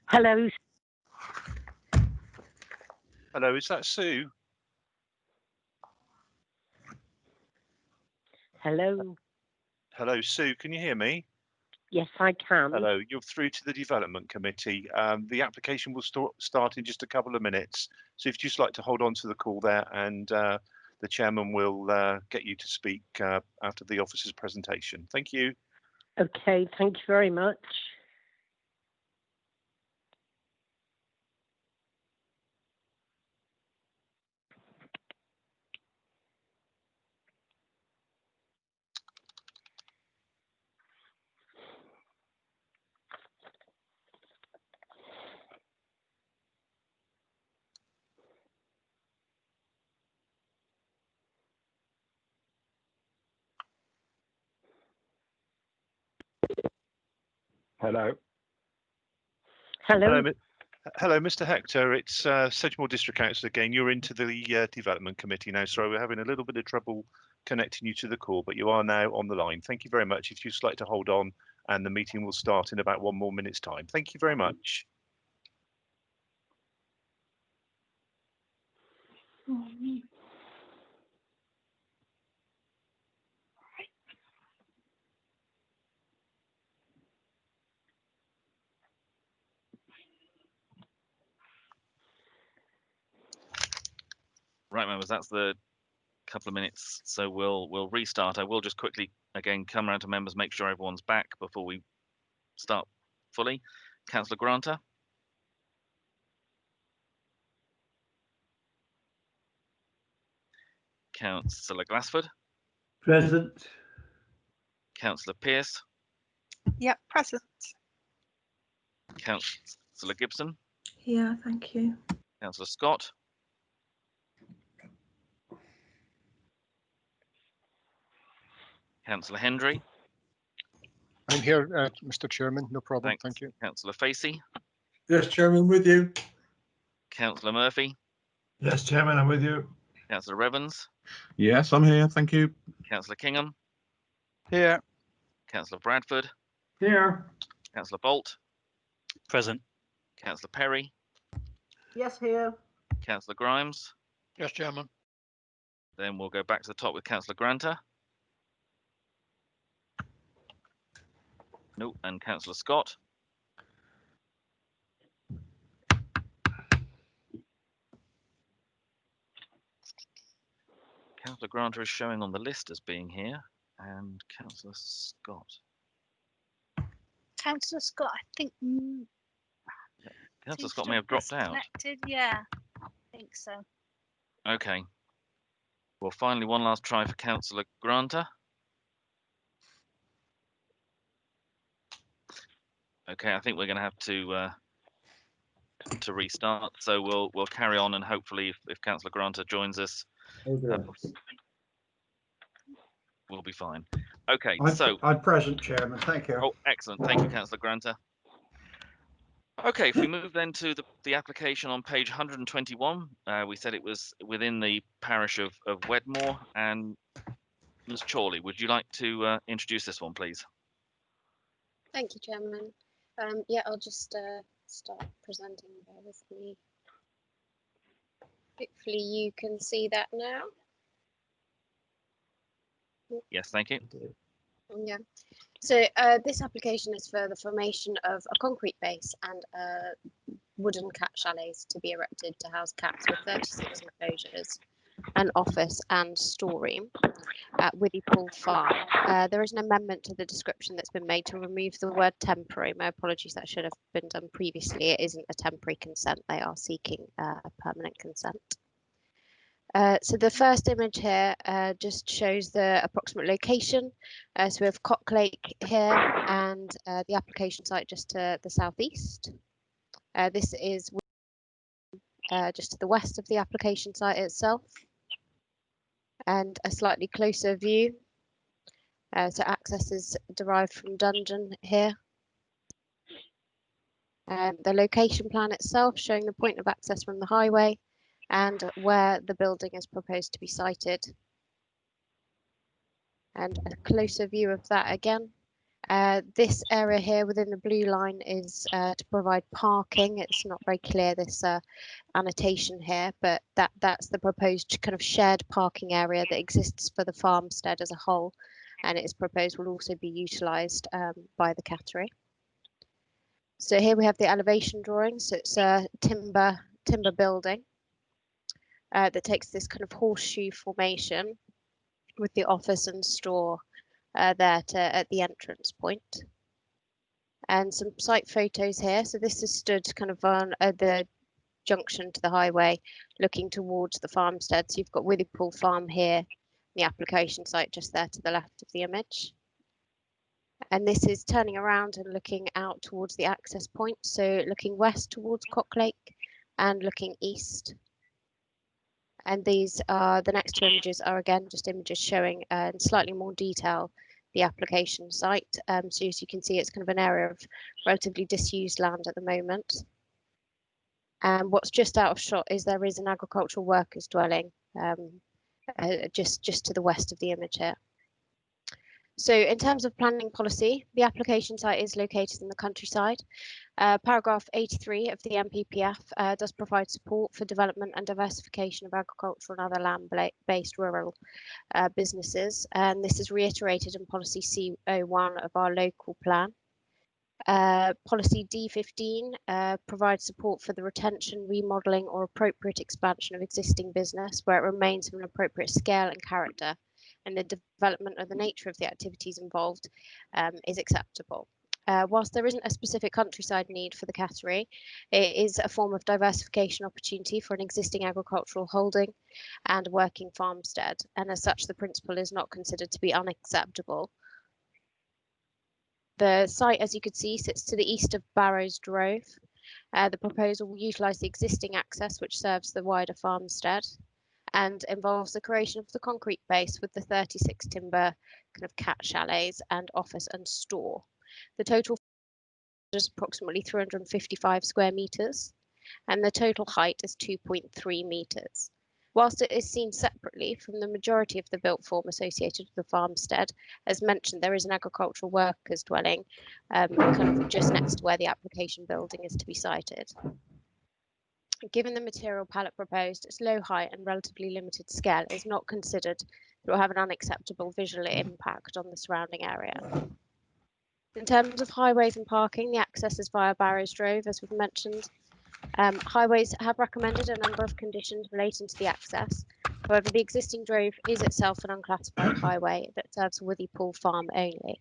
Hello. Hello, is that Sue? Hello. Hello, Sue, can you hear me? Yes, I can. Hello, you're through to the Development Committee. The application will start in just a couple of minutes. So if you'd just like to hold on to the call there and the chairman will get you to speak after the officer's presentation. Thank you. Okay, thank you very much. Hello. Hello. Hello, Mr. Hector. It's Sedgemoor District Council again. You're into the Development Committee now. Sorry, we're having a little bit of trouble connecting you to the call, but you are now on the line. Thank you very much. If you'd just like to hold on, and the meeting will start in about 1 more minute's time. Thank you very much. Right, members, that's the couple of minutes, so we'll restart. I will just quickly again come around to members, make sure everyone's back before we start fully. Councillor Granter. Councillor Glassford. Present. Councillor Pearce. Yep, present. Councillor Gibson. Yeah, thank you. Councillor Scott. Councillor Hendry. I'm here, Mr. Chairman. No problem. Thanks. Thank you. Councillor Facey. Yes, Chairman, with you. Councillor Murphy. Yes, Chairman, I'm with you. Councillor Evans. Yes, I'm here. Thank you. Councillor Kingham. Here. Councillor Bradford. Here. Councillor Bolt. Present. Councillor Perry. Yes, here. Councillor Grimes. Yes, Chairman. Then we'll go back to the top with Councillor Granter. No, and Councillor Scott. Councillor Granter is showing on the list as being here, and Councillor Scott. Councillor Scott, I think. Councillor seems Scott to may have dropped out. disconnected. Yeah, I think so. Okay. Well, finally, one last try for Councillor Granter. Okay, I think we're going to have to restart. So we'll carry on, and hopefully, if Councillor Granter joins us, we'll be fine. Okay, I'm present, Chairman. Thank you. Oh, excellent. Thank you, Councillor Granter. Okay, if we move then to the application on page 121, we said it was within the parish of Wedmore. And Ms. Chorley, would you like to introduce this one, please? Thank you, Chairman. Yeah, I'll just start presenting. Bear with me. Hopefully you can see that now. Yes, thank you. Yeah. So this application is for the formation of a concrete base and wooden cat chalets to be erected to house cats with 36 enclosures, an office and storeroom at Withypool Farm. There is an amendment to the description that's been made to remove the word temporary. My apologies, that should have been done previously. It isn't a temporary consent. They are seeking a permanent consent. So the first image here just shows the approximate location. So we have Cock Lake here and the application site just to the southeast. This is just to the west of the application site itself. And a slightly closer view. So access is derived from Dungeon here. The location plan itself showing the point of access from the highway and where the building is proposed to be sited. And a closer view of that again. This area here within the blue line is to provide parking. It's not very clear, this annotation here, but that's the proposed kind of shared parking area that exists for the farmstead as a whole, and it is proposed will also be utilised by the cattery. So here we have the elevation drawing. So it's a timber building that takes this kind of horseshoe formation with the office and store there at the entrance point. And some site photos here. So this is stood kind of on the junction to the highway, looking towards the farmstead. So you've got Withypool Farm here, the application site just there to the left of the image. And this is turning around and looking out towards the access point. So looking west towards Cock Lake and looking east. And these are the next two images are again just images showing in slightly more detail the application site. So as you can see, it's kind of an area of relatively disused land at the moment. And what's just out of shot is there is an agricultural workers dwelling just to the west of the image here. So in terms of planning policy, the application site is located in the countryside. Paragraph 83 of the NPPF does provide support for development and diversification of agricultural and other land-based rural businesses, and this is reiterated in policy C01 of our local plan. Policy D15 provides support for the retention, remodelling or appropriate expansion of existing business where it remains of an appropriate scale and character, and the development of the nature of the activities involved is acceptable. Whilst there isn't a specific countryside need for the category, it is a form of diversification opportunity for an existing agricultural holding and working farmstead, and as such the principle is not considered to be unacceptable. The site, as you can see, sits to the east of Barrows Drove. The proposal will utilise the existing access which serves the wider farmstead and involves the creation of the concrete base with the 36 timber kind of cat chalets and office and store. The total is approximately 355 square metres and the total height is 2.3 metres. Whilst it is seen separately from the majority of the built form associated with the farmstead, as mentioned, there is an agricultural workers dwelling kind of just next to where the application building is to be sited. Given the material palette proposed, its low height and relatively limited scale is not considered that it will have an unacceptable visual impact on the surrounding area. In terms of highways and parking, the access is via Barrows Drove, as we've mentioned. Highways have recommended a number of conditions relating to the access. However, the existing drove is itself an unclassified highway that serves Withy Pool Farm only.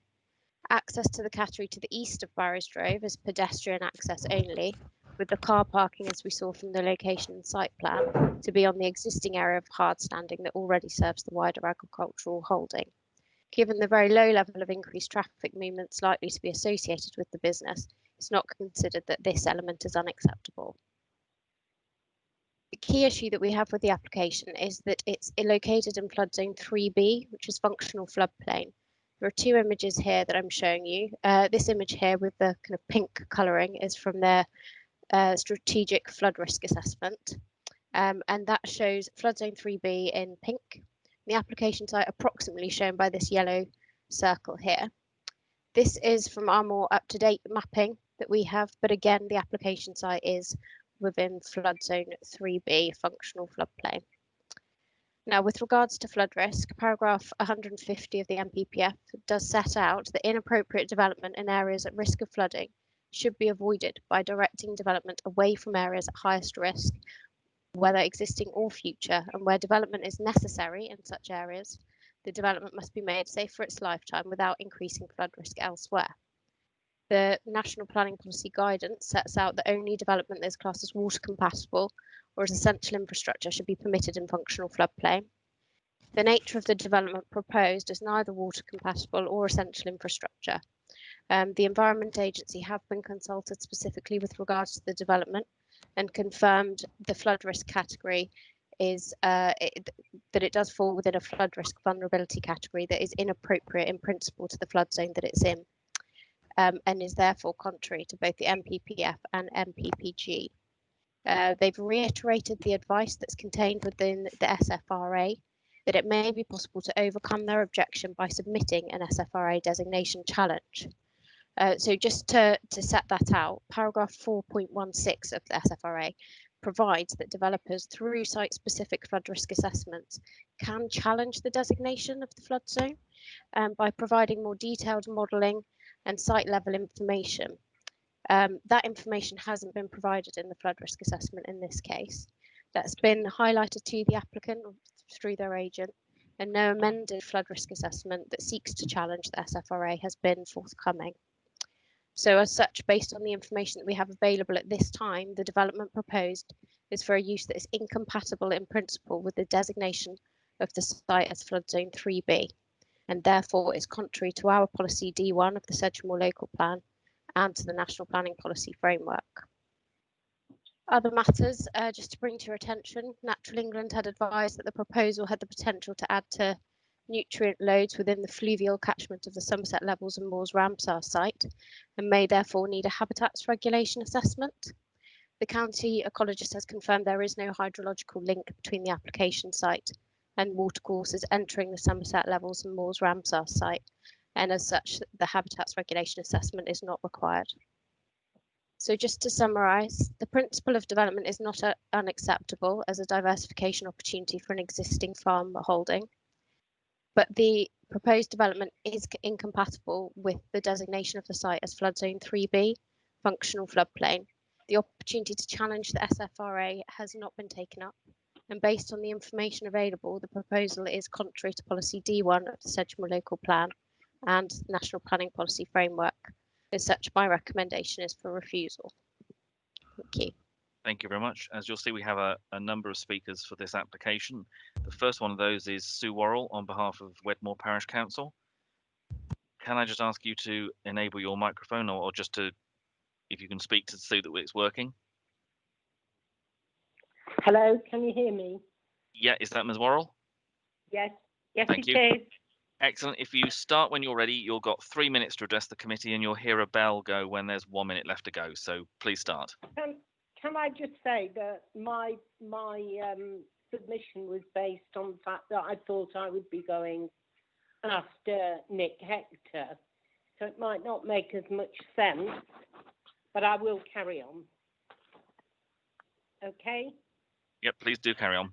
Access to the cattery to the east of Barrows Drove is pedestrian access only, with the car parking, as we saw from the location and site plan, to be on the existing area of hard standing that already serves the wider agricultural holding. Given the very low level of increased traffic movements likely to be associated with the business, it's not considered that this element is unacceptable. The key issue that we have with the application is that it's located in flood zone 3B, which is functional floodplain. There are two images here that I'm showing you. This image here with the kind of pink colouring is from their strategic flood risk assessment. And that shows flood zone 3B in pink. The application site approximately shown by this yellow circle here. This is from our more up-to-date mapping that we have, but again, the application site is within flood zone 3B, functional floodplain. Now, with regards to flood risk, paragraph 150 of the MPPF does set out that inappropriate development in areas at risk of flooding should be avoided by directing development away from areas at highest risk, whether existing or future, and where development is necessary in such areas, the development must be made safe for its lifetime without increasing flood risk elsewhere. The National Planning Policy Guidance sets out that only development that is classed as water compatible or as essential infrastructure should be permitted in functional floodplain. The nature of the development proposed is neither water compatible or essential infrastructure. The Environment Agency have been consulted specifically with regards to the development and confirmed the flood risk category is that it does fall within a flood risk vulnerability category that is inappropriate in principle to the flood zone that it's in, and is therefore contrary to both the MPPF and MPPG. They've reiterated the advice that's contained within the SFRA that it may be possible to overcome their objection by submitting an SFRA designation challenge. So just to set that out, paragraph 4.16 of the SFRA provides that developers, through site-specific flood risk assessments, can challenge the designation of the flood zone by providing more detailed modelling and site-level information. That information hasn't been provided in the flood risk assessment in this case. That's been highlighted to the applicant through their agent, and no amended flood risk assessment that seeks to challenge the SFRA has been forthcoming. So as such, based on the information that we have available at this time, the development proposed is for a use that is incompatible in principle with the designation of the site as flood zone 3B, and therefore is contrary to our policy D1 of the Sedgemoor local plan and to the National Planning Policy Framework. Other matters, just to bring to your attention, Natural England had advised that the proposal had the potential to add to nutrient loads within the fluvial catchment of the Somerset Levels and Moors Ramsar site and may therefore need a habitats regulation assessment. The county ecologist has confirmed there is no hydrological link between the application site and watercourses entering the Somerset Levels and Moors Ramsar site, and as such the habitats regulation assessment is not required. So just to summarise, the principle of development is not unacceptable as a diversification opportunity for an existing farm holding. But the Proposed development is incompatible with the designation of the site as flood zone 3B, functional floodplain. The opportunity to challenge the SFRA has not been taken up, and based on the information available, the proposal is contrary to policy D1 of the Sedgemoor local plan and national planning policy framework. As such, my recommendation is for refusal. Thank you. Thank you very much. As you'll see, we have a number of speakers for this application. The first one of those is Sue Worrell on behalf of Wedmore Parish Council. Can I just ask you to enable your microphone, or just to, if you can speak to Sue that it's working? Hello, can you hear me? Yeah, is that Ms. Worrell? Yes, yes Thank it you. is. Excellent. If you start when you're ready, you've got 3 minutes to address the committee, and you'll hear a bell go when there's 1 minute left to go. So please start. Can I just say that my submission was based on the fact that I thought I would be going after Nick Hector, so it might not make as much sense, but I will carry on. Okay? Yep, please do carry on.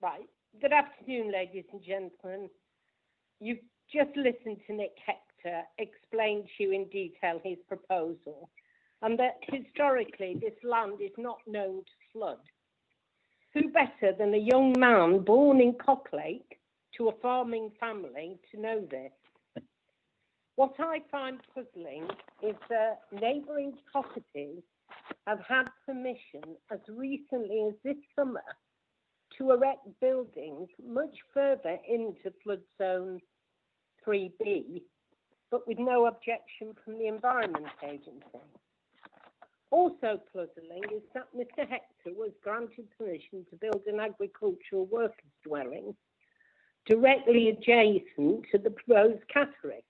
Right. Good afternoon, ladies and gentlemen. You've just listened to Nick Hector explain to you in detail his proposal, and that historically this land is not known to flood. Who better than a young man born in Cocklake to a farming family to know this? What I find puzzling is that neighbouring properties have had permission as recently as this summer to erect buildings much further into flood zone 3B, but with no objection from the Environment Agency. Also puzzling is that Mr. Hector was granted permission to build an agricultural workers' dwelling directly adjacent to the proposed cattery.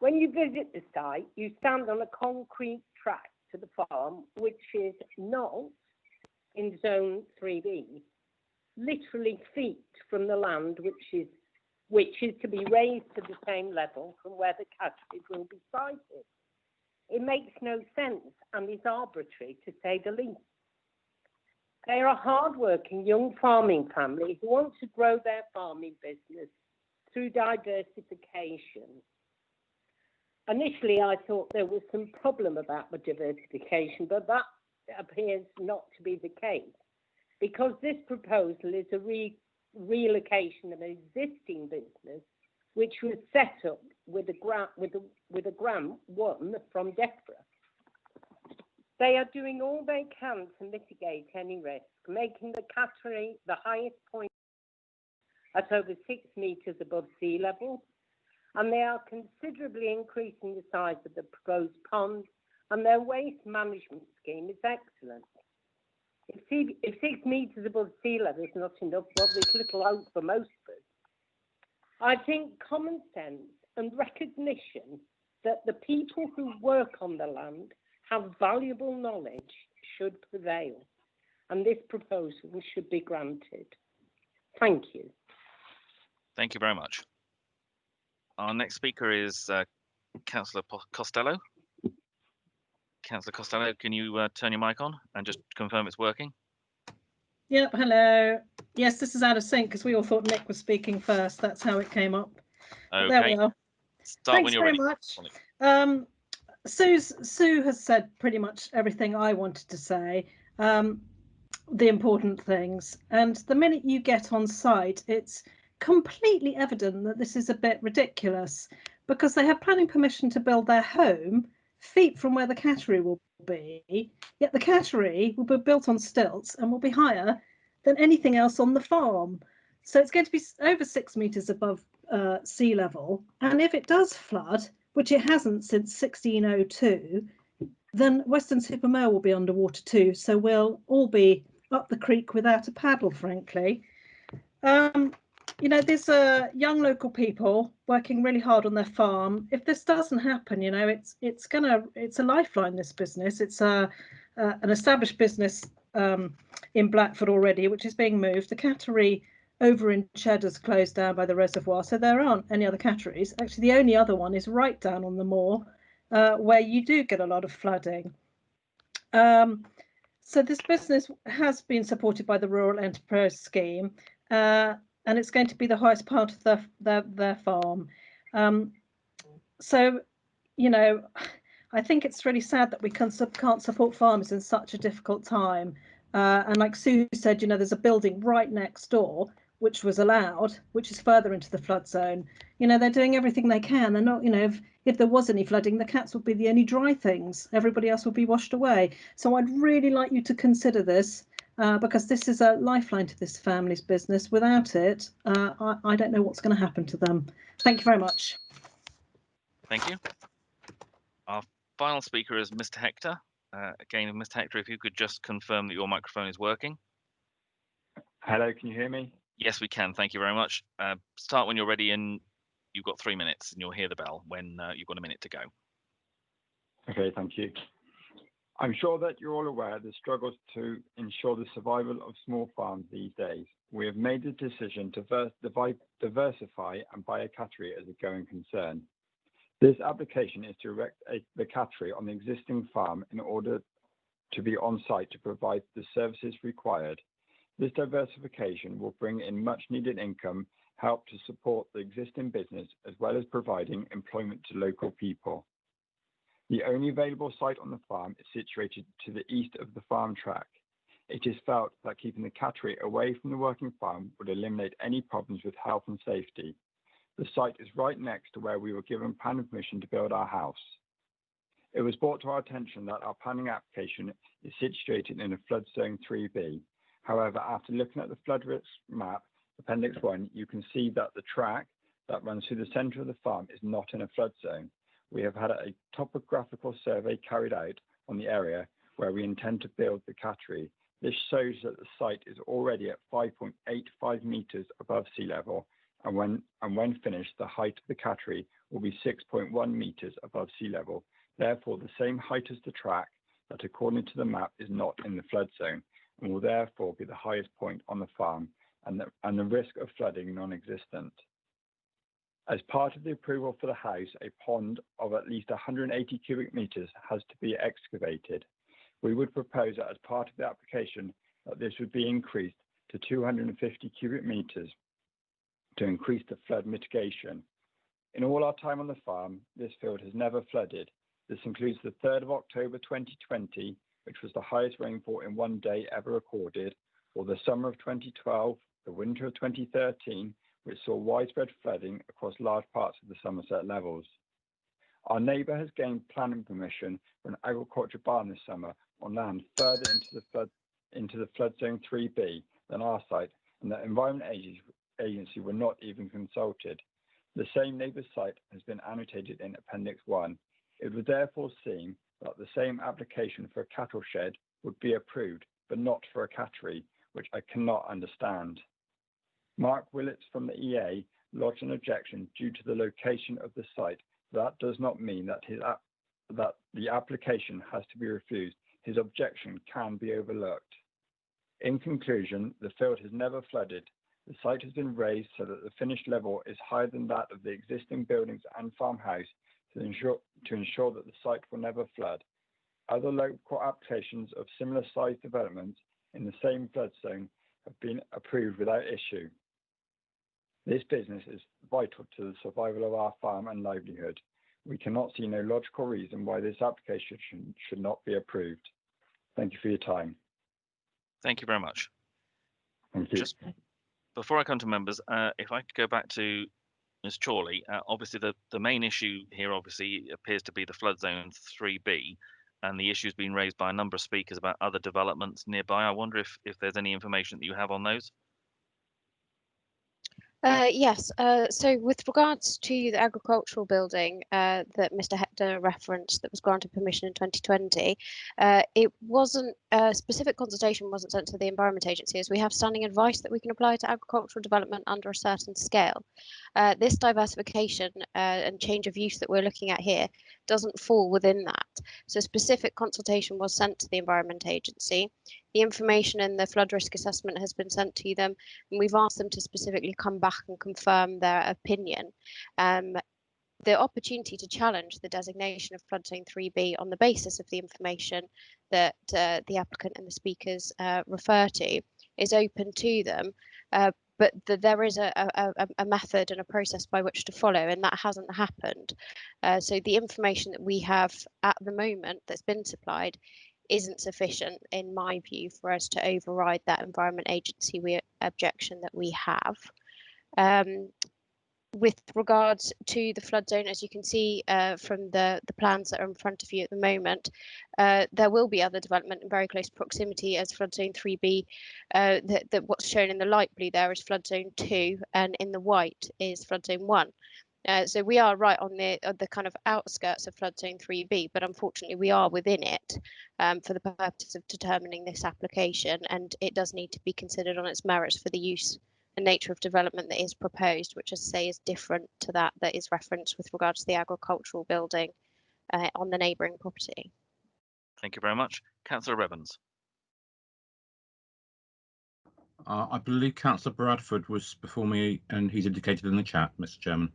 When you visit the site, you stand on a concrete track to the farm, which is not in zone 3B, literally feet from the land which is to be raised to the same level from where the cattery will be sited. It makes no sense and is arbitrary, to say the least. They are a hard-working young farming family who want to grow their farming business through diversification. Initially, I thought there was some problem about the diversification, but that appears not to be the case, because this proposal is a relocation of an existing business which was set up with a grant won from DEFRA. They are doing all they can to mitigate any risk, making the cattery the highest point at over 6 metres above sea level, and they are considerably increasing the size of the proposed pond, and their waste management scheme is excellent. If 6 metres above sea level is not enough, well, there's little hope for most of us. I think common sense and recognition that the people who work on the land have valuable knowledge should prevail, and this proposal should be granted. Thank you. Thank you very much. Our next speaker is Councillor Costello. Councillor Costello, can you turn your mic on and just confirm it's working? Yep, hello. Yes, this is out of sync because we all thought Nick was speaking first. That's how it came up. Okay. There we are. Start Thanks when you're very ready. much. Sue has said pretty much everything I wanted to say, the important things. And the minute you get on site, it's completely evident that this is a bit ridiculous, because they have planning permission to build their home feet from where the cattery will be, yet the cattery will be built on stilts and will be higher than anything else on the farm. So it's going to be over 6 metres above sea level. And if it does flood, which it hasn't since 1602, then Weston-super-Mare will be underwater too. So we'll all be up the creek without a paddle, frankly. You know, there's young local people working really hard on their farm. If this doesn't happen, you know, it's a lifeline, this business. It's an established business in Blackford already, which is being moved. The cattery over in Cheddar's closed down by the reservoir, so there aren't any other catteries. Actually, the only other one is right down on the moor, where you do get a lot of flooding. So this business has been supported by the Rural Enterprise Scheme. and it's going to be the highest part of their farm. So, you know, I think it's really sad that we can't support farmers in such a difficult time. And like Sue said, you know, there's a building right next door which was allowed, which is further into the flood zone. You know, they're doing everything they can. They're not, you know, if there was any flooding, the cats would be the only dry things. Everybody else would be washed away. So I'd really like you to consider this, because this is a lifeline to this family's business. Without it, I don't know what's going to happen to them. Thank you very much. Thank you. Our final speaker is Mr. Hector. Again, Mr. Hector, if you could just confirm that your microphone is working. Hello, can you hear me? Yes, we can. Thank you very much. Start when you're ready, and you've got 3 minutes, and you'll hear the bell when you've got a minute to go. Okay, thank you. I'm sure that you're all aware of the struggles to ensure the survival of small farms these days. We have made the decision to diversify and buy a cattery as a going concern. This application is to erect the cattery on the existing farm in order to be on site to provide the services required. This diversification will bring in much needed income, help to support the existing business, as well as providing employment to local people. The only available site on the farm is situated to the east of the farm track. It is felt that keeping the cattery away from the working farm would eliminate any problems with health and safety. The site is right next to where we were given planning permission to build our house. It was brought to our attention that our planning application is situated in a flood zone 3B. However, after looking at the flood risk map, Appendix 1, you can see that the track that runs through the centre of the farm is not in a flood zone. We have had a topographical survey carried out on the area where we intend to build the cattery. This shows that the site is already at 5.85 metres above sea level, and when finished, the height of the cattery will be 6.1 metres above sea level. Therefore, the same height as the track that, according to the map, is not in the flood zone, and will therefore be the highest point on the farm, and the risk of flooding non-existent. As part of the approval for the house, a pond of at least 180 cubic metres has to be excavated. We would propose that as part of the application that this would be increased to 250 cubic metres to increase the flood mitigation. In all our time on the farm, this field has never flooded. This includes the 3rd of October 2020, which was the highest rainfall in one day ever recorded, or the summer of 2012, the winter of 2013, which saw widespread flooding across large parts of the Somerset levels. Our neighbour has gained planning permission for an agriculture barn this summer on land further into the flood zone 3B than our site, and the Environment Agency were not even consulted. The same neighbour's site has been annotated in Appendix 1. It would therefore seem that the same application for a cattle shed would be approved, but not for a cattery, which I cannot understand. Mark Willits from the EA lodged an objection due to the location of the site. That does not mean that the application has to be refused. His objection can be overlooked. In conclusion, the field has never flooded. The site has been raised so that the finished level is higher than that of the existing buildings and farmhouse to ensure that the site will never flood. Other local applications of similar sized developments in the same flood zone have been approved without issue. This business is vital to the survival of our farm and livelihood. We cannot see no logical reason why this application should not be approved. Thank you for your time. Thank you very much. Thank you. Just before I come to members, if I could go back to Ms. Chorley, obviously the main issue here obviously appears to be the flood zone 3B, and the issue has been raised by a number of speakers about other developments nearby. I wonder if there's any information that you have on those? Yes, so with regards to the agricultural building that Mr. Hector referenced that was granted permission in 2020, it wasn't, specific consultation wasn't sent to the Environment Agency, as we have standing advice that we can apply to agricultural development under a certain scale. This diversification and change of use that we're looking at here doesn't fall within that. So specific consultation was sent to the Environment Agency. The information in the flood risk assessment has been sent to them, and we've asked them to specifically come back and confirm their opinion. The opportunity to challenge the designation of flood zone 3B on the basis of the information that the applicant and the speakers refer to is open to them, but there is a method and a process by which to follow, and that hasn't happened. So the information that we have at the moment that's been supplied isn't sufficient, in my view, for us to override that Environment Agency objection that we have. With regards to the flood zone, as you can see from the plans that are in front of you at the moment, there will be other development in very close proximity as flood zone 3B. That what's shown in the light blue there is flood zone 2, and in the white is flood zone 1. So we are right on the kind of outskirts of flood zone 3B, but unfortunately we are within it for the purpose of determining this application, and it does need to be considered on its merits for the use and nature of development that is proposed, which, as I say, is different to that is referenced with regards to the agricultural building on the neighbouring property. Thank you very much. Councillor Evans. I believe Councillor Bradford was before me, and he's indicated in the chat, Mr. Chairman.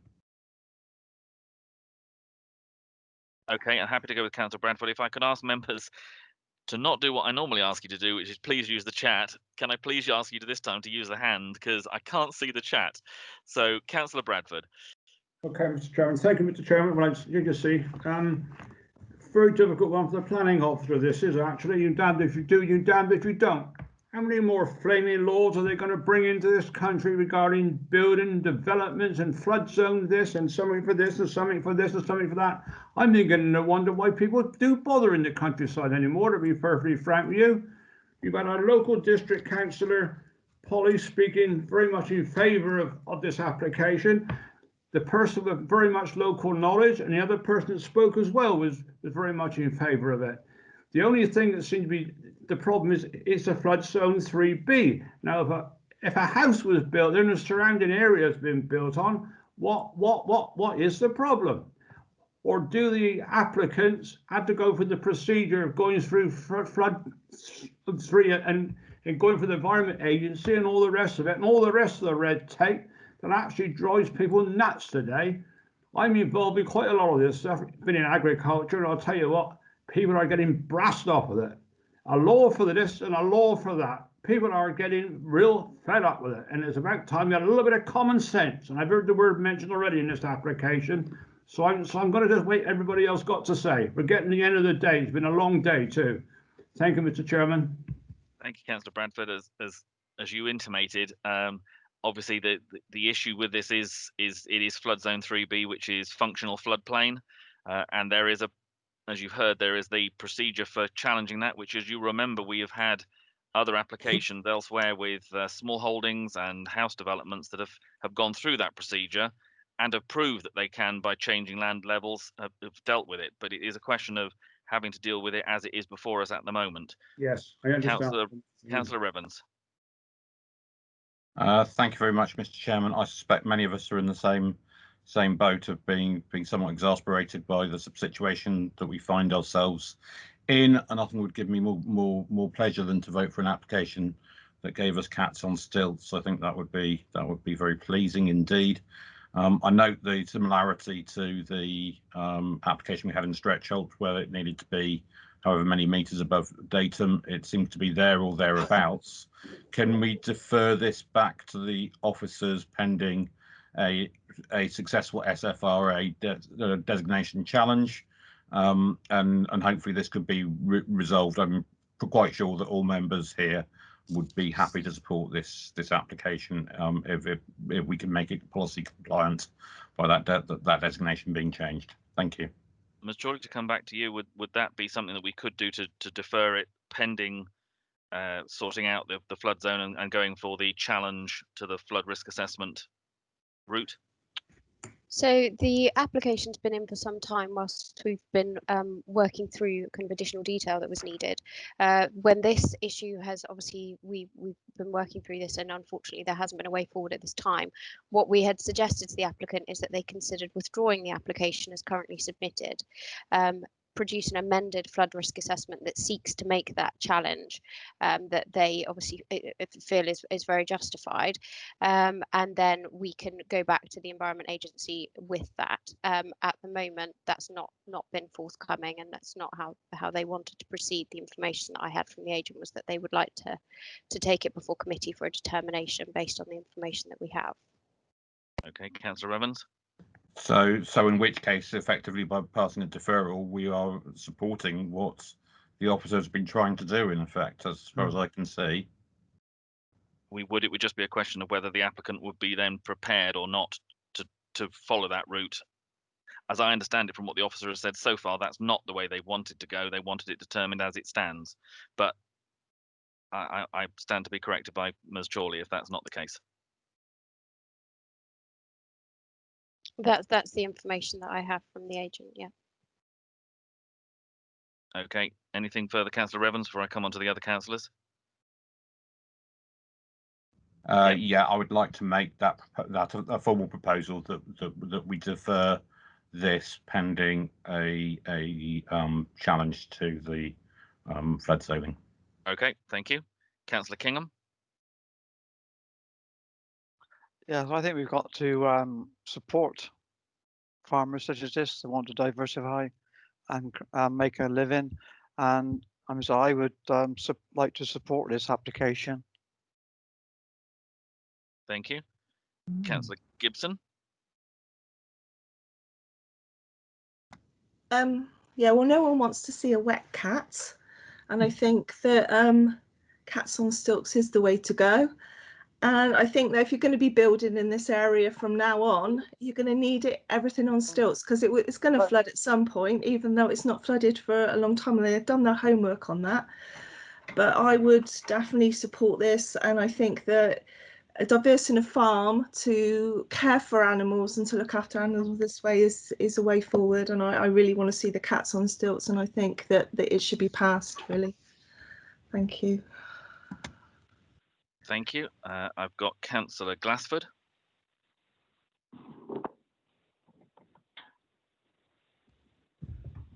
Okay, I'm happy to go with Councillor Bradford. If I could ask members to not do what I normally ask you to do, which is please use the chat. Can I please ask you to this time to use the hand, because I can't see the chat. So, Councillor Bradford. Okay, Mr. Chairman. Thank you, Mr. Chairman. Well, as you can see, very difficult one for the planning officer. This is actually, you damned if you do, you damned if you don't. How many more flaming laws are they going to bring into this country regarding building developments and flood zone this and something for this and something for this and something for that? I'm beginning to wonder why people do bother in the countryside anymore, to be perfectly frank with you. You've got our local district councillor, Polly, speaking very much in favour of this application. The person with very much local knowledge and the other person that spoke as well was very much in favour of it. The only thing that seems to be the problem is it's a flood zone 3B. Now, if a house was built and the surrounding area has been built on, what is the problem? Or do the applicants have to go through the procedure of going through flood 3 and going for the Environment Agency and all the rest of it and all the rest of the red tape that actually drives people nuts today? I'm involved in quite a lot of this stuff. Been in agriculture, and I'll tell you what, people are getting brassed off with it. A law for this and a law for that. People are getting real fed up with it, and it's about time we had a little bit of common sense. And I've heard the word mentioned already in this application, so I'm going to just wait. Everybody else got to say. We're getting to the end of the day. It's been a long day too. Thank you, Mr. Chairman. Thank you, Councillor Bradford. As you intimated, obviously the issue with this is it is flood zone 3B, which is functional floodplain, and there is as you've heard, there is the procedure for challenging that, which, as you remember, we have had other applications elsewhere with small holdings and house developments that have gone through that procedure and have proved that they can, by changing land levels, have dealt with it. But it is a question of having to deal with it as it is before us at the moment. Yes, I understand. Councillor Evans. Thank you very much, Mr. Chairman. I suspect many of us are in the same boat of being somewhat exasperated by the situation that we find ourselves in, and nothing would give me more pleasure than to vote for an application that gave us cats on stilts. I think that would be very pleasing indeed. I note the similarity to the application we had in Stretchholt, where it needed to be however many metres above datum. It seems to be there or thereabouts. Can we defer this back to the officers pending a successful SFRA designation challenge, and hopefully this could be resolved? I'm quite sure that all members here would be happy to support this application if we can make it policy compliant by that designation being changed. Thank you. Ms. Chorley, to come back to you, would that be something that we could do to defer it pending sorting out the flood zone and going for the challenge to the flood risk assessment route? So the application's been in for some time whilst we've been working through kind of additional detail that was needed. When this issue has obviously, we've been working through this, and unfortunately there hasn't been a way forward at this time. What we had suggested to the applicant is that they considered withdrawing the application as currently submitted. produce an amended flood risk assessment that seeks to make that challenge that they obviously feel is very justified, and then we can go back to the Environment Agency with that. At the moment, that's not been forthcoming, and that's not how they wanted to proceed. The information that I had from the agent was that they would like to take it before committee for a determination based on the information that we have. Okay, Councillor Evans. So in which case, effectively, by passing a deferral, we are supporting what the officer has been trying to do, in effect, as far as I can see. It would just be a question of whether the applicant would be then prepared or not to follow that route. As I understand it from what the officer has said so far, that's not the way they wanted to go. They wanted it determined as it stands. But I stand to be corrected by Ms. Chorley if that's not the case. That's the information that I have from the agent, yeah. Okay, anything further, Councillor Evans, before I come on to the other councillors? Yeah, I would like to make that a formal proposal that we defer this pending a challenge to the flood zoning. Okay, thank you. Councillor Kingham. Yeah, I think we've got to support farmers such as this that want to diversify and make a living. And so I would like to support this application. Thank you. Councillor Gibson. Yeah, well, no one wants to see a wet cat, and I think that cats on stilts is the way to go. And I think that if you're going to be building in this area from now on, you're going to need everything on stilts, because it's going to flood at some point, even though it's not flooded for a long time. They've done their homework on that. But I would definitely support this, and I think that diversing a farm to care for animals and to look after animals this way is a way forward. And I really want to see the cats on stilts, and I think that it should be passed, really. Thank you. Thank you. I've got Councillor Glassford.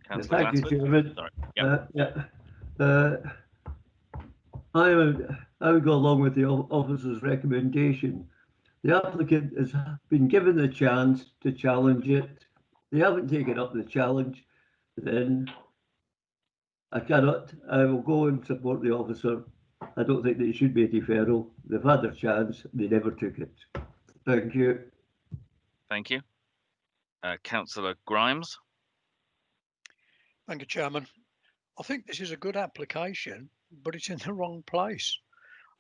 Councillor Thank Glassford. you, Chairman. Sorry. I would go along with the officer's recommendation. The applicant has been given the chance to challenge it. They haven't taken up the challenge. Then I will go and support the officer. I don't think that it should be a deferral. They've had their chance. They never took it. Thank you. Thank you. Councillor Grimes. Thank you, Chairman. I think this is a good application, but it's in the wrong place.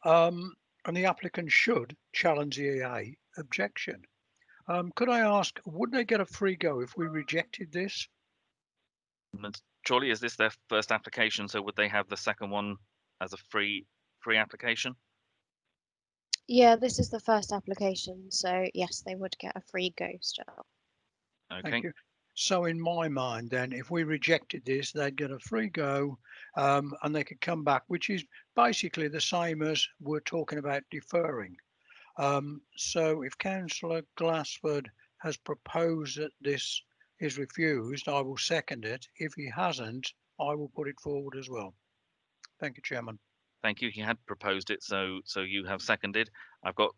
And the applicant should challenge the EA objection. Could I ask, would they get a free go if we rejected this? Surely, is this their first application? So would they have the second one as a free application? Yeah, this is the first application, so yes, they would get a free go still. Okay. Thank you. So in my mind, then, if we rejected this, they'd get a free go, and they could come back, which is basically the same as we're talking about deferring. So if Councillor Glassford has proposed that this is refused, I will second it. If he hasn't, I will put it forward as well. Thank you, Chairman. Thank you. He had proposed it, so you have seconded. I've got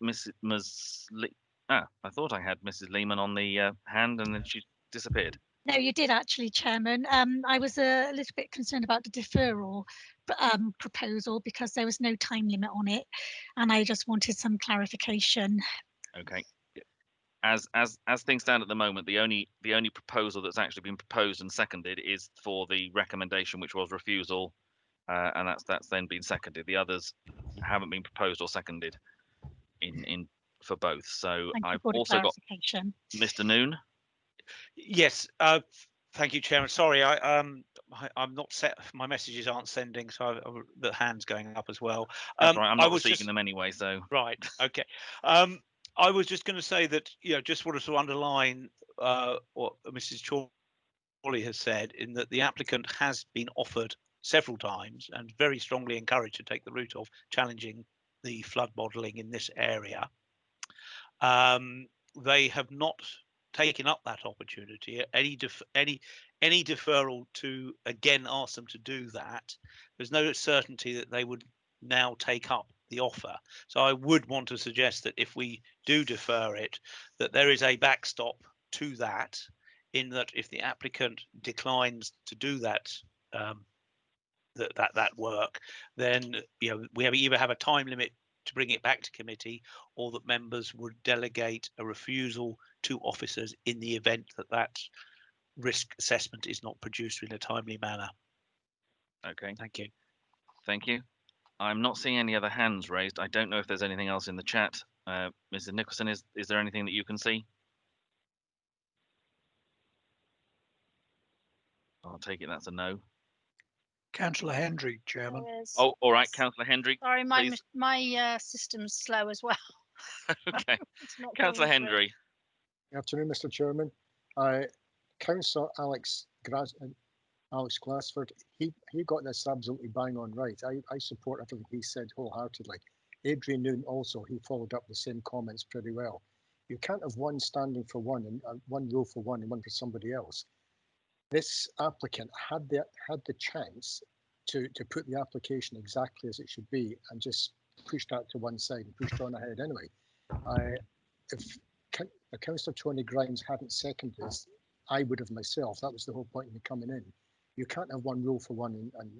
I thought I had Mrs. Lehman on the hand, and then she disappeared. No, you did actually, Chairman. I was a little bit concerned about the deferral proposal because there was no time limit on it, and I just wanted some clarification. Okay. As things stand at the moment, the only proposal that's actually been proposed and seconded is for the recommendation, which was refusal, and that's then been seconded. The others haven't been proposed or seconded in for both. So I've also got Mr. Noon. Yes, thank you, Chairman. Sorry, I'm not set. My messages aren't sending, so the hand's going up as well. That's right. I'm not receiving them anyway. So right, okay. I was just going to say that just wanted to underline what Mrs. Chorley has said, in that the applicant has been offered several times and very strongly encouraged to take the route of challenging the flood modelling in this area. They have not taken up that opportunity. Any deferral to again ask them to do that, there's no certainty that they would now take up the offer. So I would want to suggest that if we do defer it, that there is a backstop to that, in that if the applicant declines to do that that work, then we either have a time limit to bring it back to committee, or that members would delegate a refusal to officers in the event that that risk assessment is not produced in a timely manner. Okay. Thank you. Thank you. I'm not seeing any other hands raised. I don't know if there's anything else in the chat. Mrs. Nicholson, is there anything that you can see? I'll take it that's a no. Councillor Hendry, Chairman. Oh, all right, Councillor Hendry. Sorry, please. my system's slow as well. Okay. It's not Councillor going through. Hendry. Good afternoon, Mr. Chairman. Councillor Alex Glassford, he got this absolutely bang on right. I support everything he said wholeheartedly. Adrian Noon also, he followed up the same comments pretty well. You can't have one standing for one and one rule for one and one for somebody else. This applicant had the chance to put the application exactly as it should be and just push that to one side and pushed on ahead anyway. If Councillor Tony Grimes hadn't seconded this, I would have myself. That was the whole point of me coming in. You can't have one rule for one and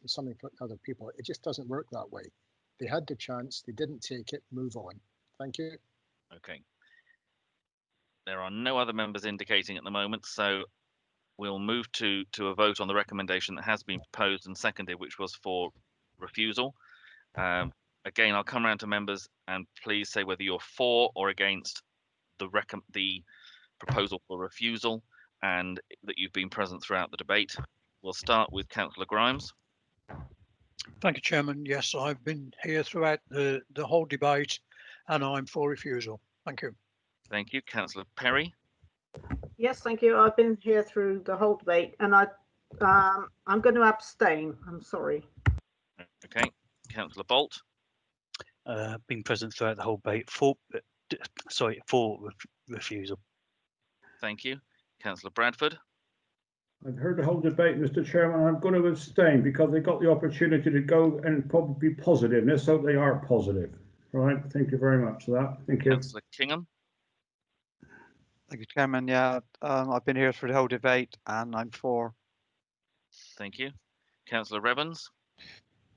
something for other people. It just doesn't work that way. They had the chance, they didn't take it, move on. Thank you. Okay. There are no other members indicating at the moment, so we'll move to a vote on the recommendation that has been proposed and seconded, which was for refusal. Again, I'll come around to members, and please say whether you're for or against the proposal for refusal, and that you've been present throughout the debate. We'll start with Councillor Grimes. Thank you, Chairman. Yes, I've been here throughout the whole debate, and I'm for refusal. Thank you. Thank you. Councillor Perry. Yes, thank you. I've been here through the whole debate, and I'm going to abstain. I'm sorry. Okay. Councillor Bolt. Been present throughout the whole debate. For refusal. Thank you. Councillor Bradford. I've heard the whole debate, Mr. Chairman. I'm going to abstain because they got the opportunity to go and probably be positive. And let's hope they are positive. All right. Thank you very much for that. Thank you. Councillor Kingham. Thank you, Chairman. Yeah, I've been here for the whole debate and I'm for. Thank you. Councillor Revens.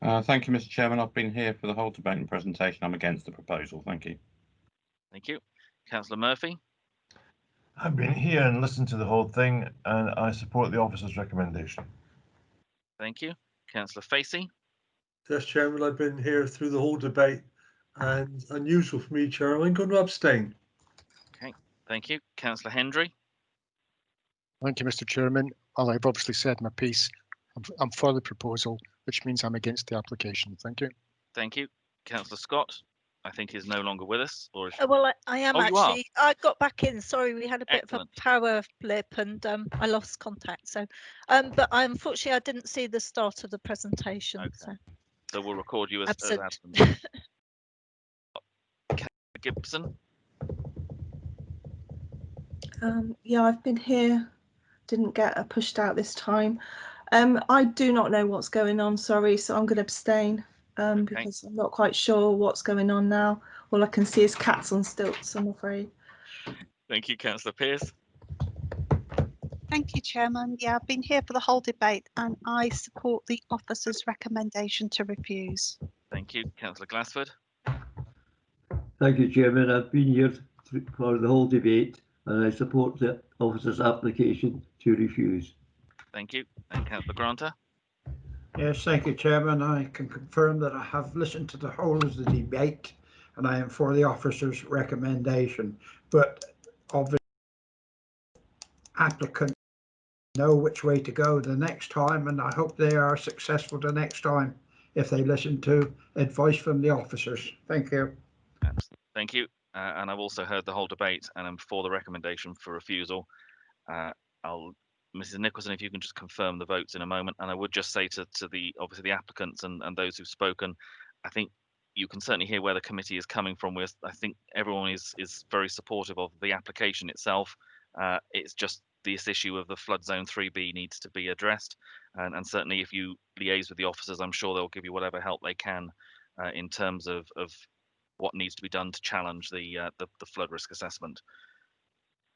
Thank you, Mr. Chairman. I've been here for the whole debate and presentation. I'm against the proposal. Thank you. Thank you. Councillor Murphy. I've been here and listened to the whole thing, and I support the officer's recommendation. Thank you. Councillor Facey. Yes, Chairman, I've been here through the whole debate, and unusual for me, Chairman, I'm going to abstain. Okay, thank you. Councillor Hendry. Thank you, Mr. Chairman. Well, I've obviously said my piece. I'm for the proposal, which means I'm against the application. Thank you. Thank you. Councillor Scott, I think, is no longer with us. Or well, I am actually. I got back in. Sorry, we had a bit Excellent. of a power blip and I lost contact. So, but unfortunately, I didn't see the start of the presentation. Okay. So we'll record you as absent. Gibson. Yeah, I've been here. Didn't get pushed out this time. I do not know what's going on. Sorry, so I'm going to abstain because I'm not quite sure what's going on now. All I can see is cats on stilts, I'm afraid. Thank you, Councillor Pearce. Thank you, Chairman. Yeah, I've been here for the whole debate and I support the officer's recommendation to refuse. Thank you, Councillor Glassford. Thank you, Chairman. I've been here for the whole debate and I support the officer's application to refuse. Thank you. And Councillor Granter. Yes, thank you, Chairman. I can confirm that I have listened to the whole of the debate and I am for the officer's recommendation. But obviously, applicants know which way to go the next time, and I hope they are successful the next time if they listen to advice from the officers. Thank you. Thank you. And I've also heard the whole debate and I'm for the recommendation for refusal. Mrs. Nicholson, if you can just confirm the votes in a moment. And I would just say to the obviously the applicants and those who've spoken, I think you can certainly hear where the committee is coming from. I think everyone is very supportive of the application itself It's just this issue of the flood zone 3B needs to be addressed, and certainly if you liaise with the officers, I'm sure they'll give you whatever help they can in terms of what needs to be done to challenge the flood risk assessment.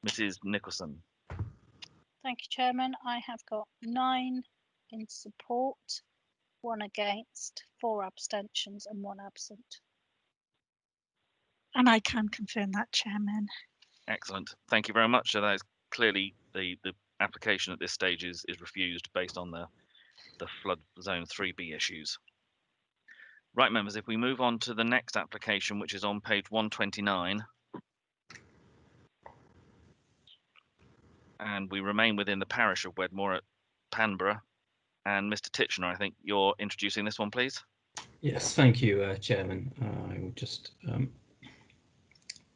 Mrs. Nicholson. Thank you, Chairman. I have got 9 in support, 1 against, 4 abstentions and 1 absent. And I can confirm that, Chairman. Excellent. Thank you very much. So that is clearly the application at this stage is refused based on the flood zone 3B issues. Right, members, if we move on to the next application, which is on page 129, and we remain within the parish of Wedmore at Panborough. And Mr. Titchener, I think you're introducing this one, please. Yes, thank you, Chairman. I will just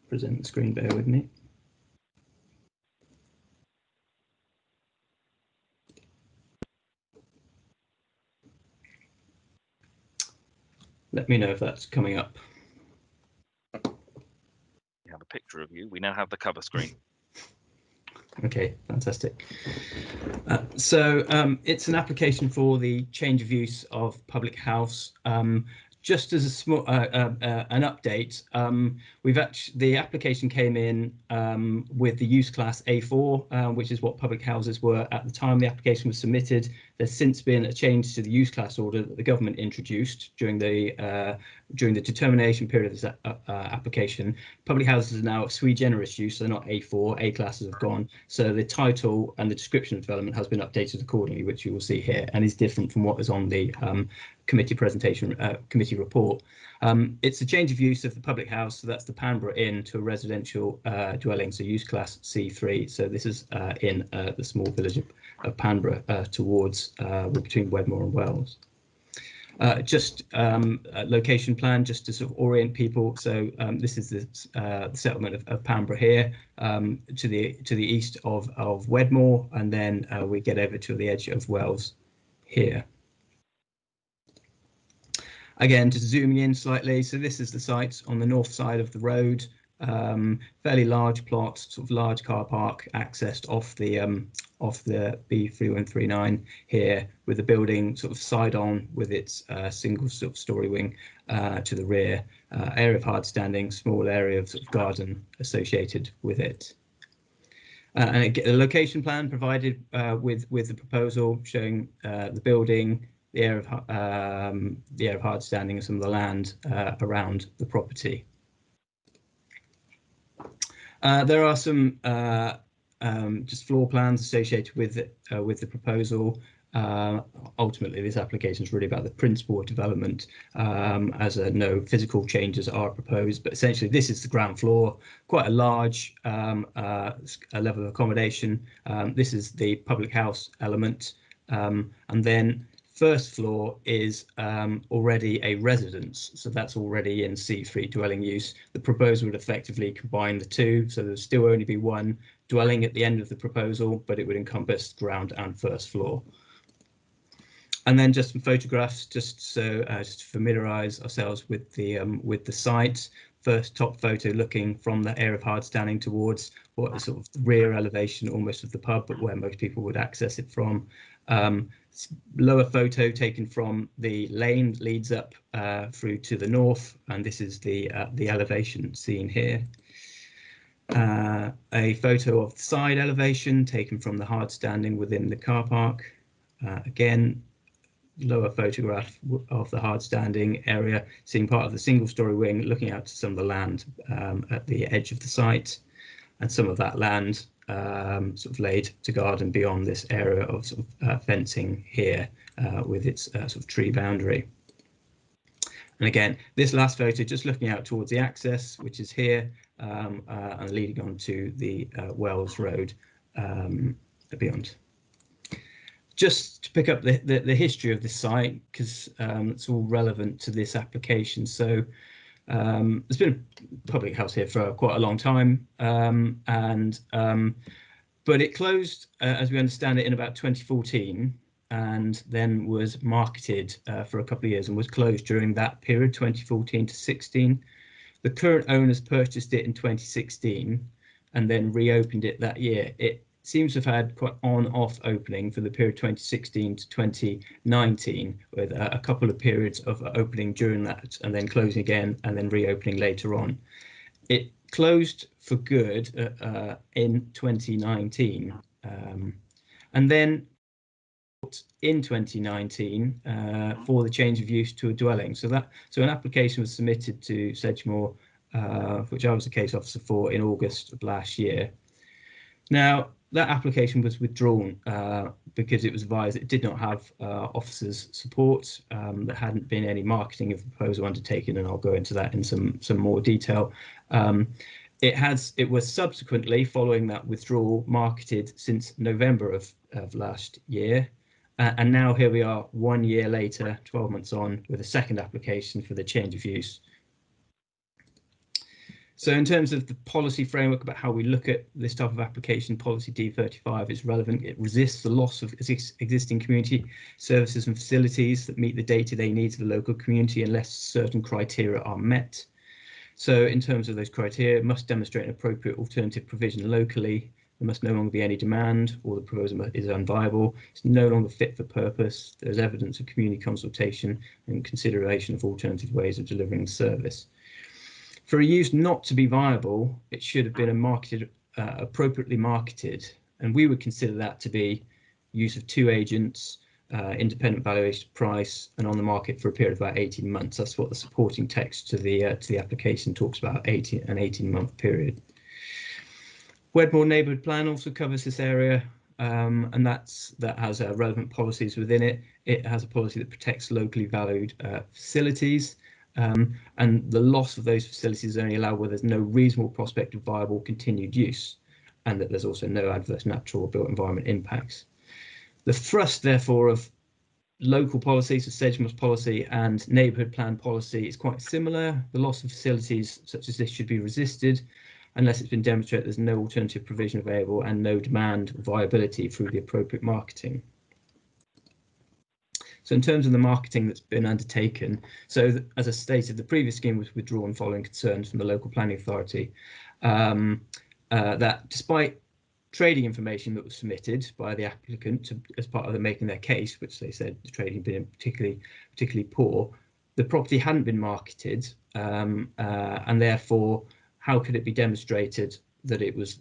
present the screen, bear with me. Let me know if that's coming up. We have a picture of you. We now have the cover screen. Okay, fantastic. So it's an application for the change of use of public house. Just as a small an update, the application came in with the use class A4, which is what public houses were at the time the application was submitted. There's since been a change to the use class order that the government introduced during the determination period of this application. Public houses are now sui generis use, so they're not A4. A classes have gone. So the title and the description of development has been updated accordingly, which you will see here, and is different from what was on the committee presentation, committee report. It's a change of use of the public house, so that's the Panborough Inn, to a residential dwelling, so use class C3. So this is in the small village of Panborough towards between Wedmore and Wells. Just a location plan, just to sort of orient people. So this is the settlement of Panborough here, to the east of Wedmore, and then we get over to the edge of Wells here. Again, just zooming in slightly, so this is the site on the north side of the road, fairly large plot, sort of large car park accessed off the B3139 here, with the building sort of side on with its single sort of story wing to the rear, area of hard standing, small area of sort of garden associated with it. And a location plan provided with the proposal showing the building, the area of hard standing, and some of the land around the property. There are some just floor plans associated with the proposal. Ultimately, this application is really about the principle of development, as no physical changes are proposed. But essentially, this is the ground floor, quite a large level of accommodation. This is the public house element, and then first floor is already a residence, so that's already in C3 dwelling use. The proposal would effectively combine the two, so there'll still only be one dwelling at the end of the proposal, but it would encompass ground and first floor. And then just some photographs, just to familiarise ourselves with the site. First top photo looking from the area of hard standing towards what is sort of the rear elevation almost of the pub, but where most people would access it from. Lower photo taken from the lane that leads up through to the north, and this is the elevation seen here. A photo of the side elevation taken from the hard standing within the car park. Again, lower photograph of the hard standing area, seeing part of the single story wing looking out to some of the land at the edge of the site, and some of that land sort of laid to garden beyond this area of sort of fencing here with its sort of tree boundary. And again, this last photo just looking out towards the access, which is here, and leading on to the Wells Road beyond. Just to pick up the history of the site, because it's all relevant to this application. So there's been a public house here for quite a long time, but it closed, as we understand it, in about 2014, and then was marketed for a couple of years and was closed during that period, 2014 to 16. The current owners purchased it in 2016, and then reopened it that year. It seems to have had quite on-off opening for the period 2016 to 2019, with a couple of periods of opening during that and then closing again and then reopening later on. It closed for good in 2019, and then in 2019 for the change of use to a dwelling. So an application was submitted to Sedgemoor, which I was the case officer for, in August of last year. Now, that application was withdrawn because it was advised it did not have officers' support. There hadn't been any marketing of the proposal undertaken, and I'll go into that in some more detail. It was subsequently, following that withdrawal, marketed since November of last year. And now here we are 1 year later, 12 months on, with a second application for the change of use. So in terms of the policy framework about how we look at this type of application, policy D35 is relevant. It resists the loss of existing community services and facilities that meet the day-to-day needs of the local community unless certain criteria are met. So in terms of those criteria, it must demonstrate an appropriate alternative provision locally. There must no longer be any demand, or the proposal is unviable. It's no longer fit for purpose. There's evidence of community consultation and consideration of alternative ways of delivering the service. For a use not to be viable, it should have been appropriately marketed, and we would consider that to be use of 2 agents, independent valuation price, and on the market for a period of about 18 months. That's what the supporting text to the application talks about, an 18-month period. Wedmore Neighbourhood Plan also covers this area, and that has relevant policies within it. It has a policy that protects locally valued facilities. And the loss of those facilities is only allowed where there's no reasonable prospect of viable continued use, and that there's also no adverse natural or built environment impacts. The thrust, therefore, of local policies, so Sedgemoor's policy and neighbourhood plan policy, is quite similar. The loss of facilities such as this should be resisted unless it's been demonstrated there's no alternative provision available and no demand or viability through the appropriate marketing. So in terms of the marketing that's been undertaken, so as I stated, the previous scheme was withdrawn following concerns from the local planning authority that despite trading information that was submitted by the applicant as part of them making their case, which they said the trading had been particularly poor, the property hadn't been marketed, and therefore how could it be demonstrated that it was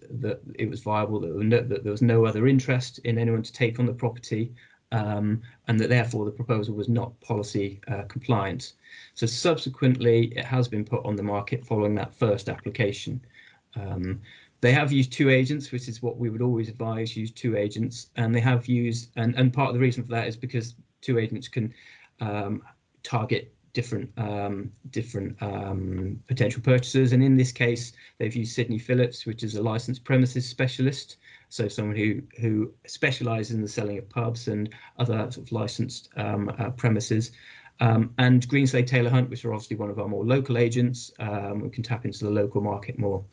viable, that there was no other interest in anyone to take on the property, and that therefore the proposal was not policy compliant. So subsequently it has been put on the market following that first application. They have used 2 agents, which is what we would always advise, use 2 agents, and they have used, and part of the reason for that is because 2 agents can target different potential purchasers, and in this case they've used Sidney Phillips, which is a licensed premises specialist, so someone who specialises in the selling of pubs and other sort of licensed premises, and Greenslade Taylor Hunt, which are obviously one of our more local agents. We can tap into the local market more.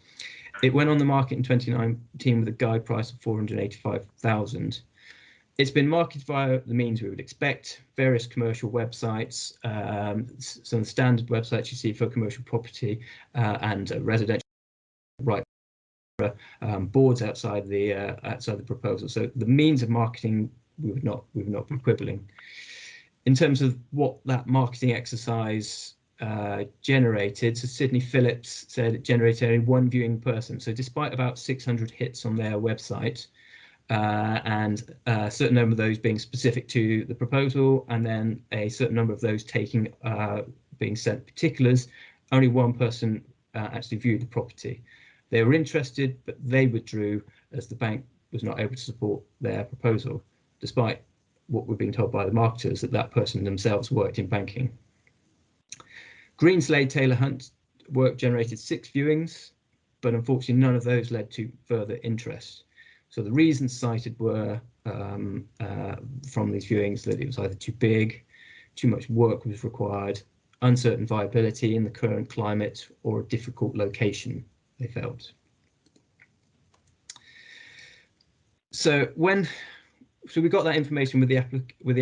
It went on the market in 2019 with a guide price of 485,000. It's been marketed via the means we would expect, various commercial websites, some of the standard websites you see for commercial property and residential, right, boards outside the proposal. So the means of marketing we would not be quibbling. In terms of what that marketing exercise generated, so Sidney Phillips said it generated only 1 viewing person. So despite about 600 hits on their website, and a certain number of those being specific to the proposal, and then a certain number of those being sent particulars, only 1 person actually viewed the property. They were interested, but they withdrew as the bank was not able to support their proposal, despite what we're being told by the marketers that person themselves worked in banking. Greenslade Taylor Hunt work generated 6 viewings, but unfortunately none of those led to further interest. So the reasons cited were from these viewings that it was either too big, too much work was required, uncertain viability in the current climate, or a difficult location, they felt. So we got that information with the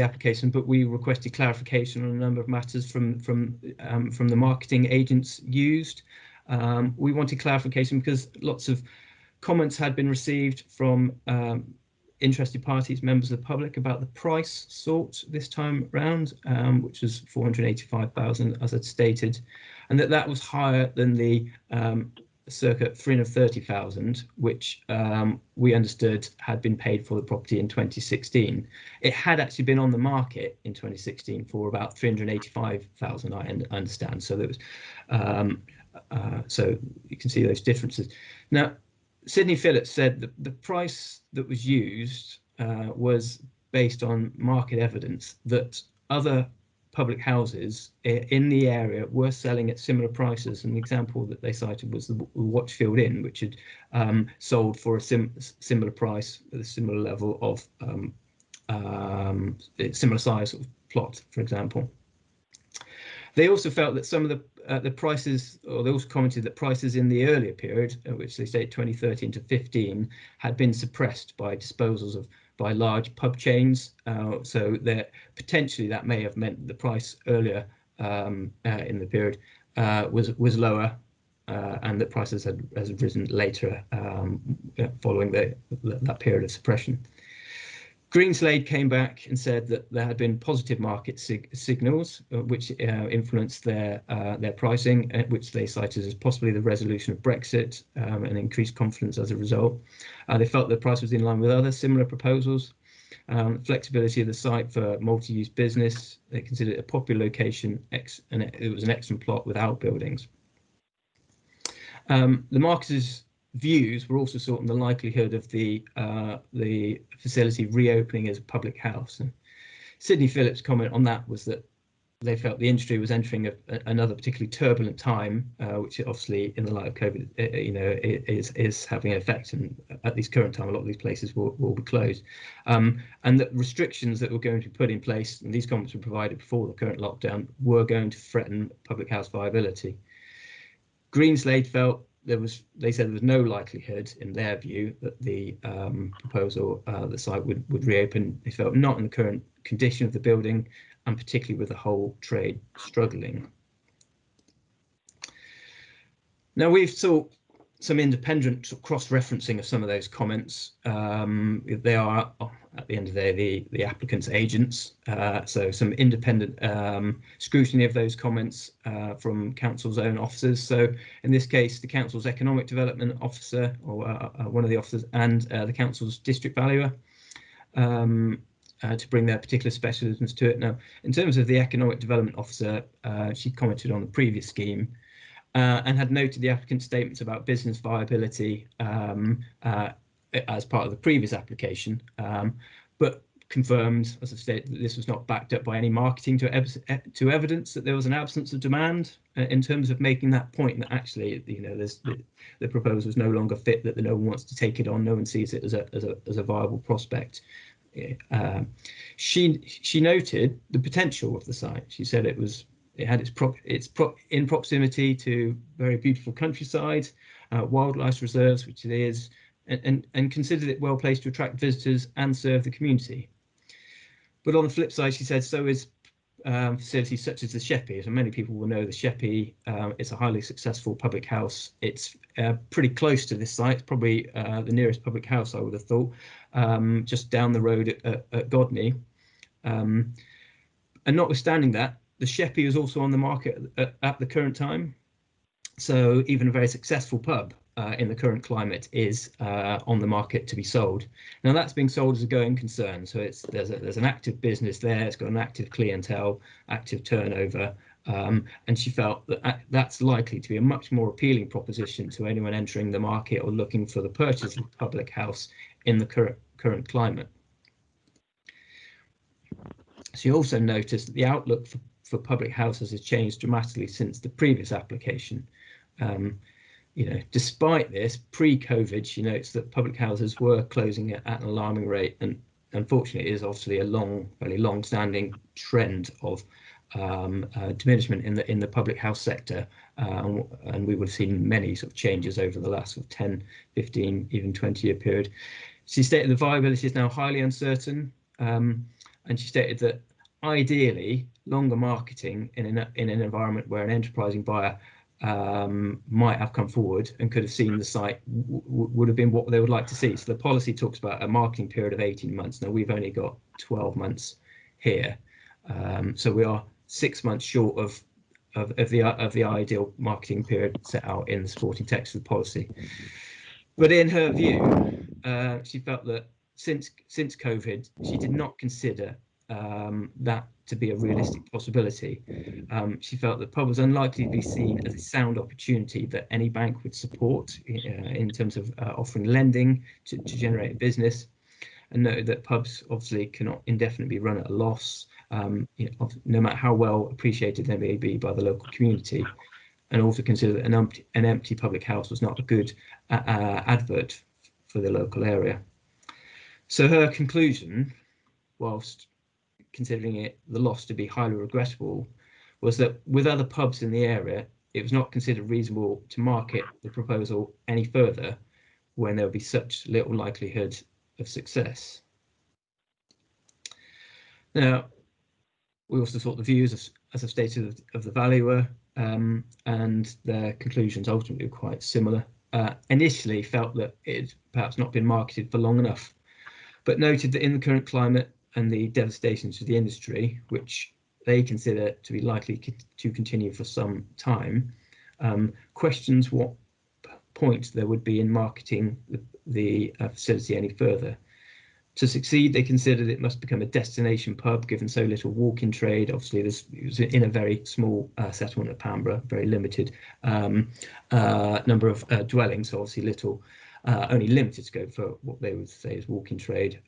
application, but we requested clarification on a number of matters from the marketing agents used. We wanted clarification because lots of Comments had been received from interested parties, members of the public, about the price sought this time round, which was 485,000, as I'd stated, and that was higher than the circa 330,000, which we understood had been paid for the property in 2016. It had actually been on the market in 2016 for about 385,000, I understand. So there was, so you can see those differences. Now, Sidney Phillips said that the price that was used was based on market evidence that other public houses in the area were selling at similar prices. An example that they cited was the Watchfield Inn, which had sold for a similar price at a similar level of similar size of plot, for example. They also felt that some of the prices, or they also commented that prices in the earlier period, which they say 2013 to 15, had been suppressed by disposals by large pub chains. So that potentially that may have meant the price earlier in the period was lower, and that prices had risen later following that period of suppression. Greenslade came back and said that there had been positive market signals which influenced their pricing, which they cited as possibly the resolution of Brexit and increased confidence as a result. They felt the price was in line with other similar proposals. Flexibility of the site for multi-use business. They considered it a popular location, and it was an excellent plot with outbuildings. The marketers' views were also sought on the likelihood of the facility reopening as a public house. And Sidney Phillips' comment on that was that they felt the industry was entering another particularly turbulent time, which obviously in the light of COVID, is having an effect. And at this current time, a lot of these places will be closed. And that restrictions that were going to be put in place, and these comments were provided before the current lockdown, were going to threaten public house viability. Greenslade felt they said there was no likelihood, in their view, that the proposal, the site would reopen. They felt not in the current condition of the building, and particularly with the whole trade struggling. Now, we've sought some independent cross-referencing of some of those comments. They are, at the end of the day, the applicant's agents. So some independent scrutiny of those comments from council's own officers. So in this case, the council's economic development officer, or one of the officers, and the council's district valuer, to bring their particular specialisms to it. Now, in terms of the economic development officer, she commented on the previous scheme, and had noted the applicant's statements about business viability as part of the previous application, but confirmed, as I've stated, that this was not backed up by any marketing to evidence that there was an absence of demand, in terms of making that point that actually, the proposal is no longer fit, that no one wants to take it on, no one sees it as a viable prospect. She noted the potential of the site. She said it had in proximity to very beautiful countryside, wildlife reserves, which it is, and considered it well placed to attract visitors and serve the community. But on the flip side, she said, so is facilities such as the Sheppey. So many people will know the Sheppey. It's a highly successful public house. It's pretty close to this site. It's probably the nearest public house, I would have thought, just down the road at Godney. And notwithstanding that, the Sheppey is also on the market at the current time. So even a very successful pub in the current climate is on the market to be sold. Now that's being sold as a going concern. So there's an active business there. It's got an active clientele, active turnover. And she felt that that's likely to be a much more appealing proposition to anyone entering the market or looking for the purchase of a public house in the current climate. She also noticed that the outlook for public houses has changed dramatically since the previous application. Despite this, pre-COVID, she notes that public houses were closing at an alarming rate, and unfortunately, it is obviously a fairly long-standing trend of diminishment in the public house sector, and we would have seen many sort of changes over the last 10, 15, even 20-year period. She stated the viability is now highly uncertain, and she stated that ideally, longer marketing in an environment where an enterprising buyer might have come forward and could have seen the site would have been what they would like to see. So the policy talks about a marketing period of 18 months. Now we've only got 12 months here, so we are 6 months short of the ideal marketing period set out in the supporting text of the policy. But in her view, she felt that since COVID, she did not consider that to be a realistic possibility. She felt that pub was unlikely to be seen as a sound opportunity that any bank would support in terms of offering lending to generate a business, and noted that pubs obviously cannot indefinitely run at a loss, no matter how well appreciated they may be by the local community, and also consider that an empty public house was not a good advert for the local area. So her conclusion, whilst considering the loss to be highly regrettable, was that with other pubs in the area, it was not considered reasonable to market the proposal any further when there would be such little likelihood of success. Now, we also sought the views, as I've stated, of the valuer, and their conclusions ultimately were quite similar. Initially felt that it had perhaps not been marketed for long enough, but noted that in the current climate and the devastation to the industry, which they consider to be likely to continue for some time, questions what point there would be in marketing the facility any further. To succeed, they considered it must become a destination pub, given so little walk-in trade. Obviously, it was in a very small settlement of Pambra, very limited number of dwellings, so obviously only limited scope for what they would say is walk-in trade.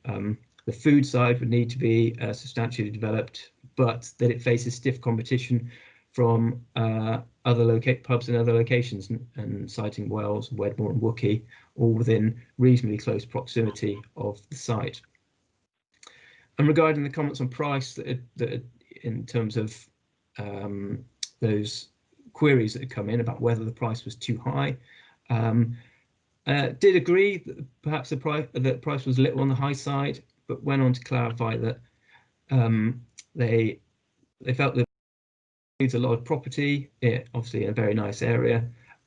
The food side would need to be substantially developed, but that it faces stiff competition from other pubs in other locations, and citing Wells, Wedmore and Wookey, all within reasonably close proximity of the site. And regarding the comments on price, that in terms of those queries that had come in about whether the price was too high, did agree that perhaps the price was a little on the high side, but went on to clarify that they felt that it's a lot of property, obviously in a very nice area,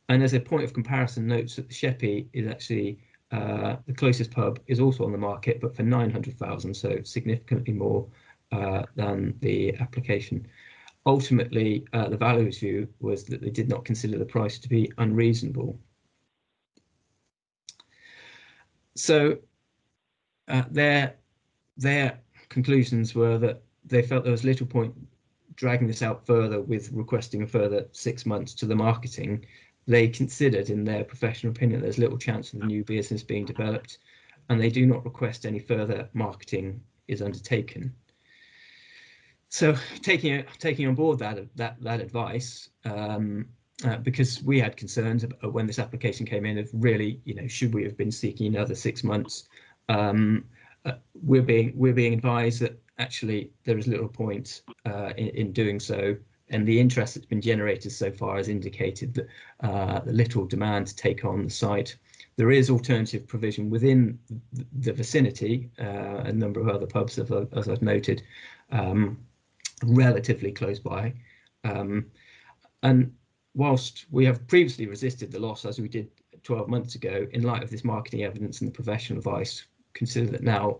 and as a point of comparison, notes that the Sheppey is actually the closest pub is also on the market, but for 900,000, so significantly more than the application. Ultimately, the valuer's view was that they did not consider the price to be unreasonable. So their conclusions were that they felt there was little point dragging this out further with requesting a further 6 months to the marketing. They considered, in their professional opinion, there's little chance of the new business being developed, and they do not request any further marketing is undertaken. So taking on board that advice, because we had concerns when this application came in of really, should we have been seeking another 6 months? We're being advised that actually there is little point in doing so, and the interest that's been generated so far has indicated that the little demand to take on the site. There is alternative provision within the vicinity, a number of other pubs, as I've noted, relatively close by. And whilst we have previously resisted the loss, as we did 12 months ago, in light of this marketing evidence and the professional advice, consider that now,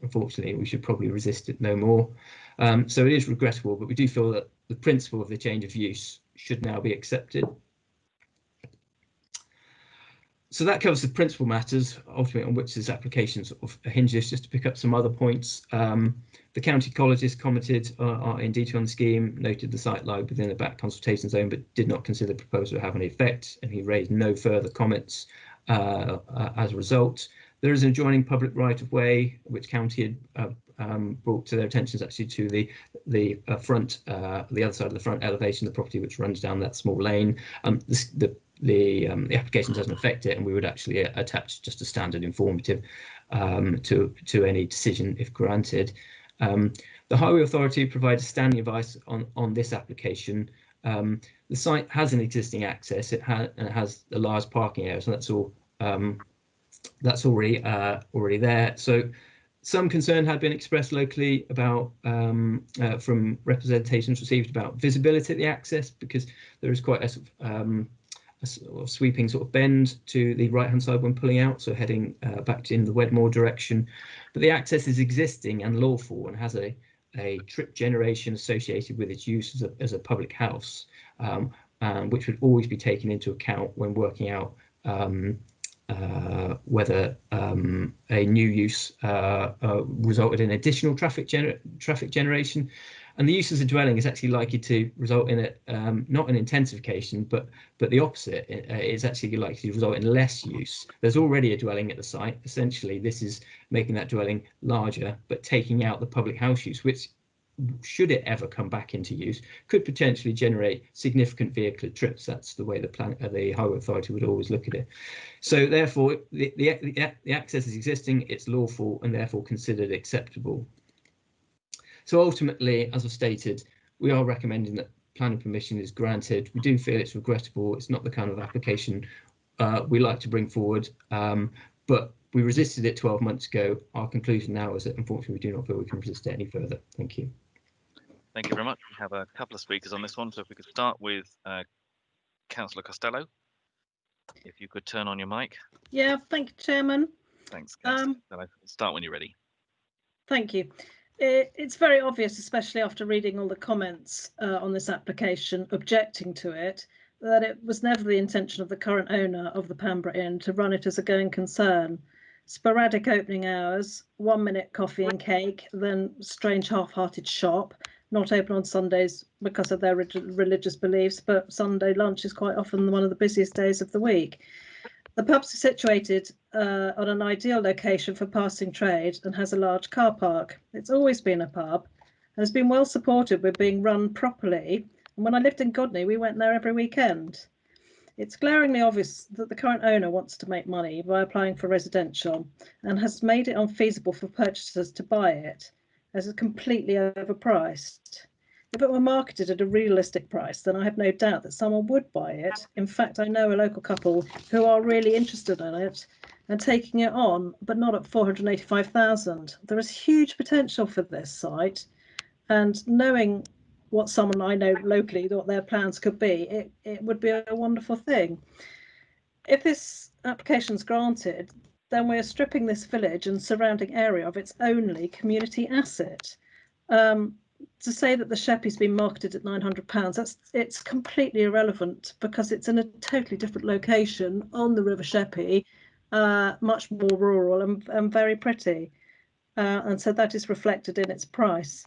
unfortunately, we should probably resist it no more. So it is regrettable, but we do feel that the principle of the change of use should now be accepted. So that covers the principal matters, ultimately, on which this application sort of hinges. Just to pick up some other points, the county ecologist commented in detail on the scheme, noted the site lied within the back consultation zone, but did not consider the proposal to have any effect, and he raised no further comments as a result. There is an adjoining public right-of-way, which county had brought to their attention, actually to the front, the other side of the front elevation of the property, which runs down that small lane. The application doesn't affect it, and we would actually attach just a standard informative to any decision if granted. The Highway Authority provides standing advice on this application. The site has an existing access, it has a large parking area, so that's all. That's already there. So Some concern had been expressed locally about from representations received about visibility at the access, because there is quite a sort of sweeping sort of bend to the right hand side when pulling out, so heading back in the Wedmore direction. But the access is existing and lawful and has a trip generation associated with its use as a public house, which would always be taken into account when working out whether a new use resulted in additional traffic generation. And the use as a dwelling is actually likely to result in not an intensification, but the opposite. It's actually likely to result in less use. There's already a dwelling at the site. Essentially, this is making that dwelling larger, but taking out the public house use, which, should it ever come back into use, could potentially generate significant vehicular trips. That's the way the Highway Authority would always look at it. So therefore, the access is existing, it's lawful, and therefore considered acceptable. So ultimately, as I've stated, we are recommending that planning permission is granted. We do feel it's regrettable. It's not the kind of application we like to bring forward, but we resisted it 12 months ago. Our conclusion now is that unfortunately we do not feel we can resist it any further. Thank you. Thank you very much. We have a couple of speakers on this one, so if we could start with Councillor Costello. If you could turn on your mic. Yeah, thank you, Chairman. Thanks, Councillor Costello. Start when you're ready. Thank you. It's very obvious, especially after reading all the comments on this application objecting to it, that it was never the intention of the current owner of the Pembroke Inn to run it as a going concern. Sporadic opening hours, 1 minute coffee and cake, then strange half-hearted shop, not open on Sundays because of their religious beliefs, but Sunday lunch is quite often one of the busiest days of the week. The pubs are situated on an ideal location for passing trade and has a large car park. It's always been a pub and has been well supported with being run properly. And when I lived in Godney, we went there every weekend. It's glaringly obvious that the current owner wants to make money by applying for residential and has made it unfeasible for purchasers to buy it, as it's completely overpriced. If it were marketed at a realistic price, then I have no doubt that someone would buy it. In fact, I know a local couple who are really interested in it and taking it on, but not at 485,000. There is huge potential for this site, and knowing what someone I know locally, what their plans could be, it would be a wonderful thing. If this application is granted, then we're stripping this village and surrounding area of its only community asset. To say that the Sheppey's been marketed at £900, it's completely irrelevant because it's in a totally different location on the River Sheppey, much more rural and very pretty, and so that is reflected in its price.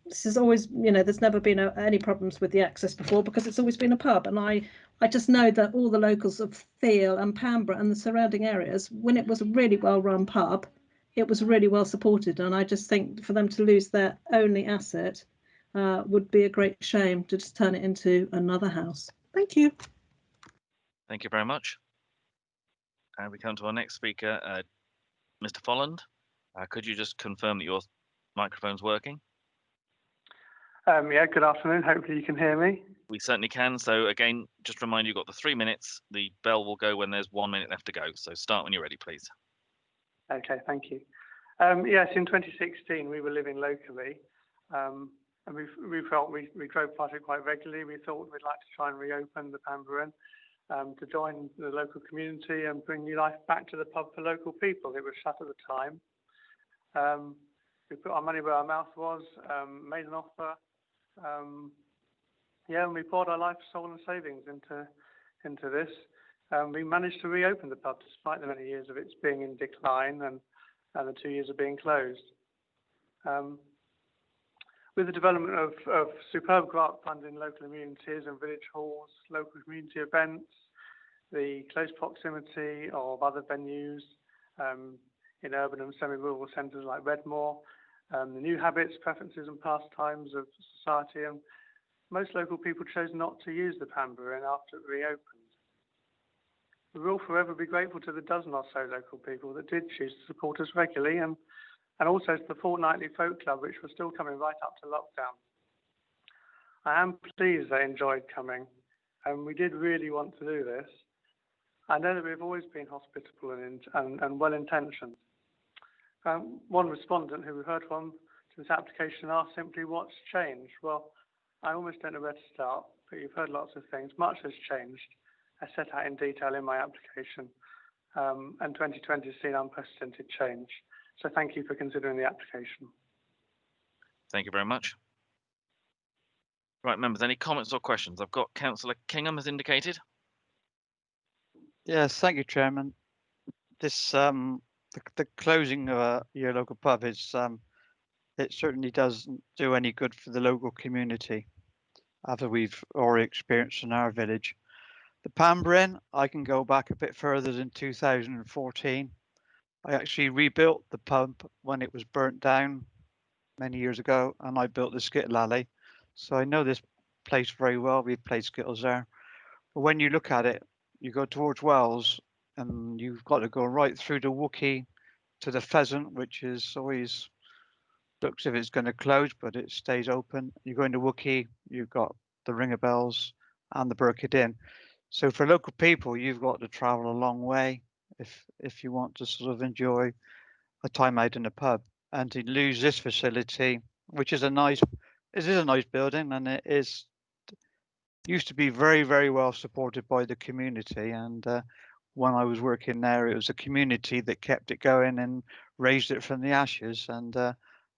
This is always, there's never been any problems with the access before because it's always been a pub, and I just know that all the locals of Thiel and Pembroke and the surrounding areas, when it was a really well-run pub, it was really well supported, and I just think for them to lose their only asset would be a great shame to just turn it into another house. Thank you. Thank you very much. And we come to our next speaker, Mr. Folland. Could you just confirm that your microphone's working? Yeah, good afternoon. Hopefully you can hear me. We certainly can. So again, just remind you've got the 3 minutes. The bell will go when there's 1 minute left to go. So start when you're ready, please. Okay, thank you. Yes, in 2016 we were living locally, and we felt we drove past it quite regularly. We thought we'd like to try and reopen the Pembroke Inn to join the local community and bring new life back to the pub for local people. It was shut at the time. We put our money where our mouth was, made an offer. Yeah, and we poured our life, soul and savings into this. We managed to reopen the pub despite the many years of its being in decline and the 2 years of being closed. With the development of superb grant funding local communities and village halls, local community events, the close proximity of other venues in urban and semi-rural centres like Redmoor, the new habits, preferences and pastimes of society, and most local people chose not to use the Pembroke Inn after it reopened. We will forever be grateful to the dozen or so local people that did choose to support us regularly, and also to the fortnightly folk club, which was still coming right up to lockdown. I am pleased they enjoyed coming, and we did really want to do this. I know that we've always been hospitable and well-intentioned, One respondent who we heard from to this application asked simply what's changed. Well, I almost don't know where to start, but you've heard lots of things. Much has changed, as set out in detail in my application, and 2020 has seen unprecedented change. So thank you for considering the application. Thank you very much. Right, members, any comments or questions? I've got Councillor Kingham as indicated. Yes, thank you, Chairman. This the closing of your local pub is it certainly doesn't do any good for the local community, after we've already experienced in our village. The Pamber Inn, I can go back a bit further than 2014. I actually rebuilt the pub when it was burnt down many years ago, and I built the Skittle Alley. So I know this place very well. We've played Skittles there. But when you look at it, you go towards Wells, and you've got to go right through the Wookey to the Pheasant, which is always looks if it's going to close, but it stays open. You go into Wookey, you've got the Ring of Bells and the Burkitt Inn. So for local people, you've got to travel a long way if you want to sort of enjoy a time out in a pub. And to lose this facility, which is a nice building, and it is used to be very, very well supported by the community. And when I was working there, it was a community that kept it going and raised it from the ashes. And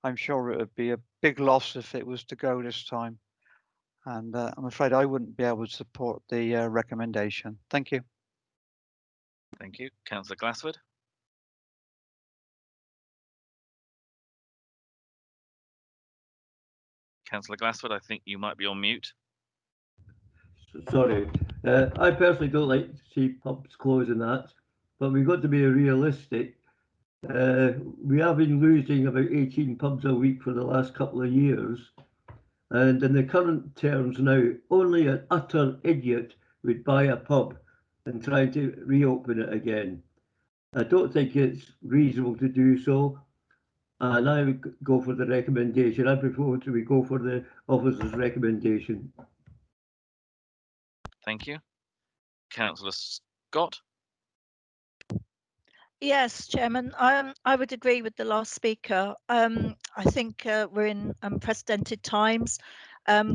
I'm sure it would be a big loss if it was to go this time. And I'm afraid I wouldn't be able to support the recommendation. Thank you. Thank you. Councillor Glassford. Councillor Glassford, I think you might be on mute. Sorry. I personally don't like to see pubs closing that, but we've got to be realistic. We have been losing about 18 pubs a week for the last couple of years. And in the current terms now, only an utter idiot would buy a pub and try to reopen it again. I don't think it's reasonable to do so. And I would go for the recommendation. I prefer we go for the officer's recommendation. Thank you. Councillor Scott. Yes, Chairman, I would agree with the last speaker. I think we're in unprecedented times.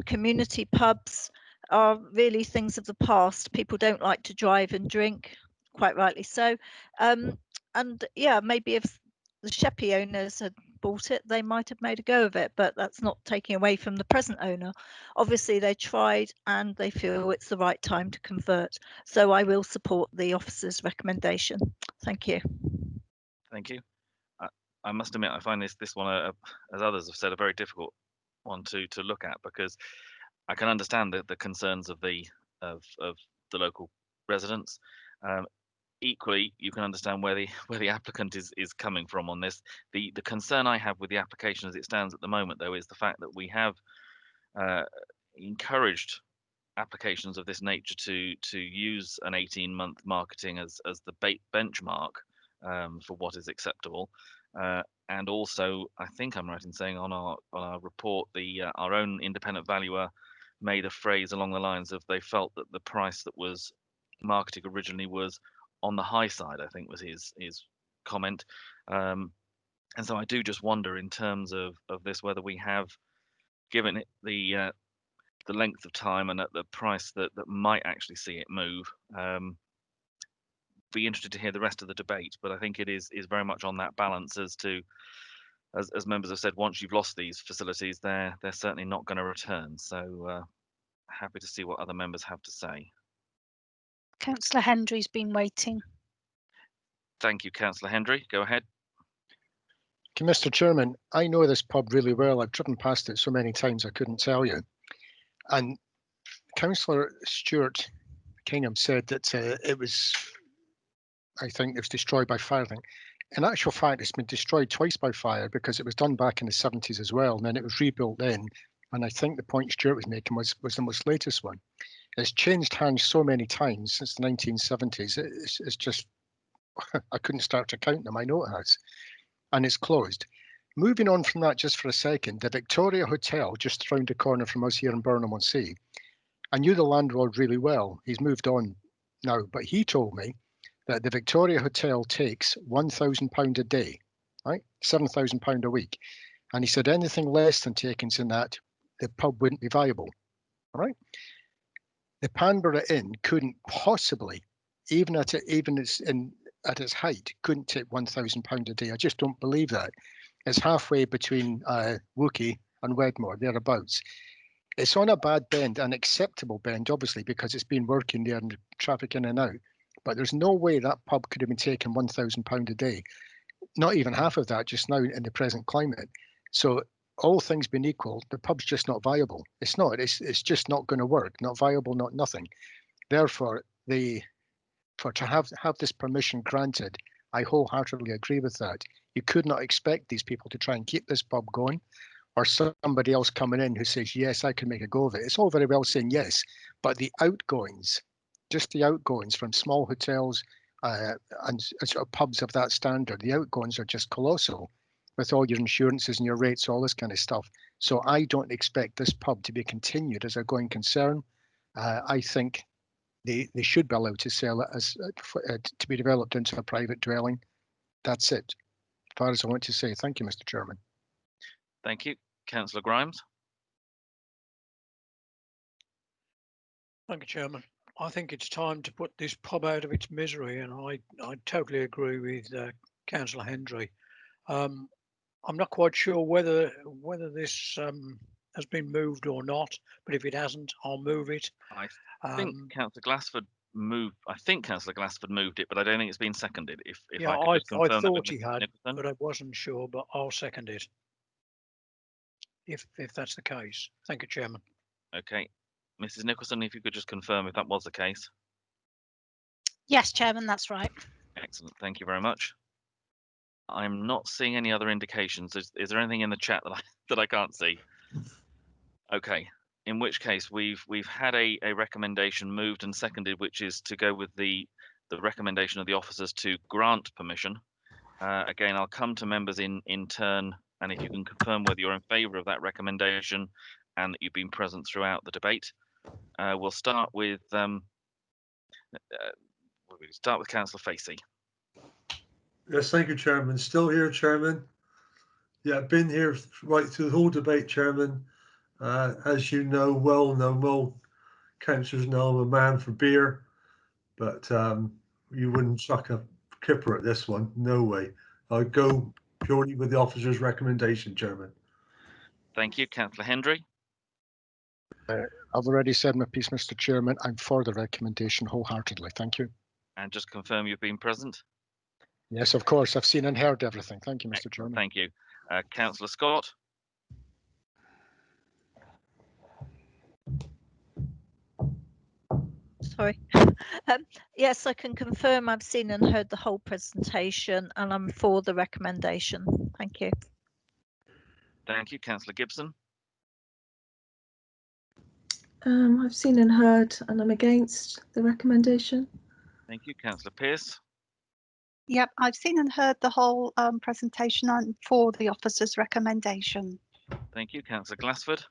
Community pubs are really things of the past. People don't like to drive and drink, quite rightly so. And yeah, maybe if the Sheppey owners had bought it, they might have made a go of it, but that's not taking away from the present owner. Obviously, they tried and they feel it's the right time to convert. So I will support the officer's recommendation. Thank you. Thank you. I must admit, I find this one, as others have said, a very difficult one to look at, because I can understand the concerns of the local residents. Equally, you can understand where the applicant is coming from on this. The concern I have with the application as it stands at the moment, though, is the fact that we have encouraged applications of this nature to use an 18-month marketing as the benchmark for what is acceptable. And also, I think I'm right in saying on our report, our own independent valuer made a phrase along the lines of they felt that the price that was marketed originally was on the high side, I think was his comment. And so I do just wonder, in terms of this, whether we have given it the length of time and at the price that might actually see it move. Be interested to hear the rest of the debate, but I think it is very much on that balance as to, as members have said, once you've lost these facilities, they're certainly not going to return. So happy to see what other members have to say. Councillor Hendry's been waiting. Thank you, Councillor Hendry. Go ahead. Mr. Chairman, I know this pub really well. I've driven past it so many times I couldn't tell you. And Councillor Stuart Kingham said that it was, I think it was destroyed by fire. In actual fact, it's been destroyed twice by fire, because it was done back in the 70s as well, and then it was rebuilt then. And I think the point Stuart was making was the most latest one. It's changed hands so many times since the 1970s. It's just, I couldn't start to count them. I know it has. And it's closed. Moving on from that just for a second, the Victoria Hotel, just round the corner from us here in Burnham-on-Sea, I knew the landlord really well. He's moved on now, but he told me that the Victoria Hotel takes £1,000 a day right? £7,000 a week. And he said anything less than takings in that, the pub wouldn't be viable, all right? The Panborough Inn couldn't possibly, even at its height, couldn't take £1,000 a day. I just don't believe that. It's halfway between Wookey and Wedmore, thereabouts. It's on a bad bend, an acceptable bend, obviously, because it's been working there and traffic in and out. But there's no way that pub could have been taking £1,000 a day. Not even half of that just now in the present climate. So all things being equal, the pub's just not viable. It's not. It's just not going to work. Not viable. Not nothing. Therefore, to have this permission granted, I wholeheartedly agree with that. You could not expect these people to try and keep this pub going, or somebody else coming in who says, yes, I can make a go of it. It's all very well saying yes, but the outgoings, just the outgoings from small hotels and sort of pubs of that standard, the outgoings are just colossal with all your insurances and your rates, all this kind of stuff. So I don't expect this pub to be continued as a going concern. I think they should be allowed to sell it as to be developed into a private dwelling. That's it, as far as I want to say. Thank you, Mr. Chairman. Thank you. Councillor Grimes. Thank you, Chairman. I think it's time to put this pub out of its misery, and I totally agree with Councillor Hendry. I'm not quite sure whether this has been moved or not, but if it hasn't, I'll move it. I think Councillor Glassford moved. I think Councillor Glassford moved it, but I don't think it's been seconded. If yeah, I could just confirm I thought that with he Mr. had, Nicholson. but I wasn't sure. But I'll second it if that's the case. Thank you, Chairman. Okay, Mrs. Nicholson, if you could just confirm if that was the case. Yes, Chairman, that's right. Excellent. Thank you very much. I'm not seeing any other indications. Is there anything in the chat that I can't see? Okay. In which case we've had a recommendation moved and seconded, which is to go with the recommendation of the officers to grant permission. Again, I'll come to members in turn, and if you can confirm whether you're in favour of that recommendation and that you've been present throughout the debate. We'll start with Councillor Facey. Yes, thank you, Chairman. Still here, Chairman. Yeah, been here right through the whole debate, Chairman. As you know, councillors know I'm a man for beer, but you wouldn't chuck a kipper at this one. No way. I'd go purely with the officer's recommendation, Chairman. Thank you. Councillor Hendry. I've already said my piece, Mr. Chairman. I'm for the recommendation wholeheartedly. Thank you. And just confirm you've been present. Yes, of course. I've seen and heard everything. Thank you, Mr. Chairman. Thank you. Councillor Scott. Sorry. Yes, I can confirm I've seen and heard the whole presentation, and I'm for the recommendation. Thank you. Thank you. Councillor Gibson. I've seen and heard, and I'm against the recommendation. Thank you. Councillor Pearce. Yep, I've seen and heard the whole presentation and for the officer's recommendation. Thank you. Councillor Glassford.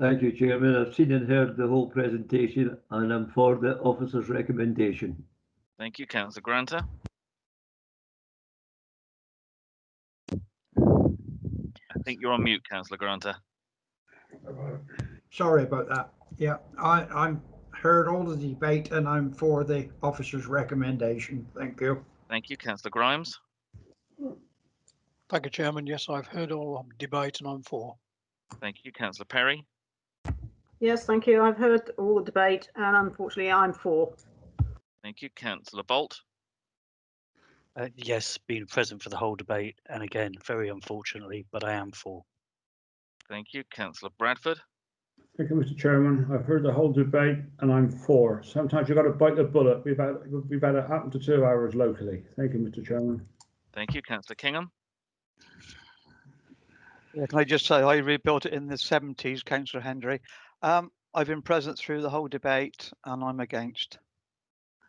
Thank you, Chairman. I've seen and heard the whole presentation, and I'm for the officer's recommendation. Thank you. Councillor Granter. I think you're on mute, Councillor Granter. Sorry about that. Yeah, I'm heard all the debate, and I'm for the officer's recommendation. Thank you. Thank you. Councillor Grimes. Thank you, Chairman. Yes, I've heard all of the debate and I'm for. Thank you. Councillor Perry. Yes, thank you. I've heard all the debate and unfortunately I'm for. Thank you. Councillor Bolt. Yes, being present for the whole debate, and again, very unfortunately, but I am for. Thank you. Councillor Bradford. Thank you, Mr. Chairman. I've heard the whole debate and I'm for. Sometimes you've got to bite the bullet. We've had it happen to 2 hours locally. Thank you, Mr. Chairman. Thank you. Councillor Kingham. Yeah, can I just say I rebuilt it in the 70s, Councillor Hendry. I've been present through the whole debate and I'm against.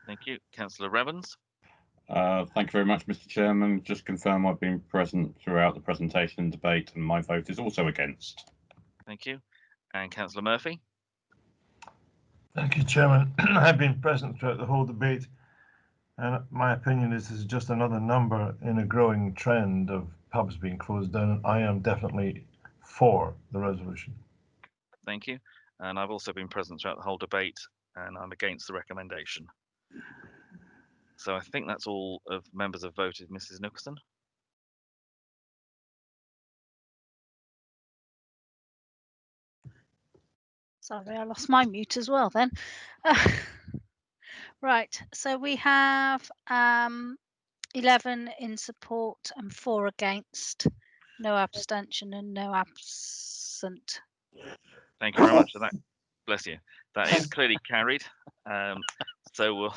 Thank you. Councillor Revens. Thank you very much, Mr. Chairman. Just confirm I've been present throughout the presentation and debate, and my vote is also against. Thank you. And Councillor Murphy. Thank you, Chairman. I've been present throughout the whole debate, and my opinion is this is just another number in a growing trend of pubs being closed down. I am definitely for the resolution. Thank you. And I've also been present throughout the whole debate, and I'm against the recommendation. So I think that's all of members have voted. Mrs. Nicholson? Sorry, I lost my mute as well then. Right, so we have 11 in support and 4 against, no abstention and no absent. Thank you very much for that. Bless you. That is clearly carried. So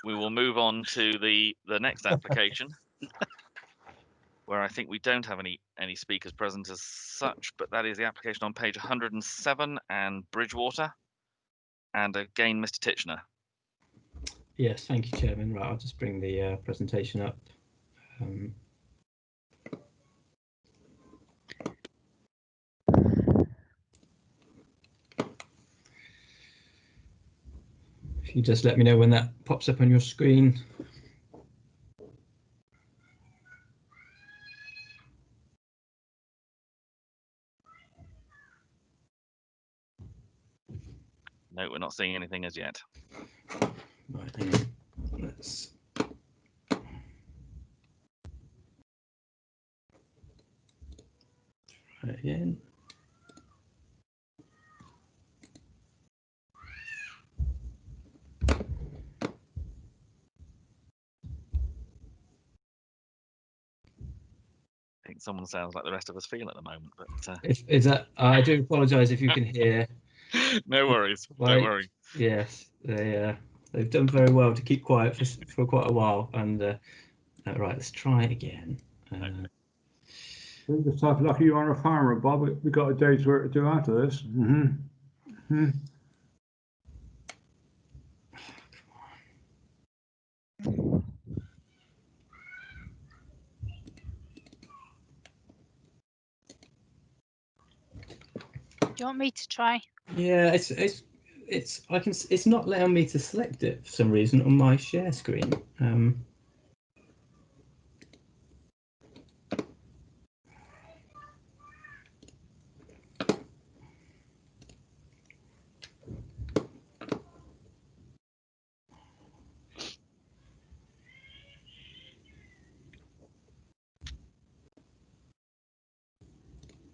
we will move on to the next application, where I think we don't have any speakers present as such, but that is the application on page 107 and Bridgewater. And again, Mr. Titchener. Yes, thank you, Chairman. Right, I'll just bring the presentation up. If you just let me know when that pops up on your screen. No, we're not seeing anything as yet. Right, hang on. Let's try it again. I think someone sounds like the rest of us feel at the moment, but Is that? I do apologise if you can hear. No worries. Like, don't worry. Yes, they've done very well to keep quiet for quite a while. And right, let's try it again. Just type lucky you are a farmer, Bob. We've got a day's work to do after this. Do you want me to try? Yeah, it's not allowing me to select it for some reason on my share screen.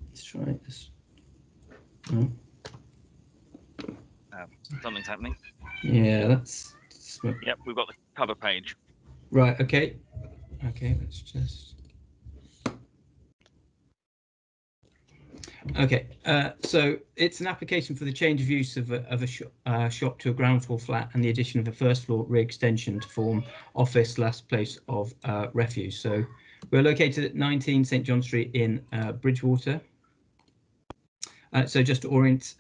Let's try this. Oh. Something's happening. Yeah, that's. Yep, we've got the cover page. Right. Okay. Okay. Let's just. Okay. So it's an application for the change of use of a shop to a ground floor flat and the addition of a first floor re-extension to form office / place of refuge. So we're located at 19 St John Street in Bridgewater. So just to orient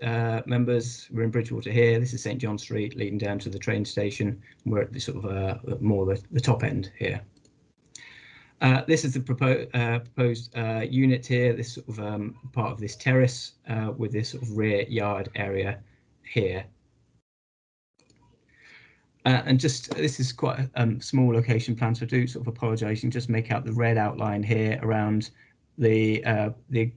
members, we're in Bridgewater here. This is St John Street leading down to the train station. We're at the sort of more the top end here. This is the proposed unit here, this sort of part of this terrace with this sort of rear yard area here. And just this is quite a small location plan, so I do sort of apologise. You can just make out the red outline here around the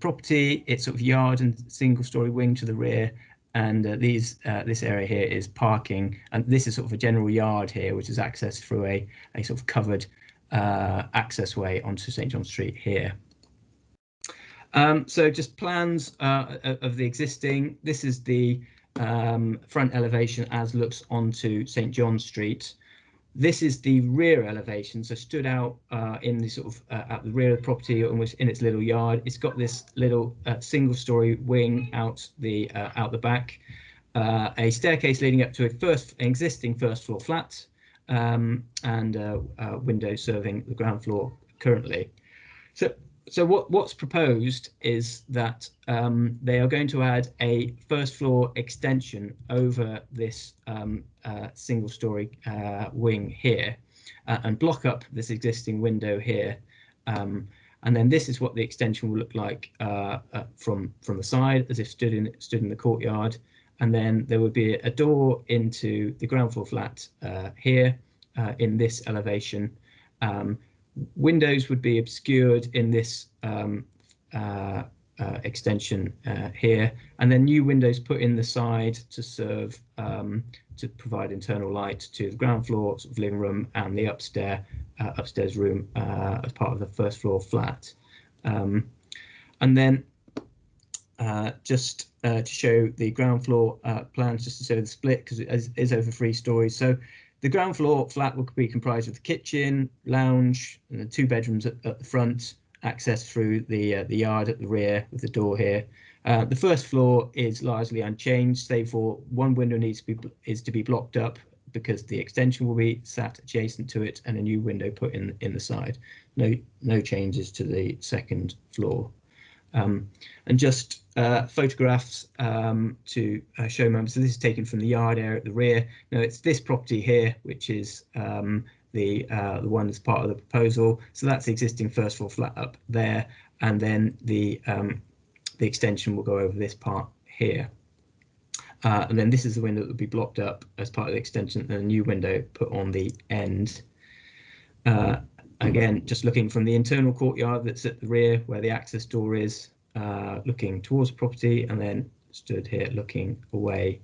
property. It's sort of yard and single-storey wing to the rear, and this area here is parking, and this is sort of a general yard here, which is accessed through a sort of covered access way onto St John Street here. So just plans of the existing. This is the front elevation as looks onto St John Street. This is the rear elevation, so stood out in the sort of at the rear of the property, almost in its little yard. It's got this little single-storey wing out the back, a staircase leading up to an existing first floor flat, and windows serving the ground floor currently. So what's proposed is that they are going to add a first floor extension over this single-storey wing here and block up this existing window here. And then this is what the extension will look like from the side, as if stood in the courtyard. And then there would be a door into the ground floor flat here in this elevation. windows would be obscured in this extension here, and then new windows put in the side to serve to provide internal light to the ground floor sort of living room and the upstairs room as part of the first floor flat. And then just to show the ground floor plans, just to show the split, because it is over 3 stories. So the ground floor flat will be comprised of the kitchen, lounge, and the 2 bedrooms at the front, access through the yard at the rear with the door here. The first floor is largely unchanged, save for 1 window is to be blocked up because the extension will be sat adjacent to it, and a new window put in the side. No changes to the second floor. And just photographs to show members. So this is taken from the yard area at the rear. Now it's this property here, which is the one that's part of the proposal. So that's the existing first floor flat up there, and then the extension will go over this part here. And then this is the window that will be blocked up as part of the extension, and a new window put on the end. Again, just looking from the internal courtyard that's at the rear where the access door is, looking towards the property, and then stood here looking away.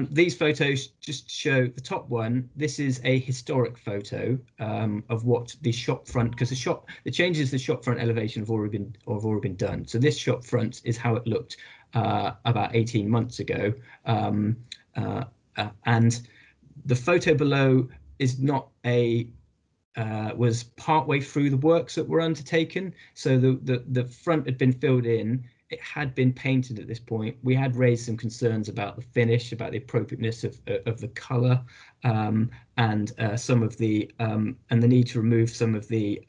These photos just show the top one. This is a historic photo of what the shop front, because the changes to the shop front elevation have already been done. So this shop front is how it looked about 18 months ago, and the photo below is not was partway through the works that were undertaken. So the front had been filled in. It had been painted at this point. We had raised some concerns about the finish, about the appropriateness of the colour, and some of the and the need to remove some of the.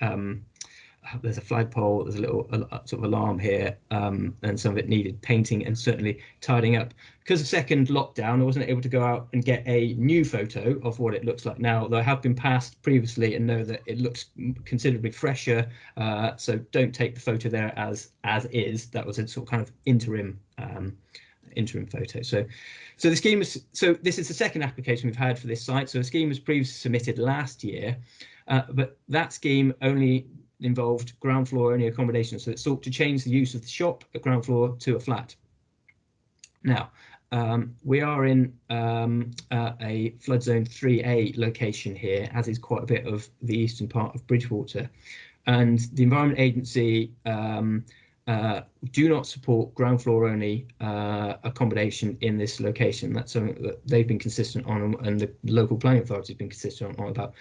There's a flagpole. There's a little sort of alarm here, and some of it needed painting and certainly tidying up. Because of second lockdown, I wasn't able to go out and get a new photo of what it looks like now, although I have been passed previously and know that it looks considerably fresher. So don't take the photo there as is. That was a sort of kind of interim photo. So the scheme is, so this is the second application we've had for this site. So a scheme was previously submitted last year, but that scheme only involved ground floor only accommodation, so it sought to change the use of the shop at ground floor to a flat. Now we are in a flood zone 3A location here, as is quite a bit of the eastern part of Bridgewater, and the Environment Agency do not support ground floor only accommodation in this location. That's something that they've been consistent on, and the local planning authority has been consistent on about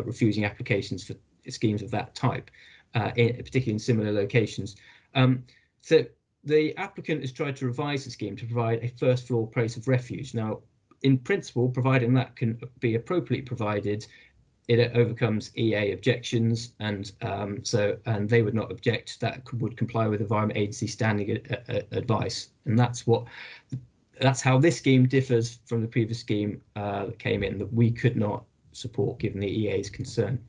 refusing applications for schemes of that type, particularly in similar locations. So the applicant has tried to revise the scheme to provide a first floor place of refuge. Now, in principle, providing that can be appropriately provided, it overcomes EA objections, and they would not object. That would comply with Environment Agency standing advice, and that's how this scheme differs from the previous scheme that came in, that we could not support given the EA's concern.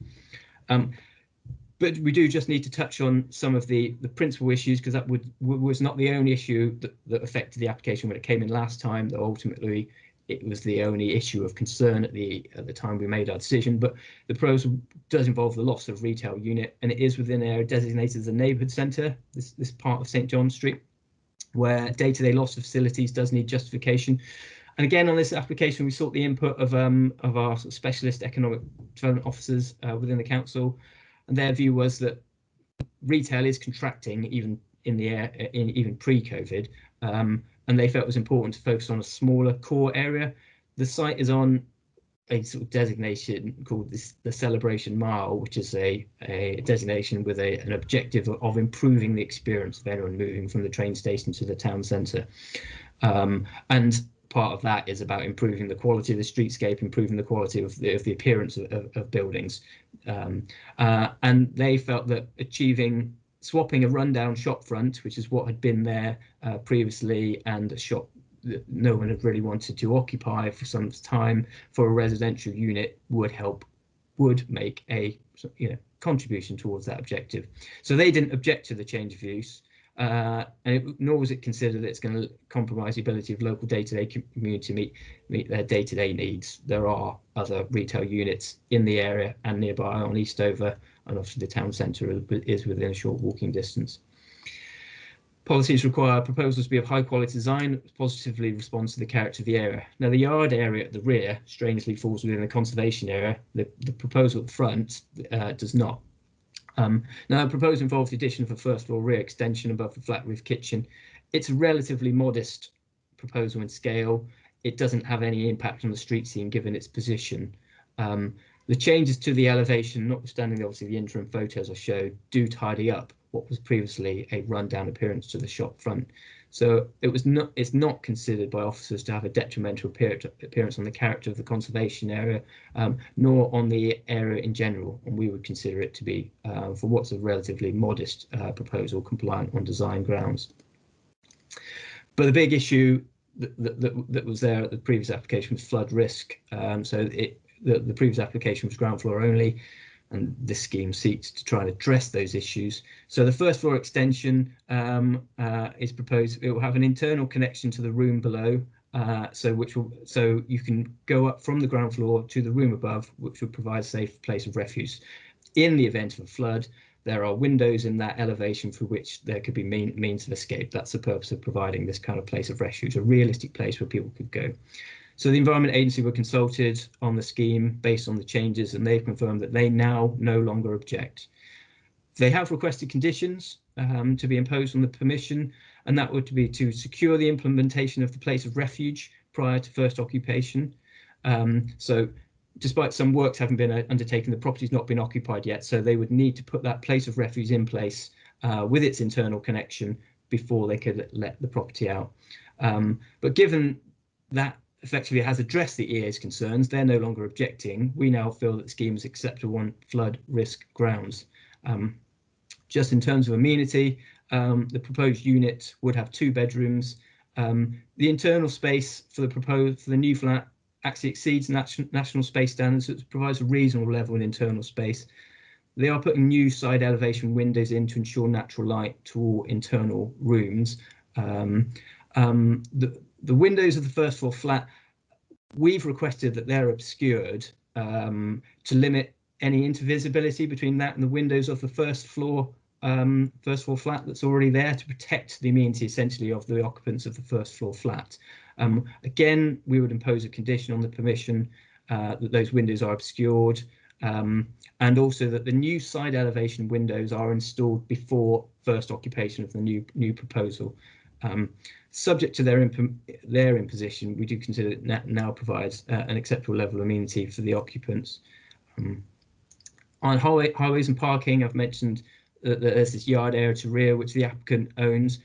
But we do just need to touch on some of the principal issues, because that was not the only issue that affected the application when it came in last time, though ultimately it was the only issue of concern at the time we made our decision. But the proposal does involve the loss of retail unit, and it is within an area designated as a neighbourhood centre, this part of St John Street, where day-to-day loss of facilities does need justification. And again, on this application, we sought the input of our sort of specialist economic development officers within the council, and their view was that retail is contracting even even pre-COVID, and they felt it was important to focus on a smaller core area. The site is on a sort of designation called the Celebration Mile, which is a designation with an objective of improving the experience of anyone moving from the train station to the town centre, and part of that is about improving the quality of the streetscape, improving the quality of the appearance of buildings, and they felt that swapping a rundown shop front, which is what had been there previously, and a shop that no one had really wanted to occupy for some time, for a residential unit would make a contribution towards that objective. So they didn't object to the change of use. nor was it considered that it's going to compromise the ability of local day-to-day community to meet their day-to-day needs. There are other retail units in the area and nearby on Eastover, and obviously the town centre is within a short walking distance. Policies require proposals to be of high quality design that positively responds to the character of the area. Now, the yard area at the rear strangely falls within the conservation area. The proposal at the front does not. Now, the proposal involves the addition of a first floor rear extension above the flat roof kitchen. It's a relatively modest proposal in scale. It doesn't have any impact on the street scene given its position. The changes to the elevation, notwithstanding obviously the interim photos I showed, do tidy up what was previously a rundown appearance to the shop front. So it's not considered by officers to have a detrimental appearance on the character of the conservation area, nor on the area in general, and we would consider it to be, for what's a relatively modest proposal, compliant on design grounds. But the big issue that was there at the previous application was flood risk. The previous application was ground floor only, and this scheme seeks to try and address those issues. So the first floor extension is proposed. It will have an internal connection to the room below, so you can go up from the ground floor to the room above, which would provide a safe place of refuge. In the event of a flood, there are windows in that elevation for which there could be means of escape. That's the purpose of providing this kind of place of refuge, a realistic place where people could go. So the Environment Agency were consulted on the scheme based on the changes, and they've confirmed that they now no longer object. They have requested conditions to be imposed on the permission, and that would be to secure the implementation of the place of refuge prior to first occupation. So despite some works having been undertaken, the property's not been occupied yet, so they would need to put that place of refuge in place with its internal connection before they could let the property out. But given that effectively has addressed the EA's concerns, they're no longer objecting. We now feel that the scheme is acceptable on flood risk grounds. Just in terms of amenity, the proposed unit would have 2 bedrooms. The internal space for the new flat actually exceeds national space standards, so it provides a reasonable level in internal space. They are putting new side elevation windows in to ensure natural light to all internal rooms. The windows of the first floor flat, we've requested that they're obscured to limit any intervisibility between that and the windows of the first floor flat that's already there, to protect the amenity essentially of the occupants of the first floor flat. Again, we would impose a condition on the permission that those windows are obscured, and also that the new side elevation windows are installed before first occupation of the new proposal. Subject to their imposition, we do consider it now provides an acceptable level of amenity for the occupants. On highways and parking, I've mentioned that there's this yard area to rear which the applicant owns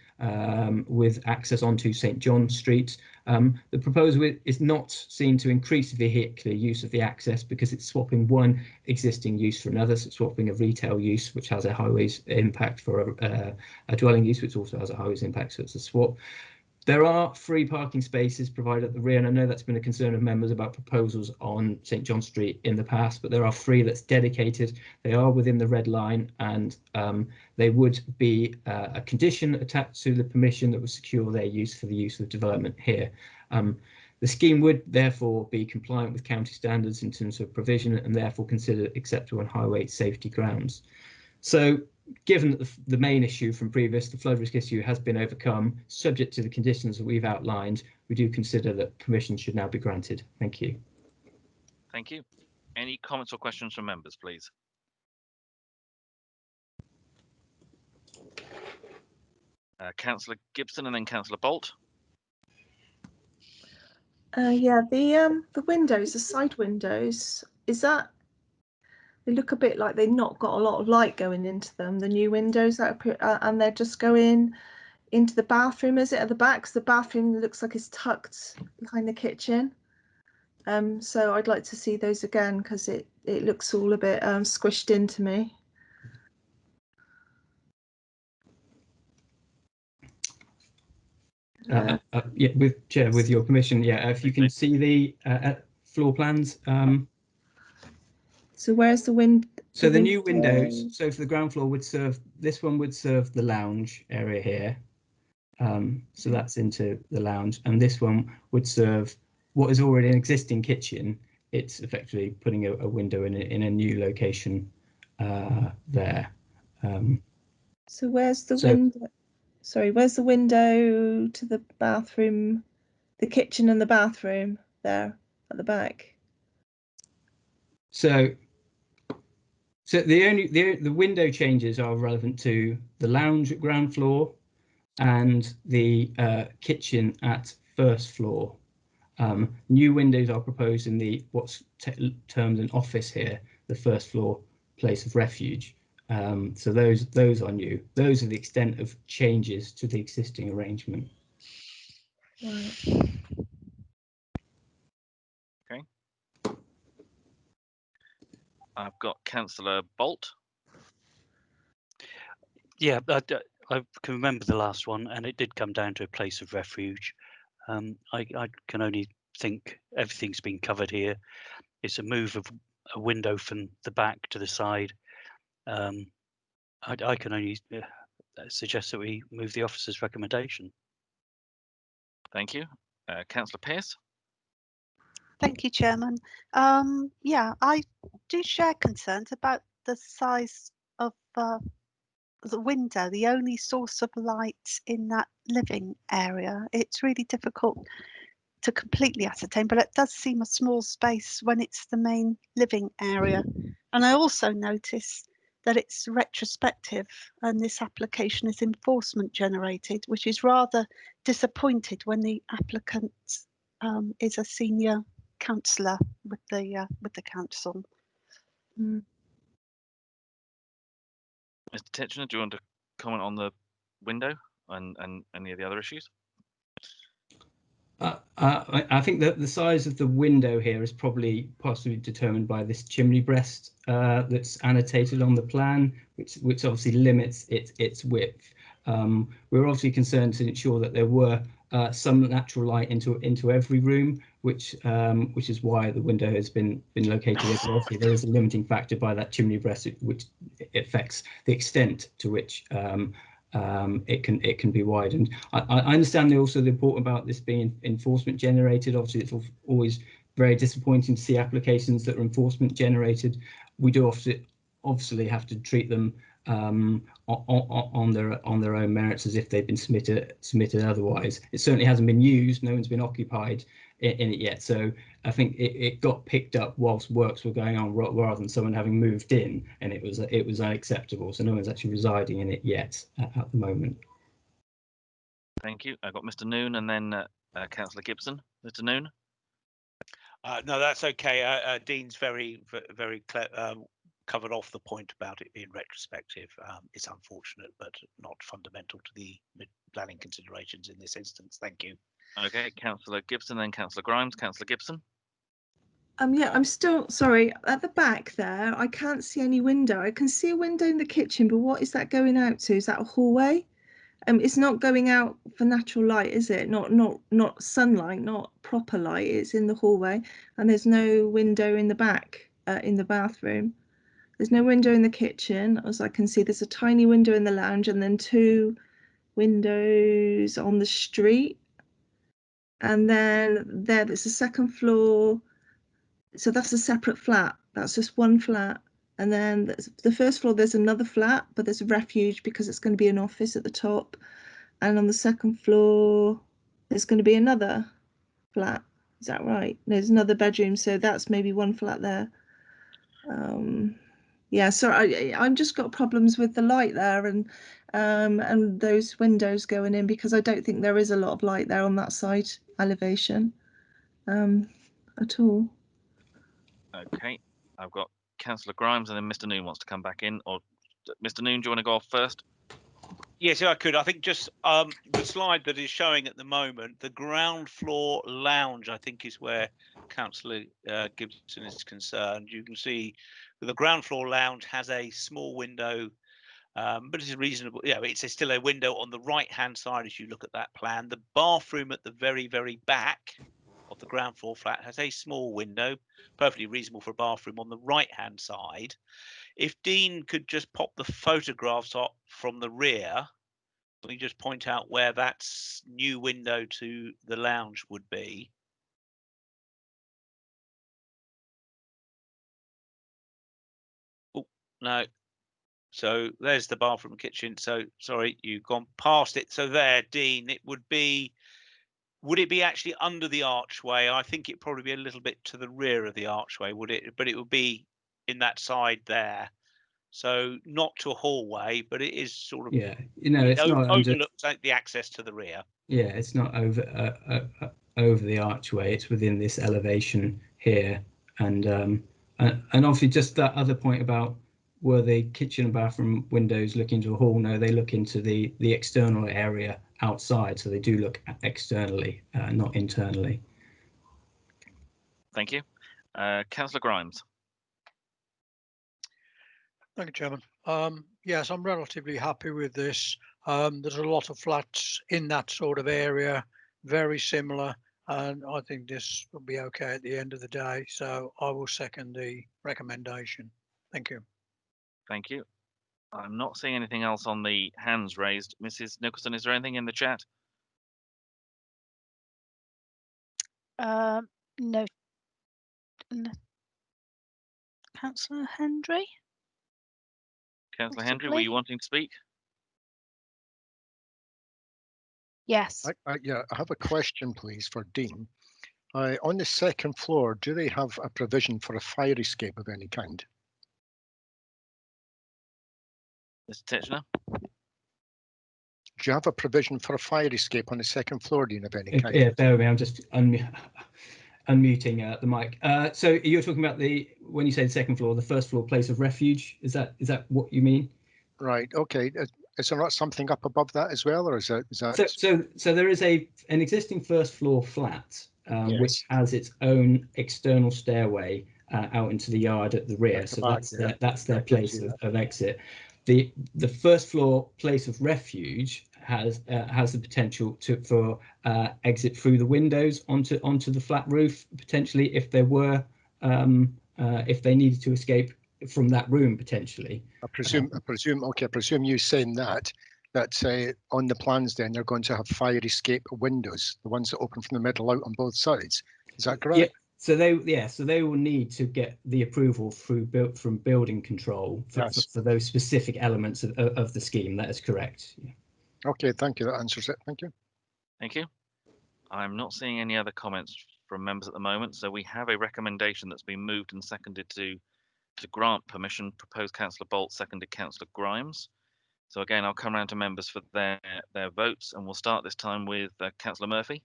with access onto St John Street. The proposal is not seen to increase the vehicular use of the access because it's swapping one existing use for another. So it's swapping a retail use which has a highways impact for a dwelling use which also has a highways impact, so it's a swap. There are free parking spaces provided at the rear, and I know that's been a concern of members about proposals on St John Street in the past, but there are free that's dedicated. They are within the red line, and they would be a condition attached to the permission that would secure their use for the use of development here. The scheme would therefore be compliant with county standards in terms of provision and therefore considered acceptable on highway safety grounds. So, given that the main issue from previous, the flood risk issue, has been overcome, subject to the conditions that we've outlined, we do consider that permission should now be granted. Thank you. Thank you. Any comments or questions from members, please? Councillor Gibson and then Councillor Bolt. Yeah, the windows, the side windows, is that, they look a bit like they've not got a lot of light going into them, the new windows that appear, and they're just going into the bathroom, is it, at the back? 'Cause the bathroom looks like it's tucked behind the kitchen. So I'd like to see those again because it looks all a bit squished into me. Yeah, with your permission, yeah, if you can see the floor plans. So where's the wind? So the new windows, so for the ground floor would serve, this one would serve the lounge area here. So that's into the lounge, and this one would serve what is already an existing kitchen. It's effectively putting a window in a new location there. So where's the window? Sorry, where's the window to the bathroom, the kitchen and the bathroom there at the back? So the window changes are relevant to the lounge at ground floor and the kitchen at first floor. New windows are proposed in the what's termed an office here, the first floor place of refuge. So those are new. Those are the extent of changes to the existing arrangement. Right. Okay. I've got Councillor Bolt. Yeah, I can remember the last one, and it did come down to a place of refuge. I can only think everything's been covered here. It's a move of a window from the back to the side. I can only suggest that we move the officer's recommendation. Thank you. Councillor Pearce. Thank you, Chairman. Yeah, I do share concerns about the size of the window, the only source of light in that living area. It's really difficult to completely ascertain, but it does seem a small space when it's the main living area. And I also notice that it's retrospective and this application is enforcement generated, which is rather disappointed when the applicant is a senior councillor with the council. Mm. Mr. Titchener, do you want to comment on the window and any of the other issues? I think that the size of the window here is probably possibly determined by this chimney breast that's annotated on the plan, which obviously limits its width. We're obviously concerned to ensure that there were some natural light into every room, which is why the window has been located here. But obviously there is a limiting factor by that chimney breast, which affects the extent to which it can be widened. I understand also the report about this being enforcement generated. Obviously, it's always very disappointing to see applications that are enforcement generated. We do obviously have to treat them on their own merits as if they've been submitted otherwise. It certainly hasn't been used. No one's been occupied in it yet. So I think it got picked up whilst works were going on rather than someone having moved in, and it was unacceptable. So no one's actually residing in it yet at the moment. Thank you. I've got Mr. Noon and then Councillor Gibson. Mr. Noon. No, that's okay. Dean's very covered off the point about it being retrospective. It's unfortunate, but not fundamental to the planning considerations in this instance. Thank you. Okay, Councillor Gibson, then Councillor Grimes. Councillor Gibson. Yeah, I'm still sorry. At the back there, I can't see any window. I can see a window in the kitchen, but what is that going out to? Is that a hallway? It's not going out for natural light, is it? Not sunlight, not proper light. It's in the hallway, and there's no window in the back in the bathroom. There's no window in the kitchen, as I can see. There's a tiny window in the lounge, and then 2 windows on the street. And then there's a second floor. So that's a separate flat. That's just one flat. And then the first floor, there's another flat, but there's a refuge because it's going to be an office at the top. And on the second floor, there's going to be another flat. Is that right? There's another bedroom. So that's maybe one flat there. Yeah, so I'm just got problems with the light there and those windows going in, because I don't think there is a lot of light there on that side elevation at all. Okay, I've got Councillor Grimes and then Mr. Noon wants to come back in. Or Mr. Noon, do you want to go off first? Yes, I could. I think just the slide that is showing at the moment, the ground floor lounge, I think, is where Councillor Gibson is concerned. You can see the ground floor lounge has a small window, but it's reasonable. Yeah, it's still a window on the right-hand side as you look at that plan. The bathroom at the very, very back of the ground floor flat has a small window, perfectly reasonable for a bathroom on the right-hand side. if Dean could just pop the photographs up from the rear, we just point out where that new window to the lounge would be. Oh, no. So there's the bathroom kitchen. So sorry, you've gone past it. So there, Dean, it would be, would it be actually under the archway? I think it'd probably be a little bit to the rear of the archway, would it? But it would be in that side there. So not to a hallway, but it is sort of, Yeah, you know, it's not overlooks the access to the rear. Yeah, it's not over the archway. It's within this elevation here, and obviously just that other point about were the kitchen and bathroom windows look into a hall? No, they look into the external area outside, so they do look externally, not internally. Thank you, Councillor Grimes. Thank you, Chairman. Yes, I'm relatively happy with this. There's a lot of flats in that sort of area, very similar, and I think this will be okay at the end of the day. So I will second the recommendation. Thank you. Thank you. I'm not seeing anything else on the hands raised. Mrs. Nicholson, is there anything in the chat? No. Councillor Hendry? Councillor Hendry, were you wanting to speak? Yes. Yeah, I have a question, please, for Dean. On the second floor, do they have a provision for a fire escape of any kind? Mr. Titchener? Do you have a provision for a fire escape on the second floor, Dean, of any kind? Yeah, bear with me. I'm just unmuting the mic. So you're talking about when you say the second floor, the first floor place of refuge. Is that what you mean? Right. Okay. Is there not something up above that as well, or is that? So there is an existing first floor flat Yes. which has its own external stairway out into the yard at the rear. At the So back, that's their place of exit. The first floor place of refuge has the potential for exit through the windows onto the flat roof, potentially if there were if they needed to escape from that room potentially. I presume you saying that on the plans then they're going to have fire escape windows, the ones that open from the middle out on both sides. Is that correct? Yeah. So they will need to get the approval from building control for those specific elements of the scheme. That is correct. Yeah. Okay, thank you. That answers it. Thank you. Thank you. I'm not seeing any other comments from members at the moment, so we have a recommendation that's been moved and seconded to grant permission. Proposed Councillor Bolt, seconded Councillor Grimes. So again, I'll come around to members for their votes, and we'll start this time with Councillor Murphy.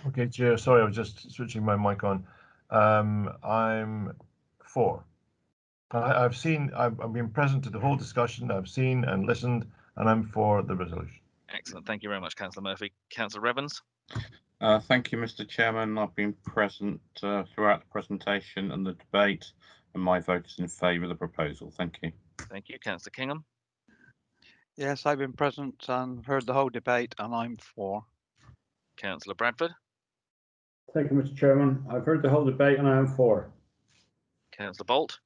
Okay, Chair. Sorry, I was just switching my mic on. I'm for. I've been present to the whole discussion. I've seen and listened, and I'm for the resolution. Excellent. Thank you very much, Councillor Murphy. Councillor Evans. Thank you, Mr. Chairman. I've been present throughout the presentation and the debate, and my vote is in favour of the proposal. Thank you. Thank you, Councillor Kingham. Yes, I've been present and heard the whole debate, and I'm for. Councillor Bradford. Thank you, Mr. Chairman. I've heard the whole debate and I am for. Councillor Bolt.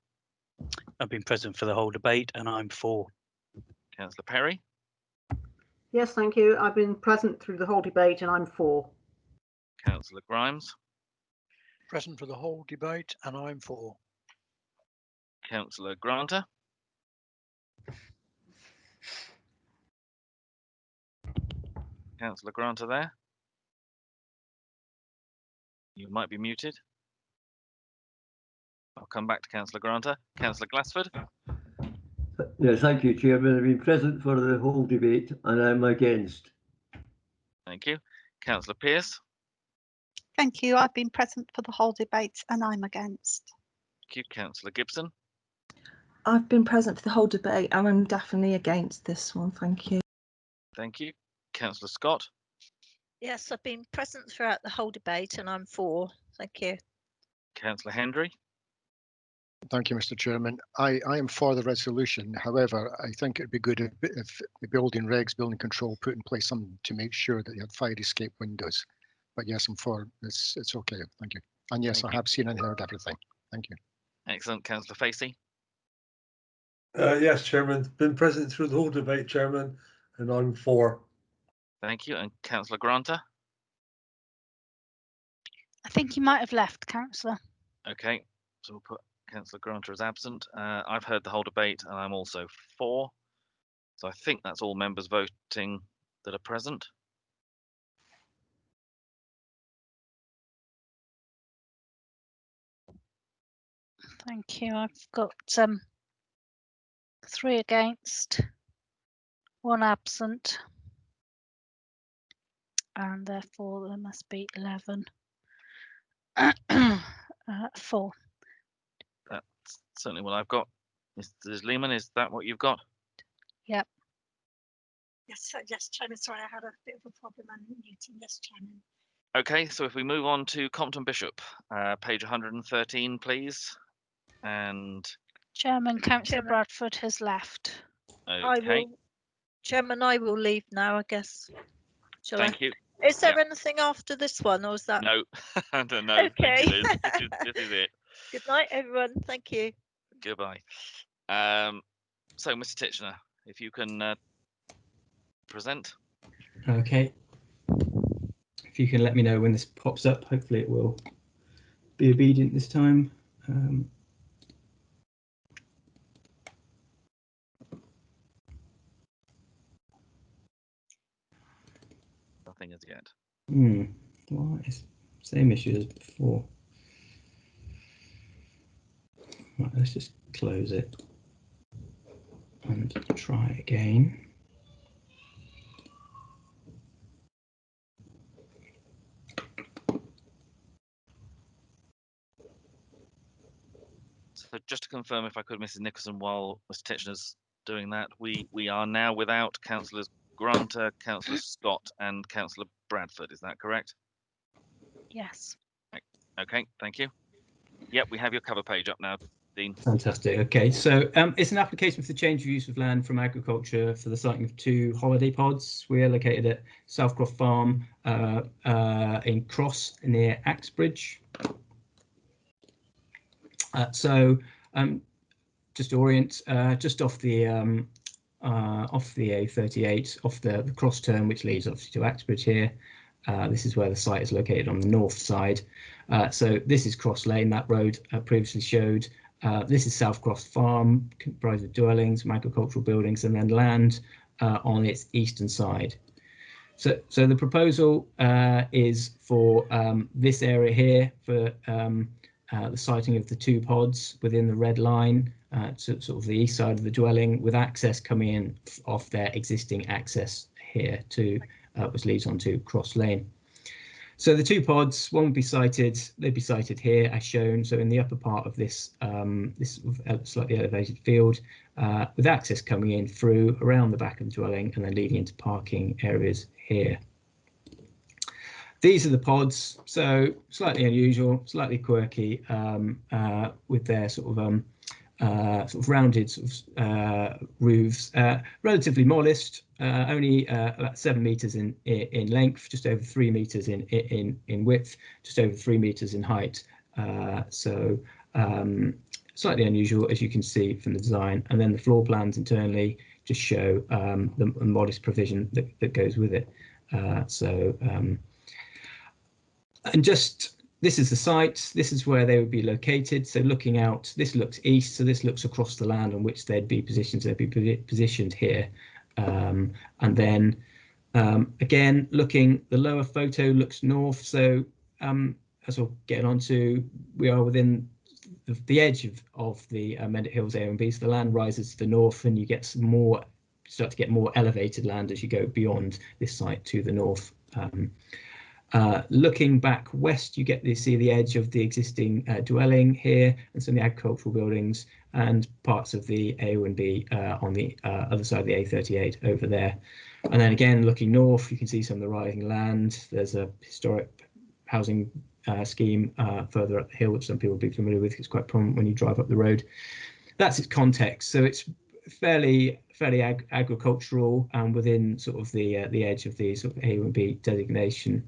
I've been present for the whole debate and I'm for. Councillor Perry. Yes, thank you. I've been present through the whole debate and I'm for. Councillor Grimes. Present for the whole debate and I'm for. Councillor Granter. Councillor Granter there. You might be muted. I'll come back to Councillor Granter. Councillor Glassford. Yes, thank you, Chairman. I've been present for the whole debate and I'm against. Thank you. Councillor Pearce. Thank you. I've been present for the whole debate and I'm against. Thank you. Councillor Gibson. I've been present for the whole debate and I'm definitely against this one. Thank you. Thank you. Councillor Scott. Yes, I've been present throughout the whole debate and I'm for. Thank you. Councillor Hendry. Thank you, Mr. Chairman. I am for the resolution. However, I think it'd be good if the building regs, building control, put in place something to make sure that you have fire escape windows. But yes, I'm for. It's okay. Thank you. And yes, I have seen and heard everything. Thank you. Excellent. Councillor Facey. Yes, Chairman. Been present through the whole debate, Chairman, and I'm for. Thank you. And Councillor Granter. I think you might have left, Councillor. Okay, so we'll put Councillor Granter as absent. I've heard the whole debate and I'm also for. So I think that's all members voting that are present. Thank you. I've got 3 against, 1 absent, and therefore there must be 11 for. That's certainly what I've got. Mrs. Lehman, is that what you've got? Yep. Yes, Chairman. Sorry, I had a bit of a problem unmuting. Yes, Chairman. Okay, so if we move on to Compton Bishop, page 113, please. And Chairman, Councillor Bradford has left. okay. Chairman, I will leave now, I guess. Shall Thank you. Is there anything after this one, or is that? No, I don't know. Okay. Thank you, Liz. This is it. Good night, everyone. Thank you. Goodbye. So, Mr. Titchener, if you can present. Okay. If you can let me know when this pops up, hopefully it will be obedient this time. Nothing as yet. Well, it's same issue as before. Right, let's just close it and try again. So just to confirm, if I could, Mrs. Nicholson, while Mr. Titchener's doing that, we are now without Councillors Granter, Councillor Scott and Councillor Bradford. Is that correct? Yes. Okay, thank you. Yep, we have your cover page up now, Dean. Fantastic. Okay, so it's an application for the change of use of land from agriculture for the siting of 2 holiday pods. We are located at Southcroft Farm in Cross near Axbridge. Just to orient, just off the A38, off the cross turn, which leads obviously to Axbridge here. This is where the site is located on the north side. So this is Cross Lane, that road previously showed. This is Southcroft Farm, comprised of dwellings, some agricultural buildings, and then land on its eastern side. So the proposal is for this area here for the siting of the 2 pods within the red line to sort of the east side of the dwelling, with access coming in off their existing access here to which leads onto Cross Lane. So the 2 pods, one would be sited, they'd be sited here as shown. So in the upper part of this this slightly elevated field, with access coming in through around the back of the dwelling and then leading into parking areas here. These are the pods, so slightly unusual, slightly quirky, with their sort of rounded roofs, relatively modest, only about 7 meters in length, just over 3 meters in width, just over 3 meters in height. Slightly unusual, as you can see from the design. And then the floor plans internally just show the modest provision that goes with it. And just, this is the site, this is where they would be located. So looking out, this looks east, so this looks across the land on which they'd be positioned. So they'd be positioned here. And then again, looking, the lower photo looks north. So as we'll get on to, we are within the edge of the Mendip Hills A and B. So the land rises to the north and you get some more, start to get more elevated land as you go beyond this site to the north. Looking back west, you get to see the edge of the existing dwelling here and some of the agricultural buildings and parts of the A and B on the other side of the A38 over there. And then again, looking north, you can see some of the rising land. There's a historic housing scheme further up the hill, which some people will be familiar with. It's quite prominent when you drive up the road. That's its context. So it's fairly agricultural and within sort of the edge of the sort of A and B designation.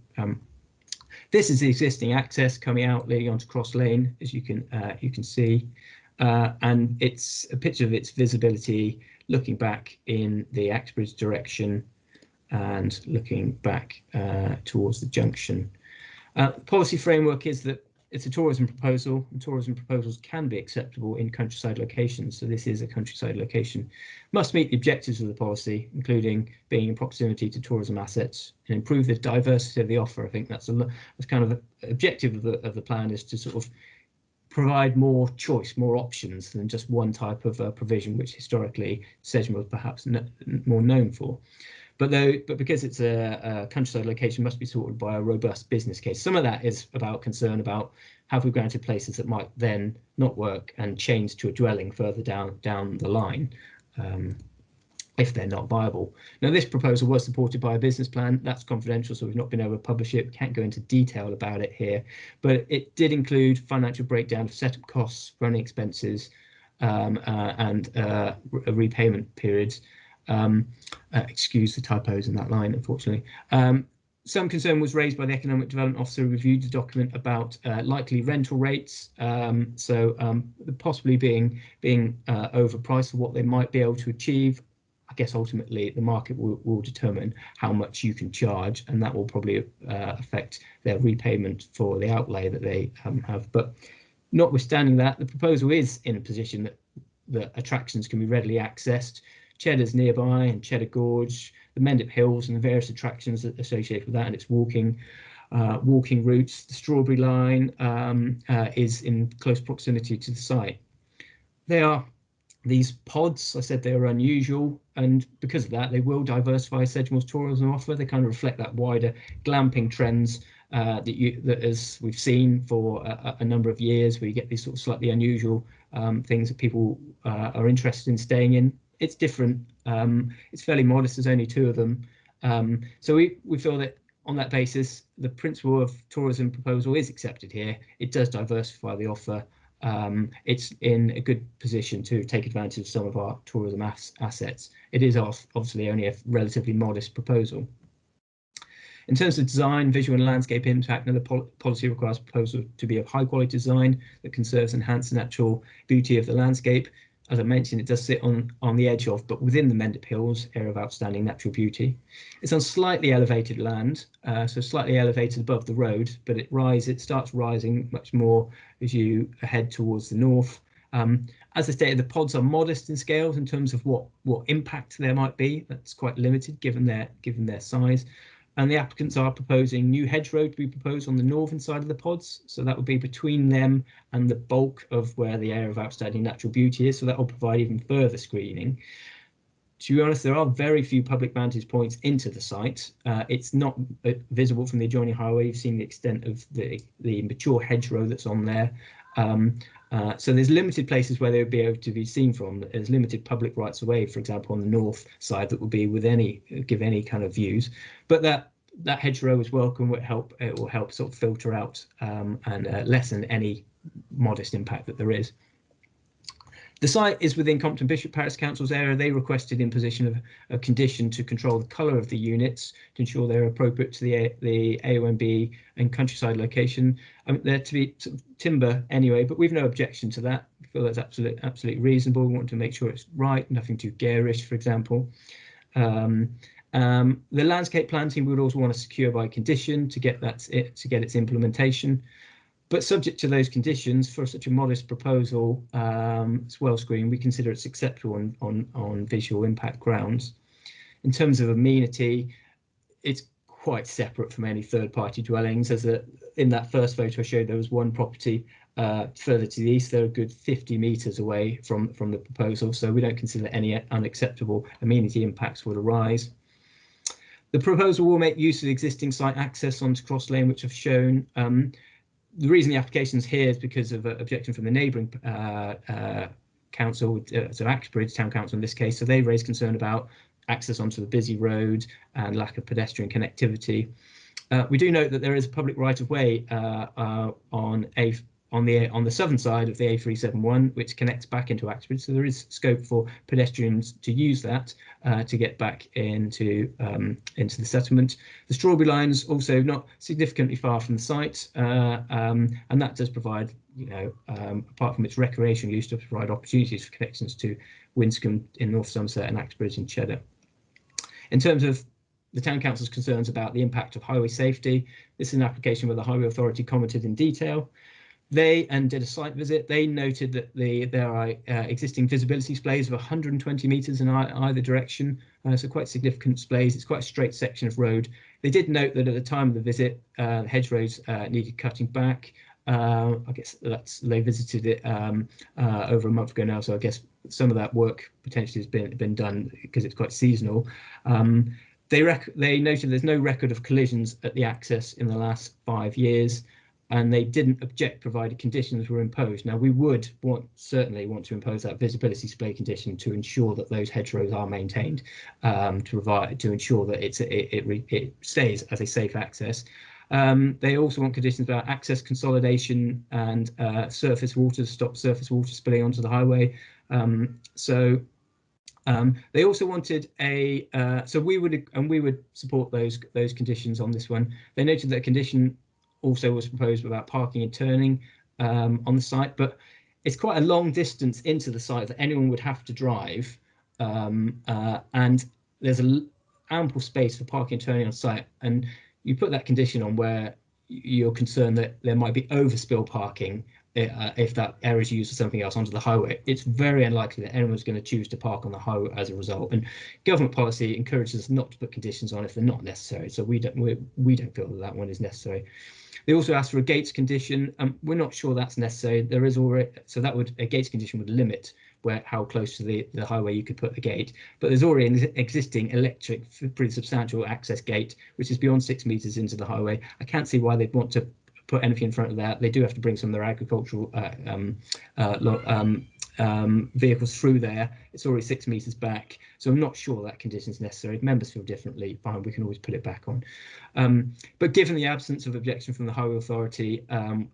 This is the existing access coming out leading onto Cross Lane, as you can see, and it's a picture of its visibility looking back in the Axbridge direction and looking back towards the junction. The policy framework is that it's a tourism proposal, and tourism proposals can be acceptable in countryside locations. So this is a countryside location. Must meet the objectives of the policy, including being in proximity to tourism assets and improve the diversity of the offer. I think that's kind of the objective of the plan, is to sort of provide more choice, more options than just one type of provision, which historically Sedgemoor was perhaps more known for. But because it's a countryside location, must be supported by a robust business case. Some of that is about concern about have we granted places that might then not work and change to a dwelling further down the line if they're not viable. Now, this proposal was supported by a business plan. That's confidential, so we've not been able to publish it. We can't go into detail about it here, but it did include financial breakdown of setup costs, running expenses, and repayment periods. Excuse the typos in that line, unfortunately. Some concern was raised by the Economic Development Officer who reviewed the document about likely rental rates, possibly being overpriced for what they might be able to achieve. I guess ultimately the market will determine how much you can charge, and that will probably affect their repayment for the outlay that they have. But notwithstanding that, the proposal is in a position that attractions can be readily accessed. Cheddar's nearby, and Cheddar Gorge, the Mendip Hills, and the various attractions associated with that, and its walking routes. The Strawberry Line is in close proximity to the site. These pods, I said they are unusual, and because of that, they will diversify Sedgemoor's tourism offer. They kind of reflect that wider glamping trends that as we've seen for a number of years, where you get these sort of slightly unusual things that people are interested in staying in. It's different. It's fairly modest. There's only 2 of them. So we feel that on that basis, the principle of tourism proposal is accepted here. It does diversify the offer. It's in a good position to take advantage of some of our tourism assets. It is obviously only a relatively modest proposal. In terms of design, visual and landscape impact, now the policy requires proposal to be of high quality design that conserves and enhances the natural beauty of the landscape. As I mentioned, it does sit on the edge of, but within the Mendip Hills, area of outstanding natural beauty. It's on slightly elevated land, so slightly elevated above the road, but it starts rising much more as you head towards the north. As I stated, the pods are modest in scales in terms of what impact there might be. That's quite limited given their size. And the applicants are proposing new hedgerow to be proposed on the northern side of the pods. So that would be between them and the bulk of where the area of outstanding natural beauty is. So that will provide even further screening. To be honest, there are very few public vantage points into the site. It's not visible from the adjoining highway. You've seen the extent of the mature hedgerow that's on there. So there's limited places where they would be able to be seen from. There's limited public rights of way, for example, on the north side that would be give any kind of views. But that hedgerow is welcome. It will help sort of filter out and lessen any modest impact that there is. The site is within Compton Bishop Parish Council's area. They requested imposition of a condition to control the colour of the units to ensure they're appropriate to the AONB and countryside location. They're to be timber anyway, but we've no objection to that. We feel that's absolutely reasonable. We want to make sure it's right, nothing too garish, for example. The landscape planting we would also want to secure by condition to get its implementation. But subject to those conditions, for such a modest proposal, swell screen, we consider it's acceptable on visual impact grounds. In terms of amenity, it's quite separate from any third-party dwellings. In that first photo I showed, there was one property further to the east. They're a good 50 metres away from the proposal, so we don't consider any unacceptable amenity impacts would arise. The proposal will make use of the existing site access onto Cross Lane, which I've shown. The reason the application is here is because of an objection from the neighbouring council, so Axbridge Town Council in this case. So they raised concern about access onto the busy road and lack of pedestrian connectivity. We do note that there is a public right of way on on the southern side of the A371, which connects back into Axbridge. So there is scope for pedestrians to use that to get back into the settlement. The Strawberry Line's also not significantly far from the site, and that does provide, apart from its recreational use, to provide opportunities for connections to Winscombe in North Somerset and Axbridge in Cheddar. In terms of the Town Council's concerns about the impact of highway safety, this is an application where the Highway Authority commented in detail. They did a site visit. They noted that there are existing visibility splays of 120 metres in either direction, so quite significant splays. It's quite a straight section of road. They did note that at the time of the visit, hedgerows needed cutting back. I guess they visited it over a month ago now, so I guess some of that work potentially has been done because it's quite seasonal. They noted there's no record of collisions at the access in the last 5 years, and they didn't object provided conditions were imposed. Now, we would certainly want to impose that visibility splay condition to ensure that those hedgerows are maintained, to ensure that it stays as a safe access. They also want conditions about access consolidation and surface water, stop surface water spilling onto the highway. They also wanted we would support those conditions on this one. They noted that a condition also was proposed about parking and turning on the site, but it's quite a long distance into the site that anyone would have to drive, and there's ample space for parking and turning on site, and you put that condition on where you're concerned that there might be overspill parking if that area is used for something else onto the highway. It's very unlikely that anyone's going to choose to park on the highway as a result, and government policy encourages us not to put conditions on if they're not necessary, so we don't feel that one is necessary. They also asked for a gates condition. We're not sure that's necessary. There is already, so a gates condition would limit how close to the highway you could put the gate, but there's already an existing electric, pretty substantial access gate which is beyond 6 metres into the highway. I can't see why they'd want to put anything in front of that. They do have to bring some of their agricultural vehicles through there. It's already 6 metres back, so I'm not sure that condition is necessary. If members feel differently, fine, we can always put it back on. But given the absence of objection from the Highway Authority, and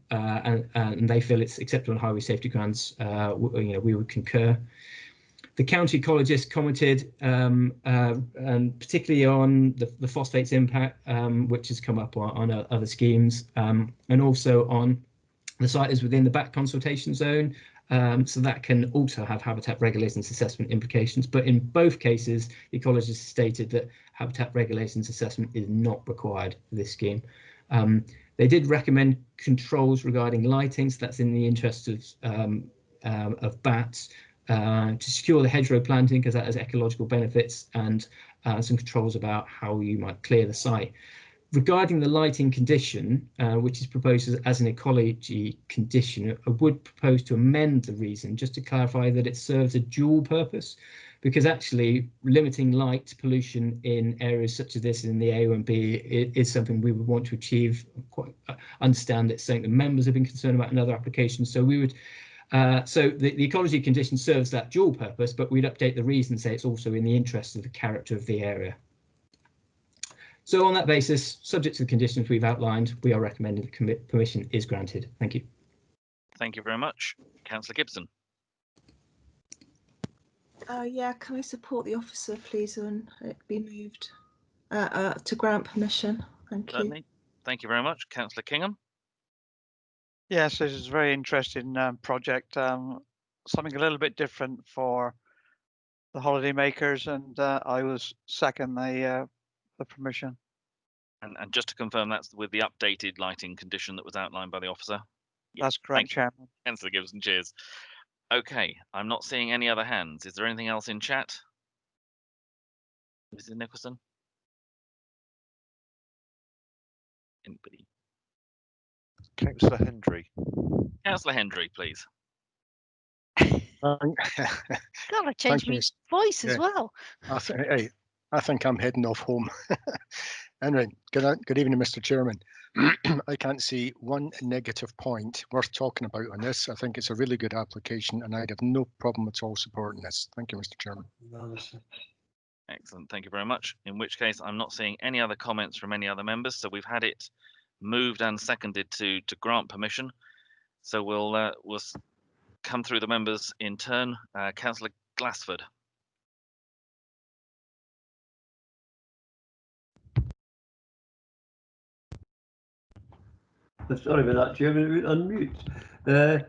they feel it's acceptable on highway safety grounds, we would concur. The county ecologist commented, and particularly on the phosphates impact, which has come up on other schemes, and also on the site is within the back consultation zone, so that can also have habitat regulations assessment implications. But in both cases, the ecologist stated that habitat regulations assessment is not required for this scheme. They did recommend controls regarding lighting, so that's in the interest of bats, to secure the hedgerow planting because that has ecological benefits, and some controls about how you might clear the site. Regarding the lighting condition, which is proposed as an ecology condition, I would propose to amend the reason just to clarify that it serves a dual purpose, because actually limiting light pollution in areas such as this in the A and B is something we would want to achieve. Quite understand it's something that members have been concerned about in other applications, so we would. So the ecology condition serves that dual purpose, but we'd update the reason and say it's also in the interest of the character of the area. So on that basis, subject to the conditions we've outlined, we are recommending the permission is granted. Thank you. Thank you very much. Councillor Gibson. Yeah, can I support the officer, please, and it be moved to grant permission? Thank Certainly. you. Thank you very much. Councillor Kingham. Yes, this is a very interesting project. Something a little bit different for the holiday makers, and I will second the permission. And just to confirm, that's with the updated lighting condition that was outlined by the officer? That's correct, Chairman. Councillor Gibson, cheers. Okay, I'm not seeing any other hands. Is there anything else in chat? Mrs. Nicholson? Anybody? Councillor Hendry. Councillor Hendry, please. Gotta change my voice as well. I think I'm heading off home. Anyway, good evening, Mr. Chairman. I can't see one negative point worth talking about on this. I think it's a really good application, and I'd have no problem at all supporting this. Thank you, Mr. Chairman. Excellent, thank you very much. In which case, I'm not seeing any other comments from any other members, so we've had it moved and seconded to grant permission. So we'll come through the members in turn. Councillor Glassford. Sorry about that, Chairman. Unmute.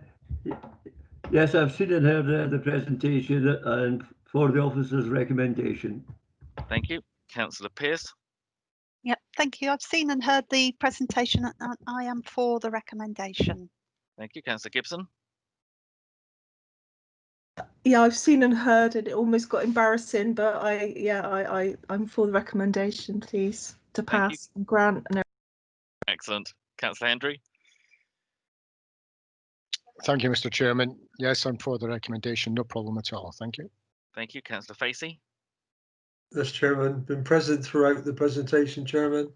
Yes, I've seen and heard the presentation and for the officer's recommendation. Thank you. Councillor Pearce. Yep, thank you. I've seen and heard the presentation and I am for the recommendation. Thank you. Councillor Gibson. Yeah, I've seen and heard, and it almost got embarrassing, but I'm for the recommendation, please, to pass and grant. And Excellent. Councillor Hendry. Thank you, Mr. Chairman. Yes, I'm for the recommendation. No problem at all. Thank you. Thank you. Councillor Facey. Yes, Chairman. Been present throughout the presentation, Chairman,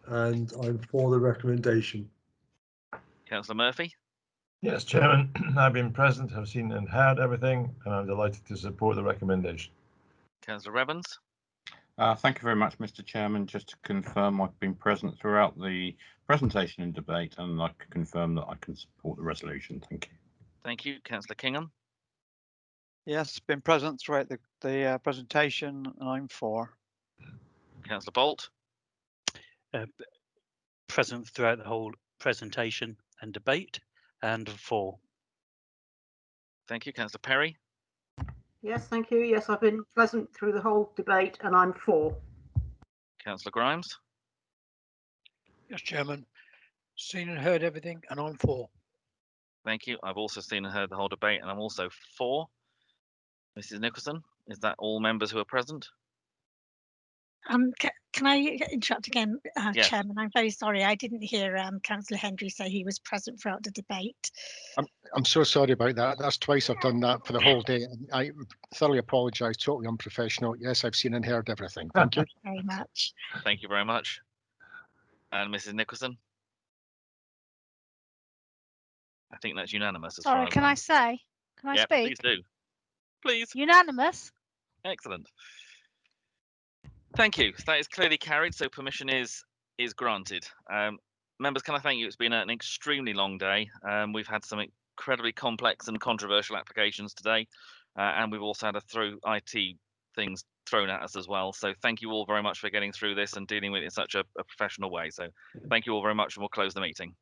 and I'm for the recommendation. Councillor Murphy. Yes, Chairman. I've been present, have seen and heard everything, and I'm delighted to support the recommendation. Councillor Evans. Thank you very much, Mr. Chairman. Just to confirm, I've been present throughout the presentation and debate, and I can confirm that I can support the resolution. Thank you. Thank you. Councillor Kingham. Yes, been present throughout the presentation, and I'm for. Councillor Bolt. Present throughout the whole presentation and debate, and for. Thank you. Councillor Perry. Yes, thank you. Yes, I've been present through the whole debate and I'm for. Councillor Grimes. Yes, Chairman. Seen and heard everything and I'm for. Thank you. I've also seen and heard the whole debate and I'm also for. Mrs. Nicholson, is that all members who are present? Can I interrupt again, Yes. Chairman? I'm very sorry. I didn't hear Councillor Hendry say he was present throughout the debate. I'm so sorry about that. That's twice I've done that for the whole day. I thoroughly apologise. Totally unprofessional. Yes, I've seen and heard everything. Thank you. Very much. Thank you very much. And Mrs. Nicholson? I think that's unanimous. As Sorry, far as can I say? Can I yeah, speak? please do. Please. Unanimous. Excellent. Thank you. That is clearly carried, so permission is granted. Members, can I thank you? It's been an extremely long day. We've had some incredibly complex and controversial applications today, and we've also had through IT things thrown at us as well. So thank you all very much for getting through this and dealing with it in such a professional way. So thank you all very much, and we'll close the meeting.